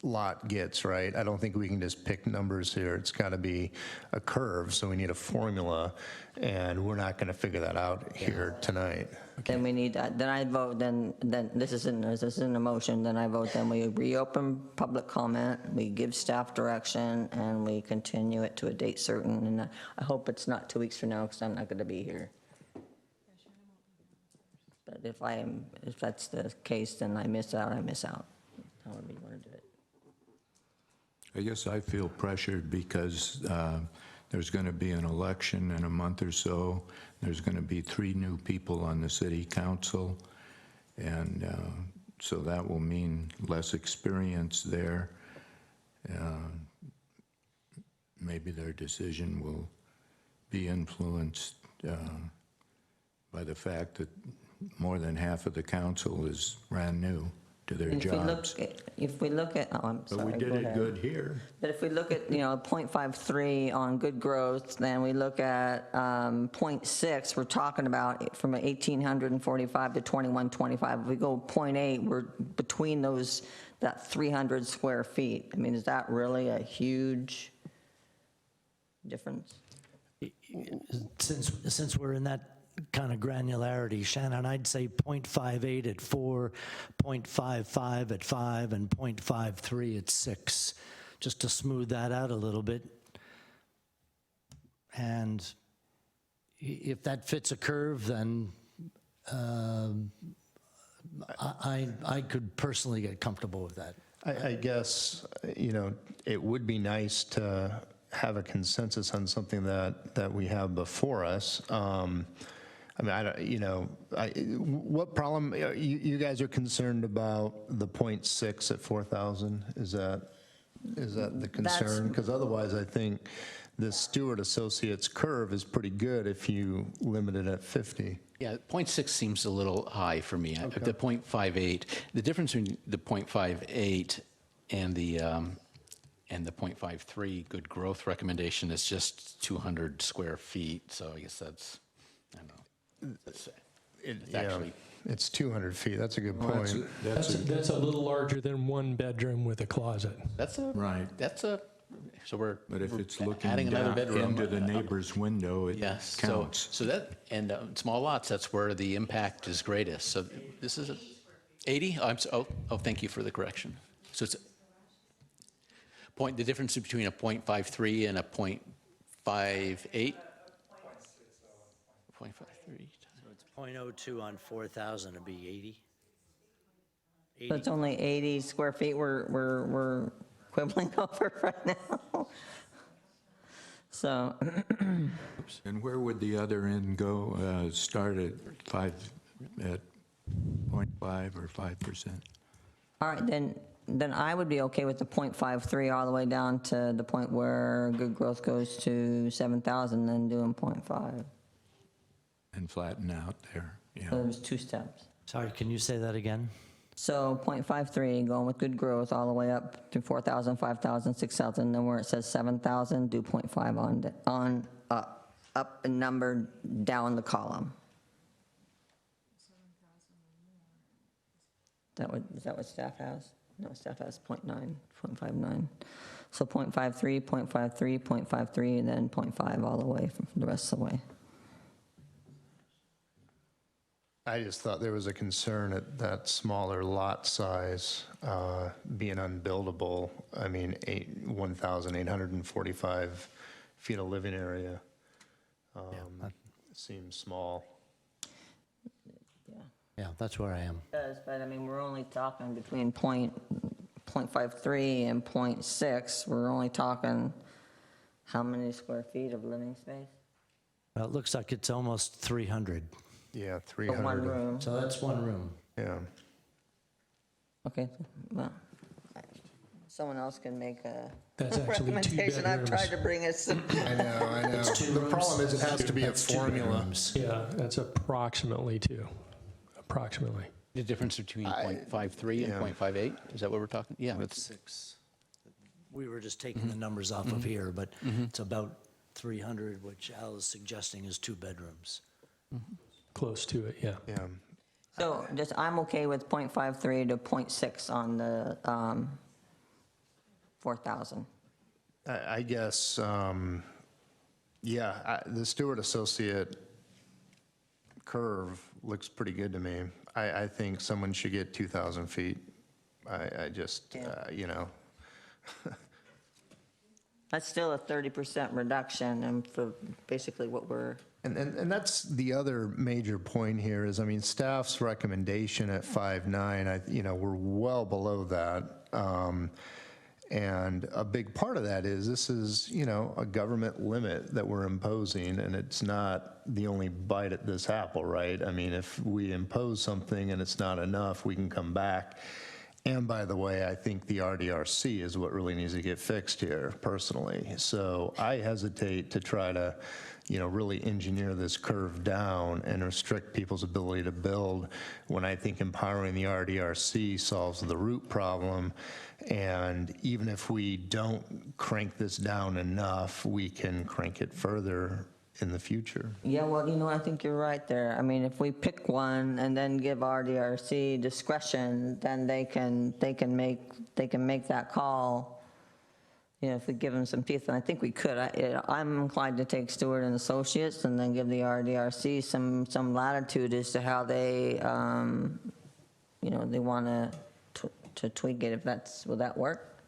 lot gets, right? I don't think we can just pick numbers here. It's got to be a curve, so we need a formula, and we're not going to figure that out here tonight. Then we need that. Then I vote, then this isn't a motion, then I vote, then we reopen public comment, we give staff direction, and we continue it to a date certain. And I hope it's not 2 weeks from now, because I'm not going to be here. But if that's the case, then I miss out, however you want to do it. I guess I feel pressured because there's going to be an election in a month or so. There's going to be 3 new people on the city council, and so that will mean less experience there. Maybe their decision will be influenced by the fact that more than half of the council is brand new to their jobs. If we look at, I'm sorry. But we did go it ahead. good here. But if we look at, 0.53 on good growth, then we look at 0.6, we're talking about from 1,845 to 2,125. If we go 0.8, we're between that 300 square feet. Is that really a huge difference? Since we're in that kind of granularity, Shannon, I'd say 0.58 at 4, 0.55 at 5, and 0.53 at 6, just to smooth that out a little bit. And if that fits a curve, then I could personally get comfortable with that. I guess, it would be nice to have a consensus on something that we have before us. What problem, you guys are concerned about the 0.6 at 4,000? Is that the concern? Because otherwise, I think the Stewart Associates curve is pretty good if you limit it at 50. Yeah, 0.6 seems a little high for me. Okay. The 0.58, the difference between the 0.58 and the 0.53 good growth recommendation is just 200 square feet. So I guess that's, I don't know. It's actually It's 200 feet. That's a good Well, point. That's a little larger than one bedroom with a closet. that's a Right. So we're But if we're it's looking adding another down bedroom into the neighbor's window, it Yes, counts. so that, and small lots, that's where the impact is greatest. So this is 80? Oh, thank you for the correction. So it's the difference between a .53 and a .58? 0.53. So it's .02 on 4,000, it'd be 80? So it's only 80 square feet we're quibbling over right now. So, And where would the other end go? Start at 0.5 or 5%? all right, then I would be okay with the .53 all the way down to the point where good growth goes to 7,000, then doing .5. And flatten out there, yeah. So there's 2 steps. Sorry, can you say that again? So .53, going with good growth all the way up to 4,000, 5,000, 6,000, then where it says 7,000, do .5 on up and number down the column. Is that what staff has? No, staff has .59. So .53, .53, .53, and then .5 all the way from the rest of the way. I just thought there was a concern at that smaller lot size being unbuildable. I mean, 1,845 feet of living area. Seems small. Yeah, that's where I am. It does, but I mean, we're only talking between .53 and .6. We're only talking how many square feet of living space? Well, it looks like it's almost 300. Yeah, For 300. one room. So that's one room. Yeah. Okay, well, someone else can make a That's actually 2 recommendation. I've tried bedrooms. to bring us some. I know. The problem is it has to be a That's 2 formula. bedrooms. Yeah, that's approximately 2, approximately. The difference between .53 and yeah. .58, is that what we're talking? Yeah. It's 6. We were just taking the numbers off of here, but it's about 300, which Al is suggesting is 2 bedrooms. Close to it, yeah. Yeah. So I'm okay with .53 to .6 on the 4,000. I guess, the Stewart Associate curve looks pretty good to me. I think someone should get 2,000 feet. I just, That's still a 30% reduction and for basically what we're, And that's the other major point here is, I mean, staff's recommendation at 5.9, we're well below that. And a big part of that is this is, a government limit that we're imposing, and it's not the only bite at this apple, right? I mean, if we impose something and it's not enough, we can come back. And by the way, I think the RDRC is what really needs to get fixed here, personally. So I hesitate to try to, really engineer this curve down and restrict people's ability to build when I think empowering the RDRC solves the root problem. And even if we don't crank this down enough, we can crank it further in the future. yeah, well, I think you're right there. I mean, if we pick one and then give RDRC discretion, then they can make that call. If we give them some teeth, and I think we could. I'm inclined to take Stewart and Associates and then give the RDRC some latitude as to how they, they want to tweak it. Will that work?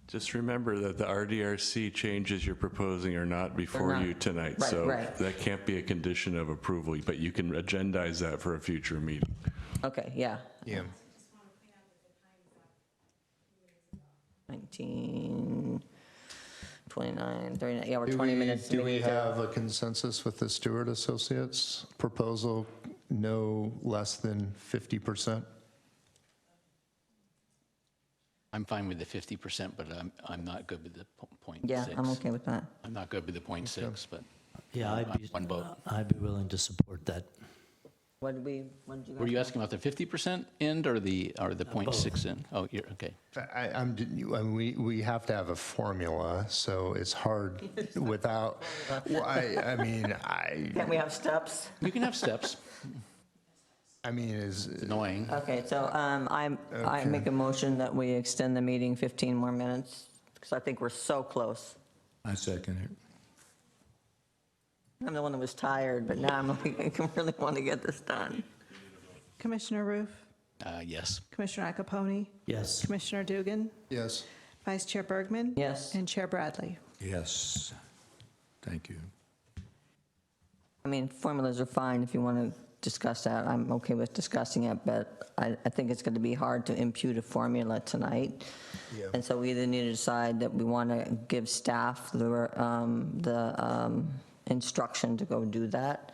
Just remember that the RDRC changes you're proposing are not before you tonight. Right, So right. that can't be a condition of approval, but you can agendize that for a future meeting. Okay, yeah. Yeah. 19, 29, 39, yeah, we're 20 minutes. Do we have a consensus with the Stewart Associates proposal, no less than 50%? I'm fine with the 50%, but I'm not good with the .6. Yeah, I'm okay with that. I'm not good with the .6, but Yeah, one vote. I'd be willing to support that. What did you Were you asking about the 50% end or the 0.6 end? Oh, you're, okay. We have to have a formula, so it's hard without, well, I mean, Can we have steps? You can have steps. I mean, is annoying. Okay, so I Okay. make a motion that we extend the meeting 15 more minutes, because I think we're so close. I second it. I'm the one that was tired, but now I'm like, I really want to get this done. Commissioner Roof, Yes. Commissioner Acapone, Yes. Commissioner Dugan, Yes. Vice Chair Bergman. Yes. And Chair Bradley. Yes. Thank you. I mean, formulas are fine if you want to discuss that. I'm okay with discussing it, but I think it's going to be hard to impute a formula tonight. Yeah. And so we either need to decide that we want to give staff the instruction to go do that,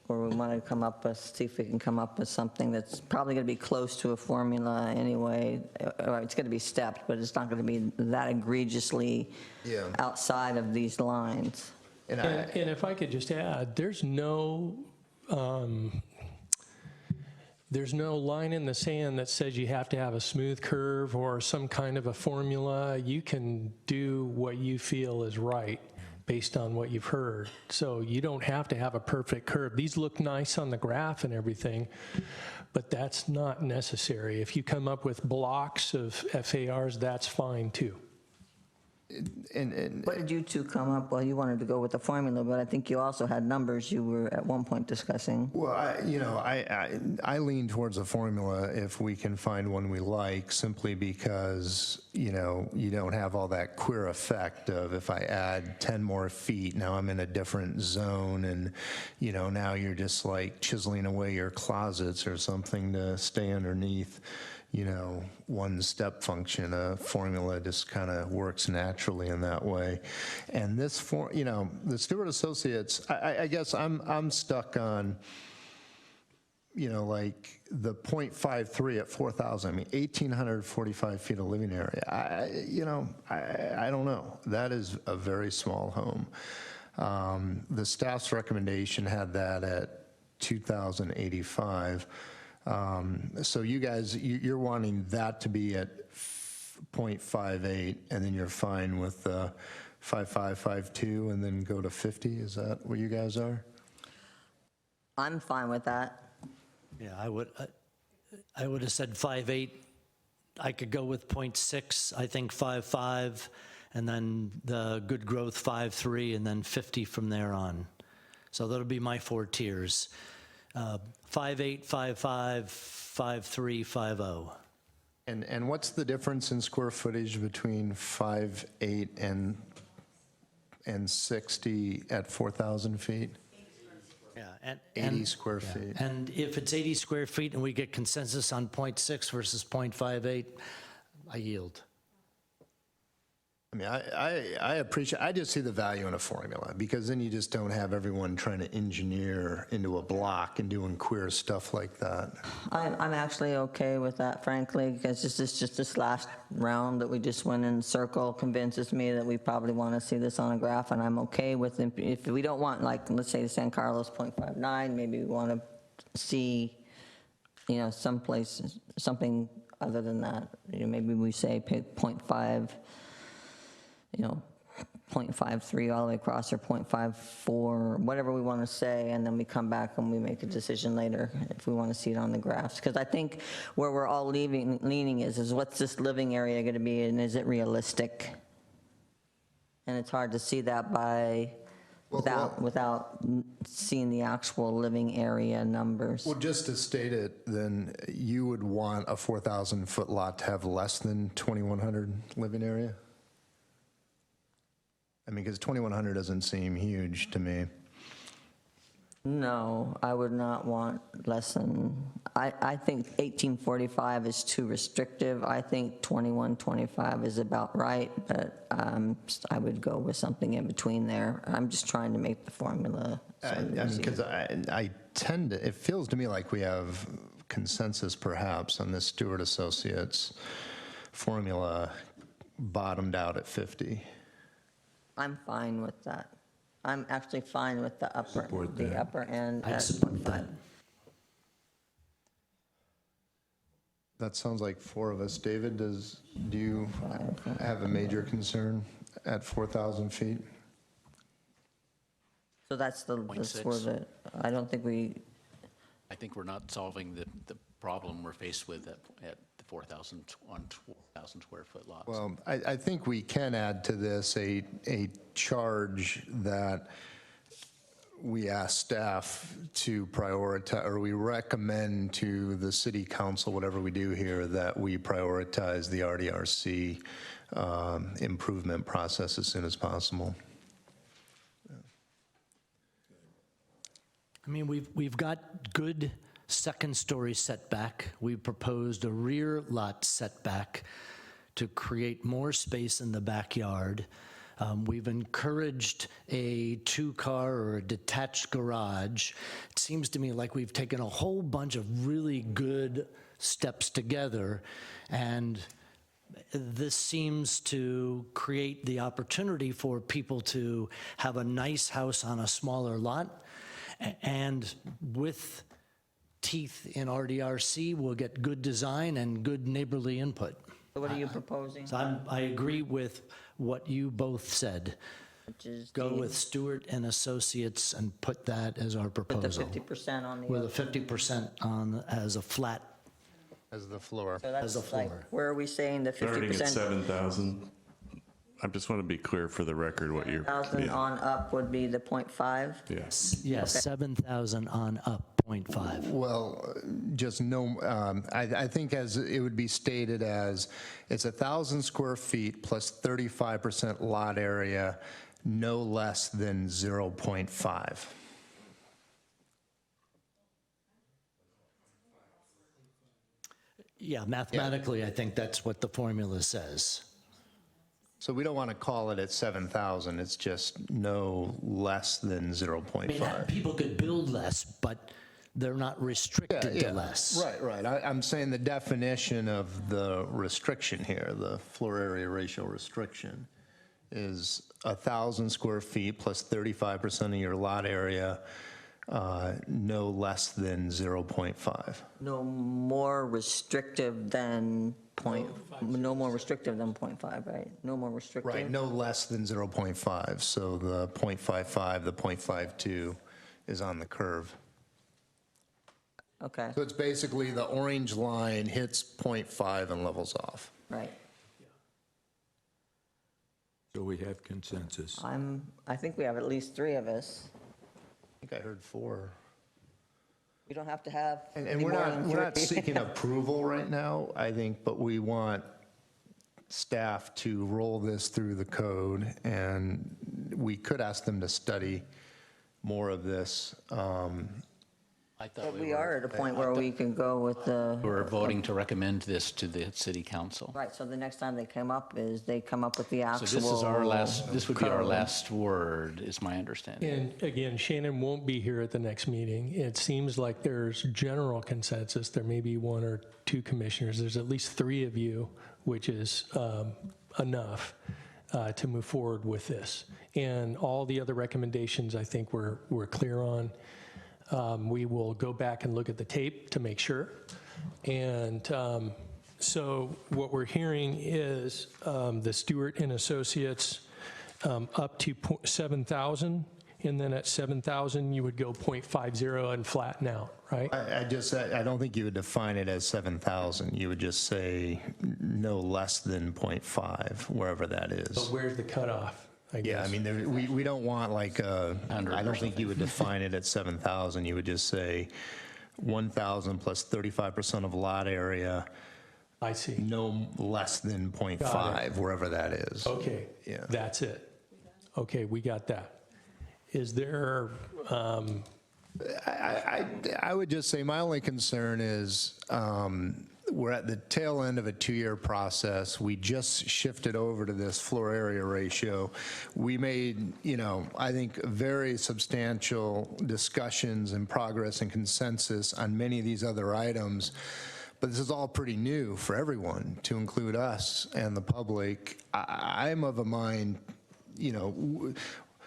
or we want to come up with, see if we can come up with something that's probably going to be close to a formula anyway. Or it's going to be stepped, but it's not going to be that egregiously Yeah. outside of these lines. And if I could just add, there's no line in the sand that says you have to have a smooth curve or some kind of a formula. You can do what you feel is right based on what you've heard. So you don't have to have a perfect curve. These look nice on the graph and everything, but that's not necessary. If you come up with blocks of FARs, that's fine too. What did you two come up, well, you wanted to go with the formula, but I think you also had numbers you were at one point discussing. Well, I lean towards a formula if we can find one we like, simply because, you don't have all that queer effect of if I add 10 more feet, now I'm in a different zone, and, now you're just like chiseling away your closets or something to stay underneath. One step function, a formula just kind of works naturally in that way. And this, the Stewart Associates, I guess I'm stuck on, like the 0.53 at 4,000. I mean, 1,845 feet of living area. I don't know. That is a very small home. The staff's recommendation had that at 2,085. So you guys, you're wanting that to be at 0.58, and then you're fine with 5552, and then go to 50? Is that what you guys are? I'm fine with that. Yeah, I would have said 5.8. I could go with 0.6, I think 5.5, and then the good growth 5.3, and then 50 from there on. So that'll be my 4 tiers. 5.8, 5.5, 5.3, 5.0. And what's the difference in square footage between 5.8 and 60 at 4,000 feet? Yeah, 80 square feet. And if it's 80 square feet and we get consensus on 0.6 versus 0.58, I yield. I mean, I appreciate, I just see the value in a formula, because then you just don't have everyone trying to engineer into a block and doing queer stuff like that. I'm actually okay with that, frankly, because this last round that we just went in circle convinces me that we probably want to see this on a graph, and I'm okay with it. If we don't want, like, let's say the San Carlos 0.59, maybe we want to see, some places, something other than that. Maybe we say 0.5, 0.53 all the way across, or 0.54, whatever we want to say, and then we come back and we make a decision later if we want to see it on the graphs. Because I think where we're all leaning is what's this living area going to be, and is it realistic? And it's hard to see that without seeing the actual living area numbers. Well, just to state it, then you would want a 4,000-foot lot to have less than 2,100 living area? I mean, because 2,100 doesn't seem huge to me. No, I would not want less than, I think 1845 is too restrictive. I think 2125 is about right, but I would go with something in between there. I'm just trying to make the formula. Because I tend to, it feels to me like we have consensus perhaps on this Stewart Associates formula bottomed out at 50. I'm fine with that. I'm actually fine with the upper end. I at support 0.5. that. That sounds like four of us. David, do you have a major concern at 4,000 feet? So that's where 0.6. I don't think I think we're not solving the problem we're faced with at the 4,000 on 4,000 square foot lots. Well, I think we can add to this a charge that we ask staff to prioritize, or we recommend to the city council, whatever we do here, that we prioritize the RDRC improvement process as soon as possible. I mean, we've got good second-story setback. We proposed a rear lot setback to create more space in the backyard. We've encouraged a two-car or a detached garage. It seems to me like we've taken a whole bunch of really good steps together, and this seems to create the opportunity for people to have a nice house on a smaller lot. And with teeth in RDRC, we'll get good design and good neighborly input. So what are you proposing? So I agree with what you both said. Which is Go with Stewart and Associates and put that as our Put the proposal. 50% on the With other. a 50% on as a flat, As the floor. So as a that's like, floor. where are we saying the 50%? Starting at 7,000. I just want to be clear for the record what you're. 1,000 yeah. on up would be the 0.5? Yes. Yes, 7,000 on up, 0.5. Well, just no, I think as it would be stated as, it's 1,000 square feet plus 35% lot area, no less than 0.5. Yeah, mathematically, I think that's what the formula says. So we don't want to call it at 7,000, it's just no less than I mean, 0.5. people could build less, but they're not restricted to less. Right. I'm saying the definition of the restriction here, the floor area ratio restriction, is 1,000 square feet plus 35% of your lot area, no less than 0.5. No more restrictive than no more restrictive than 0.5, right? No more restrictive? Right, no less than 0.5. So the 0.55, the 0.52 is on the curve. Okay, So it's basically the orange line hits 0.5 and levels off. right. So we have consensus. I think we have at least three of us. I think I heard 4. We don't have to have And any we're more not, than we're not three. seeking approval right now, I think, but we want staff to roll this through the code, and we could ask them to study more of this. I thought But we are at a point where we can go with the. We're voting to recommend this to the city council. Right, so the next time they come up is they come up with the So actual. this is our last, this would be our code. last word, is my understanding. And again, Shannon won't be here at the next meeting. It seems like there's general consensus. There may be one or two commissioners. There's at least 3 of you, which is enough to move forward with this. And all the other recommendations, I think we're clear on. We will go back and look at the tape to make sure. And so what we're hearing is the Stewart and Associates up to 7,000, and then at 7,000, you would go 0.50 and flatten out, right? I don't think you would define it as 7,000. You would just say no less than 0.5, wherever that is. But where's the cutoff, I guess? Yeah, I mean, we don't want like I don't think you would define it at 7,000. You would just say 1,000 plus 35% of lot area. I see. No less than 0.5, wherever that is. Okay, Yeah. that's it. Okay, we got that. Is there, I would just say my only concern is we're at the tail end of a 2-year process. We just shifted over to this floor area ratio. We made, I think, very substantial discussions and progress and consensus on many of these other items. But this is all pretty new for everyone, to include us and the public. I'm of a mind,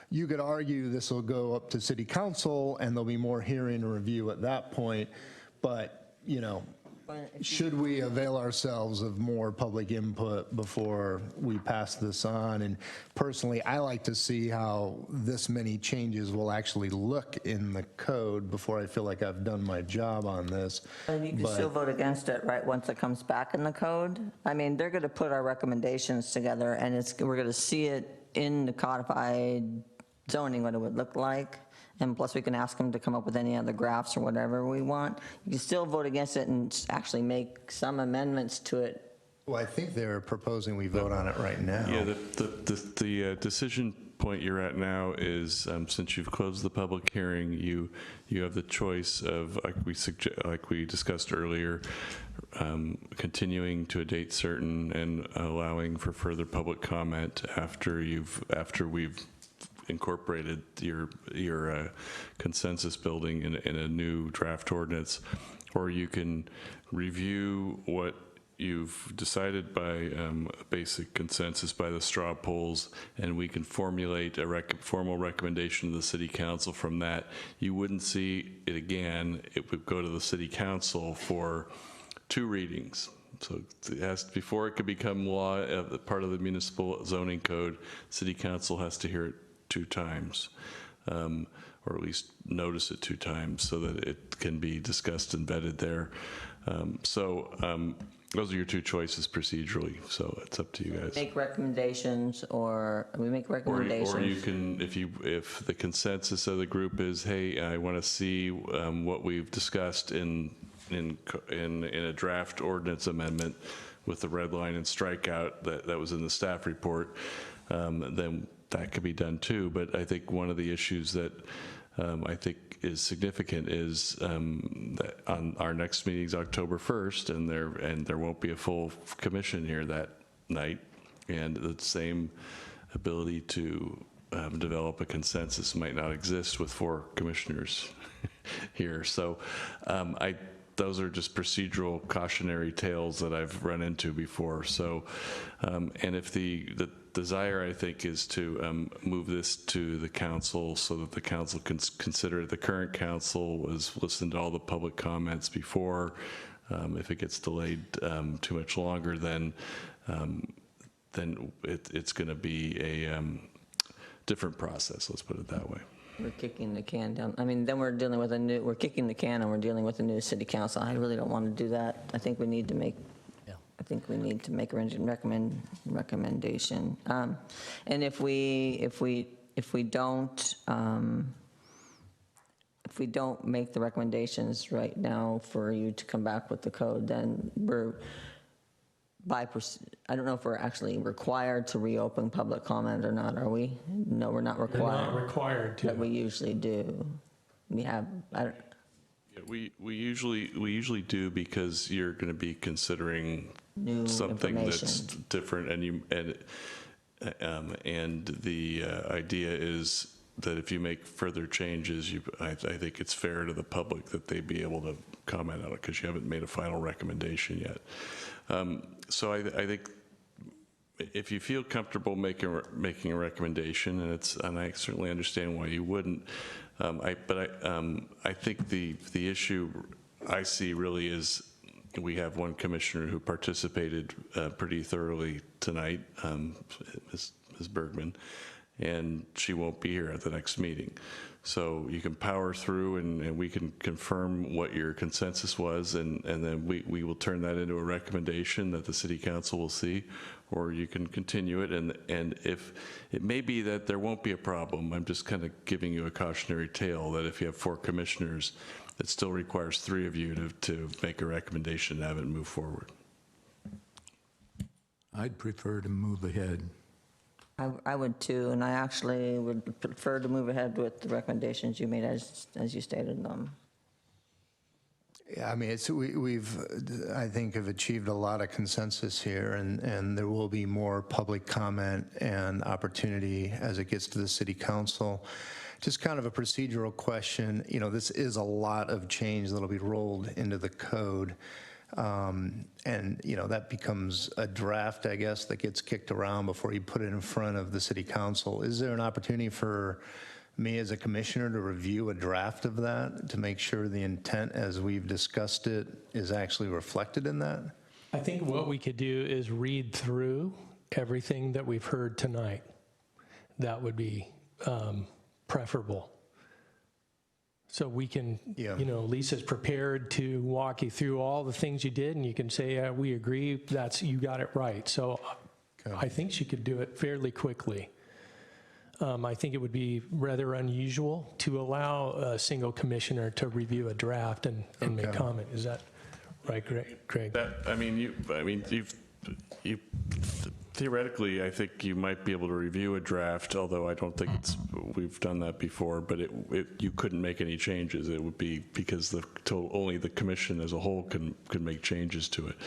you could argue this will go up to city council and there'll be more hearing and review at that point. But, should we avail ourselves of more public input before we pass this on? And personally, I like to see how this many changes will actually look in the code before I feel like I've done my job on this. And you can But- still vote against it, right, once it comes back in the code? I mean, they're going to put our recommendations together, and we're going to see it in the codified zoning, what it would look like. And plus, we can ask them to come up with any other graphs or whatever we want. You can still vote against it and actually make some amendments to it. Well, I think they're proposing we vote on it right now. Yeah, the decision point you're at now is, since you've closed the public hearing, you have the choice of, like we discussed earlier, continuing to a date certain and allowing for further public comment after we've incorporated your consensus building in a new draft ordinance, or you can review what you've decided by basic consensus by the straw polls, and we can formulate a formal recommendation to the city council from that. You wouldn't see it again. It would go to the city council for 2 readings. So before it could become law, part of the municipal zoning code, city council has to hear it 2 times, or at least notice it 2 times so that it can be discussed and vetted there. Those are your 2 choices procedurally, so it's up to you guys. Make recommendations, or we make recommendations. Or you can, if the consensus of the group is, hey, I want to see what we've discussed in a draft ordinance amendment with the red line and strikeout that was in the staff report, then that could be done too. But I think one of the issues that I think is significant is that on our next meeting is October 1st, and there won't be a full commission here that night, and the same ability to develop a consensus might not exist with 4 commissioners here. So those are just procedural cautionary tales that I've run into before. So, and if the desire, I think, is to move this to the council so that the council can consider it. The current council was listening to all the public comments before. If it gets delayed too much longer, then it's going to be a different process. Let's put it that way. We're kicking the can down. I mean, then we're kicking the can and we're dealing with a new city council. I really don't want to do that. I think we need to make a recommendation. And if we don't make the recommendations right now for you to come back with the code, then I don't know if we're actually required to reopen public comment or not, are we? No, we're not required. We're not required to. But we usually do. We have, We usually do, because you're going to be considering new something that's information. different, and the idea is that if you make further changes, I think it's fair to the public that they be able to comment on it, because you haven't made a final recommendation yet. So I think if you feel comfortable making a recommendation, and I certainly understand why you wouldn't, I think the issue I see really is we have one commissioner who participated pretty thoroughly tonight, Ms. Bergman, and she won't be here at the next meeting. So you can power through, and we can confirm what your consensus was, and then we will turn that into a recommendation that the city council will see, or you can continue it. And if it may be that there won't be a problem, I'm just kind of giving you a cautionary tale that if you have 4 commissioners, it still requires 3 of you to make a recommendation and have it move forward. I'd prefer to move ahead. I would too, and I actually would prefer to move ahead with the recommendations you made as you stated them. Yeah, I mean, we've, I think, have achieved a lot of consensus here, and there will be more public comment and opportunity as it gets to the city council. Just kind of a procedural question, this is a lot of change that'll be rolled into the code. And that becomes a draft, I guess, that gets kicked around before you put it in front of the city council. Is there an opportunity for me as a commissioner to review a draft of that to make sure the intent as we've discussed it is actually reflected in that? I think what we could do is read through everything that we've heard tonight. That would be preferable. So we can, you know, Lisa's prepared to walk you through all the things you did, and you can say, we agree, you got it right. So I think she could do it fairly quickly. I think it would be rather unusual to allow a single commissioner to review a draft and make comment. Is that right, Craig? Theoretically, I think you might be able to review a draft, although I don't think we've done that before, but you couldn't make any changes. It would be because only the commission as a whole can make changes to it.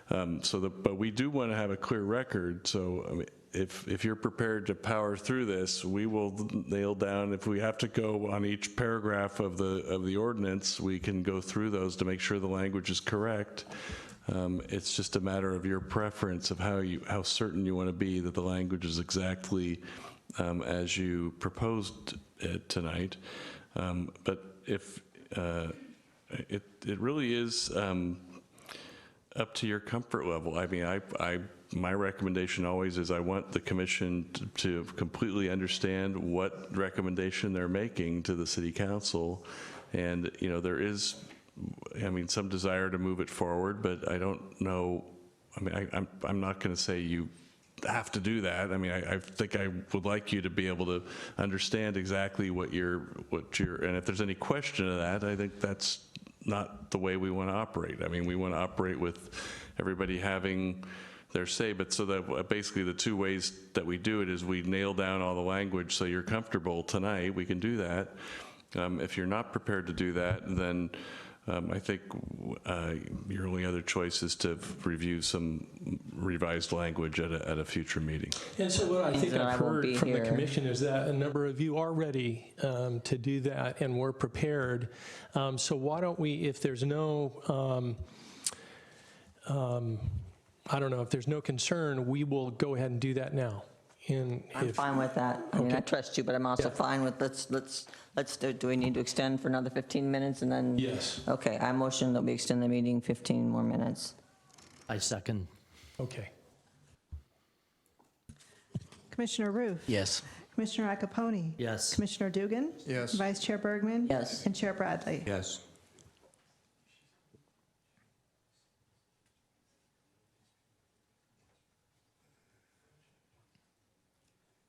But we do want to have a clear record, so I mean, if you're prepared to power through this, we will nail down, if we have to go on each paragraph of the ordinance, we can go through those to make sure the language is correct. It's just a matter of your preference of how certain you want to be that the language is exactly as you proposed it tonight. But if it really is up to your comfort level. I mean, my recommendation always is I want the commission to completely understand what recommendation they're making to the city council, and you know there is. I mean, some desire to move it forward, but I don't know. I mean, I'm not going to say you have to do that. I mean, I think I would like you to be able to understand exactly what you're, and if there's any question of that, I think that's not the way we want to operate. I mean, we want to operate with everybody having their say, but so that basically the two ways that we do it is we nail down all the language so you're comfortable tonight. We can do that. If you're not prepared to do that, then I think your only other choice is to review some revised language at a future meeting. And so what I think I've heard from the commission is that a number of you are ready to do that, and we're prepared. So why don't we, if there's no, I don't know, if there's no concern, we will go ahead and do that now. I'm fine with that. I mean, I trust you, but I'm also fine with let's do we need to extend for another 15 minutes and then? Yes. Okay, I motion that we extend the meeting 15 more minutes. I second. Okay. Commissioner Roof? Yes. Commissioner Acapone? Yes. Commissioner Dugan? Yes. Vice Chair Bergman? Yes. And Chair Bradley? Yes.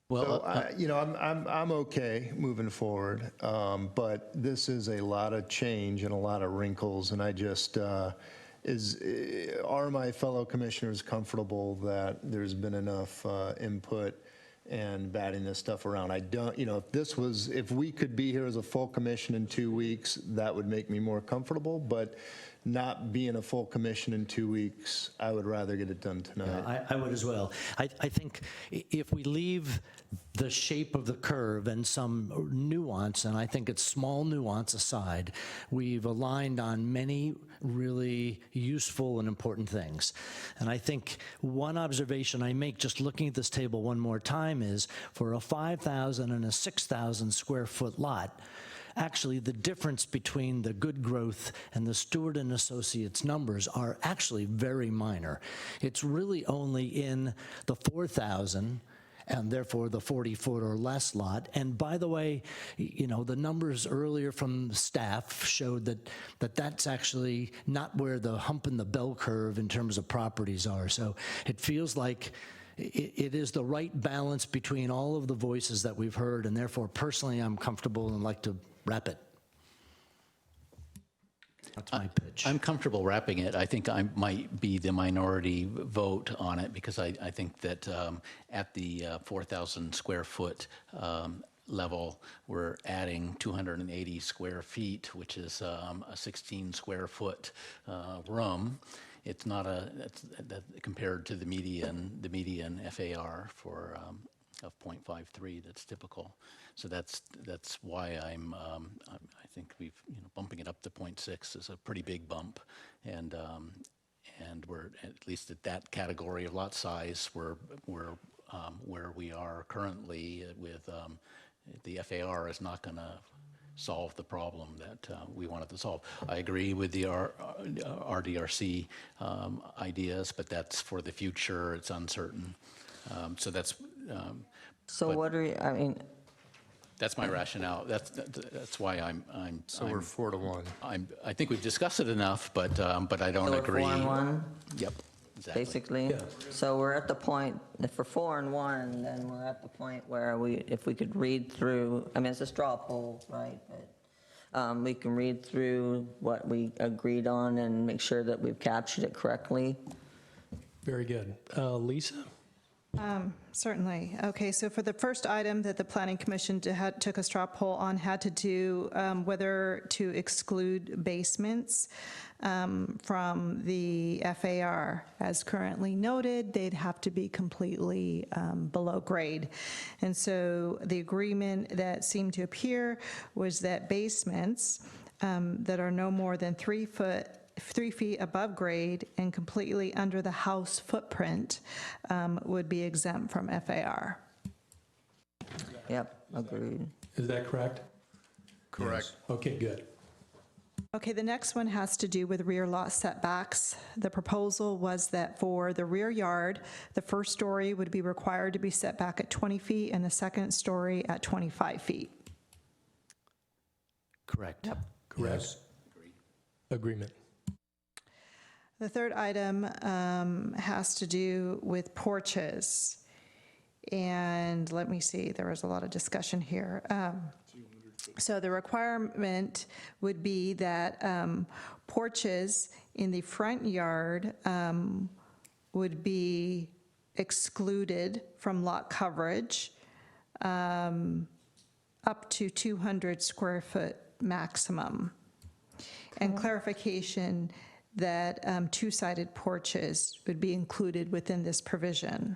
So, you know, I'm okay moving forward, but this is a lot of change and a lot of wrinkles, and I just, are my fellow commissioners comfortable that there's been enough input and batting this stuff around? I don't, you know, if we could be here as a full commission in 2 weeks, that would make me more comfortable, but not being a full commission in 2 weeks, I would rather get it done tonight. Yeah, I would as well. I think if we leave the shape of the curve and some nuance, and I think it's small nuance aside, we've aligned on many really useful and important things. And I think one observation I make just looking at this table one more time is for a 5,000 and a 6,000 square foot lot, actually the difference between the good growth and the Stewart and Associates numbers are actually very minor. It's really only in the 4,000 and therefore the 40-foot or less lot. And by the way, you know, the numbers earlier from staff showed that that's actually not where the hump in the bell curve in terms of properties are. So it feels like it is the right balance between all of the voices that we've heard, and therefore personally I'm comfortable and like to wrap it. That's my pitch. I'm comfortable wrapping it. I think I might be the minority vote on it because I think that at the 4,000 square foot level, we're adding 280 square feet, which is a 16 square foot room. It's not compared to the median FAR for of 0.53 that's typical. So that's why I think we've bumping it up to 0.6 is a pretty big bump, and we're at least at that category of lot size we're where we are currently with the FAR is not going to solve the problem that we wanted to solve. I agree with the RDRC ideas, but that's for the future. It's uncertain. So that's. So but what are you, I mean, that's my rationale. That's why I'm. So we're 4-1. I think we've discussed it enough, but I don't so we're agree. 4-1? Yep. Exactly. Basically. So we're at the point, if we're 4-1, then we're at the point where if we could read through, I mean, it's a straw poll, right? But we can read through what we agreed on and make sure that we've captured it correctly. Very good. Lisa? Certainly. Okay, so for the first item that the Planning Commission took a straw poll on had to do whether to exclude basements from the FAR. As currently noted, they'd have to be completely below grade. And so the agreement that seemed to appear was that basements that are no more than 3 feet above grade and completely under the house footprint would be exempt from FAR. Yep, agreed. Is that correct? Correct. Okay, good. Okay, the next one has to do with rear lot setbacks. The proposal was that for the rear yard, the first story would be required to be set back at 20 feet and the second story at 25 feet. Correct. Yep. Correct. Yes. Agreement. The third item has to do with porches. And let me see, there was a lot of discussion here. So the requirement would be that porches in the front yard would be excluded from lot coverage up to 200 square foot maximum. And clarification that two-sided porches would be included within this provision.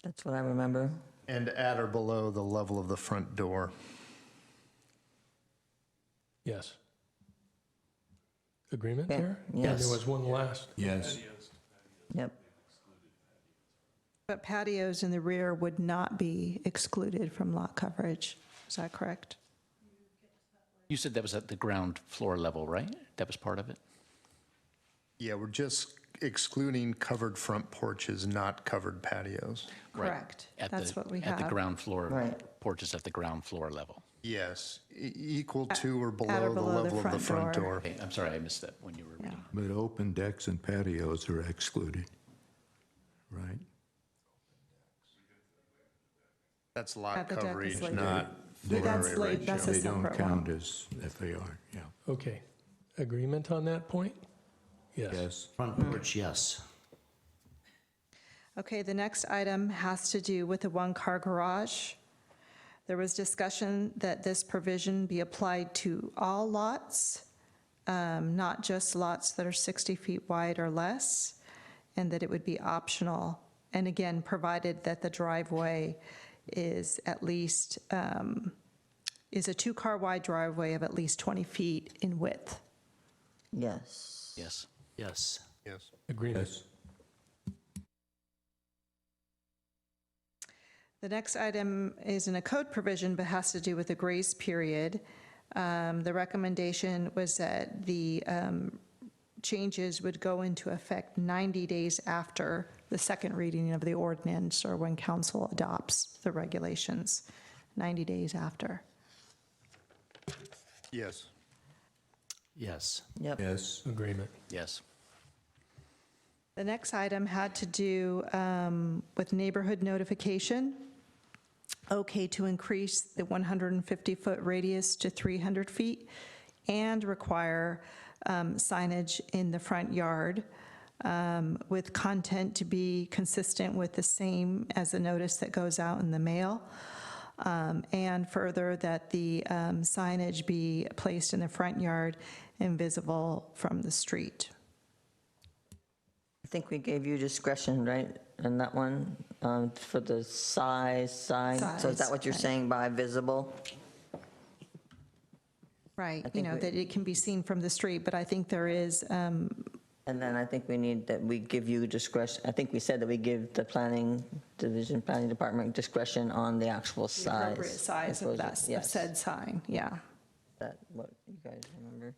That's what I remember. And at or below the level of the front door. Yes. Agreement Yeah, there? yes. And there was one last. Yes. Yep. But patios in the rear would not be excluded from lot coverage. Is that correct? You said that was at the ground floor level, right? That was part of it? Yeah, we're just excluding covered front porches, not covered patios. Right. Correct. At That's the- what we At the have. ground floor, Right. porches at the ground floor level. Yes, equal to or At or below the below the level of the front front door. door. Okay, I'm sorry, I missed that when you were reading. But open decks and patios are excluded, right? That's lot At the deck is coverage, later. not They That's floor late, area that's ratio. a They don't separate one. count as FAR, yeah. Okay. Agreement on that point? Yes. Yes. Front porch, yes. Okay, the next item has to do with the one-car garage. There was discussion that this provision be applied to all lots, not just lots that are 60 feet wide or less, and that it would be optional. And again, provided that the driveway is at least, is a two-car wide driveway of at least 20 feet in width. Yes. Yes. Yes. Yes. Agreement. Yes. The next item is in a code provision, but has to do with the grace period. The recommendation was that the changes would go into effect 90 days after the second reading of the ordinance or when council adopts the regulations, 90 days after. Yes. Yes. Yep. Yes. Agreement. Yes. The next item had to do with neighborhood notification. Okay to increase the 150-foot radius to 300 feet and require signage in the front yard with content to be consistent with the same as the notice that goes out in the mail. And further, that the signage be placed in the front yard and visible from the street. I think we gave you discretion, right, on that one, for the size. So is that Size, what you're right. saying by visible? Right, think that it can be seen from the street, but I think there is And then I think we need that we give you discretion, I think we said that we give the planning department discretion on the actual The size. appropriate size of that, of Yes. said sign, yeah. That, what you guys remember?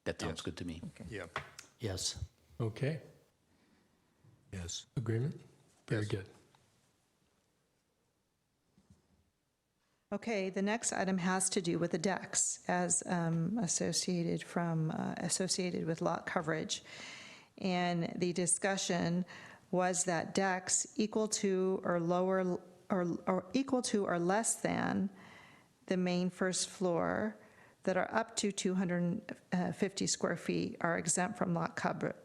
That sounds good to me. Yeah. Yes. Okay, Yes. agreement? Very good. Okay, the next item has to do with the decks as associated with lot coverage. And the discussion was that decks equal to or lower, or equal to or less than the main first floor that are up to 250 square feet are exempt from lot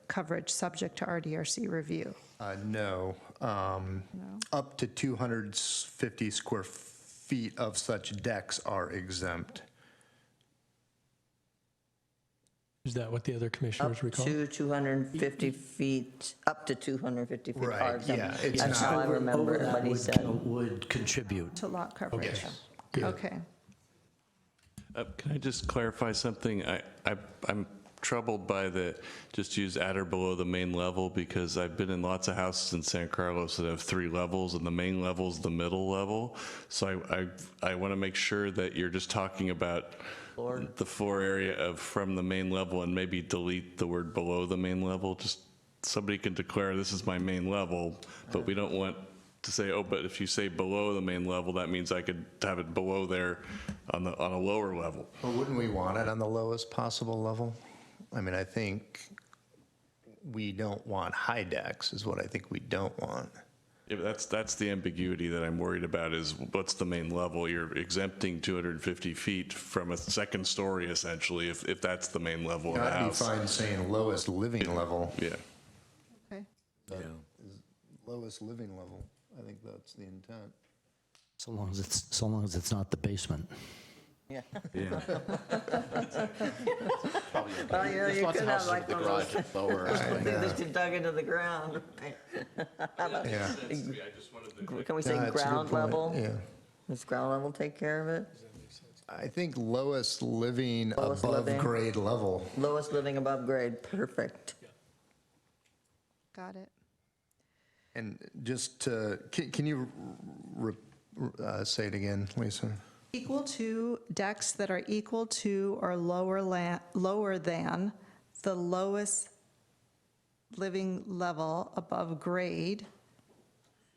coverage, subject to RDRC review. No. Up to 250 square feet of such decks are exempt. Is that what the other Up commissioners recall? to 250 feet, up to 250 feet Right, are exempt. yeah, it's That's how I Over remember that what he said. would contribute. To lot coverage. Good. Okay. Can I just clarify something? I'm troubled by the, just use at or below the main level, because I've been in lots of houses in San Carlos that have 3 levels, and the main level's the middle level. So I want to make sure that you're just talking about the floor area of from the main level, and maybe delete the word below the main level. Just somebody can declare this is my main level, but we don't want to say, oh, but if you say below the main level, that means I could have it below there on a lower level. Well, wouldn't we want it on the lowest possible level? I mean, I think we don't want high decks is what I think we don't want. Yeah, but that's the ambiguity that I'm worried about, is what's the main level? You're exempting 250 feet from a second story, essentially, if that's the main level of the I'd be house. fine saying lowest living level. Yeah. Okay. Lowest living level. I think that's the intent. So long as it's not the basement. Yeah. Yeah. Well, yeah, There's you lots could of have houses like with the one of garage those lower. that you dug into the ground. Yeah. Can we say No, that's a good ground point. level? Yeah. Does ground level take care of it? I think lowest living Lowest above living. grade level. Lowest living above grade, perfect. Got it. And just to, can you say it again, Lisa? Equal to decks that are equal to or lower than the lowest living level above grade,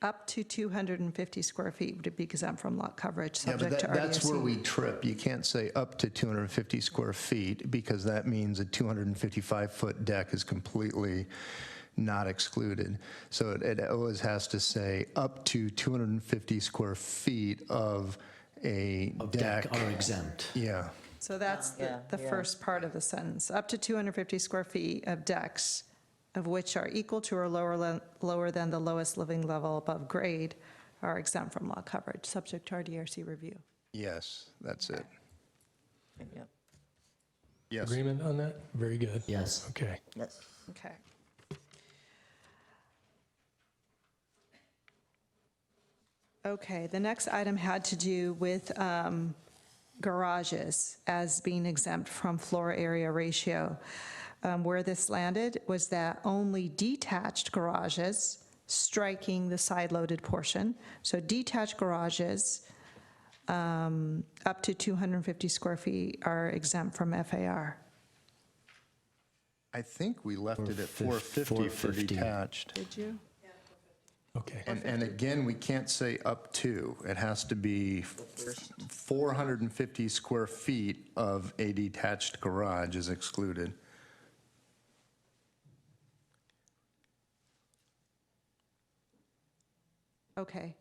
up to 250 square feet would be exempt from lot coverage, Yeah, but subject to RDRC. that's where we trip. You can't say up to 250 square feet, because that means a 255-foot deck is completely not excluded. So it always has to say up to 250 square feet of a deck. Are exempt. Yeah. So that's the Yeah. first part of the sentence. Up to 250 square feet of decks, of which are equal to or lower than the lowest living level above grade, are exempt from lot coverage, subject to RDRC review. Yes, that's it. Yep. Yes. Agreement on that? Very good. Yes. Okay. Yes. Okay. Okay, the next item had to do with garages as being exempt from floor area ratio. Where this landed was that only detached garages, striking the side-loaded portion, so detached garages up to 250 square feet are exempt from FAR. I think we left it at 450 for detached. Did you? Okay. And again, we can't say up to. It has to be 450 square feet of a detached garage is excluded. Okay.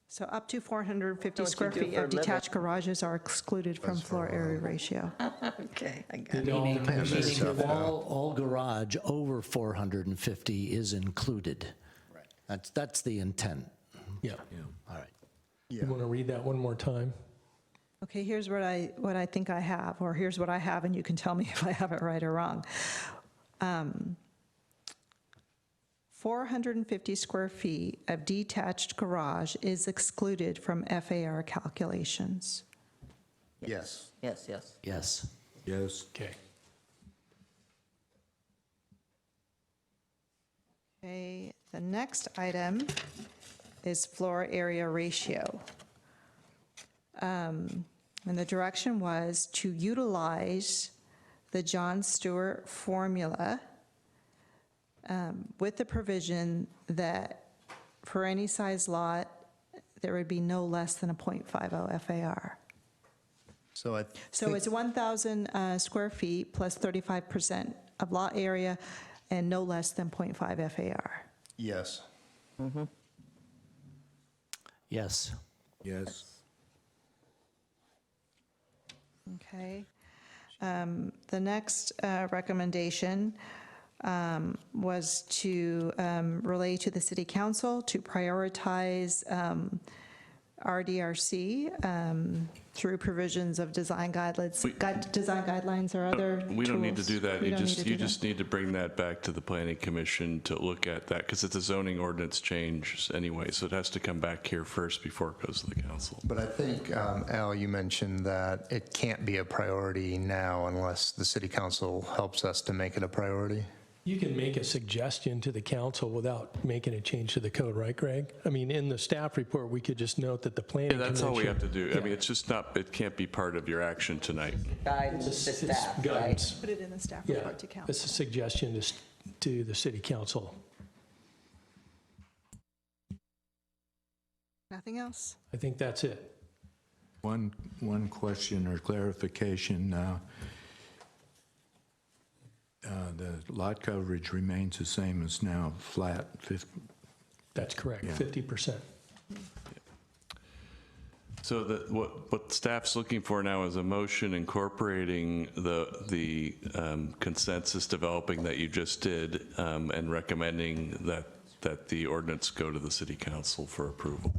So up to 450 What you square do feet for a of living. detached garages are excluded from floor area ratio. Okay, I got It it. all Meaning depends. all garage over 450 is included. That's the intent. Yeah. All right. You want to read that one more time? Okay, here's what I think I have, or here's what I have, and you can tell me if I have it right or wrong. 450 square feet of detached garage is excluded from FAR calculations. Yes. Yes, yes. Yes. Yes. Okay. Okay, the next item is floor area ratio. And the direction was to utilize the John Stewart formula with the provision that for any size lot, there would be no less than a .50 FAR. So So it's 1,000 square feet plus 35% of lot area and no less than .5 FAR. yes. Yes. Yes. Okay. The next recommendation was to relay to the city council to prioritize RDRC through provisions of design guidelines, design guidelines or other We don't need to tools. do that. We You don't need just, to do you that. just need to bring that back to the planning commission to look at that, because it's a zoning ordinance change anyway, so it has to come back here first before it goes to the council. But I think, Al, you mentioned that it can't be a priority now unless the city council helps us to make it a priority. You can make a suggestion to the council without making a change to the code, right, Greg? I mean, in the staff report, we could just note that the planning Yeah, that's all we have to do. I Yeah. mean, it's just not, it can't be part of your action tonight. Guidance to It's staff, right? guidance. Put it in the staff Yeah, report to council. it's a suggestion to the city council. Nothing else? I think that's it. One question or clarification. The lot coverage remains the same as now, flat. That's correct, Yeah. 50%. So what staff's looking for now is a motion incorporating the consensus developing that you just did, and recommending that the ordinance go to the city council for approval.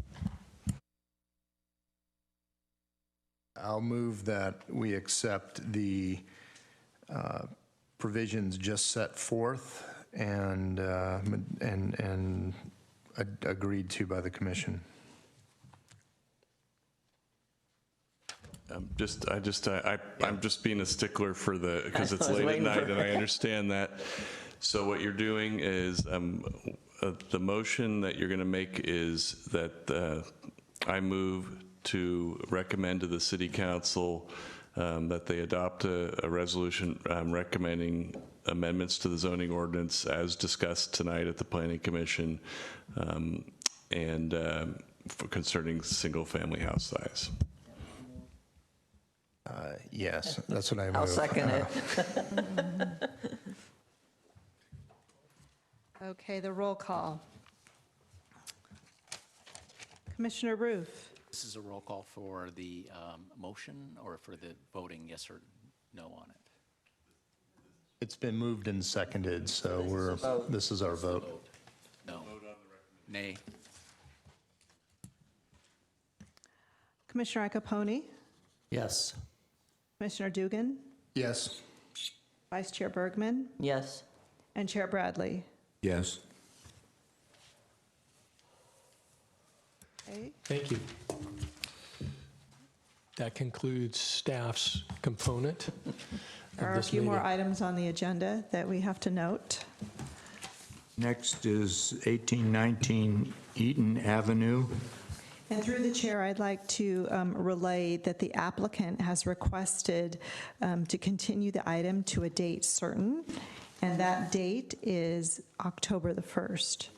I'll move that we accept the provisions just set forth and agreed to by the commission. I'm just being a stickler for because it's I was late at waiting night for- and I understand that. So what you're doing is, the motion that you're going to make is that I move to recommend to the city council that they adopt a resolution recommending amendments to the zoning ordinance as discussed tonight at the planning commission, and concerning single-family house size. Yes, that's what I move. I'll second it. Okay, the roll call. Commissioner Roof. This is a roll call for the motion or for the voting yes or no on it? It's been moved and seconded, so this is our vote. No. Nay. Commissioner Iacopone. Yes. Commissioner Dugan. Yes. Vice Chair Bergman. Yes. And Chair Bradley. Yes. Okay. Thank you. That concludes staff's component There of are a this few more meeting. items on the agenda that we have to note. Next is 1819 Eaton Avenue. And through the chair, I'd like to relay that the applicant has requested to continue the item to a date certain, and that date is October the 1st.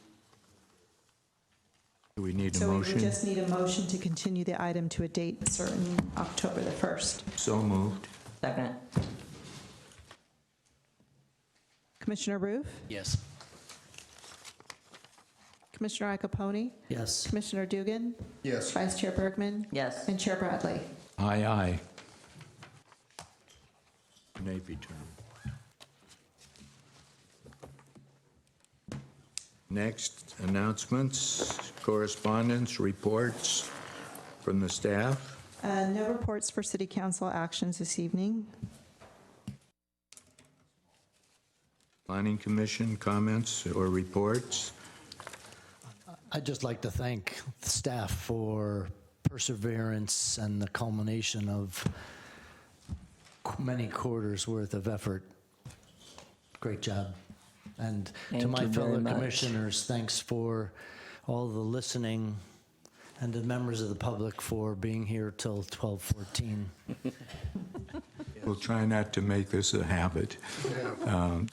Do we need a So we motion? just need a motion to continue the item to a date certain, October the 1st. So moved. Second. Commissioner Roof? Yes. Commissioner Iacopone? Yes. Commissioner Dugan? Yes. Vice Chair Bergman? Yes. And Chair Bradley? Aye, aye. Navy term. Next, announcements, correspondence, reports from the staff. No reports for city council actions this evening. Planning Commission comments or reports. I'd just like to thank the staff for perseverance and the culmination of many quarters' worth of effort. Great job. And to Thank my you very fellow much. commissioners, thanks for all the listening, and to members of the public for being here till 12:14. We'll try not to make this a habit.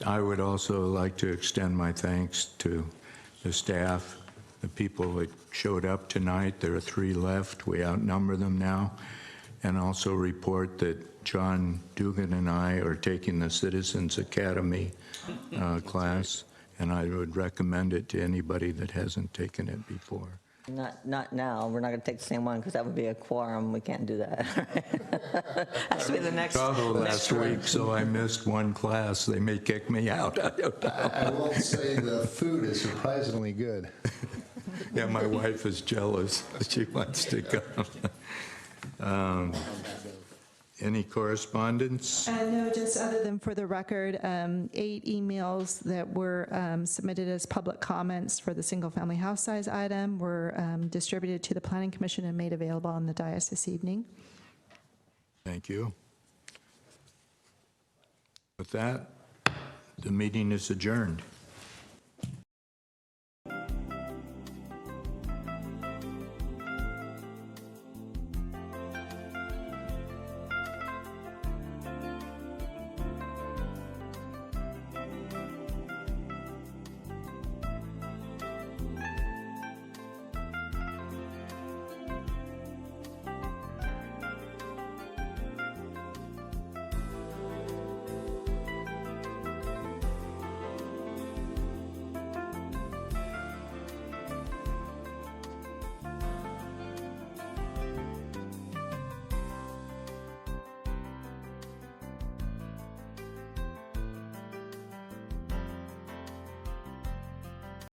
I would also like to extend my thanks to the staff, the people that showed up tonight. There are 3 left. We outnumber them now. And also report that John Dugan and I are taking the Citizens Academy class, and I would recommend it to anybody that hasn't taken it before. Not now. We're not going to take the same one because that would be a quorum. We can't do that. Has to be the next. Chicago last one. week, so I missed one class. They may kick me out. I don't know. I will say the food is surprisingly good. Yeah, my wife is jealous. She wants to come. Any correspondence? No, just other than for the record, 8 emails that were submitted as public comments for the single-family house size item were distributed to the Planning Commission and made available on the dais this evening. Thank you. With that, the meeting is adjourned.